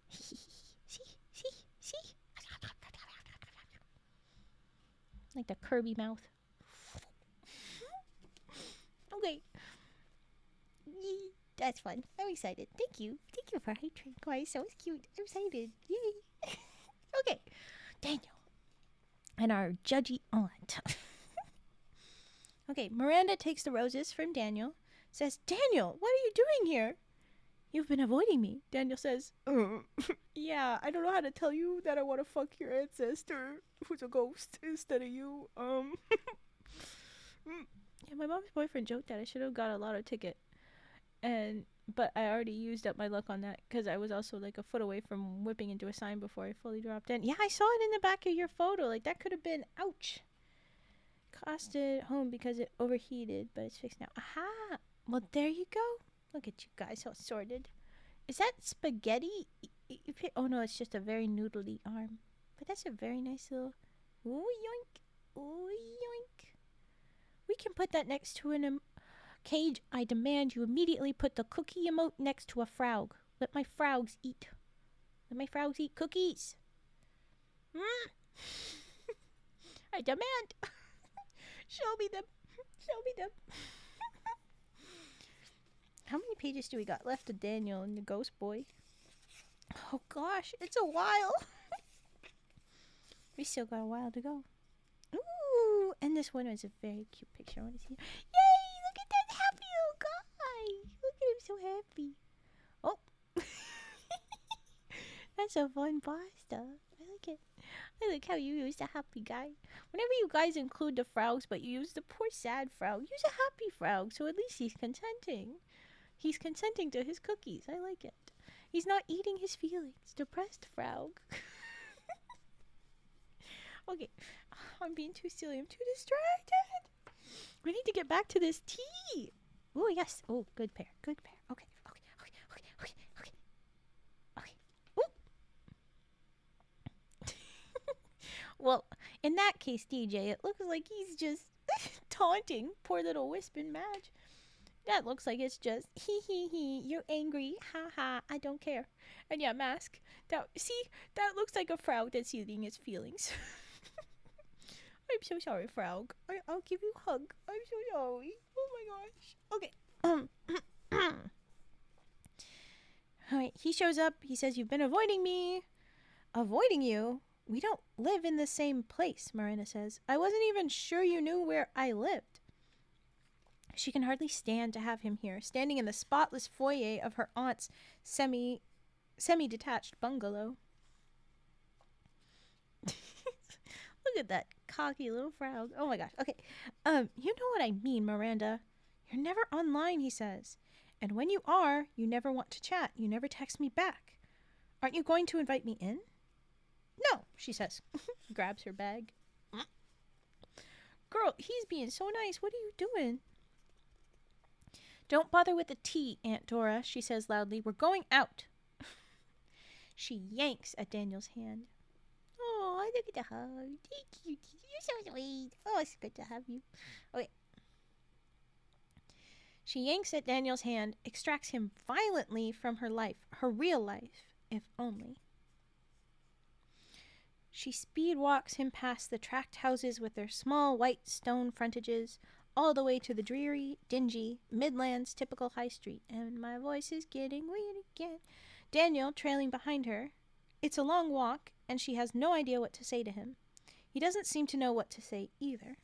See? Like the Kirby mouth. Okay. That's fun. I'm excited. Thank you. Thank you for hype train, guys. That was cute. I'm excited. Yay. Okay. Daniel. And our judgy aunt. Okay. Miranda takes the roses from Daniel. Says, Daniel, what are you doing here? You've been avoiding me. Daniel says, yeah, I don't know how to tell you that I want to fuck your ancestor who's a ghost instead of you. Yeah, my mom's boyfriend joked that I should have got a lotto ticket. But I already used up my luck on that because I was also like a foot away from whipping into a sign before I fully dropped in. Yeah, I saw it in the back of your photo. Like, that could have been, ouch. Costed home because it overheated, but it's fixed now. Aha! Well, there you go. Look at you guys, all sorted. Is that spaghetti? Oh, no, it's just a very noodly arm. But that's a very nice little... Ooh, yoink. Ooh, yoink. We can put that next to an cage. I demand you immediately put the cookie emote next to a frog. Let my frogs eat. Let my frogs eat cookies. I demand. Show me them. Show me them. How many pages do we got left of Daniel and the ghost boy? Oh gosh, it's a while. We still got a while to go. Ooh, and this one is a very cute picture. I want to see. Yay, look at that happy little guy. Look at him so happy. Oh. That's a fun pasta. I like it. I like how you use the happy guy. Whenever you guys include the frogs, but you use the poor sad frog, use a happy frog, so at least he's consenting. He's consenting to his cookies. I like it. He's not eating his feelings. Depressed frog. Okay. I'm being too silly. I'm too distracted. We need to get back to this tea. Oh, yes. Oh, good pair. Good pair. Okay. Well, in that case, DJ, it looks like he's just taunting poor little Wisp and Madge. That looks like it's just, he, you're angry, ha, I don't care. And yeah, Mask, that looks like a frog that's eating his feelings. I'm so sorry, frog. I'll give you a hug. I'm so sorry. Oh my gosh. Okay. Alright, he shows up. He says, you've been avoiding me. Avoiding you? We don't live in the same place, Miranda says. I wasn't even sure you knew where I lived. She can hardly stand to have him here, standing in the spotless foyer of her aunt's semi-detached bungalow. Look at that cocky little frog. Oh my gosh. Okay. You know what I mean, Miranda. You're never online, he says. And when you are, you never want to chat. You never text me back. Aren't you going to invite me in? No, she says. Grabs her bag. Girl, he's being so nice. What are you doing? Don't bother with the tea, Aunt Dora, she says loudly. We're going out. She yanks at Daniel's hand. Oh, look at the hug. Thank you. You're so sweet. Oh, it's good to have you. Okay. She yanks at Daniel's hand, extracts him violently from her life, her real life, if only. She speed walks him past the tract houses with their small white stone frontages, all the way to the dreary, dingy, Midlands typical high street. And my voice is getting weird again. Daniel trailing behind her. It's a long walk, and she has no idea what to say to him. He doesn't seem to know what to say either.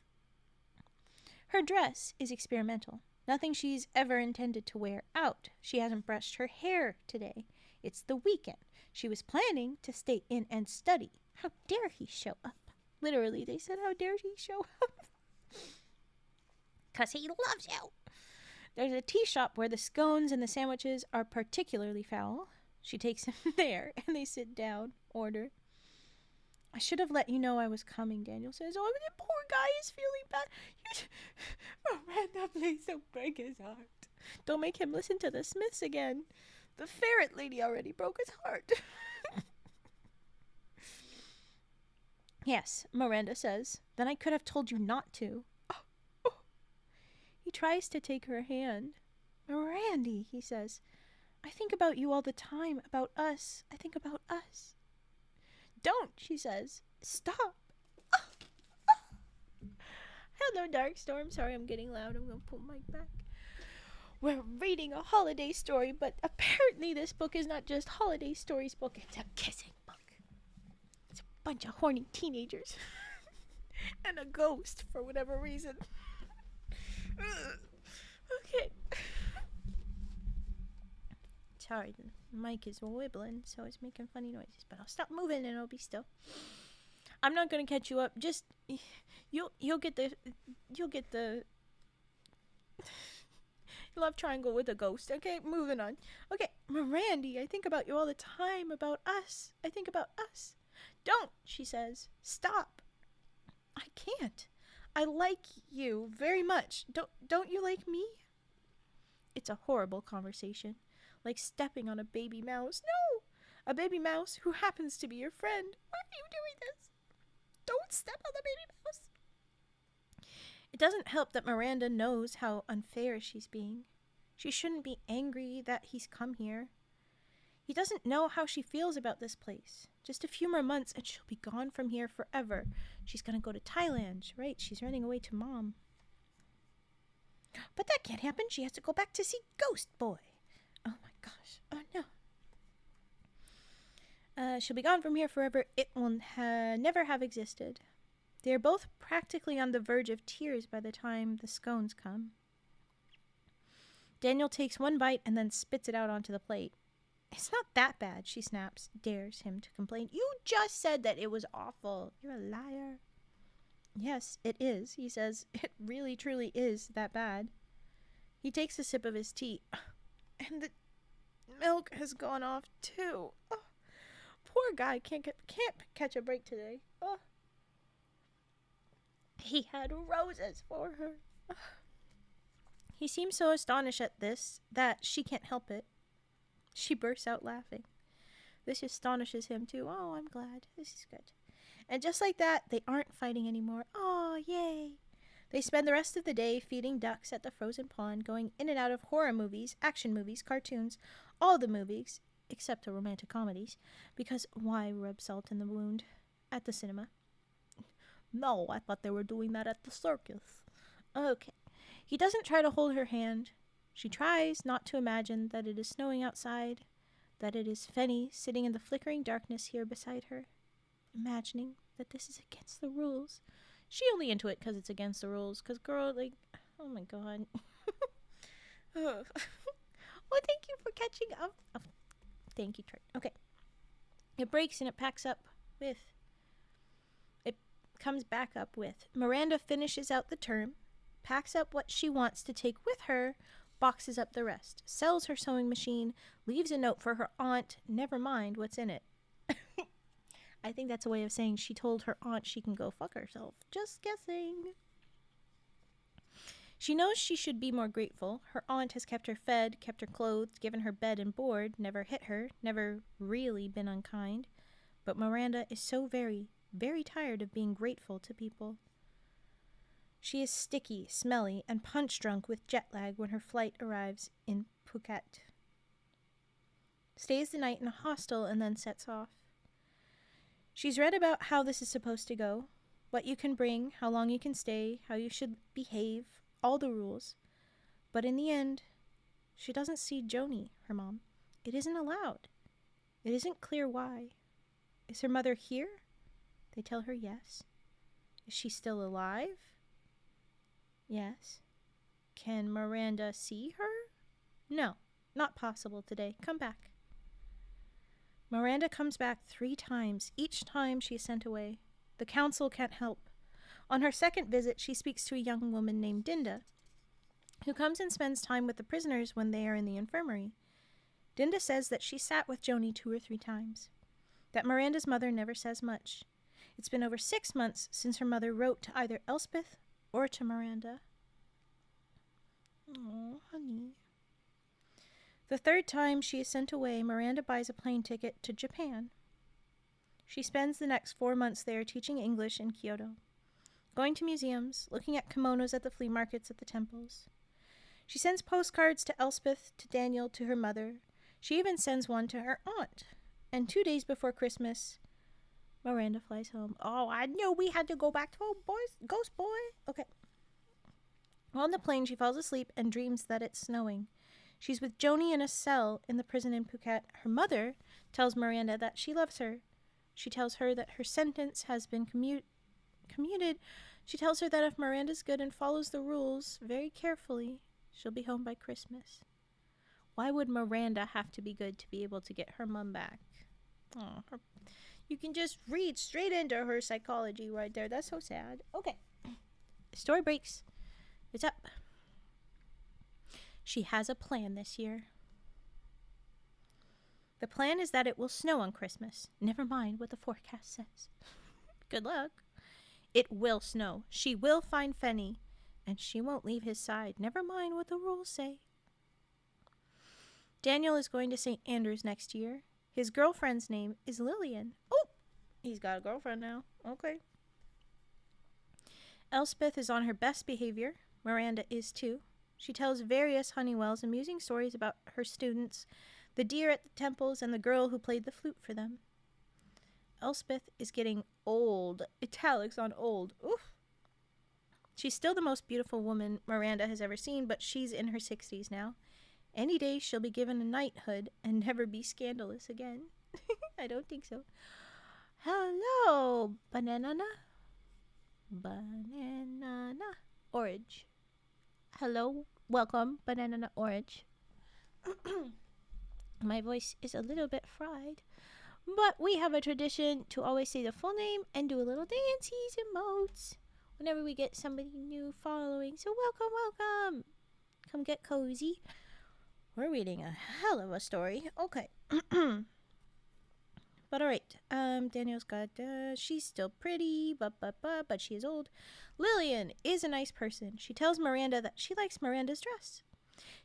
Her dress is experimental. Nothing she's ever intended to wear out. She hasn't brushed her hair today. It's the weekend. She was planning to stay in and study. How dare he show up? Literally, they said, how dare he show up? 'Cause he loves you. There's a tea shop where the scones and the sandwiches are particularly foul. She takes him there, and they sit down, order. I should have let you know I was coming, Daniel says. Oh, the poor guy is feeling bad. Miranda, please don't break his heart. Don't make him listen to the Smiths again. The ferret lady already broke his heart. Yes, Miranda says. Then I could have told you not to. Oh. He tries to take her hand. Mirandy, he says. I think about you all the time, about us. I think about us. Don't, she says. Stop. Hello, Darkstorm. Sorry, I'm getting loud. I'm going to pull my mic back. We're reading a holiday story, but apparently this book is not just holiday stories book. It's a kissing book. It's a bunch of horny teenagers. And a ghost, for whatever reason. Okay. Sorry, the mic is wibbling, so it's making funny noises. But I'll stop moving and I'll be still. I'm not gonna catch you up. Just you'll get the love triangle with a ghost. Okay, moving on. Okay, Mirandy, I think about you all the time. About us. I think about us. Don't, she says. Stop. I can't. I like you very much. Don't you like me? It's a horrible conversation. Like stepping on a baby mouse. No! A baby mouse who happens to be your friend. Why are you doing this? Don't step on the baby mouse. It doesn't help that Miranda knows how unfair she's being. She shouldn't be angry that he's come here. He doesn't know how she feels about this place. Just a few more months and she'll be gone from here forever. She's gonna go to Thailand, right? She's running away to Mom. But that can't happen. She has to go back to see Ghost Boy. Oh my gosh. Oh no. She'll be gone from here forever. It will never have existed. They are both practically on the verge of tears by the time the scones come. Daniel takes one bite and then spits it out onto the plate. It's not that bad, she snaps, dares him to complain. You just said that it was awful. You're a liar. Yes, it is, he says. It really, truly is that bad. He takes a sip of his tea. And the milk has gone off, too. Oh, poor guy can't catch a break today. Oh. He had roses for her. Oh. He seems so astonished at this that she can't help it. She bursts out laughing. This astonishes him, too. Oh, I'm glad. This is good. And just like that, they aren't fighting anymore. Oh, yay. They spend the rest of the day feeding ducks at the frozen pond, going in and out of horror movies, action movies, cartoons, all the movies, except the romantic comedies, because why rub salt in the wound at the cinema? No, I thought they were doing that at the circus. Okay. He doesn't try to hold her hand. She tries not to imagine that it is snowing outside, that it is Fenny sitting in the flickering darkness here beside her, imagining that this is against the rules. She only into it because it's against the rules. Because, girl, like, oh my god. Well, thank you for catching up. Oh, thank you, Trent. Okay. It breaks and it comes back up with. Miranda finishes out the term, packs up what she wants to take with her, boxes up the rest, sells her sewing machine, leaves a note for her aunt, never mind what's in it. I think that's a way of saying she told her aunt she can go fuck herself. Just guessing. She knows she should be more grateful. Her aunt has kept her fed, kept her clothed, given her bed and board, never hit her, never really been unkind. But Miranda is so very, very tired of being grateful to people. She is sticky, smelly, and punch-drunk with jet lag when her flight arrives in Phuket. Stays the night in a hostel and then sets off. She's read about how this is supposed to go, what you can bring, how long you can stay, how you should behave, all the rules. But in the end, she doesn't see Joni, her mom. It isn't allowed. It isn't clear why. Is her mother here? They tell her yes. Is she still alive? Yes. Can Miranda see her? No, not possible today. Come back. Miranda comes back 3 times. Each time she is sent away. The council can't help. On her second visit, she speaks to a young woman named Dinda, who comes and spends time with the prisoners when they are in the infirmary. Dinda says that she sat with Joni 2 or 3 times. That Miranda's mother never says much. It's been over 6 months since her mother wrote to either Elspeth or to Miranda. Oh, honey. The 3rd time she is sent away, Miranda buys a plane ticket to Japan. She spends the next 4 months there teaching English in Kyoto, going to museums, looking at kimonos at the flea markets at the temples. She sends postcards to Elspeth, to Daniel, to her mother. She even sends one to her aunt. And 2 days before Christmas, Miranda flies home. Oh, I knew we had to go back to Ghost Boy. Okay. On the plane, she falls asleep and dreams that it's snowing. She's with Joni in a cell in the prison in Phuket. Her mother tells Miranda that she loves her. She tells her that her sentence has been commuted. She tells her that if Miranda's good and follows the rules very carefully, she'll be home by Christmas. Why would Miranda have to be good to be able to get her mom back? Oh, you can just read straight into her psychology right there. That's so sad. Okay. Story breaks. It's up. She has a plan this year. The plan is that it will snow on Christmas. Never mind what the forecast says. Good luck. It will snow. She will find Fenny, and she won't leave his side. Never mind what the rules say. Daniel is going to St. Andrews next year. His girlfriend's name is Lillian. Oh, he's got a girlfriend now. Okay. Elspeth is on her best behavior. Miranda is too. She tells various Honeywells amusing stories about her students, the deer at the temples, and the girl who played the flute for them. Elspeth is getting old. Italics on old. Oof. She's still the most beautiful woman Miranda has ever seen, but she's in her 60s now. Any day she'll be given a knighthood and never be scandalous again. I don't think so. Hello, banana. Orange. Hello, welcome, banana orange. My voice is a little bit fried, but we have a tradition to always say the full name and do a little dances emotes whenever we get somebody new following. So welcome. Come get cozy. We're reading a hell of a story. Okay. But alright. Daniel's got, she's still pretty, but she is old. Lillian is a nice person. She tells Miranda that she likes Miranda's dress.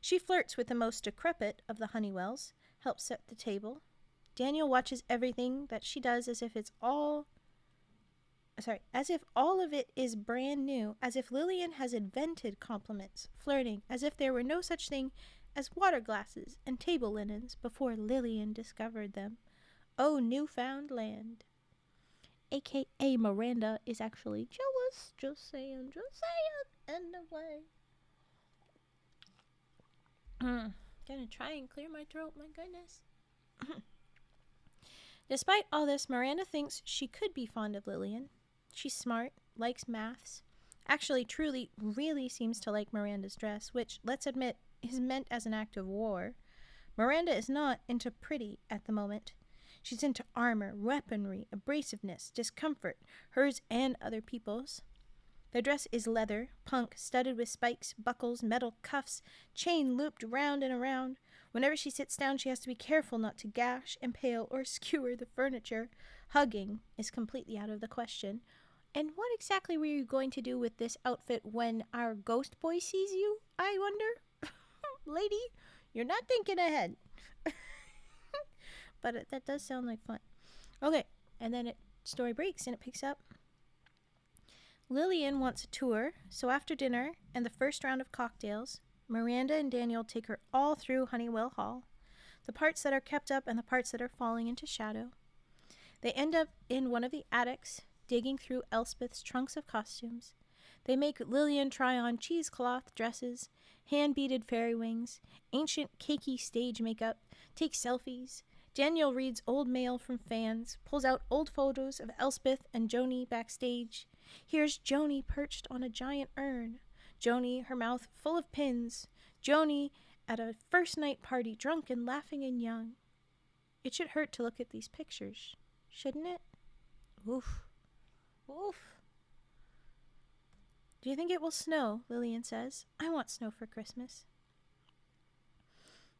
She flirts with the most decrepit of the Honeywells, helps set the table. Daniel watches everything that she does as if all of it is brand new, as if Lillian has invented compliments, flirting, as if there were no such thing as water glasses and table linens before Lillian discovered them. Oh, newfound land. AKA Miranda is actually jealous. Just saying. Anyway. Gonna try and clear my throat, my goodness. Despite all this, Miranda thinks she could be fond of Lillian. She's smart, likes maths, actually truly, really seems to like Miranda's dress, which, let's admit, is meant as an act of war. Miranda is not into pretty at the moment. She's into armor, weaponry, abrasiveness, discomfort, hers and other people's. The dress is leather, punk, studded with spikes, buckles, metal cuffs, chain looped round and around. Whenever she sits down, she has to be careful not to gash, impale, or skewer the furniture. Hugging is completely out of the question. And what exactly were you going to do with this outfit when our ghost boy sees you, I wonder? Lady, you're not thinking ahead. But that does sound like fun. Okay, and then story breaks and it picks up. Lillian wants a tour, so after dinner and the first round of cocktails, Miranda and Daniel take her all through Honeywell Hall, the parts that are kept up and the parts that are falling into shadow. They end up in one of the attics, digging through Elspeth's trunks of costumes. They make Lillian try on cheesecloth dresses, hand-beaded fairy wings, ancient cakey stage makeup, take selfies. Daniel reads old mail from fans, pulls out old photos of Elspeth and Joni backstage. Here's Joni perched on a giant urn. Joni, her mouth full of pins. Joni at a first night party, drunk and laughing and young. It should hurt to look at these pictures, shouldn't it? Oof. Oof. Do you think it will snow? Lillian says. I want snow for Christmas.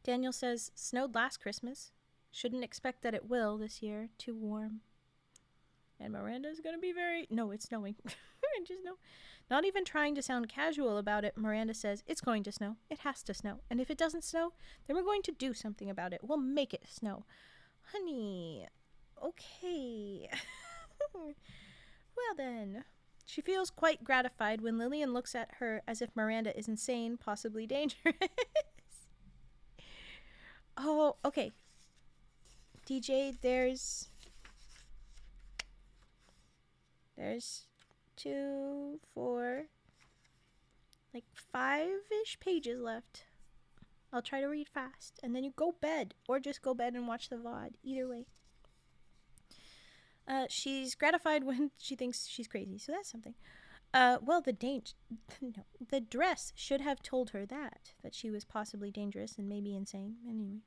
Daniel says, snowed last Christmas. Shouldn't expect that it will this year. Too warm. And Miranda's gonna be very... No, it's snowing. Just no. Not even trying to sound casual about it, Miranda says, it's going to snow. It has to snow. And if it doesn't snow, then we're going to do something about it. We'll make it snow. Honey, okay. Well then. She feels quite gratified when Lillian looks at her as if Miranda is insane, possibly dangerous. Oh, okay. DJ, there's 2, 4, like 5-ish pages left. I'll try to read fast. And then you go bed, or just go bed and watch the VOD. Either way. She's gratified when she thinks she's crazy, so that's something. Well, the dress should have told her that she was possibly dangerous and maybe insane. Anyway.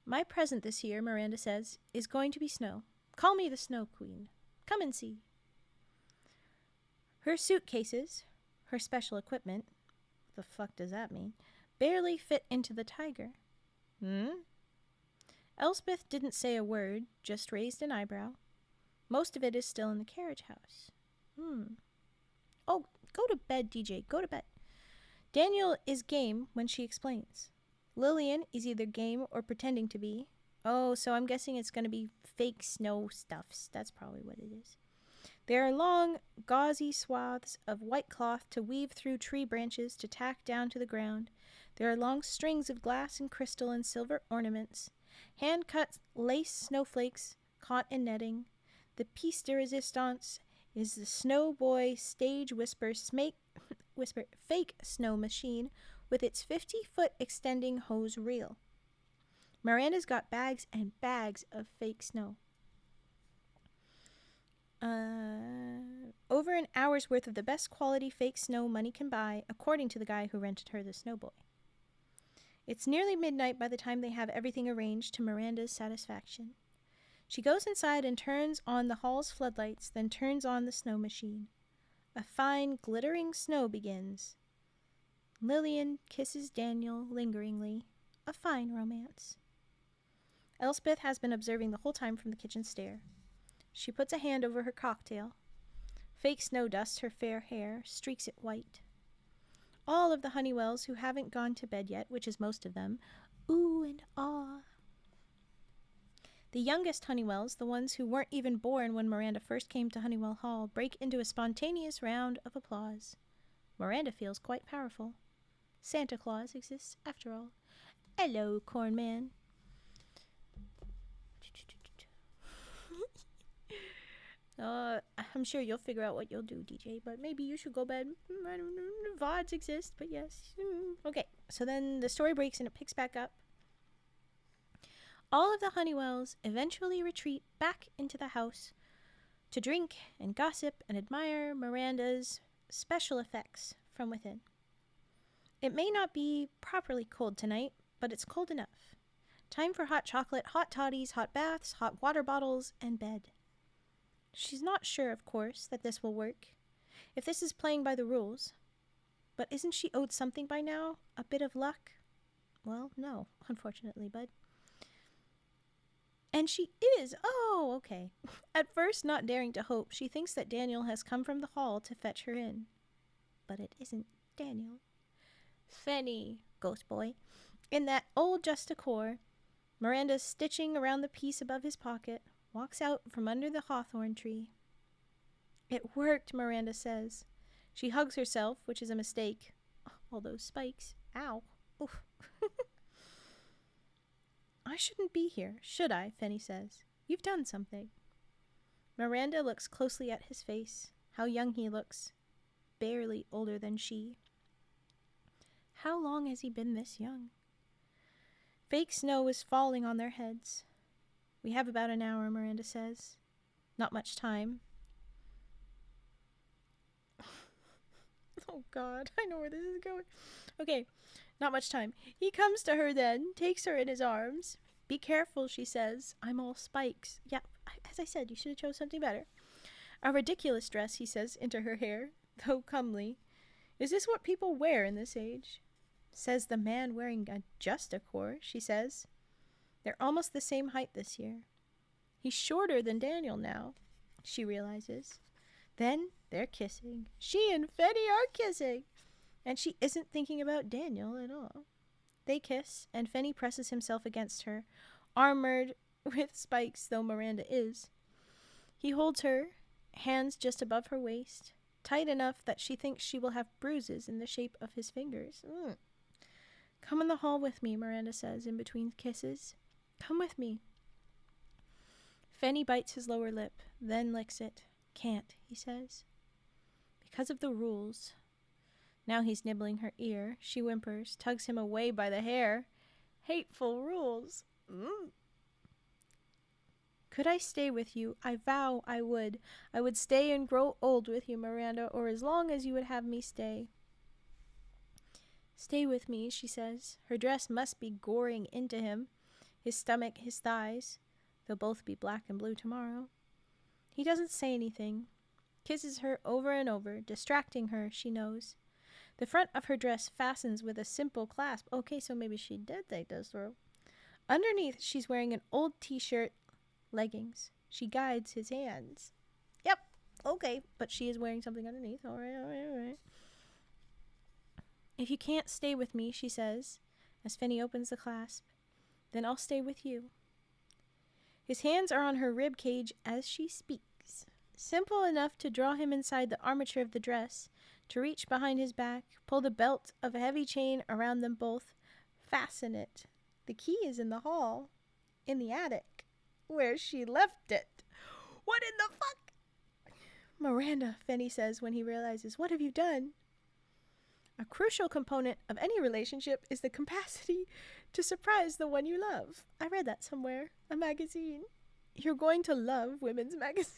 My present this year, Miranda says, is going to be snow. Call me the Snow Queen. Come and see. Her suitcases, her special equipment, what the fuck does that mean, barely fit into the tiger. Elspeth didn't say a word, just raised an eyebrow. Most of it is still in the carriage house. Oh, go to bed, DJ, go to bed. Daniel is game when she explains. Lillian is either game or pretending to be. Oh, so I'm guessing it's going to be fake snow stuffs. That's probably what it is. There are long, gauzy swaths of white cloth to weave through tree branches to tack down to the ground. There are long strings of glass and crystal and silver ornaments. Hand-cut lace snowflakes caught in netting. The piece de resistance is the Snow Boy Stage Whisper fake snow machine with its 50-foot extending hose reel. Miranda's got bags and bags of fake snow. Over an hour's worth of the best quality fake snow money can buy, according to the guy who rented her the Snow Boy. It's nearly midnight by the time they have everything arranged to Miranda's satisfaction. She goes inside and turns on the hall's floodlights, then turns on the snow machine. A fine, glittering snow begins. Lillian kisses Daniel lingeringly. A fine romance. Elspeth has been observing the whole time from the kitchen stair. She puts a hand over her cocktail. Fake snow dusts her fair hair, streaks it white. All of the Honeywells who haven't gone to bed yet, which is most of them, ooh and ah. The youngest Honeywells, the ones who weren't even born when Miranda first came to Honeywell Hall, break into a spontaneous round of applause. Miranda feels quite powerful. Santa Claus exists after all. Hello, Corn Man. I'm sure you'll figure out what you'll do, DJ, but maybe you should go bed. I don't know, VODs exist, but yes. Okay, so then the story breaks and it picks back up. All of the Honeywells eventually retreat back into the house to drink and gossip and admire Miranda's special effects from within. It may not be properly cold tonight, but it's cold enough. Time for hot chocolate, hot toddies, hot baths, hot water bottles, and bed. She's not sure, of course, that this will work, if this is playing by the rules. But isn't she owed something by now? A bit of luck? Well, no, unfortunately, bud. And she is! Oh, okay. At first, not daring to hope, she thinks that Daniel has come from the hall to fetch her in. But it isn't Daniel. Fenny, ghost boy. In that old just decor, Miranda's stitching around the piece above his pocket, walks out from under the hawthorn tree. It worked, Miranda says. She hugs herself, which is a mistake. All those spikes. Ow. Oof. I shouldn't be here, should I? Fanny says. You've done something. Miranda looks closely at his face. How young he looks. Barely older than she. How long has he been this young? Fake snow is falling on their heads. We have about an hour, Miranda says. Not much time. Oh, God, I know where this is going. Okay, not much time. He comes to her then, takes her in his arms. Be careful, she says. I'm all spikes. Yeah, as I said, you should have chose something better. A ridiculous dress, he says, into her hair, though comely. Is this what people wear in this age? Says the man wearing a justacore, she says. They're almost the same height this year. He's shorter than Daniel now, she realizes. Then they're kissing. She and Fanny are kissing. And she isn't thinking about Daniel at all. They kiss, and Fanny presses himself against her, armored with spikes though Miranda is. He holds her, hands just above her waist, tight enough that she thinks she will have bruises in the shape of his fingers. Come in the hall with me, Miranda says in between kisses. Come with me. Fanny bites his lower lip, then licks it. Can't, he says. Because of the rules. Now he's nibbling her ear. She whimpers, tugs him away by the hair. Hateful rules. Could I stay with you? I vow I would. I would stay and grow old with you, Miranda, or as long as you would have me stay. Stay with me, she says. Her dress must be goring into him. His stomach, his thighs. They'll both be black and blue tomorrow. He doesn't say anything. Kisses her over and over, distracting her, she knows. The front of her dress fastens with a simple clasp. Okay, so maybe she did take this through. Underneath, she's wearing an old t-shirt, leggings. She guides his hands. Yep, okay, but she is wearing something underneath. All right. If you can't stay with me, she says, as Fanny opens the clasp, then I'll stay with you. His hands are on her rib cage as she speaks. Simple enough to draw him inside the armature of the dress, to reach behind his back, pull the belt of a heavy chain around them both, fasten it. The key is in the hall, in the attic, where she left it. What in the fuck? Miranda, Fanny says when he realizes, what have you done? A crucial component of any relationship is the capacity to surprise the one you love. I read that somewhere, a magazine. You're going to love women's magazines.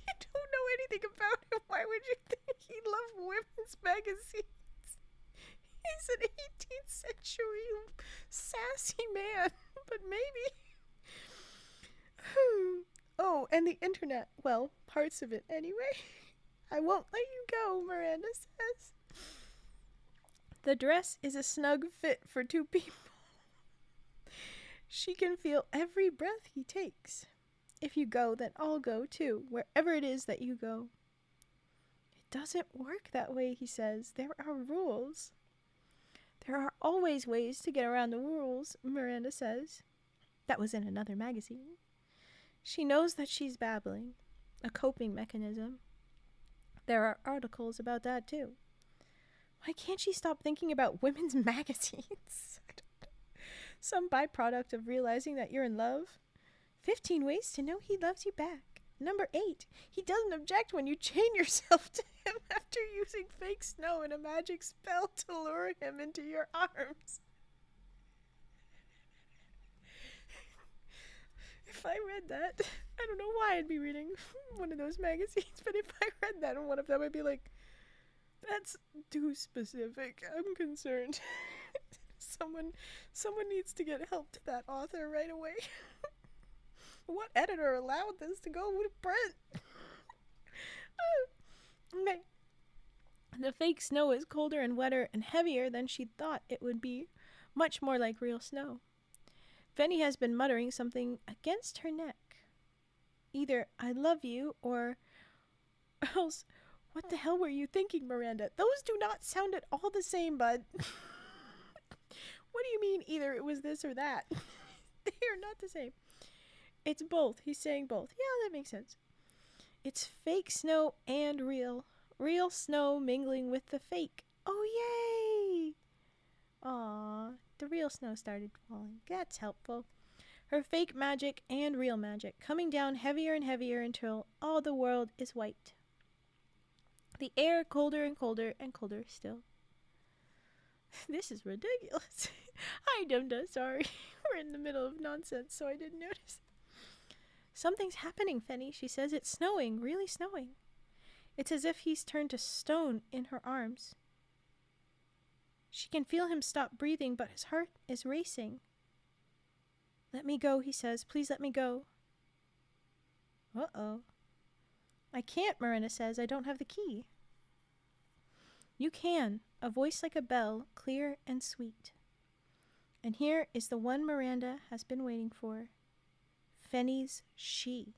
You don't know anything about him. Why would you think he loved women's magazines? He's an 18th century sassy man, but maybe. Oh, and the internet. Well, parts of it anyway. I won't let you go, Miranda says. The dress is a snug fit for two people. She can feel every breath he takes. If you go, then I'll go too, wherever it is that you go. It doesn't work that way, he says. There are rules. There are always ways to get around the rules, Miranda says. That was in another magazine. She knows that she's babbling, a coping mechanism. There are articles about that too. Why can't she stop thinking about women's magazines? I don't know. Some byproduct of realizing that you're in love? 15 ways to know he loves you back. Number 8, he doesn't object when you chain yourself to him after using fake snow and a magic spell to lure him into your arms. If I read that, I don't know why I'd be reading one of those magazines, but if I read that in one of them, I'd be like, that's too specific. I'm concerned. Someone needs to get help to that author right away. What editor allowed this to go to print? Okay. The fake snow is colder and wetter and heavier than she'd thought it would be. Much more like real snow. Fanny has been muttering something against her neck. Either I love you or else what the hell were you thinking, Miranda? Those do not sound at all the same, bud. What do you mean either it was this or that? They are not the same. It's both. He's saying both. Yeah, that makes sense. It's fake snow and real. Real snow mingling with the fake. Oh, yay! Aw, the real snow started falling. That's helpful. Her fake magic and real magic coming down heavier and heavier until all the world is white. The air colder and colder and colder still. This is ridiculous. Hi, Dumda, sorry. We're in the middle of nonsense, so I didn't notice. Something's happening, Fenny, she says. It's snowing, really snowing. It's as if he's turned to stone in her arms. She can feel him stop breathing, but his heart is racing. Let me go, he says. Please let me go. Uh-oh. I can't, Miranda says. I don't have the key. You can. A voice like a bell, clear and sweet. And here is the one Miranda has been waiting for. Fenny's she.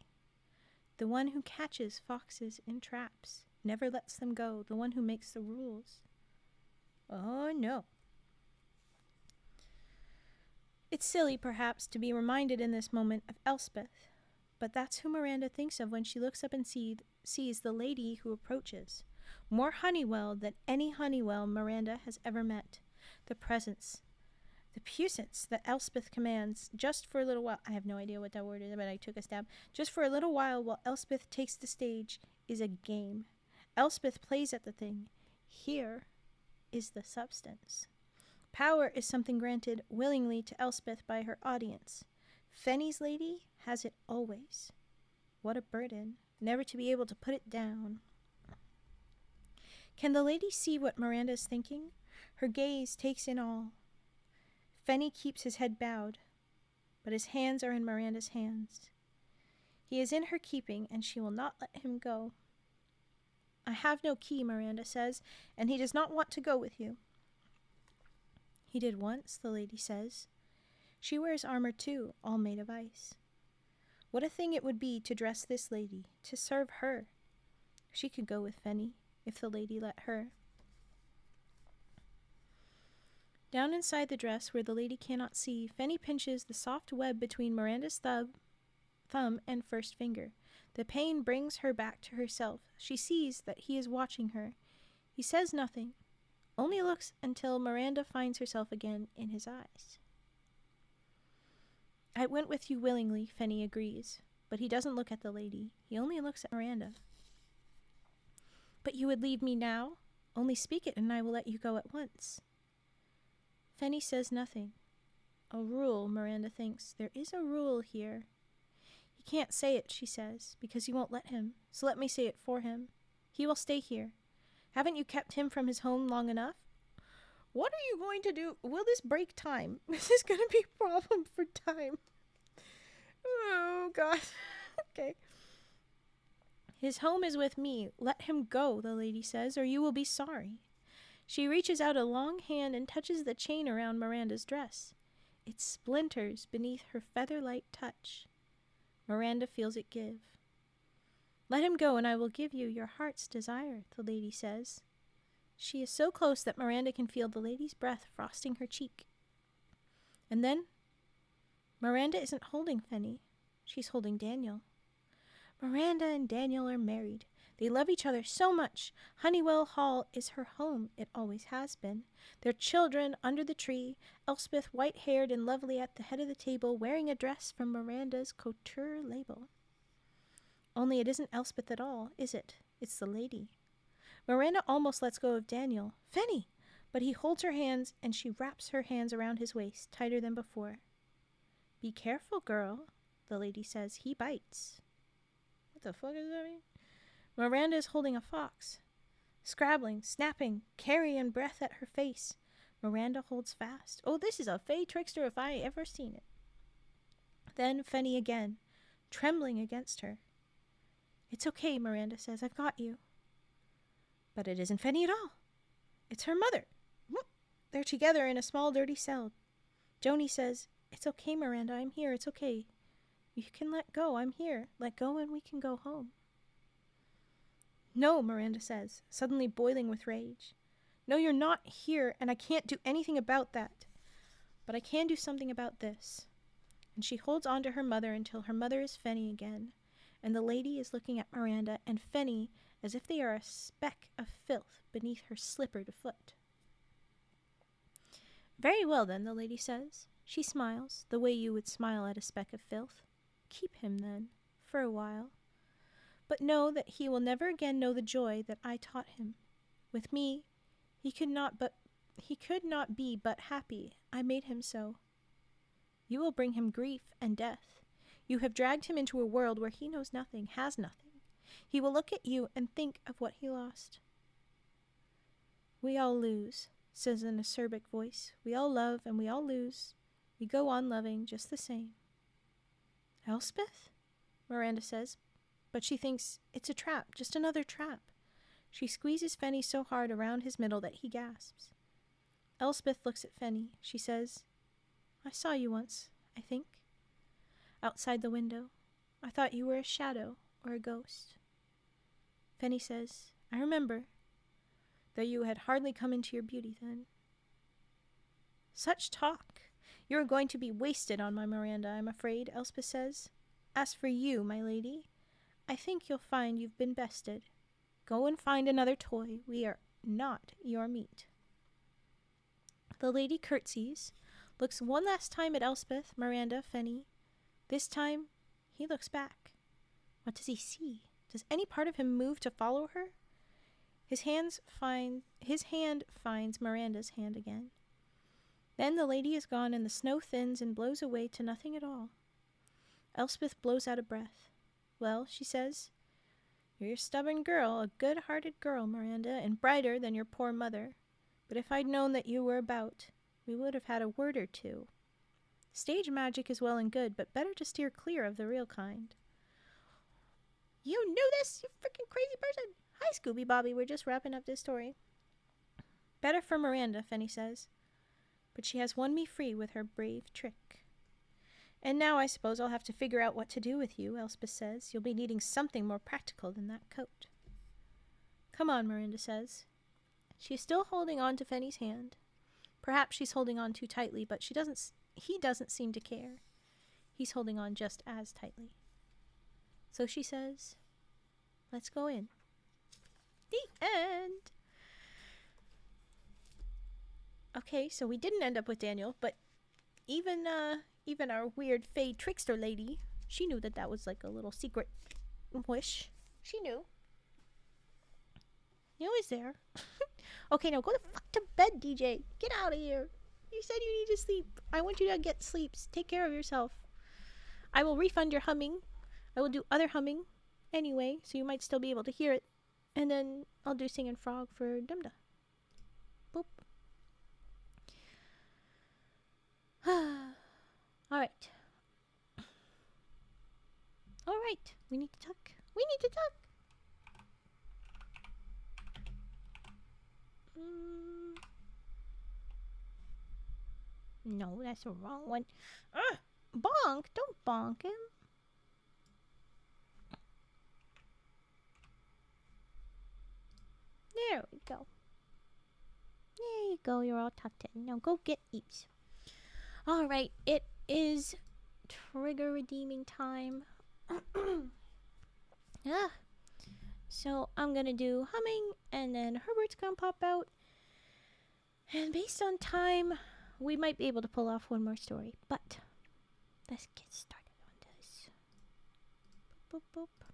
The one who catches foxes in traps, never lets them go, the one who makes the rules. Oh, no. It's silly, perhaps, to be reminded in this moment of Elspeth, but that's who Miranda thinks of when she looks up and sees the lady who approaches. More Honeywell than any Honeywell Miranda has ever met. The presence, the puissance that Elspeth commands, just for a little while. I have no idea what that word is, but I took a stab. Just for a little while Elspeth takes the stage is a game. Elspeth plays at the thing. Here is the substance. Power is something granted willingly to Elspeth by her audience. Fenny's lady has it always. What a burden, never to be able to put it down. Can the lady see what Miranda is thinking? Her gaze takes in all. Fenny keeps his head bowed, but his hands are in Miranda's hands. He is in her keeping, and she will not let him go. I have no key, Miranda says, and he does not want to go with you. He did once, the lady says. She wears armor too, all made of ice. What a thing it would be to dress this lady, to serve her. She could go with Fenny, if the lady let her. Down inside the dress, where the lady cannot see, Fenny pinches the soft web between Miranda's thumb and first finger. The pain brings her back to herself. She sees that he is watching her. He says nothing, only looks until Miranda finds herself again in his eyes. I went with you willingly, Fenny agrees, but he doesn't look at the lady. He only looks at Miranda. But you would leave me now? Only speak it and I will let you go at once. Fenny says nothing. A rule, Miranda thinks. There is a rule here. He can't say it, she says, because you won't let him. So let me say it for him. He will stay here. Haven't you kept him from his home long enough? What are you going to do? Will this break time? This is going to be a problem for time. Oh, God. Okay. His home is with me. Let him go, the lady says, or you will be sorry. She reaches out a long hand and touches the chain around Miranda's dress. It splinters beneath her feather-light touch. Miranda feels it give. Let him go, and I will give you your heart's desire, the lady says. She is so close that Miranda can feel the lady's breath frosting her cheek. And then, Miranda isn't holding Fenny. She's holding Daniel. Miranda and Daniel are married. They love each other so much. Honeywell Hall is her home. It always has been. Their children under the tree, Elspeth white-haired and lovely at the head of the table, wearing a dress from Miranda's couture label. Only it isn't Elspeth at all, is it? It's the lady. Miranda almost lets go of Daniel. Fenny! But he holds her hands, and she wraps her hands around his waist, tighter than before. Be careful, girl, the lady says. He bites. What the fuck does that mean? Miranda is holding a fox. Scrabbling, snapping, carrying breath at her face. Miranda holds fast. Oh, this is a fey trickster if I ever seen it. Then Fenny again, trembling against her. It's okay, Miranda says. I've got you. But it isn't Fenny at all. It's her mother. They're together in a small, dirty cell. Joni says, It's okay, Miranda. I'm here. It's okay. You can let go. I'm here. Let go and we can go home. No, Miranda says, suddenly boiling with rage. No, you're not here, and I can't do anything about that. But I can do something about this. And she holds on to her mother until her mother is Fenny again. and the lady is looking at Miranda and Fanny as if they are a speck of filth beneath her slippered foot. Very well, then, the lady says. She smiles, the way you would smile at a speck of filth. Keep him, then, for a while. But know that he will never again know the joy that I taught him. With me, he could not be but happy. I made him so. You will bring him grief and death. You have dragged him into a world where he knows nothing, has nothing. He will look at you and think of what he lost. We all lose, says an acerbic voice. We all love and we all lose. We go on loving just the same. Elspeth? Miranda says, but she thinks it's a trap, just another trap. She squeezes Fanny so hard around his middle that he gasps. Elspeth looks at Fanny. She says, I saw you once, I think. Outside the window. I thought you were a shadow or a ghost. Fanny says, I remember, though you had hardly come into your beauty then. Such talk! You are going to be wasted on my Miranda, I'm afraid, Elspeth says. As for you, my lady, I think you'll find you've been bested. Go and find another toy. We are not your meat. The lady curtsies, looks one last time at Elspeth, Miranda, Fanny. This time, he looks back. What does he see? Does any part of him move to follow her? His hand finds Miranda's hand again. Then the lady is gone and the snow thins and blows away to nothing at all. Elspeth blows out a breath. Well, she says, you're a stubborn girl, a good-hearted girl, Miranda, and brighter than your poor mother. But if I'd known that you were about, we would have had a word or two. Stage magic is well and good, but better to steer clear of the real kind. You knew this, you freaking crazy person! Hi, Scooby Bobby, we're just wrapping up this story. Better for Miranda, Fanny says. But she has won me free with her brave trick. And now I suppose I'll have to figure out what to do with you, Elspeth says. You'll be needing something more practical than that coat. Come on, Miranda says. She's still holding on to Fanny's hand. Perhaps she's holding on too tightly, but he doesn't seem to care. He's holding on just as tightly. So she says, let's go in. The end. Okay, so we didn't end up with Daniel, but even our weird fey trickster lady, she knew that that was like a little secret wish. She knew. It was there. Okay, now go the fuck to bed, DJ. Get out of here. You said you need to sleep. I want you to get sleep. Take care of yourself. I will refund your humming. I will do other humming anyway, so you might still be able to hear it. And then I'll do Singing Frog for Dumda. Boop. Alright. Alright. We need to talk. We need to talk. No, that's the wrong one. Bonk! Don't bonk him. There we go. There you go. You're all tucked in. Now go get Eeps. Alright, it is trigger redeeming time. So I'm gonna do humming, and then Herbert's gonna pop out. And based on time, we might be able to pull off one more story. But let's get started on this. Boop, boop, boop.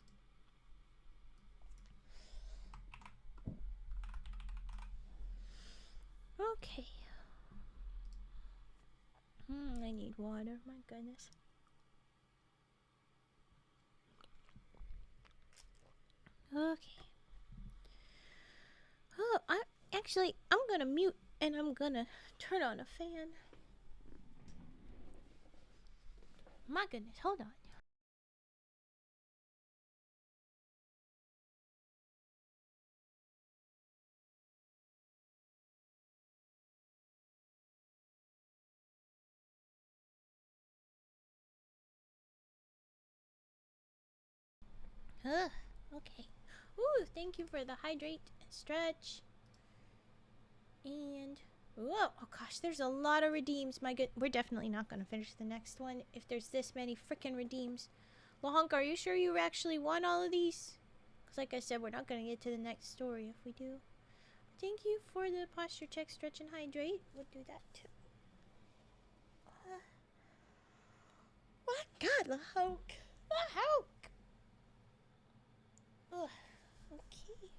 Okay. I need water, my goodness. Okay. Oh, I'm gonna mute and I'm gonna turn on a fan. My goodness, hold on. Okay. Ooh, thank you for the hydrate and stretch. And whoa, oh gosh, there's a lot of redeems. My good, we're definitely not gonna finish the next one if there's this many frickin' redeems. Lahonk, are you sure you actually want all of these? Because like I said, we're not going to get to the next story if we do. Thank you for the posture check, stretch, and hydrate. We'll do that too. My God, Lahonk. Lahonk. Ugh. Okay.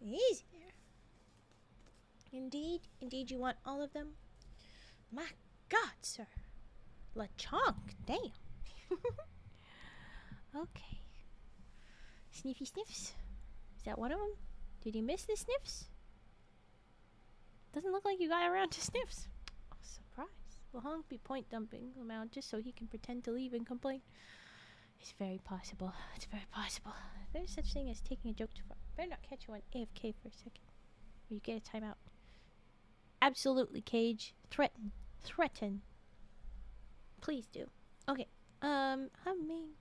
Easy there. Indeed, indeed, you want all of them? My God, sir. LeChonk, damn. Okay. Sniffy sniffs. Is that one of them? Did you miss the sniffs? Doesn't look like you got around to sniffs. Oh, surprise. Lahonk be point dumping them out just so he can pretend to leave and complain. It's very possible. It's very possible. There's such thing as taking a joke too far. Better not catch you on AFK for a second. Or you get a timeout. Absolutely, Cage. Threaten. Threaten. Please do. Okay. Humming.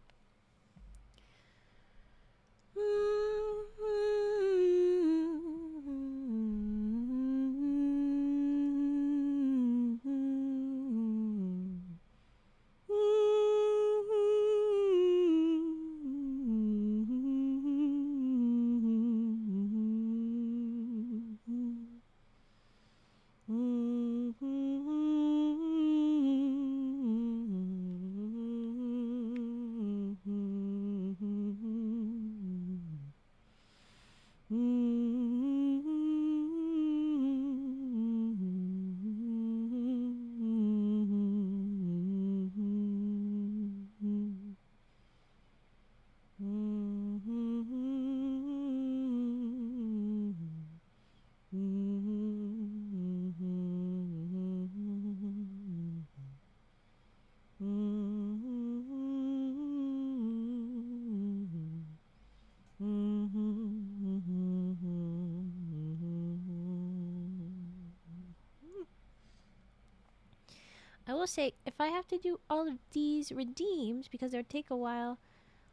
I will say, if I have to do all of these redeems, because they'll take a while,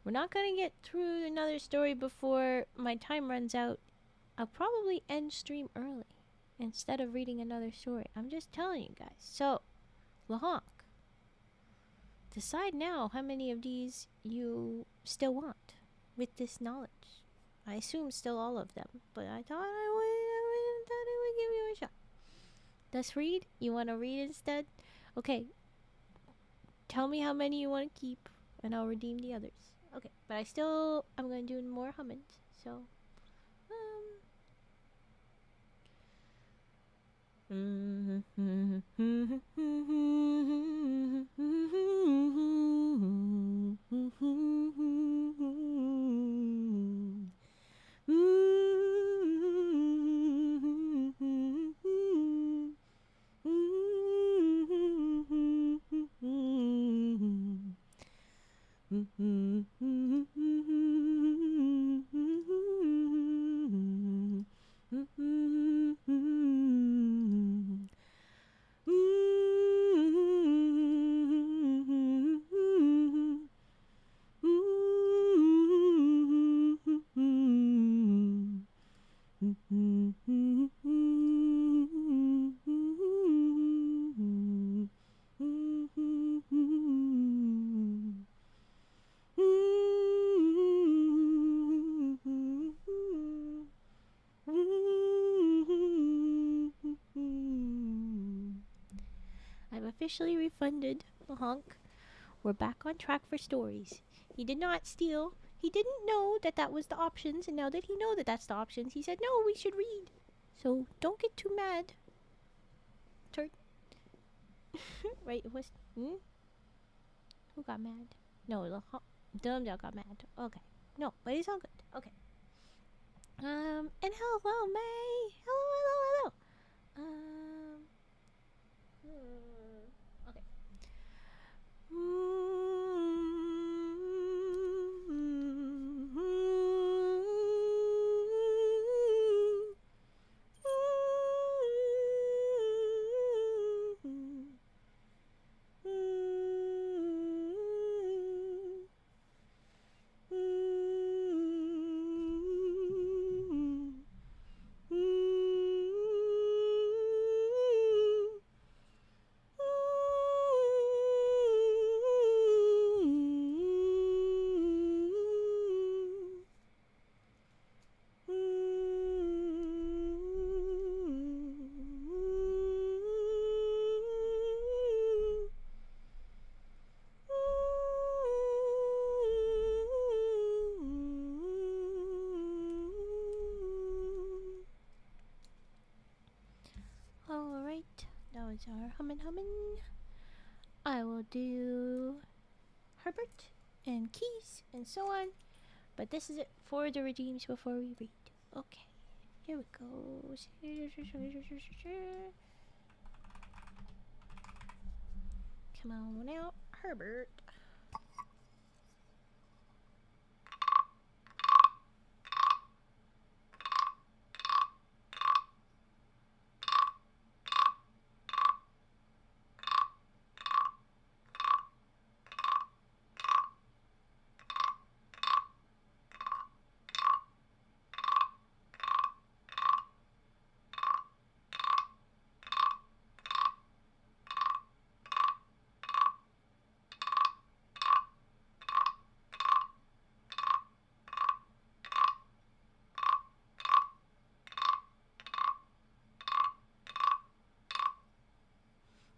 we're not going to get through another story before my time runs out. I'll probably end stream early instead of reading another story. I'm just telling you guys. So, Lahonk, decide now how many of these you still want with this knowledge. I assume still all of them, but I thought I would give you a shot. Let's read. You want to read instead? Okay. Tell me how many you want to keep, and I'll redeem the others. Okay, but I'm going to do more hummings, so... I've officially refunded the honk. We're back on track for stories. He did not steal. He didn't know that that was the options, and now that he knows that that's the options, he said, no, we should read. So don't get too mad. Right, it was... Who got mad? No, the Dumdale got mad. Okay. No, but it's all good. Okay. And hello, May. Hello. Okay. are humming. I will do Herbert and Keys and so on. But this is it for the redeems before we read. Okay, here we go. Come on out, Herbert.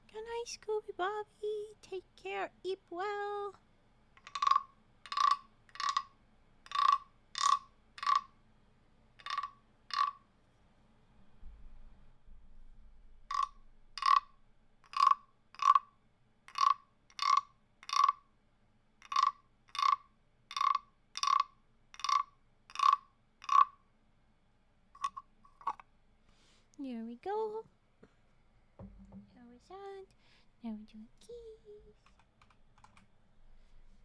Good night, Scooby Bobby. Take care. Eat well. Here we go. How was that? Now we're doing keys.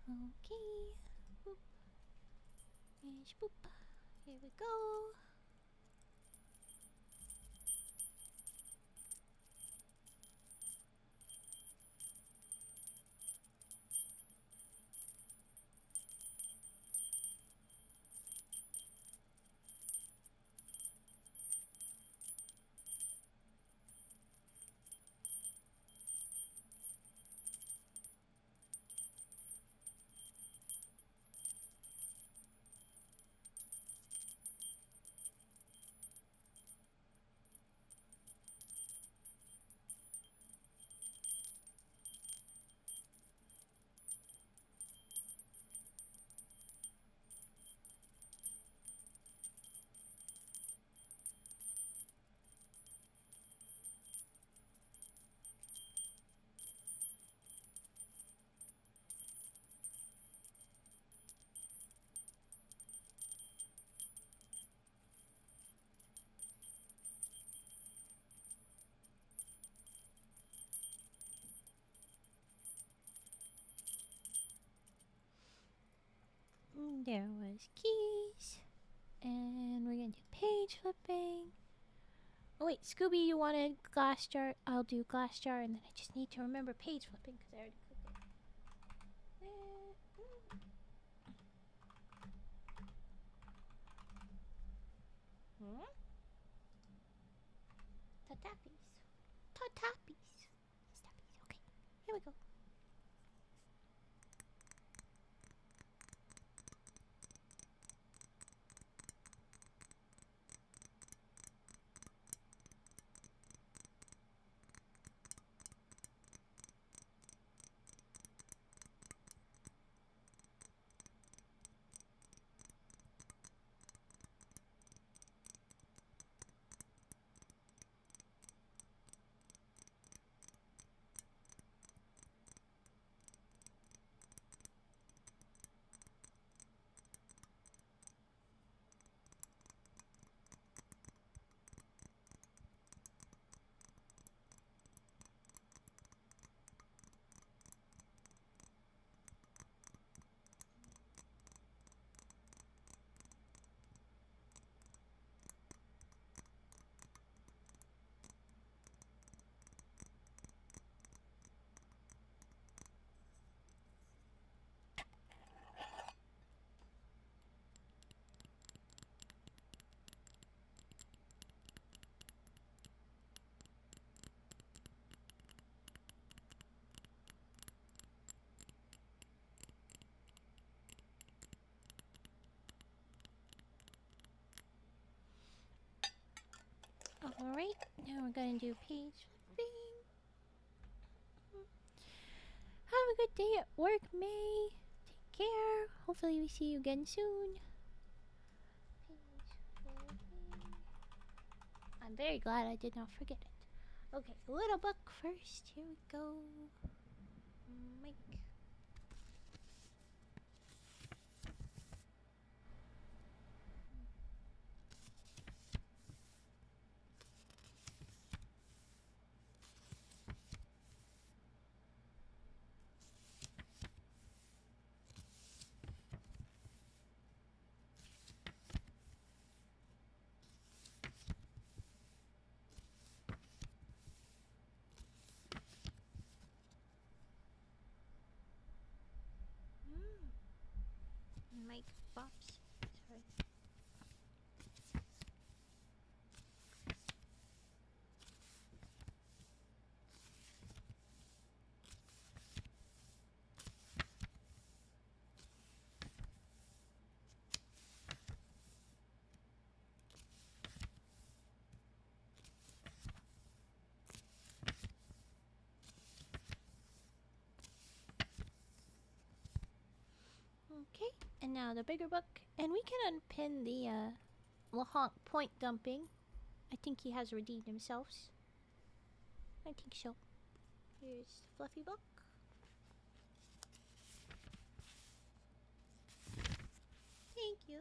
Okay. Boop. And boop. Here we go. There was keys. And we're gonna do page flipping. Oh wait, Scooby, you wanted glass jar? I'll do glass jar, and then I just need to remember page flipping because I already cooked it. Tatappies. Tatappies. Okay, here we go. Alright, now we're gonna do page flipping. Have a good day at work, May. Take care. Hopefully we see you again soon. Page flipping. I'm very glad I did not forget it. Okay, little book first. Here we go. Mike. Mike Bops. Sorry. Okay, and now the bigger book. And we can unpin the Lahonk point dumping. I think he has redeemed himself. I think so. Here's the fluffy book. Thank you.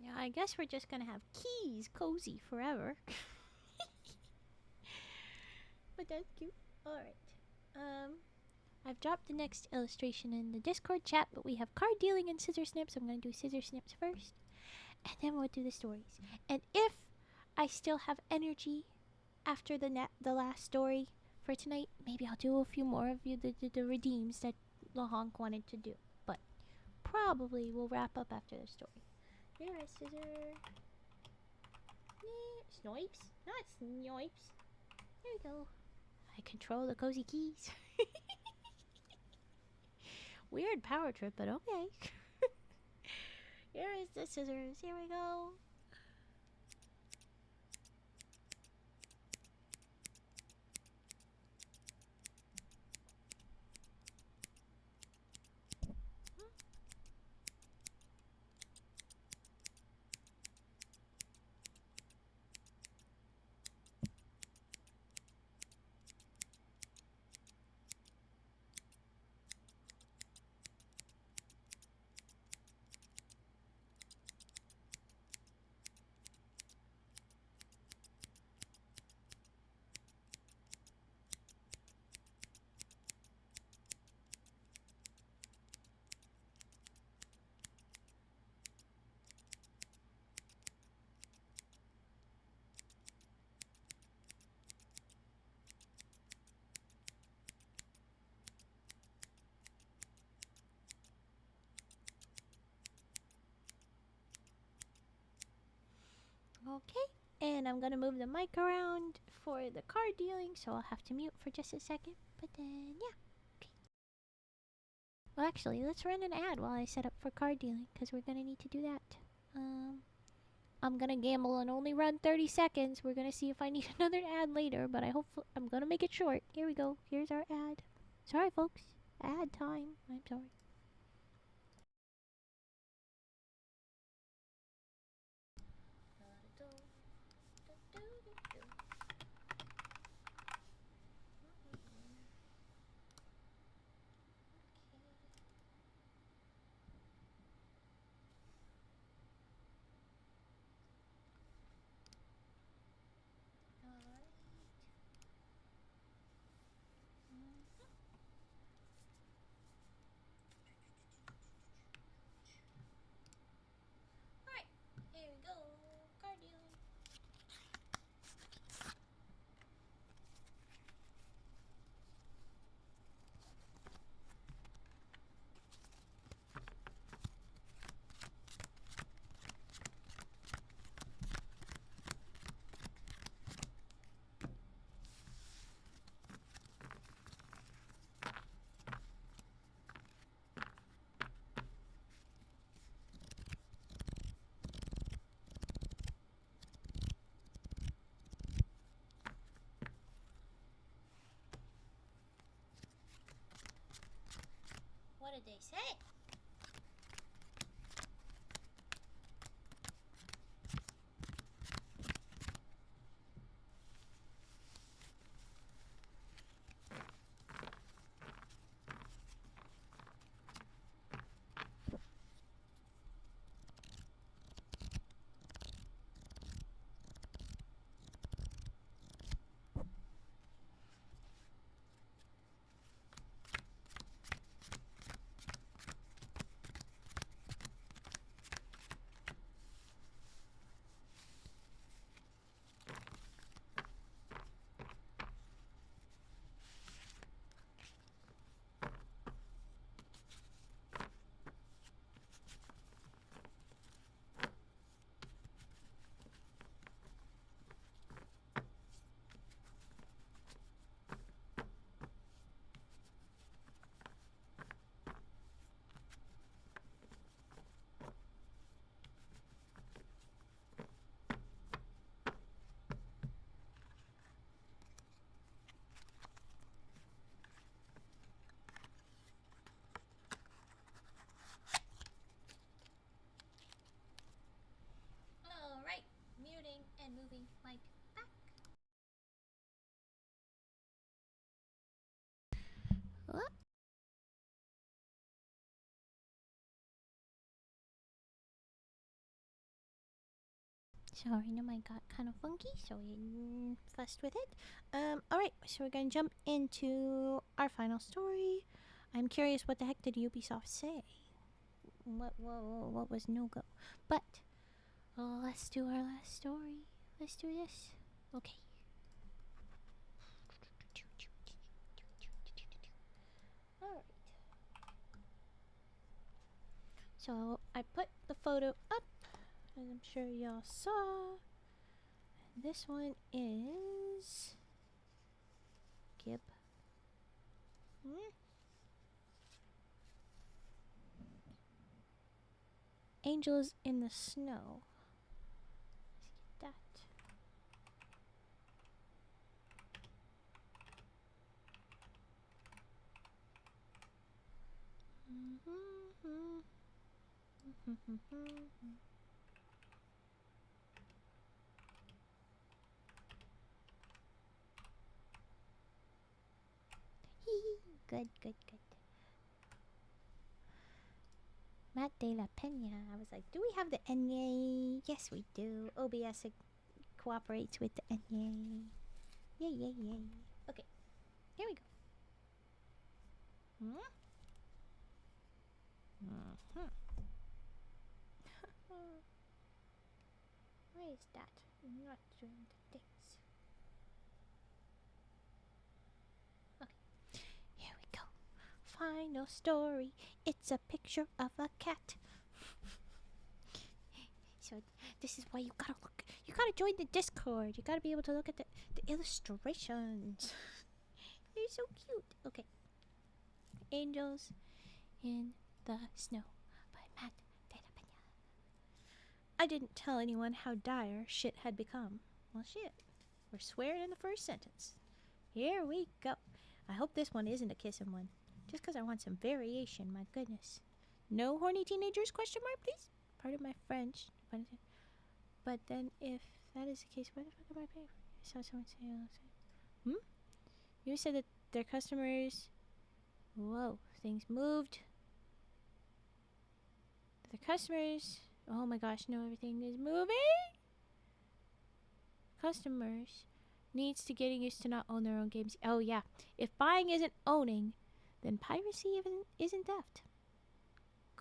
Yeah, I guess we're just gonna have keys cozy forever. But that's cute. Alright. I've dropped the next illustration in the Discord chat, but we have card dealing and scissor snips. I'm gonna do scissor snips first, and then we'll do the stories. And if I still have energy after the last story for tonight, maybe I'll do a few more of the redeems that Lahonk wanted to do. But probably we'll wrap up after the story. Here are scissor. Snipes? Not snipes. There we go. I control the cozy keys. Weird power trip, but okay. Here is the scissors. Here we go. Okay, and I'm gonna move the mic around for the card dealing, so I'll have to mute for just a second. But then, yeah. Okay. Well, actually, let's run an ad while I set up for card dealing, because we're gonna need to do that. I'm gonna gamble and only run 30 seconds. We're gonna see if I need another ad later, but I'm gonna make it short. Here we go. Here's our ad. Sorry, folks. Ad time. I'm sorry. what they say. Alright, muting and moving mic back. What? Sorry, no, mic got kind of funky, so I fussed with it. Alright, so we're gonna jump into our final story. I'm curious, what the heck did Ubisoft say? What was no-go? But, let's do our last story. Let's do this. Okay. Alright. So, I put the photo up, as I'm sure y'all saw. This one is... Gib. Angels in the Snow. Let's get that. Good, good, good. Matt de la Pena. I was like, do we have the NA? Yes, we do. OBS cooperates with the NA. Yay, yay, yay. Okay, here we go. Why is that? I'm not doing the things. Okay, here we go. Final story. It's a picture of a cat. So this is why you gotta look. You gotta join the Discord. You gotta be able to look at the illustrations. They're so cute. Okay. Angels in the Snow by Matt de la Pena. I didn't tell anyone how dire shit had become. Well, shit. We're swearing in the first sentence. Here we go. I hope this one isn't a kissing one. Just because I want some variation, my goodness. No horny teenagers, question mark, please? Part of my French. But then if that is the case, what the fuck am I paying for? I saw someone say, You said that their customers... Whoa, things moved. The customers... Oh my gosh, no, everything is moving! Customers needs to getting used to not own their own games. Oh yeah, if buying isn't owning, then piracy isn't theft.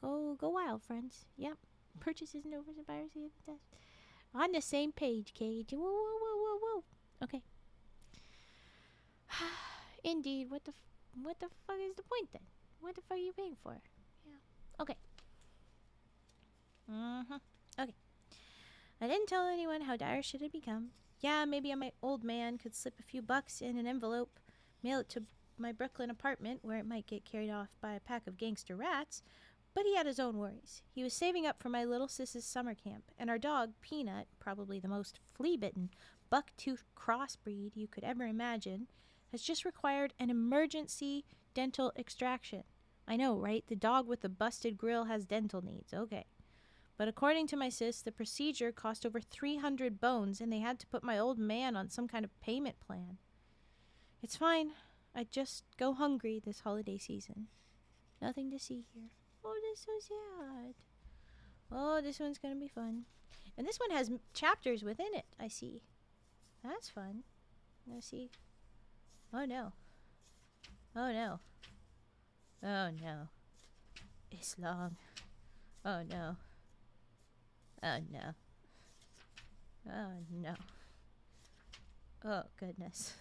Go wild, friends. Yep, purchase isn't over, so piracy isn't theft. On the same page, Cage. Whoa, whoa, whoa, whoa, whoa. Okay. Indeed, what the fuck is the point then? What the fuck are you paying for? Yeah. Okay. Okay. I didn't tell anyone how dire shit had become. Yeah, maybe my old man could slip a few bucks in an envelope, mail it to my Brooklyn apartment where it might get carried off by a pack of gangster rats, but he had his own worries. He was saving up for my little sis's summer camp, and our dog, Peanut, probably the most flea-bitten, buck-toothed crossbreed you could ever imagine, has just required an emergency dental extraction. I know, right? The dog with the busted grill has dental needs. Okay. But according to my sis, the procedure cost over 300 bones, and they had to put my old man on some kind of payment plan. It's fine. I just go hungry this holiday season. Nothing to see here. Oh, that's so sad. Oh, this one's going to be fun. And this one has chapters within it, I see. That's fun. Let's see. Oh, no. Oh, no. Oh, no. It's long. Oh, no. Oh, no. Oh, no. Oh, goodness.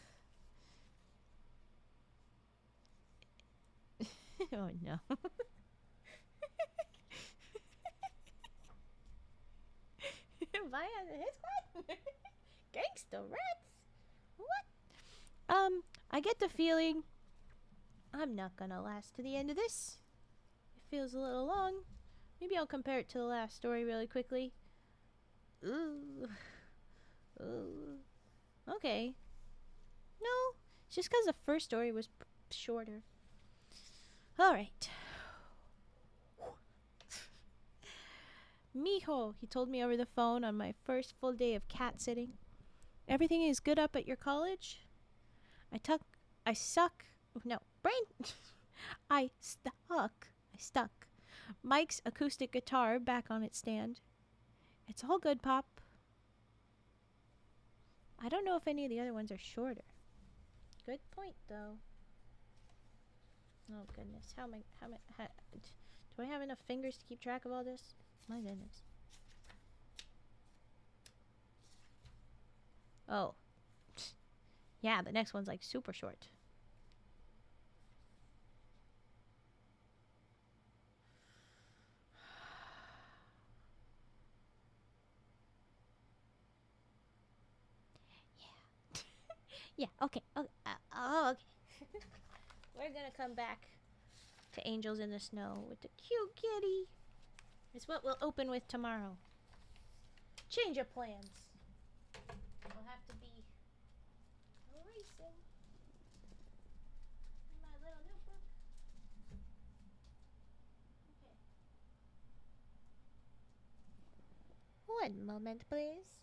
Oh, no. Via his what? Gangsta rats? What? I get the feeling I'm not gonna last to the end of this. It feels a little long. Maybe I'll compare it to the last story really quickly. Ooh. Ooh. Okay. No, it's just because the first story was shorter. Alright. Mijo, he told me over the phone on my first full day of cat sitting. Everything is good up at your college? I stuck Mike's acoustic guitar back on its stand. It's all good, Pop. I don't know if any of the other ones are shorter. Good point, though. Oh, goodness. Do I have enough fingers to keep track of all this? My goodness. Oh. Yeah, the next one's like super short. Yeah, okay. Okay. We're gonna come back to Angels in the Snow with the cute kitty. It's what we'll open with tomorrow. Change of plans. We'll have to be erasing my little notebook. Okay. One moment, please.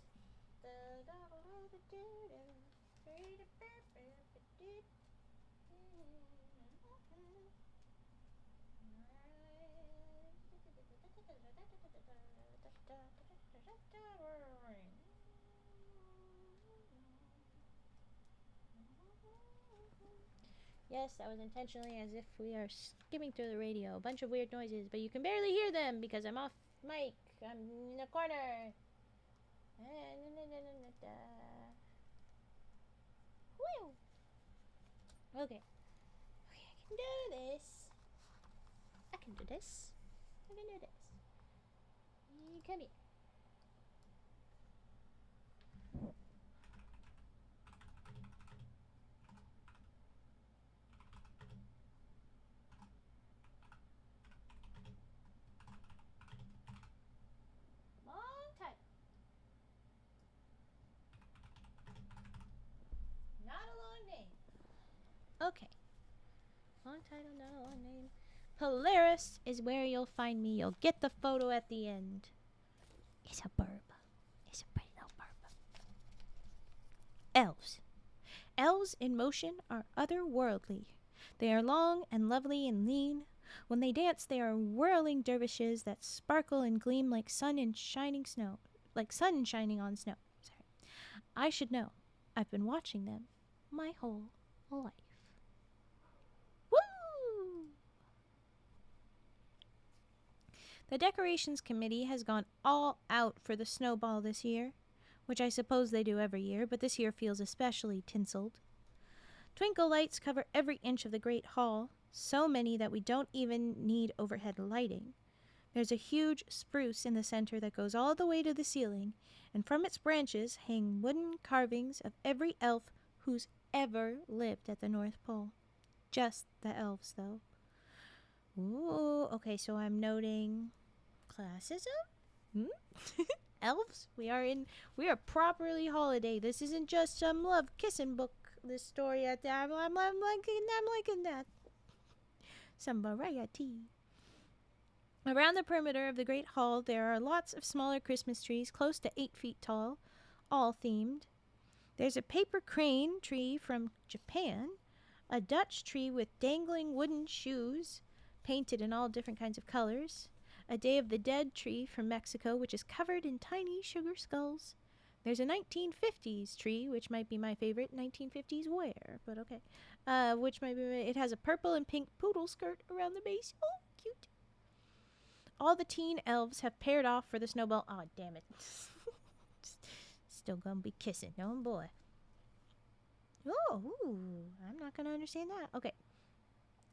Yes, that was intentionally as if we are skimming through the radio. A bunch of weird noises, but you can barely hear them because I'm off mic. I'm in a corner. Woo! Okay. I can do this. I can do this. Come here. Long title. Not a long name. Okay. Long title, not a long name. Polaris is where you'll find me. You'll get the photo at the end. It's a burb. It's a pretty little burb. Elves. Elves in motion are otherworldly. They are long and lovely and lean. When they dance, they are whirling dervishes that sparkle and gleam like sun in shining snow. Like sun shining on snow. Sorry. I should know. I've been watching them my whole life. Woo! The decorations committee has gone all out for the snowball this year, which I suppose they do every year, but this year feels especially tinseled. Twinkle lights cover every inch of the great hall, so many that we don't even need overhead lighting. There's a huge spruce in the center that goes all the way to the ceiling, and from its branches hang wooden carvings of every elf who's ever lived at the North Pole. Just the elves, though. Ooh, okay, so I'm noting classism? Elves? We are properly holiday. This isn't just some love kissing book. This story I'm liking that. Some variety. Around the perimeter of the Great Hall, there are lots of smaller Christmas trees, close to 8 feet tall, all themed. There's a paper crane tree from Japan, a Dutch tree with dangling wooden shoes, painted in all different kinds of colors, a Day of the Dead tree from Mexico, which is covered in tiny sugar skulls. There's a 1950s tree, which might be my favorite. 1950s where? But okay. Which might be, it has a purple and pink poodle skirt around the base. Oh, cute. All the teen elves have paired off for the snowball. Oh, damn it. Still gonna be kissing. Oh, boy. Oh, I'm not gonna understand that. Okay.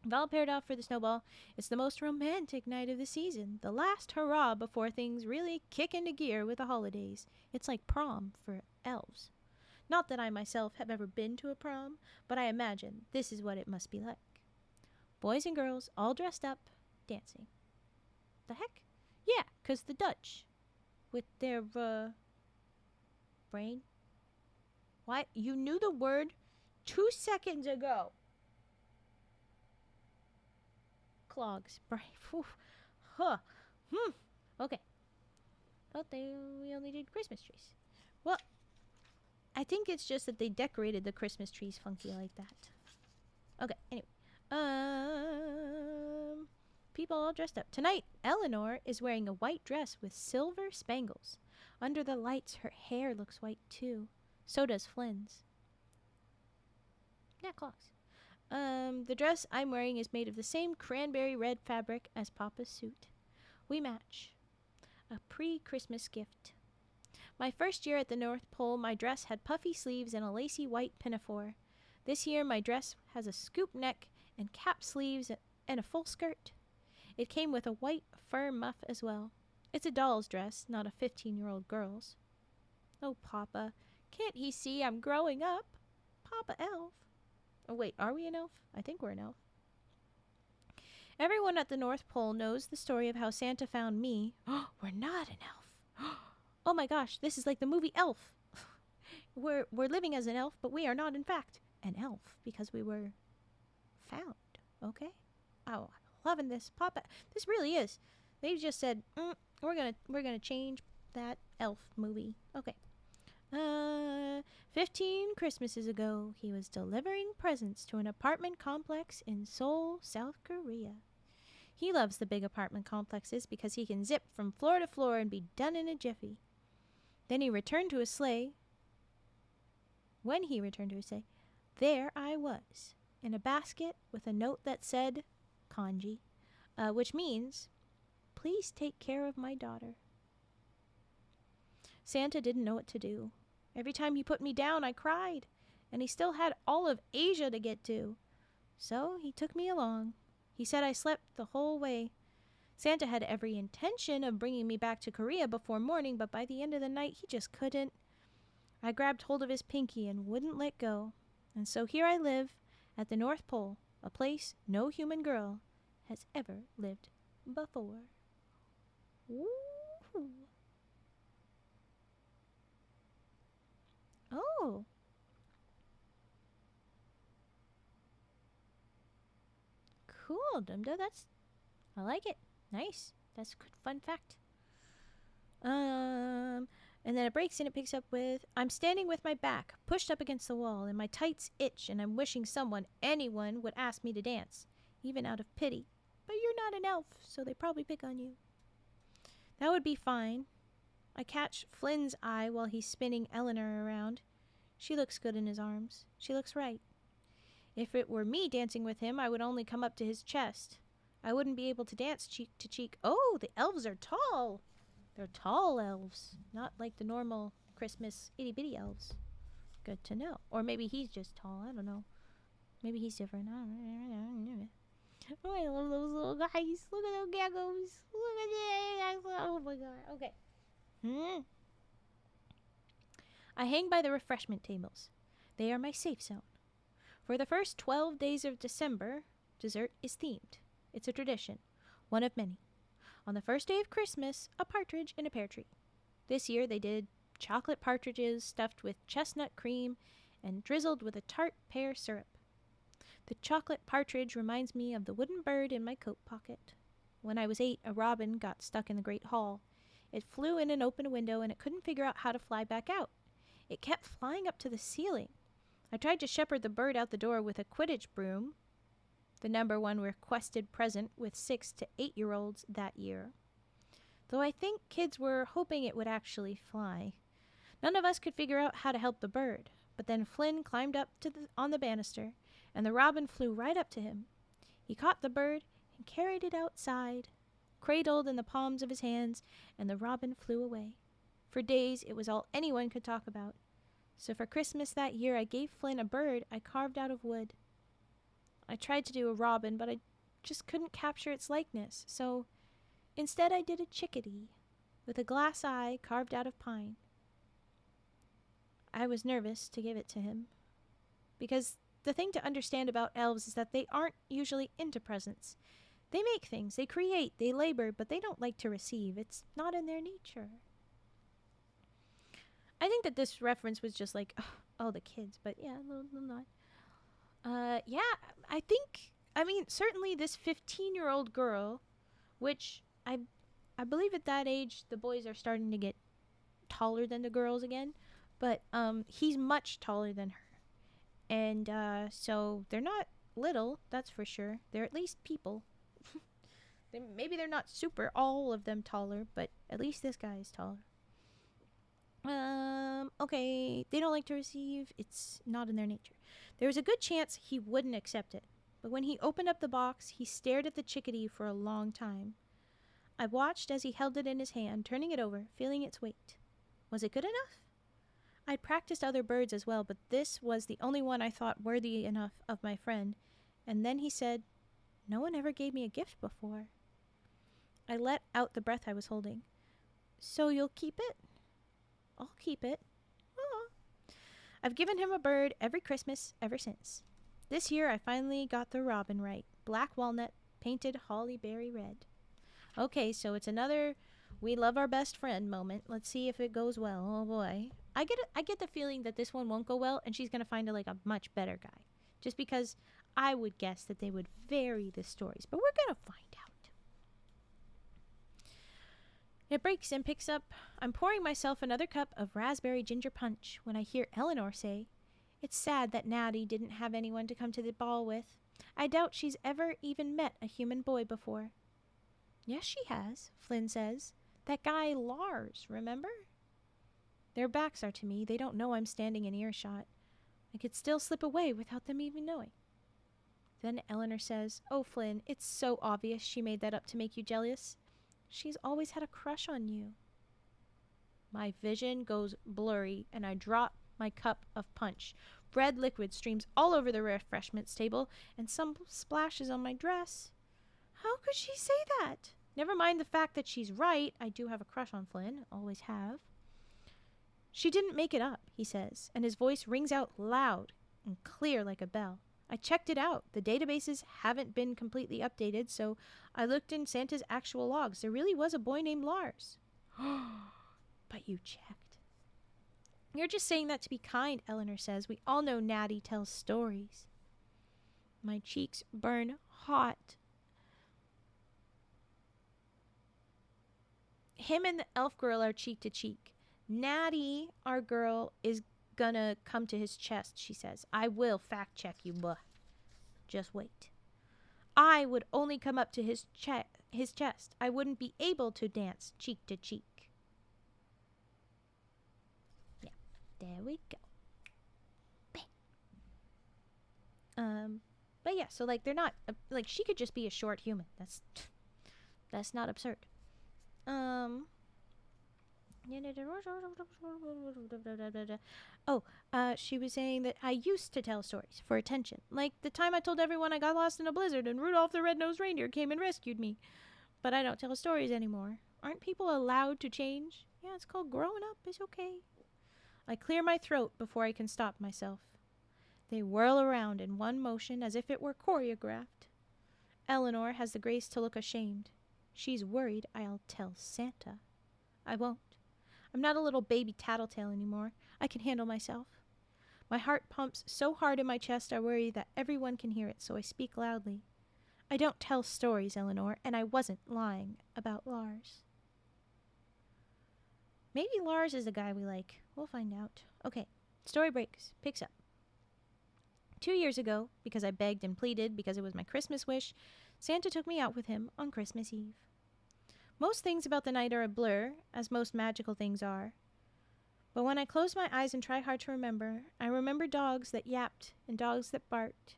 They've all paired off for the snowball. It's the most romantic night of the season. The last hurrah before things really kick into gear with the holidays. It's like prom for elves. Not that I myself have ever been to a prom, but I imagine this is what it must be like. Boys and girls all dressed up, dancing. The heck? Yeah, 'cause the Dutch, with their, brain. What? You knew the word 2 seconds ago. Clogs. Brain. Huh. Okay. Thought we only did Christmas trees. Well, I think it's just that they decorated the Christmas trees funky like that. Okay, anyway. People all dressed up. Tonight, Eleanor is wearing a white dress with silver spangles. Under the lights, her hair looks white too. So does Flynn's. Yeah, clocks. The dress I'm wearing is made of the same cranberry red fabric as Papa's suit. We match. A pre-Christmas gift. My first year at the North Pole, my dress had puffy sleeves and a lacy white pinafore. This year, my dress has a scoop neck and cap sleeves and a full skirt. It came with a white fur muff as well. It's a doll's dress, not a 15-year-old girl's. Oh, Papa, can't he see I'm growing up? Papa Elf. Oh, wait, are we an elf? I think we're an elf. Everyone at the North Pole knows the story of how Santa found me. Oh, we're not an elf. Oh my gosh, this is like the movie Elf. We're living as an elf, but we are not, in fact, an elf because we were found. Okay? Oh, I'm loving this. Papa, this really is. They just said, we're gonna change that elf movie. Okay. 15 Christmases ago, he was delivering presents to an apartment complex in Seoul, South Korea. He loves the big apartment complexes because he can zip from floor to floor and be done in a jiffy. Then he returned to his sleigh. When he returned to his sleigh, there I was, in a basket with a note that said, kanji, which means, please take care of my daughter. Santa didn't know what to do. Every time he put me down, I cried, and he still had all of Asia to get to. So he took me along. He said I slept the whole way. Santa had every intention of bringing me back to Korea before morning, but by the end of the night, he just couldn't. I grabbed hold of his pinky and wouldn't let go. And so here I live at the North Pole, a place no human girl has ever lived before. Ooh. Oh. Cool, Dumda. I like it. Nice. That's a good fun fact. And then it breaks and it picks up with, I'm standing with my back pushed up against the wall and my tights itch and I'm wishing anyone would ask me to dance, even out of pity. But you're not an elf, so they probably pick on you. That would be fine. I catch Flynn's eye while he's spinning Eleanor around. She looks good in his arms. She looks right. If it were me dancing with him, I would only come up to his chest. I wouldn't be able to dance cheek to cheek. Oh, the elves are tall. They're tall elves, not like the normal Christmas itty-bitty elves. Good to know. Or maybe he's just tall. I don't know. Maybe he's different. I don't know. Oh, I love those little guys. Look at those geckos. Look at that. Oh my god. Okay. I hang by the refreshment tables. They are my safe zone. For the first 12 days of December, dessert is themed. It's a tradition, one of many. On the first day of Christmas, a partridge in a pear tree. This year they did chocolate partridges stuffed with chestnut cream and drizzled with a tart pear syrup. The chocolate partridge reminds me of the wooden bird in my coat pocket. When I was 8, a robin got stuck in the Great Hall. It flew in an open window and it couldn't figure out how to fly back out. It kept flying up to the ceiling. I tried to shepherd the bird out the door with a Quidditch broom, the number one requested present with 6 to 8-year-olds that year. Though I think kids were hoping it would actually fly. None of us could figure out how to help the bird, but then Flynn climbed up on the banister, and the robin flew right up to him. He caught the bird and carried it outside, cradled in the palms of his hands, and the robin flew away. For days, it was all anyone could talk about. So for Christmas that year, I gave Flynn a bird I carved out of wood. I tried to do a robin, but I just couldn't capture its likeness, so instead I did a chickadee with a glass eye carved out of pine. I was nervous to give it to him, because the thing to understand about elves is that they aren't usually into presents. They make things, they create, they labor, but they don't like to receive. It's not in their nature. I think that this reference was just like, oh, the kids, but yeah, not. Yeah, certainly this 15-year-old girl, which I believe at that age the boys are starting to get taller than the girls again, but he's much taller than her. And so they're not little, that's for sure. They're at least people. Maybe they're not super, all of them taller, but at least this guy is taller. Okay, they don't like to receive. It's not in their nature. There was a good chance he wouldn't accept it, but when he opened up the box, he stared at the chickadee for a long time. I watched as he held it in his hand, turning it over, feeling its weight. Was it good enough? I'd practiced other birds as well, but this was the only one I thought worthy enough of my friend. And then he said, "No one ever gave me a gift before." I let out the breath I was holding. "So you'll keep it?" "I'll keep it." "Oh." I've given him a bird every Christmas ever since. This year I finally got the robin right. Black walnut, painted holly berry red. Okay, so it's another we love our best friend moment. Let's see if it goes well. Oh boy. I get the feeling that this one won't go well and she's going to find a much better guy. Just because I would guess that they would vary the stories. But we're going to find out. It breaks and picks up. I'm pouring myself another cup of raspberry ginger punch when I hear Eleanor say, "It's sad that Natty didn't have anyone to come to the ball with. I doubt she's ever even met a human boy before." "Yes, she has," Flynn says. "That guy Lars, remember?" Their backs are to me. They don't know I'm standing in earshot. I could still slip away without them even knowing. Then Eleanor says, "Oh, Flynn, it's so obvious she made that up to make you jealous. She's always had a crush on you." My vision goes blurry, and I drop my cup of punch. Red liquid streams all over the refreshments table, and some splashes on my dress. How could she say that? Never mind the fact that she's right. I do have a crush on Flynn. Always have. "She didn't make it up," he says, and his voice rings out loud and clear like a bell. "I checked it out. The databases haven't been completely updated, so I looked in Santa's actual logs. There really was a boy named Lars." "But you checked." "You're just saying that to be kind," Eleanor says. "We all know Natty tells stories." My cheeks burn hot. Him and the elf girl are cheek to cheek. Natty, our girl, is gonna come to his chest, she says. "I will fact check you, buh. Just wait. I would only come up to his chest. I wouldn't be able to dance cheek to cheek." Yeah, there we go. Bang. But yeah, so they're not she could just be a short human. That's not absurd. She was saying that I used to tell stories for attention. Like the time I told everyone I got lost in a blizzard and Rudolph the Red-Nosed Reindeer came and rescued me. But I don't tell stories anymore. Aren't people allowed to change? Yeah, it's called growing up. It's okay. I clear my throat before I can stop myself. They whirl around in one motion as if it were choreographed. Eleanor has the grace to look ashamed. She's worried I'll tell Santa. I won't. I'm not a little baby tattletale anymore. I can handle myself. My heart pumps so hard in my chest I worry that everyone can hear it, so I speak loudly. I don't tell stories, Eleanor, and I wasn't lying about Lars. Maybe Lars is the guy we like. We'll find out. Okay, story picks up. 2 years ago, because I begged and pleaded because it was my Christmas wish, Santa took me out with him on Christmas Eve. Most things about the night are a blur, as most magical things are. But when I close my eyes and try hard to remember, I remember dogs that yapped and dogs that barked,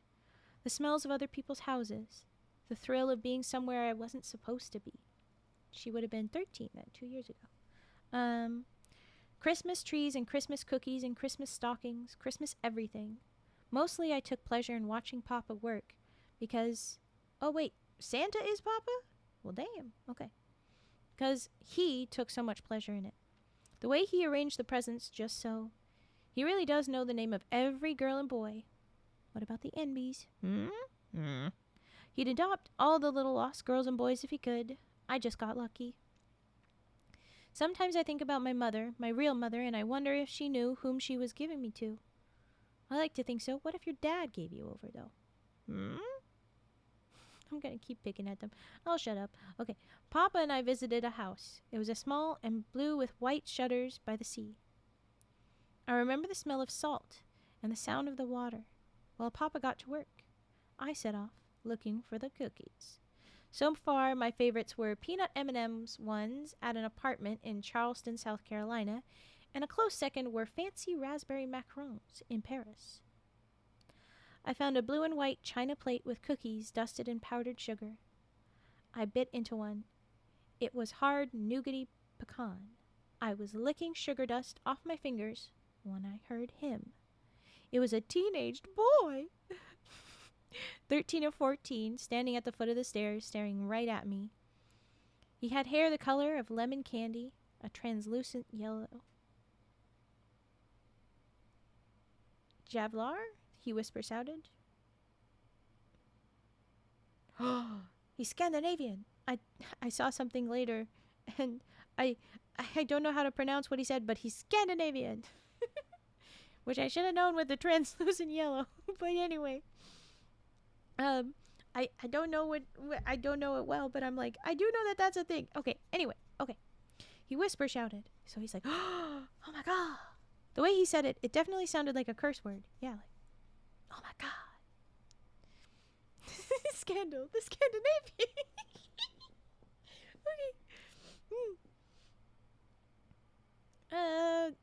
the smells of other people's houses, the thrill of being somewhere I wasn't supposed to be. She would have been 13 then, 2 years ago. Christmas trees and Christmas cookies and Christmas stockings, Christmas everything. Mostly I took pleasure in watching Papa work because, oh wait, Santa is Papa? Well, damn, okay. Because he took so much pleasure in it. The way he arranged the presents just so. He really does know the name of every girl and boy. What about the NBs? He'd adopt all the little lost girls and boys if he could. I just got lucky. Sometimes I think about my mother, my real mother, and I wonder if she knew whom she was giving me to. I like to think so. What if your dad gave you over, though? I'm going to keep picking at them. I'll shut up. Okay. Papa and I visited a house. It was a small and blue with white shutters by the sea. I remember the smell of salt and the sound of the water. While Papa got to work, I set off looking for the cookies. So far, my favorites were peanut M&M's ones at an apartment in Charleston, South Carolina, and a close second were fancy raspberry macarons in Paris. I found a blue and white china plate with cookies dusted in powdered sugar. I bit into one. It was hard nougaty pecan. I was licking sugar dust off my fingers when I heard him. It was a teenaged boy, 13 or 14, standing at the foot of the stairs, staring right at me. He had hair the color of lemon candy, a translucent yellow. Javlar? He whisper-shouted. He's Scandinavian. I saw something later, and I don't know how to pronounce what he said, but he's Scandinavian. Which I should have known with the translucent yellow. But anyway. I don't know I don't know it well, but I'm like, I do know that that's a thing. Okay, anyway, okay. He whisper-shouted. So he's like, oh my God. The way he said it, it definitely sounded like a curse word. Yeah, like, oh my God. Scandal. The Scandinavian. Okay.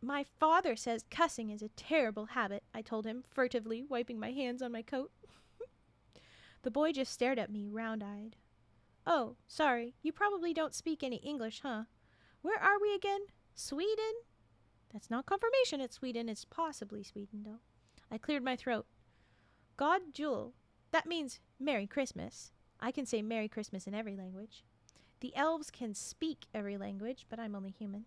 My father says cussing is a terrible habit, I told him, furtively wiping my hands on my coat. The boy just stared at me, round-eyed. Oh, sorry. You probably don't speak any English, huh? Where are we again? Sweden? That's not confirmation it's Sweden. It's possibly Sweden, though. I cleared my throat. God Jewel. That means Merry Christmas. I can say Merry Christmas in every language. The elves can speak every language, but I'm only human.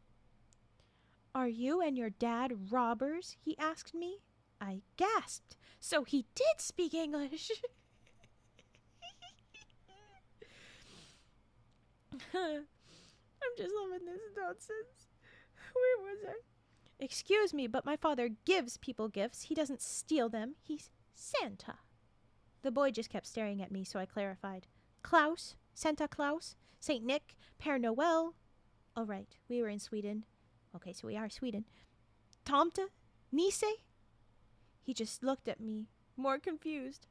Are you and your dad robbers? He asked me. I gasped. So he did speak English. I'm just loving this nonsense. Where was I? Excuse me, but my father gives people gifts. He doesn't steal them. He's Santa. The boy just kept staring at me, so I clarified. Klaus? Santa Claus? Saint Nick? Père Noël? Oh, right. We were in Sweden. Okay, so we are Sweden. Tomte? Nisse? He just looked at me, more confused.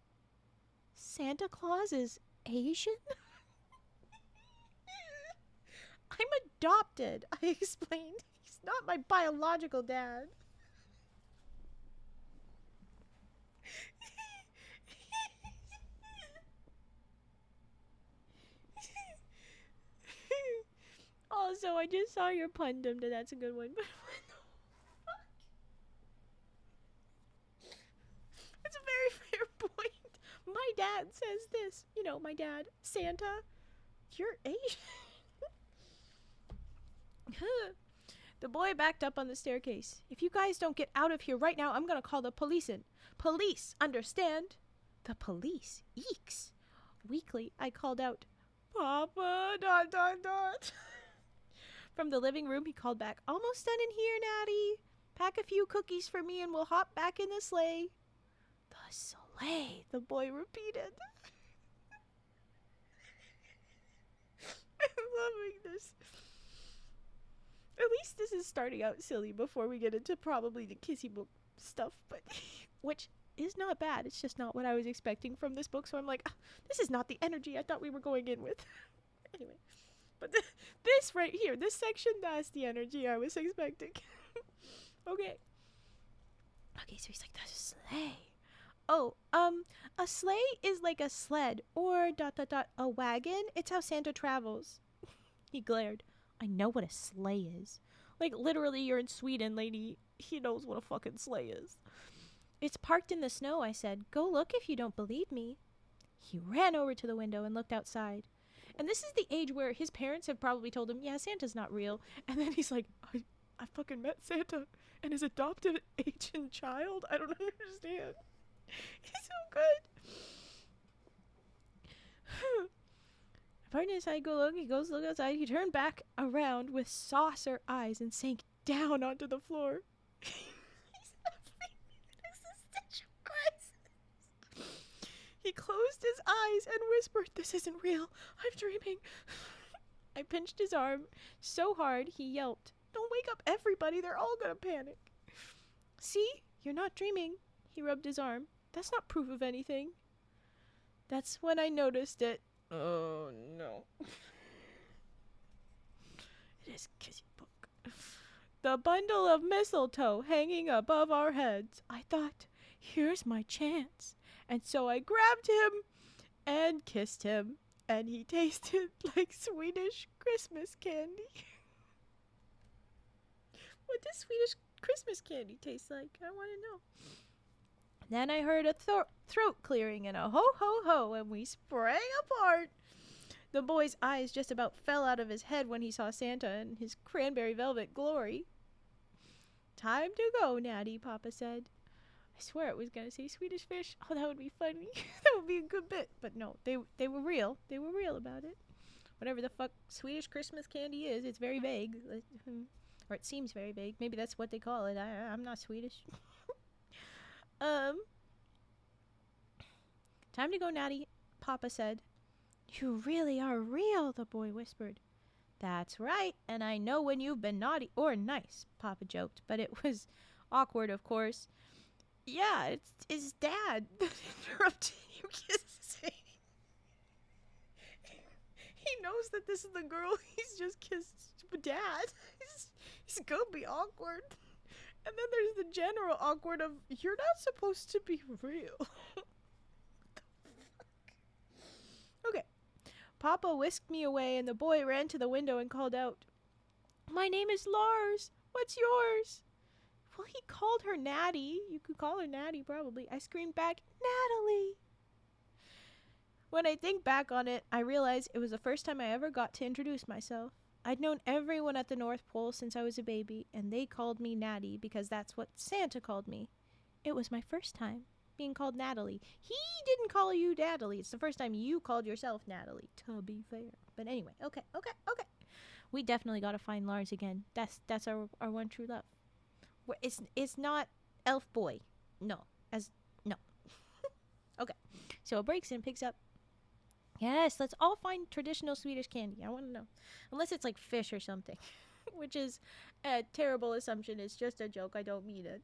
Santa Claus is Asian? I'm adopted, I explained. He's not my biological dad. Also, I just saw your pun, Dumda. That's a good one. But what the fuck? It's a very fair point. My dad says this. You know, my dad, Santa, you're Asian. The boy backed up on the staircase. If you guys don't get out of here right now, I'm gonna call the police in. Police, understand? The police? Eeks. Weakly, I called out, Papa, ... From the living room, he called back, almost done in here, Natty. Pack a few cookies for me and we'll hop back in the sleigh. The sleigh, the boy repeated. I'm loving this. At least this is starting out silly before we get into probably the kissy book stuff, but which is not bad. It's just not what I was expecting from this book, so I'm like, this is not the energy I thought we were going in with. Anyway, but this right here, this section, that's the energy I was expecting. Okay. Okay, so he's like, that's a sleigh. Oh, a sleigh is like a sled or ... a wagon. It's how Santa travels. He glared. I know what a sleigh is. Like, literally, you're in Sweden, lady. He knows what a fucking sleigh is. It's parked in the snow, I said. Go look if you don't believe me. He ran over to the window and looked outside. And this is the age where his parents have probably told him, yeah, Santa's not real. And then he's like, I fucking met Santa and his adopted Asian child? I don't understand. He's so good. Pardon inside, go look. He goes look outside. He turned back around with saucer eyes and sank down onto the floor. He's having an existential crisis. He closed his eyes and whispered, this isn't real. I'm dreaming. I pinched his arm so hard he yelped. Don't wake up everybody. They're all gonna panic. See? You're not dreaming. He rubbed his arm. That's not proof of anything. That's when I noticed it. Oh, no. It is kissy book. The bundle of mistletoe hanging above our heads. I thought, here's my chance. And so I grabbed him and kissed him. And he tasted like Swedish Christmas candy. What does Swedish Christmas candy taste like? I want to know. Then I heard a throat clearing and a ho ho ho, and we sprang apart. The boy's eyes just about fell out of his head when he saw Santa and his cranberry velvet glory. Time to go, Natty, Papa said. I swear it was going to say Swedish fish. Oh, that would be funny. That would be a good bit. But no, they were real. They were real about it. Whatever the fuck Swedish Christmas candy is, it's very vague. Or it seems very vague. Maybe that's what they call it. I'm not Swedish. Time to go, Natty, Papa said. You really are real, the boy whispered. That's right, and I know when you've been naughty or nice, Papa joked, but it was awkward, of course. Yeah, it's Dad that interrupted you kissing. He knows that this is the girl he's just kissed Dad. He's gonna be awkward. And then there's the general awkward of, you're not supposed to be real. What the fuck? Okay. Papa whisked me away and the boy ran to the window and called out, my name is Lars. What's yours? Well, he called her Natty. You could call her Natty, probably. I screamed back, Natalie. When I think back on it, I realize it was the first time I ever got to introduce myself. I'd known everyone at the North Pole since I was a baby, and they called me Natty because that's what Santa called me. It was my first time being called Natalie. He didn't call you Natalie. It's the first time you called yourself Natalie, to be fair. But anyway, okay. We definitely got to find Lars again. That's our one true love. It's not Elf Boy. No. Okay. So it breaks and picks up. Yes, let's all find traditional Swedish candy. I want to know. Unless it's like fish or something. Which is a terrible assumption. It's just a joke. I don't mean it.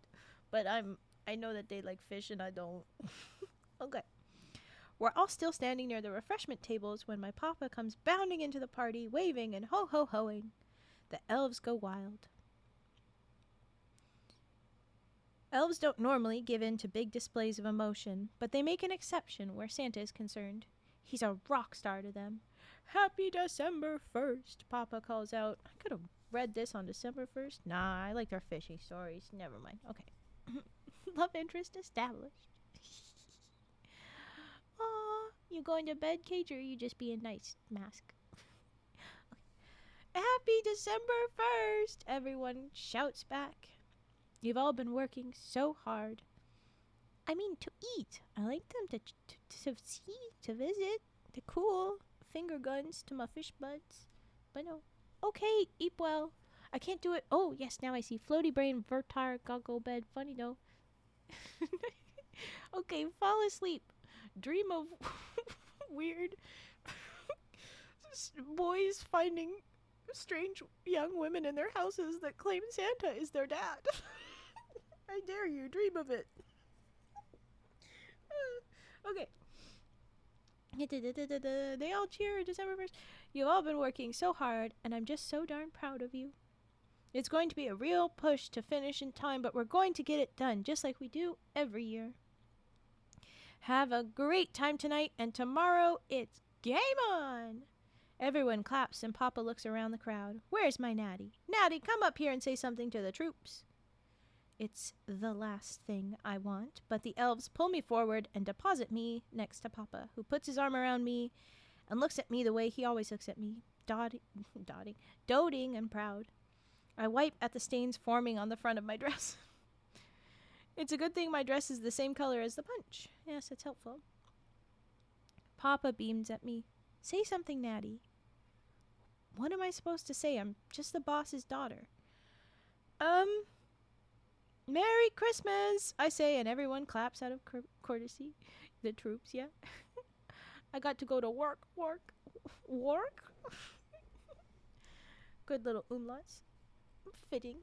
But I know that they like fish and I don't. Okay. We're all still standing near the refreshment tables when my papa comes bounding into the party, waving and ho-ho-hoing. The elves go wild. Elves don't normally give in to big displays of emotion, but they make an exception where Santa is concerned. He's a rock star to them. Happy December 1st, Papa calls out. I could have read this on December 1st. Nah, I liked our fishing stories. Never mind. Okay. Love interest established. Aw, you going to bed, Cage, or you just being nice, Mask? Okay. Happy December 1st, everyone shouts back. You've all been working so hard. I mean, to eat. I like them to see, to visit. They're cool. Finger guns to my fish buds. But no. Okay, eat well. I can't do it. Oh, yes, now I see. Floaty brain, vertire, goggle bed. Funny, no. Okay, fall asleep. Dream of weird boys finding strange young women in their houses that claim Santa is their dad. I dare you, dream of it. Okay. They all cheer December 1st. You've all been working so hard, and I'm just so darn proud of you. It's going to be a real push to finish in time, but we're going to get it done, just like we do every year. Have a great time tonight, and tomorrow it's game on! Everyone claps, and Papa looks around the crowd. Where's my Natty? Natty, come up here and say something to the troops. It's the last thing I want, but the elves pull me forward and deposit me next to Papa, who puts his arm around me and looks at me the way he always looks at me, doting and proud. I wipe at the stains forming on the front of my dress. It's a good thing my dress is the same color as the punch. Yes, it's helpful. Papa beams at me. Say something, Natty. What am I supposed to say? I'm just the boss's daughter. Merry Christmas, I say, and everyone claps out of courtesy. The troops, yeah. I got to go to work. Good little umlauts. Fitting.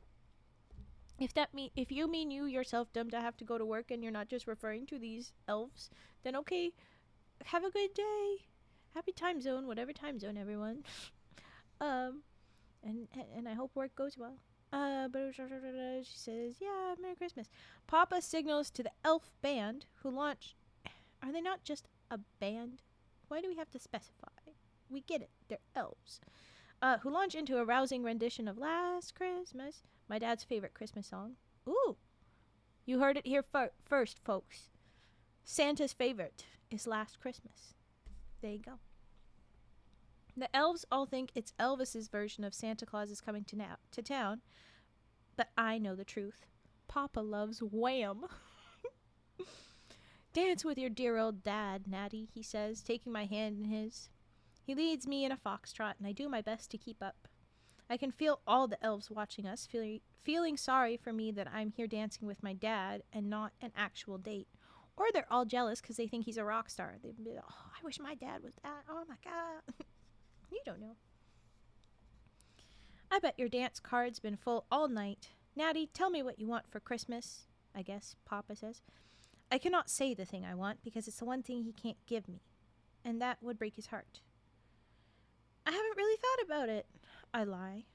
If you mean you yourself dumb to have to go to work and you're not just referring to these elves, then okay, have a good day. Happy time zone, whatever time zone, everyone. And I hope work goes well. But she says, yeah, Merry Christmas. Papa signals to the elf band who launch. Are they not just a band? Why do we have to specify? We get it. They're elves. Who launch into a rousing rendition of Last Christmas, my dad's favorite Christmas song. Ooh. You heard it here first, folks. Santa's favorite is Last Christmas. There you go. The elves all think it's Elvis's version of Santa Claus is coming to town, but I know the truth. Papa loves Wham! Dance with your dear old dad, Natty, he says, taking my hand in his. He leads me in a foxtrot, and I do my best to keep up. I can feel all the elves watching us, feeling sorry for me that I'm here dancing with my dad and not an actual date. Or they're all jealous because they think he's a rock star. They'd be like, oh, I wish my dad was that. Oh, my God. You don't know. I bet your dance card's been full all night. Natty, tell me what you want for Christmas, I guess, Papa says. I cannot say the thing I want because it's the one thing he can't give me, and that would break his heart. I haven't really thought about it, I lie.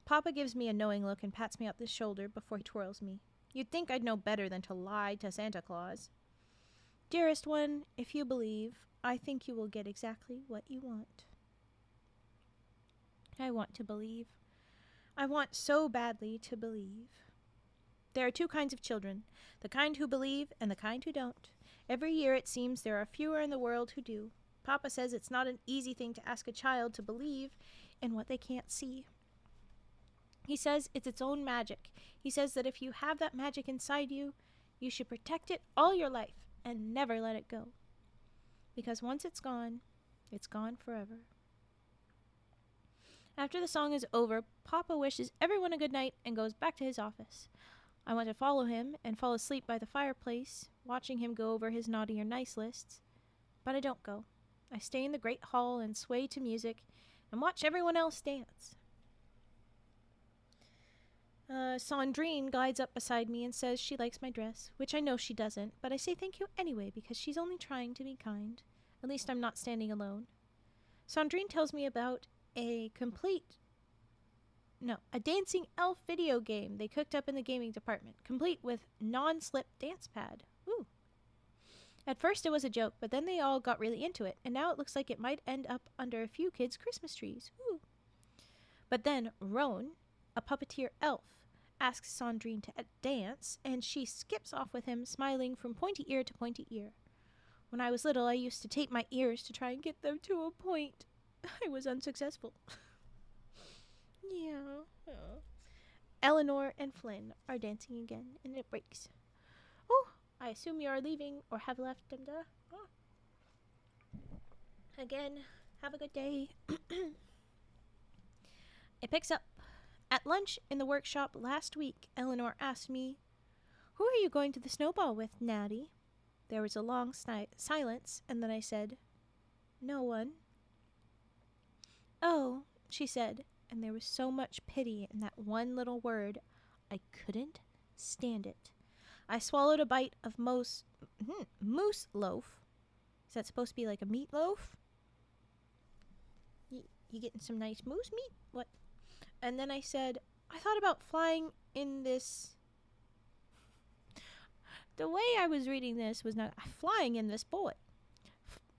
Papa gives me a knowing look and pats me up the shoulder before he twirls me. You'd think I'd know better than to lie to Santa Claus. Dearest one, if you believe, I think you will get exactly what you want. I want to believe. I want so badly to believe. There are two kinds of children, the kind who believe and the kind who don't. Every year it seems there are fewer in the world who do. Papa says it's not an easy thing to ask a child to believe in what they can't see. He says it's its own magic. He says that if you have that magic inside you, you should protect it all your life and never let it go. Because once it's gone forever. After the song is over, Papa wishes everyone a good night and goes back to his office. I want to follow him and fall asleep by the fireplace, watching him go over his naughty or nice lists. But I don't go. I stay in the great hall and sway to music and watch everyone else dance. Sandrine glides up beside me and says she likes my dress, which I know she doesn't, but I say thank you anyway because she's only trying to be kind. At least I'm not standing alone. Sandrine tells me about a dancing elf video game they cooked up in the gaming department, complete with non-slip dance pad. Ooh. At first it was a joke, but then they all got really into it, and now it looks like it might end up under a few kids' Christmas trees. Ooh. But then Roan, a puppeteer elf, asks Sandrine to dance, and she skips off with him, smiling from pointy ear to pointy ear. When I was little, I used to tape my ears to try and get them to a point. I was unsuccessful. Yeah. Eleanor and Flynn are dancing again, and it breaks. Oh, I assume you are leaving or have left, Demda. Oh. Again, have a good day. It picks up At lunch in the workshop last week, Eleanor asked me, "Who are you going to the snowball with, Natty?" There was a long silence, and then I said, "No one." "Oh," she said, and there was so much pity in that one little word, I couldn't stand it. I swallowed a bite of moose loaf. Is that supposed to be like a meatloaf? You getting some nice moose meat? What? And then I said, "I thought about flying in this." The way I was reading this was not flying in this boy.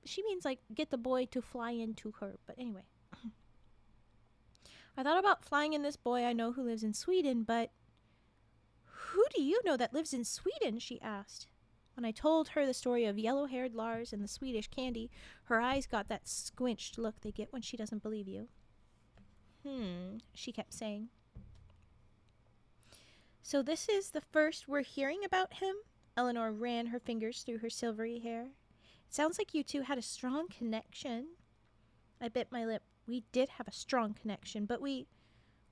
She means like get the boy to fly into her. But anyway. I thought about flying in this boy I know who lives in Sweden, but who do you know that lives in Sweden? She asked. When I told her the story of yellow-haired Lars and the Swedish candy, her eyes got that squinched look they get when she doesn't believe you. She kept saying. "So this is the first we're hearing about him?" Eleanor ran her fingers through her silvery hair. "It sounds like you two had a strong connection." I bit my lip. We did have a strong connection, but we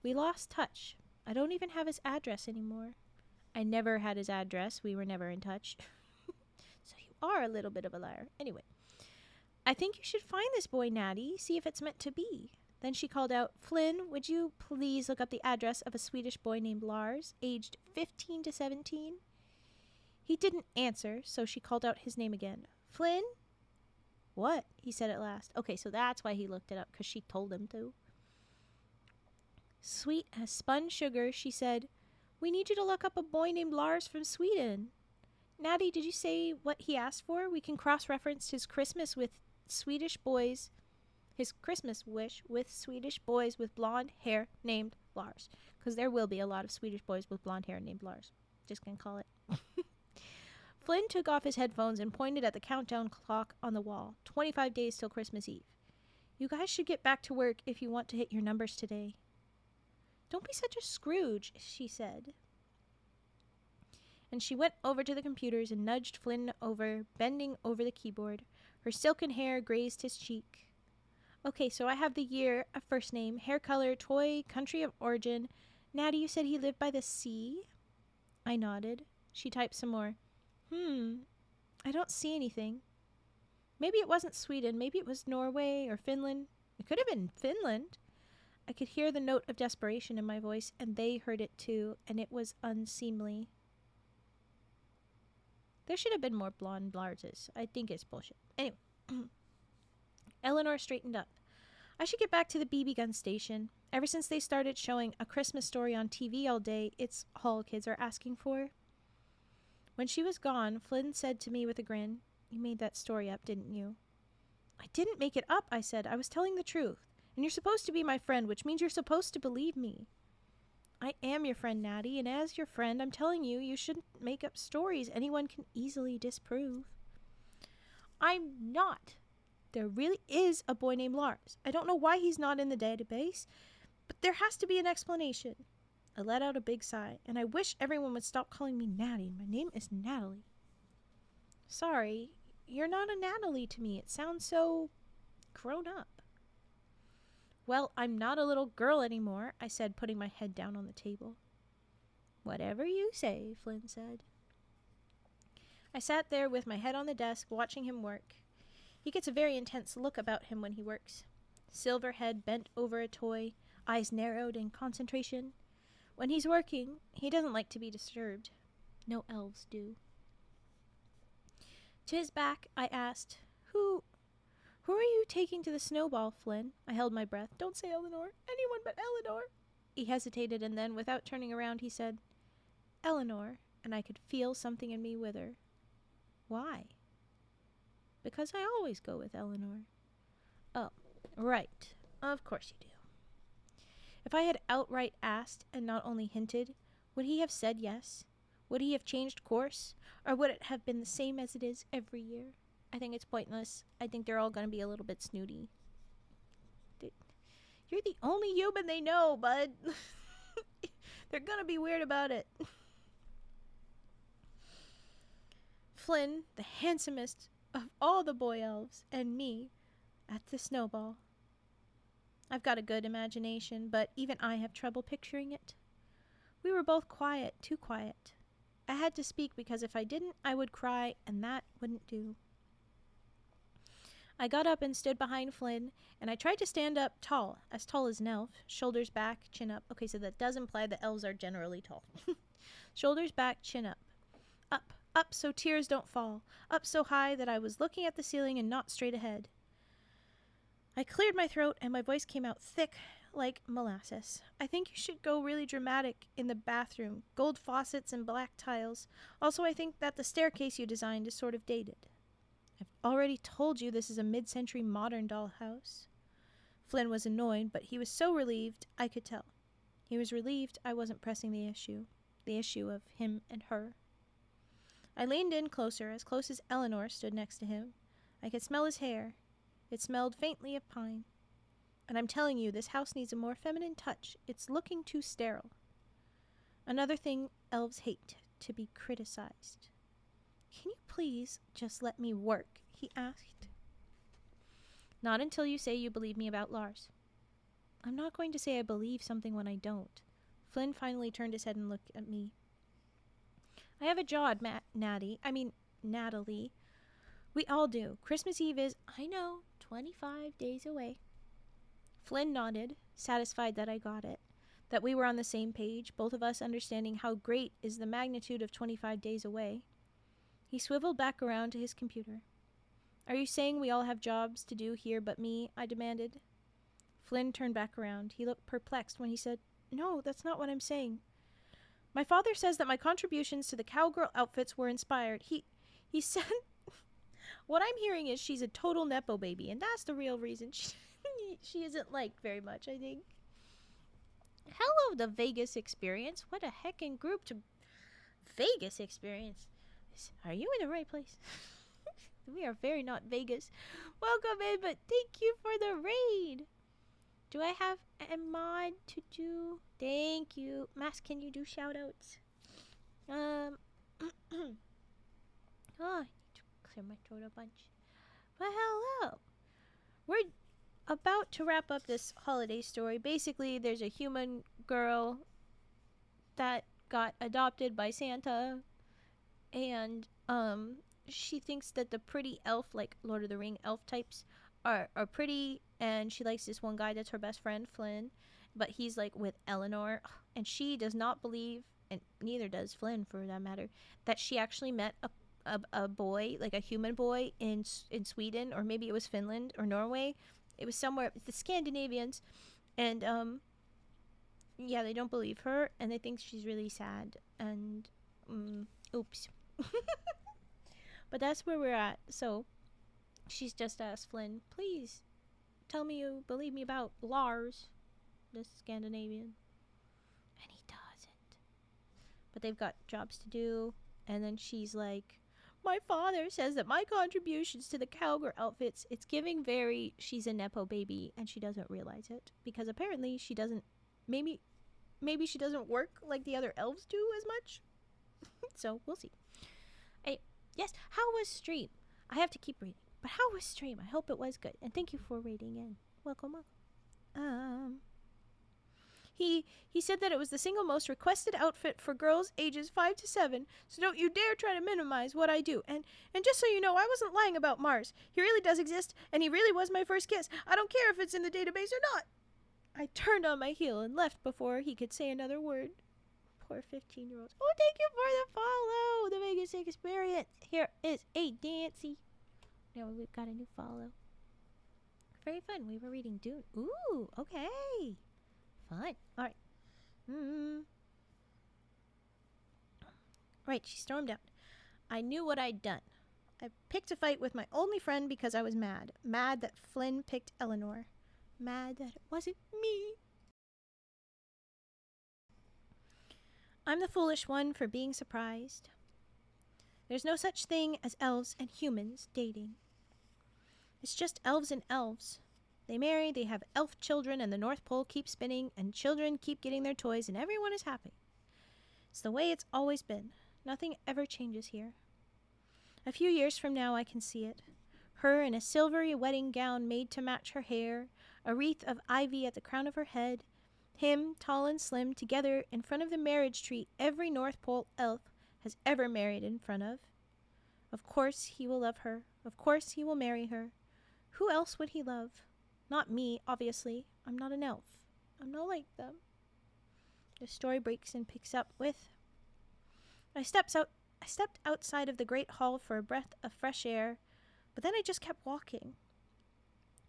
lost touch. I don't even have his address anymore. I never had his address. We were never in touch. So you are a little bit of a liar. Anyway, "I think you should find this boy, Natty, see if it's meant to be." Then she called out, "Flynn, would you please look up the address of a Swedish boy named Lars, aged 15 to 17? He didn't answer, so she called out his name again. "Flynn?" "What?" he said at last. Okay, so that's why he looked it up, because she told him to. Sweet as spun sugar, she said, "We need you to look up a boy named Lars from Sweden." "Natty, did you say what he asked for? We can cross-reference his Christmas with Swedish boys, his Christmas wish with Swedish boys with blonde hair named Lars." Because there will be a lot of Swedish boys with blonde hair named Lars. Just gonna call it. Flynn took off his headphones and pointed at the countdown clock on the wall. 25 days till Christmas Eve. "You guys should get back to work if you want to hit your numbers today." "Don't be such a Scrooge," she said. And she went over to the computers and nudged Flynn over, bending over the keyboard. Her silken hair grazed his cheek. "Okay, so I have the year, a first name, hair color, toy, country of origin. Natty, you said he lived by the sea?" I nodded. She typed some more. I don't see anything." Maybe it wasn't Sweden. Maybe it was Norway or Finland. It could have been Finland. I could hear the note of desperation in my voice, and they heard it too, and it was unseemly. There should have been more blonde Larses. I think it's bullshit. Anyway. Eleanor straightened up. "I should get back to the BB gun station. Ever since they started showing A Christmas Story on TV all day, it's all kids are asking for." When she was gone, Flynn said to me with a grin, "You made that story up, didn't you?" "I didn't make it up," I said. "I was telling the truth. And you're supposed to be my friend, which means you're supposed to believe me." "I am your friend, Natty, and as your friend, I'm telling you, you shouldn't make up stories anyone can easily disprove." "I'm not. There really is a boy named Lars. I don't know why he's not in the database, but there has to be an explanation." I let out a big sigh, and I wish everyone would stop calling me Natty. My name is Natalie. "Sorry, you're not a Natalie to me. It sounds so grown up." "Well, I'm not a little girl anymore," I said, putting my head down on the table. "Whatever you say," Flynn said. I sat there with my head on the desk, watching him work. He gets a very intense look about him when he works. Silver head bent over a toy, eyes narrowed in concentration. When he's working, he doesn't like to be disturbed. No elves do. To his back, I asked, Who are you taking to the snowball, Flynn?" I held my breath. "Don't say Eleanor. Anyone but Eleanor." He hesitated, and then, without turning around, he said, "Eleanor," and I could feel something in me wither. "Why?" "Because I always go with Eleanor." "Oh, right. Of course you do." If I had outright asked and not only hinted, would he have said yes? Would he have changed course? Or would it have been the same as it is every year? I think it's pointless. I think they're all going to be a little bit snooty. You're the only human they know, bud. They're going to be weird about it. Flynn, the handsomest of all the boy elves, and me at the snowball. I've got a good imagination, but even I have trouble picturing it. We were both quiet, too quiet. I had to speak because if I didn't, I would cry, and that wouldn't do. I got up and stood behind Flynn, and I tried to stand up tall as an elf, shoulders back, chin up. Okay, so that does imply that elves are generally tall. Shoulders back, chin up. Up, up so tears don't fall. Up so high that I was looking at the ceiling and not straight ahead. I cleared my throat, and my voice came out thick like molasses. I think you should go really dramatic in the bathroom. Gold faucets and black tiles. Also, I think that the staircase you designed is sort of dated. I've already told you this is a mid-century modern dollhouse. Flynn was annoyed, but he was so relieved I could tell. He was relieved I wasn't pressing the issue of him and her. I leaned in close as Eleanor stood next to him. I could smell his hair. It smelled faintly of pine. And I'm telling you, this house needs a more feminine touch. It's looking too sterile. Another thing elves hate, to be criticized. Can you please just let me work? He asked. Not until you say you believe me about Lars. I'm not going to say I believe something when I don't. Flynn finally turned his head and looked at me. I have a job, Natalie. We all do. Christmas Eve is, I know, 25 days away. Flynn nodded, satisfied that I got it, that we were on the same page, both of us understanding how great is the magnitude of 25 days away. He swiveled back around to his computer. Are you saying we all have jobs to do here but me? I demanded. Flynn turned back around. He looked perplexed when he said, No, that's not what I'm saying. My father says that my contributions to the cowgirl outfits were inspired. He said, what I'm hearing is she's a total Nepo baby, and that's the real reason she isn't liked very much, I think. Hello, the Vegas experience. What a heckin' group to Vegas experience. Are you in the right place? We are very not Vegas. Welcome in, but thank you for the raid. Do I have a mod to do? Thank you. Mass, can you do shoutouts? Oh, I need to clear my throat a bunch. But hello. We're about to wrap up this holiday story. Basically, there's a human girl that got adopted by Santa, and she thinks that the pretty elf, like Lord of the Ring elf types, are pretty, and she likes this one guy that's her best friend, Flynn, but he's like with Eleanor, and she does not believe, and neither does Flynn for that matter, that she actually met a boy, like a human boy in Sweden, or maybe it was Finland or Norway. It was somewhere, the Scandinavians, and yeah, they don't believe her, and they think she's really sad, and oops. But that's where we're at. So she's just asked Flynn, please tell me you believe me about Lars, this Scandinavian. And he doesn't. But they've got jobs to do. And then she's like, my father says that my contributions to the cowgirl outfits, it's giving very, she's a Nepo baby, and she doesn't realize it. Because apparently she doesn't, maybe she doesn't work like the other elves do as much. So we'll see. Yes, how was stream? I have to keep reading. But how was stream? I hope it was good. And thank you for raiding in. Welcome. He said that it was the single most requested outfit for girls ages 5 to 7, so don't you dare try to minimize what I do. And just so you know, I wasn't lying about Mars. He really does exist, and he really was my first kiss. I don't care if it's in the database or not. I turned on my heel and left before he could say another word. Poor 15-year-olds. Oh, thank you for the follow, the Vegas experience. Here is a Dancy. Now we've got a new follow. Very fun. We were reading Dune. Ooh, okay. Fun. All right. Right, she stormed out. I knew what I'd done. I picked a fight with my only friend because I was mad. Mad that Flynn picked Eleanor. Mad that it wasn't me. I'm the foolish one for being surprised. There's no such thing as elves and humans dating. It's just elves and elves. They marry, they have elf children, and the North Pole keeps spinning, and children keep getting their toys, and everyone is happy. It's the way it's always been. Nothing ever changes here. A few years from now I can see it. Her in a silvery wedding gown made to match her hair, a wreath of ivy at the crown of her head, him, tall and slim, together in front of the marriage tree every North Pole elf has ever married in front of. Of course he will love her. Of course he will marry her. Who else would he love? Not me, obviously. I'm not an elf. I'm not like them. The story breaks and picks up with, I stepped outside of the great hall for a breath of fresh air, but then I just kept walking.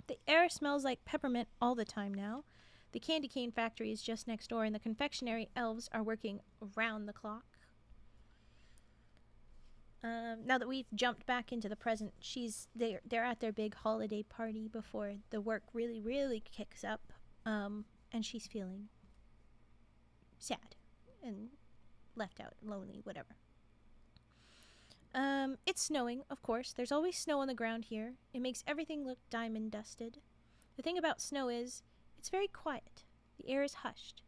The air smells like peppermint all the time now. The candy cane factory is just next door, and the confectionery elves are working around the clock. Now that we've jumped back into the present, they're at their big holiday party before the work really, really kicks up, and she's feeling sad and left out, lonely, whatever. It's snowing, of course. There's always snow on the ground here. It makes everything look diamond dusted. The thing about snow is, it's very quiet. The air is hushed.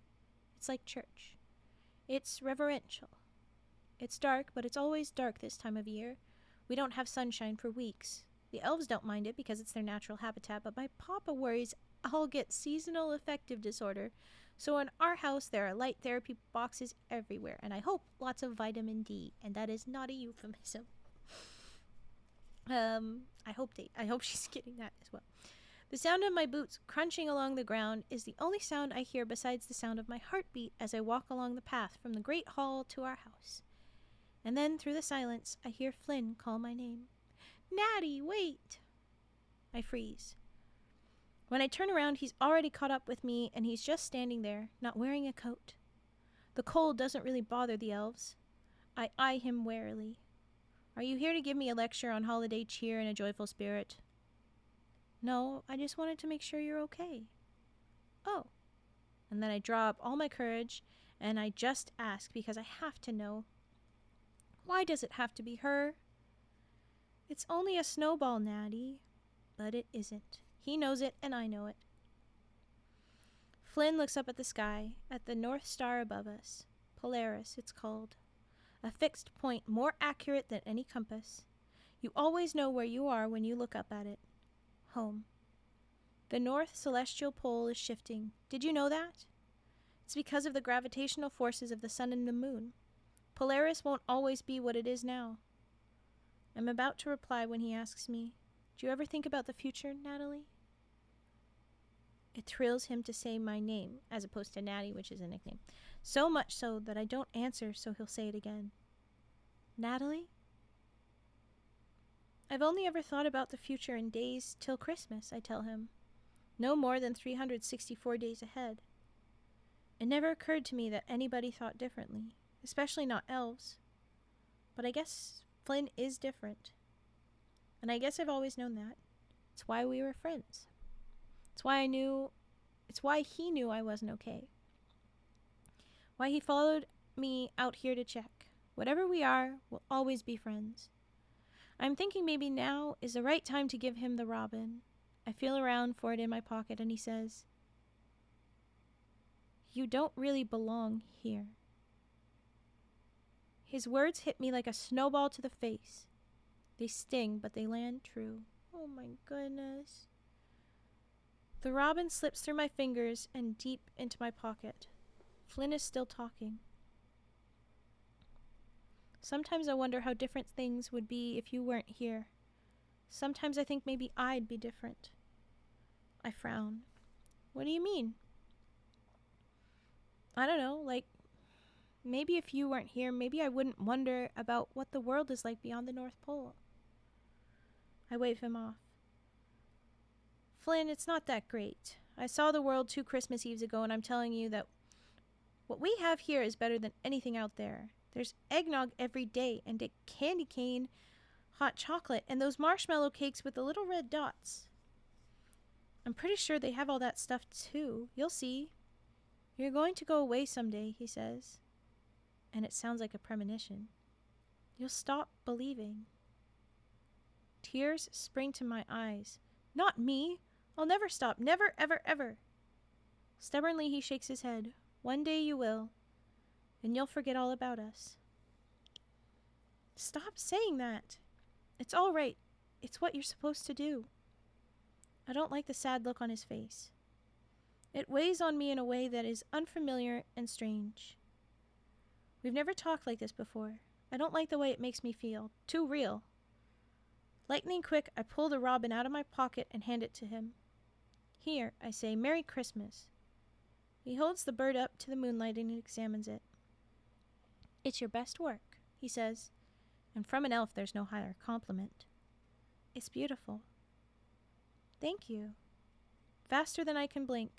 It's like church. It's reverential. It's dark, but it's always dark this time of year. We don't have sunshine for weeks. The elves don't mind it because it's their natural habitat, but my papa worries I'll get seasonal affective disorder. So in our house, there are light therapy boxes everywhere, and I hope lots of vitamin D, and that is not a euphemism. I hope she's getting that as well. The sound of my boots crunching along the ground is the only sound I hear besides the sound of my heartbeat as I walk along the path from the great hall to our house. And then, through the silence, I hear Flynn call my name. Natty, wait! I freeze. When I turn around, he's already caught up with me, and he's just standing there, not wearing a coat. The cold doesn't really bother the elves. I eye him warily. Are you here to give me a lecture on holiday cheer and a joyful spirit? No, I just wanted to make sure you're okay. Oh. And then I draw up all my courage, and I just ask because I have to know. Why does it have to be her? It's only a snowball, Natty. But it isn't. He knows it, and I know it. Flynn looks up at the sky, at the North Star above us. Polaris, it's called. A fixed point more accurate than any compass. You always know where you are when you look up at it. Home. The North Celestial Pole is shifting. Did you know that? It's because of the gravitational forces of the sun and the moon. Polaris won't always be what it is now. I'm about to reply when he asks me, do you ever think about the future, Natalie? It thrills him to say my name, as opposed to Natty, which is a nickname. So much so that I don't answer, so he'll say it again. Natalie? I've only ever thought about the future in days till Christmas, I tell him. No more than 364 days ahead. It never occurred to me that anybody thought differently, especially not elves. But I guess Flynn is different. And I guess I've always known that. It's why we were friends. It's why he knew I wasn't okay. Why he followed me out here to check. Whatever we are, we'll always be friends. I'm thinking maybe now is the right time to give him the robin. I feel around for it in my pocket, and he says, you don't really belong here. His words hit me like a snowball to the face. They sting, but they land true. Oh my goodness. The robin slips through my fingers and deep into my pocket. Flynn is still talking. Sometimes I wonder how different things would be if you weren't here. Sometimes I think maybe I'd be different. I frown. What do you mean? I don't know, like, maybe if you weren't here, maybe I wouldn't wonder about what the world is like beyond the North Pole. I wave him off. Flynn, it's not that great. I saw the world 2 Christmas Eves ago, and I'm telling you that what we have here is better than anything out there. There's eggnog every day, and a candy cane, hot chocolate, and those marshmallow cakes with the little red dots. I'm pretty sure they have all that stuff too. You'll see. You're going to go away someday, he says. And it sounds like a premonition. You'll stop believing. Tears spring to my eyes. Not me. I'll never stop. Never, ever, ever. Stubbornly, he shakes his head. One day you will. And you'll forget all about us. Stop saying that. It's all right. It's what you're supposed to do. I don't like the sad look on his face. It weighs on me in a way that is unfamiliar and strange. We've never talked like this before. I don't like the way it makes me feel. Too real. Lightning quick, I pull the robin out of my pocket and hand it to him. Here, I say, Merry Christmas. He holds the bird up to the moonlight and examines it. It's your best work, he says, and from an elf there's no higher compliment. It's beautiful. Thank you. Faster than I can blink.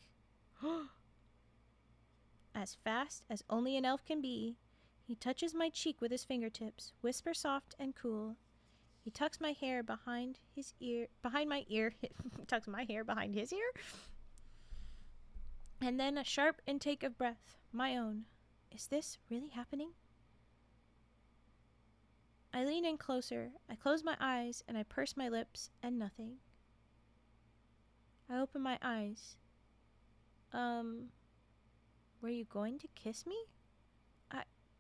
As fast as only an elf can be, he touches my cheek with his fingertips, whisper soft and cool. He tucks my hair behind his ear, tucks my hair behind his ear. And then a sharp intake of breath, my own. Is this really happening? I lean in closer, I close my eyes, and I purse my lips, and nothing. I open my eyes. Were you going to kiss me?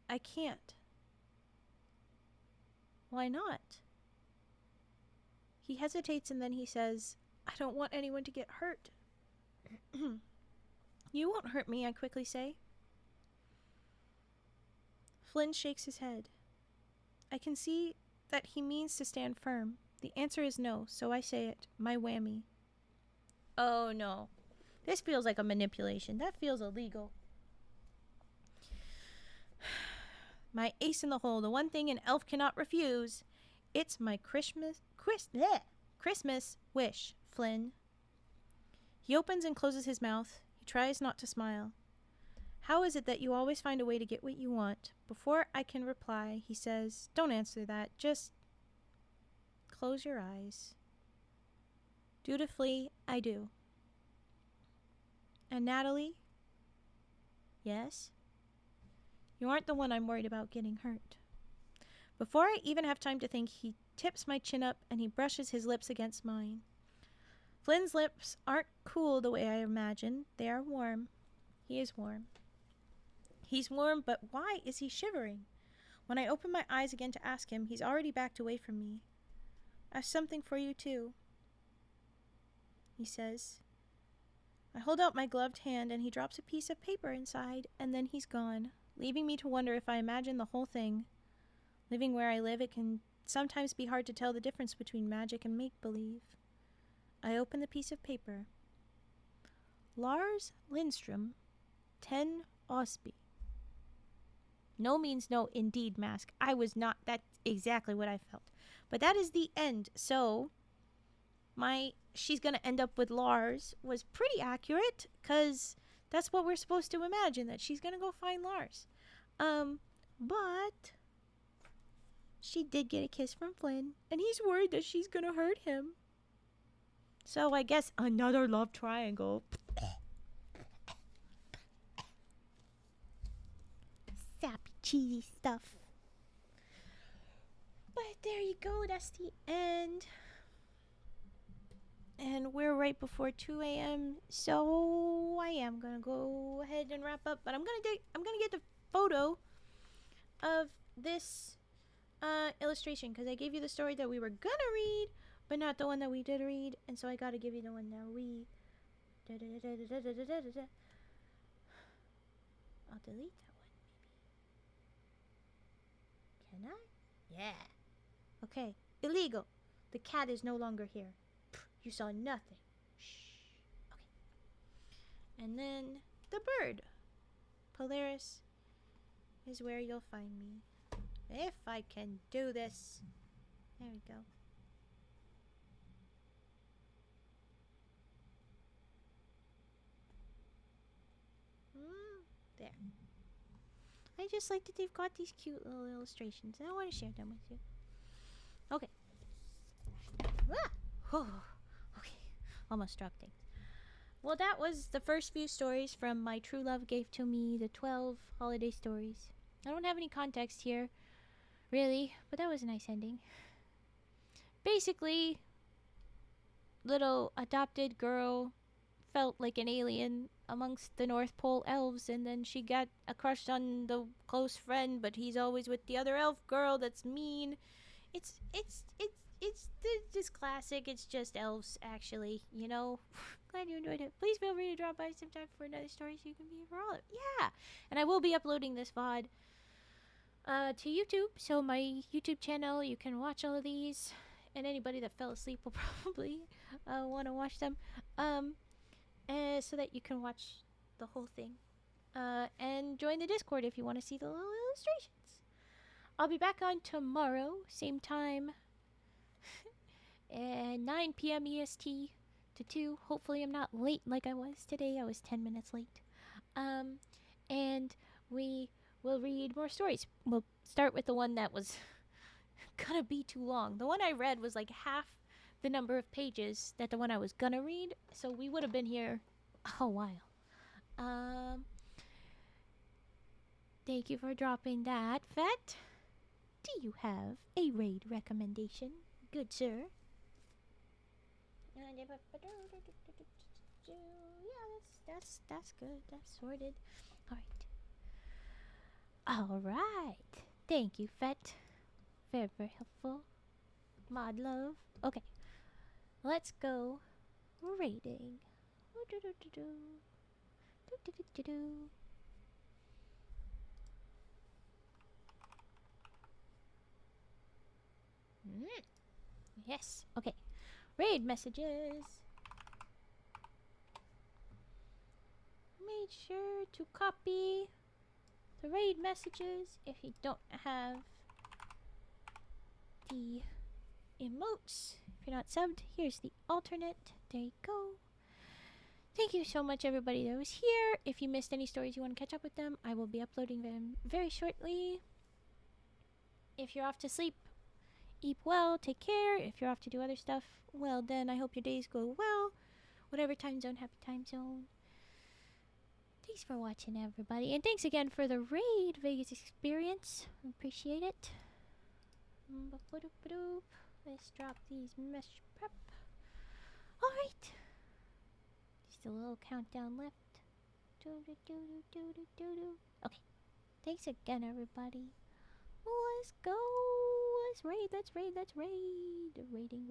I can't. Why not? He hesitates and then he says, I don't want anyone to get hurt. You won't hurt me, I quickly say. Flynn shakes his head. I can see that he means to stand firm. The answer is no, so I say it, my whammy. Oh no. This feels like a manipulation. That feels illegal. My ace in the hole, the one thing an elf cannot refuse. It's my Christmas wish, Flynn. He opens and closes his mouth. He tries not to smile. How is it that you always find a way to get what you want? Before I can reply, he says, don't answer that. Just close your eyes. Dutifully, I do. And Natalie? Yes? You aren't the one I'm worried about getting hurt. Before I even have time to think, he tips my chin up and he brushes his lips against mine. Flynn's lips aren't cool the way I imagined. They are warm. He is warm. He's warm, but why is he shivering? When I open my eyes again to ask him, he's already backed away from me. I have something for you, too, he says. I hold out my gloved hand and he drops a piece of paper inside, and then he's gone, leaving me to wonder if I imagine the whole thing. Living where I live, it can sometimes be hard to tell the difference between magic and make-believe. I open the piece of paper. Lars Lindstrom, 10 Osby. No means no, indeed, Mask. I was not. That's exactly what I felt. But that is the end. So, she's going to end up with Lars was pretty accurate, because that's what we're supposed to imagine, that she's going to go find Lars. But she did get a kiss from Flynn, and he's worried that she's going to hurt him. So I guess another love triangle. Sappy, cheesy stuff. But there you go. That's the end. And we're right before 2 a.m. So I am going to go ahead and wrap up. But I'm going to get the photo of this illustration, because I gave you the story that we were going to read, but not the one that we did read. And so I got to give you the one that we... I'll delete that one, maybe. Can I? Yeah. Okay. Illegal. The cat is no longer here. You saw nothing. Shh. Okay. And then the bird. Polaris is where you'll find me. If I can do this. There we go. There. I just like that they've got these cute little illustrations. I want to share them with you. Okay. Ah! Oh, okay. Almost dropped things. Well, that was the first few stories from My True Love Gave to Me, the 12 holiday stories. I don't have any context here, really, but that was a nice ending. Basically, little adopted girl felt like an alien amongst the North Pole elves, and then she got a crush on the close friend, but he's always with the other elf girl that's mean. It's just classic. It's just elves, actually, you know. Glad you enjoyed it. Please feel free to drop by sometime for another story so you can be here for all of it. Yeah! And I will be uploading this VOD to YouTube. So my YouTube channel, you can watch all of these. And anybody that fell asleep will probably want to watch them. And so that you can watch the whole thing. And join the Discord if you want to see the little illustrations. I'll be back on tomorrow, same time, at 9 p.m. EST to 2. Hopefully I'm not late like I was today. I was 10 minutes late. And we will read more stories. We'll start with the one that was gonna be too long. The one I read was like half the number of pages that the one I was gonna read, so we would have been here a while. Thank you for dropping that, Fet. Do you have a raid recommendation, good sir? Yeah, that's good. That's sorted. All right. Thank you, Fet. Very, very helpful. Mod love. Okay. Let's go raiding. Yes. Okay. Raid messages. Make sure to copy the raid messages if you don't have the emotes. If you're not subbed, here's the alternate. There you go. Thank you so much, everybody that was here. If you missed any stories you want to catch up with them, I will be uploading them very shortly. If you're off to sleep, eat well, take care. If you're off to do other stuff, well, then I hope your days go well. Whatever time zone, happy time zone. Thanks for watching, everybody. And thanks again for the raid Vegas experience. Appreciate it. Let's drop these mesh prep. Alright. Just a little countdown left. Okay. Thanks again, everybody. Let's go. Let's raid. Let's raid. Let's raid. Raiding.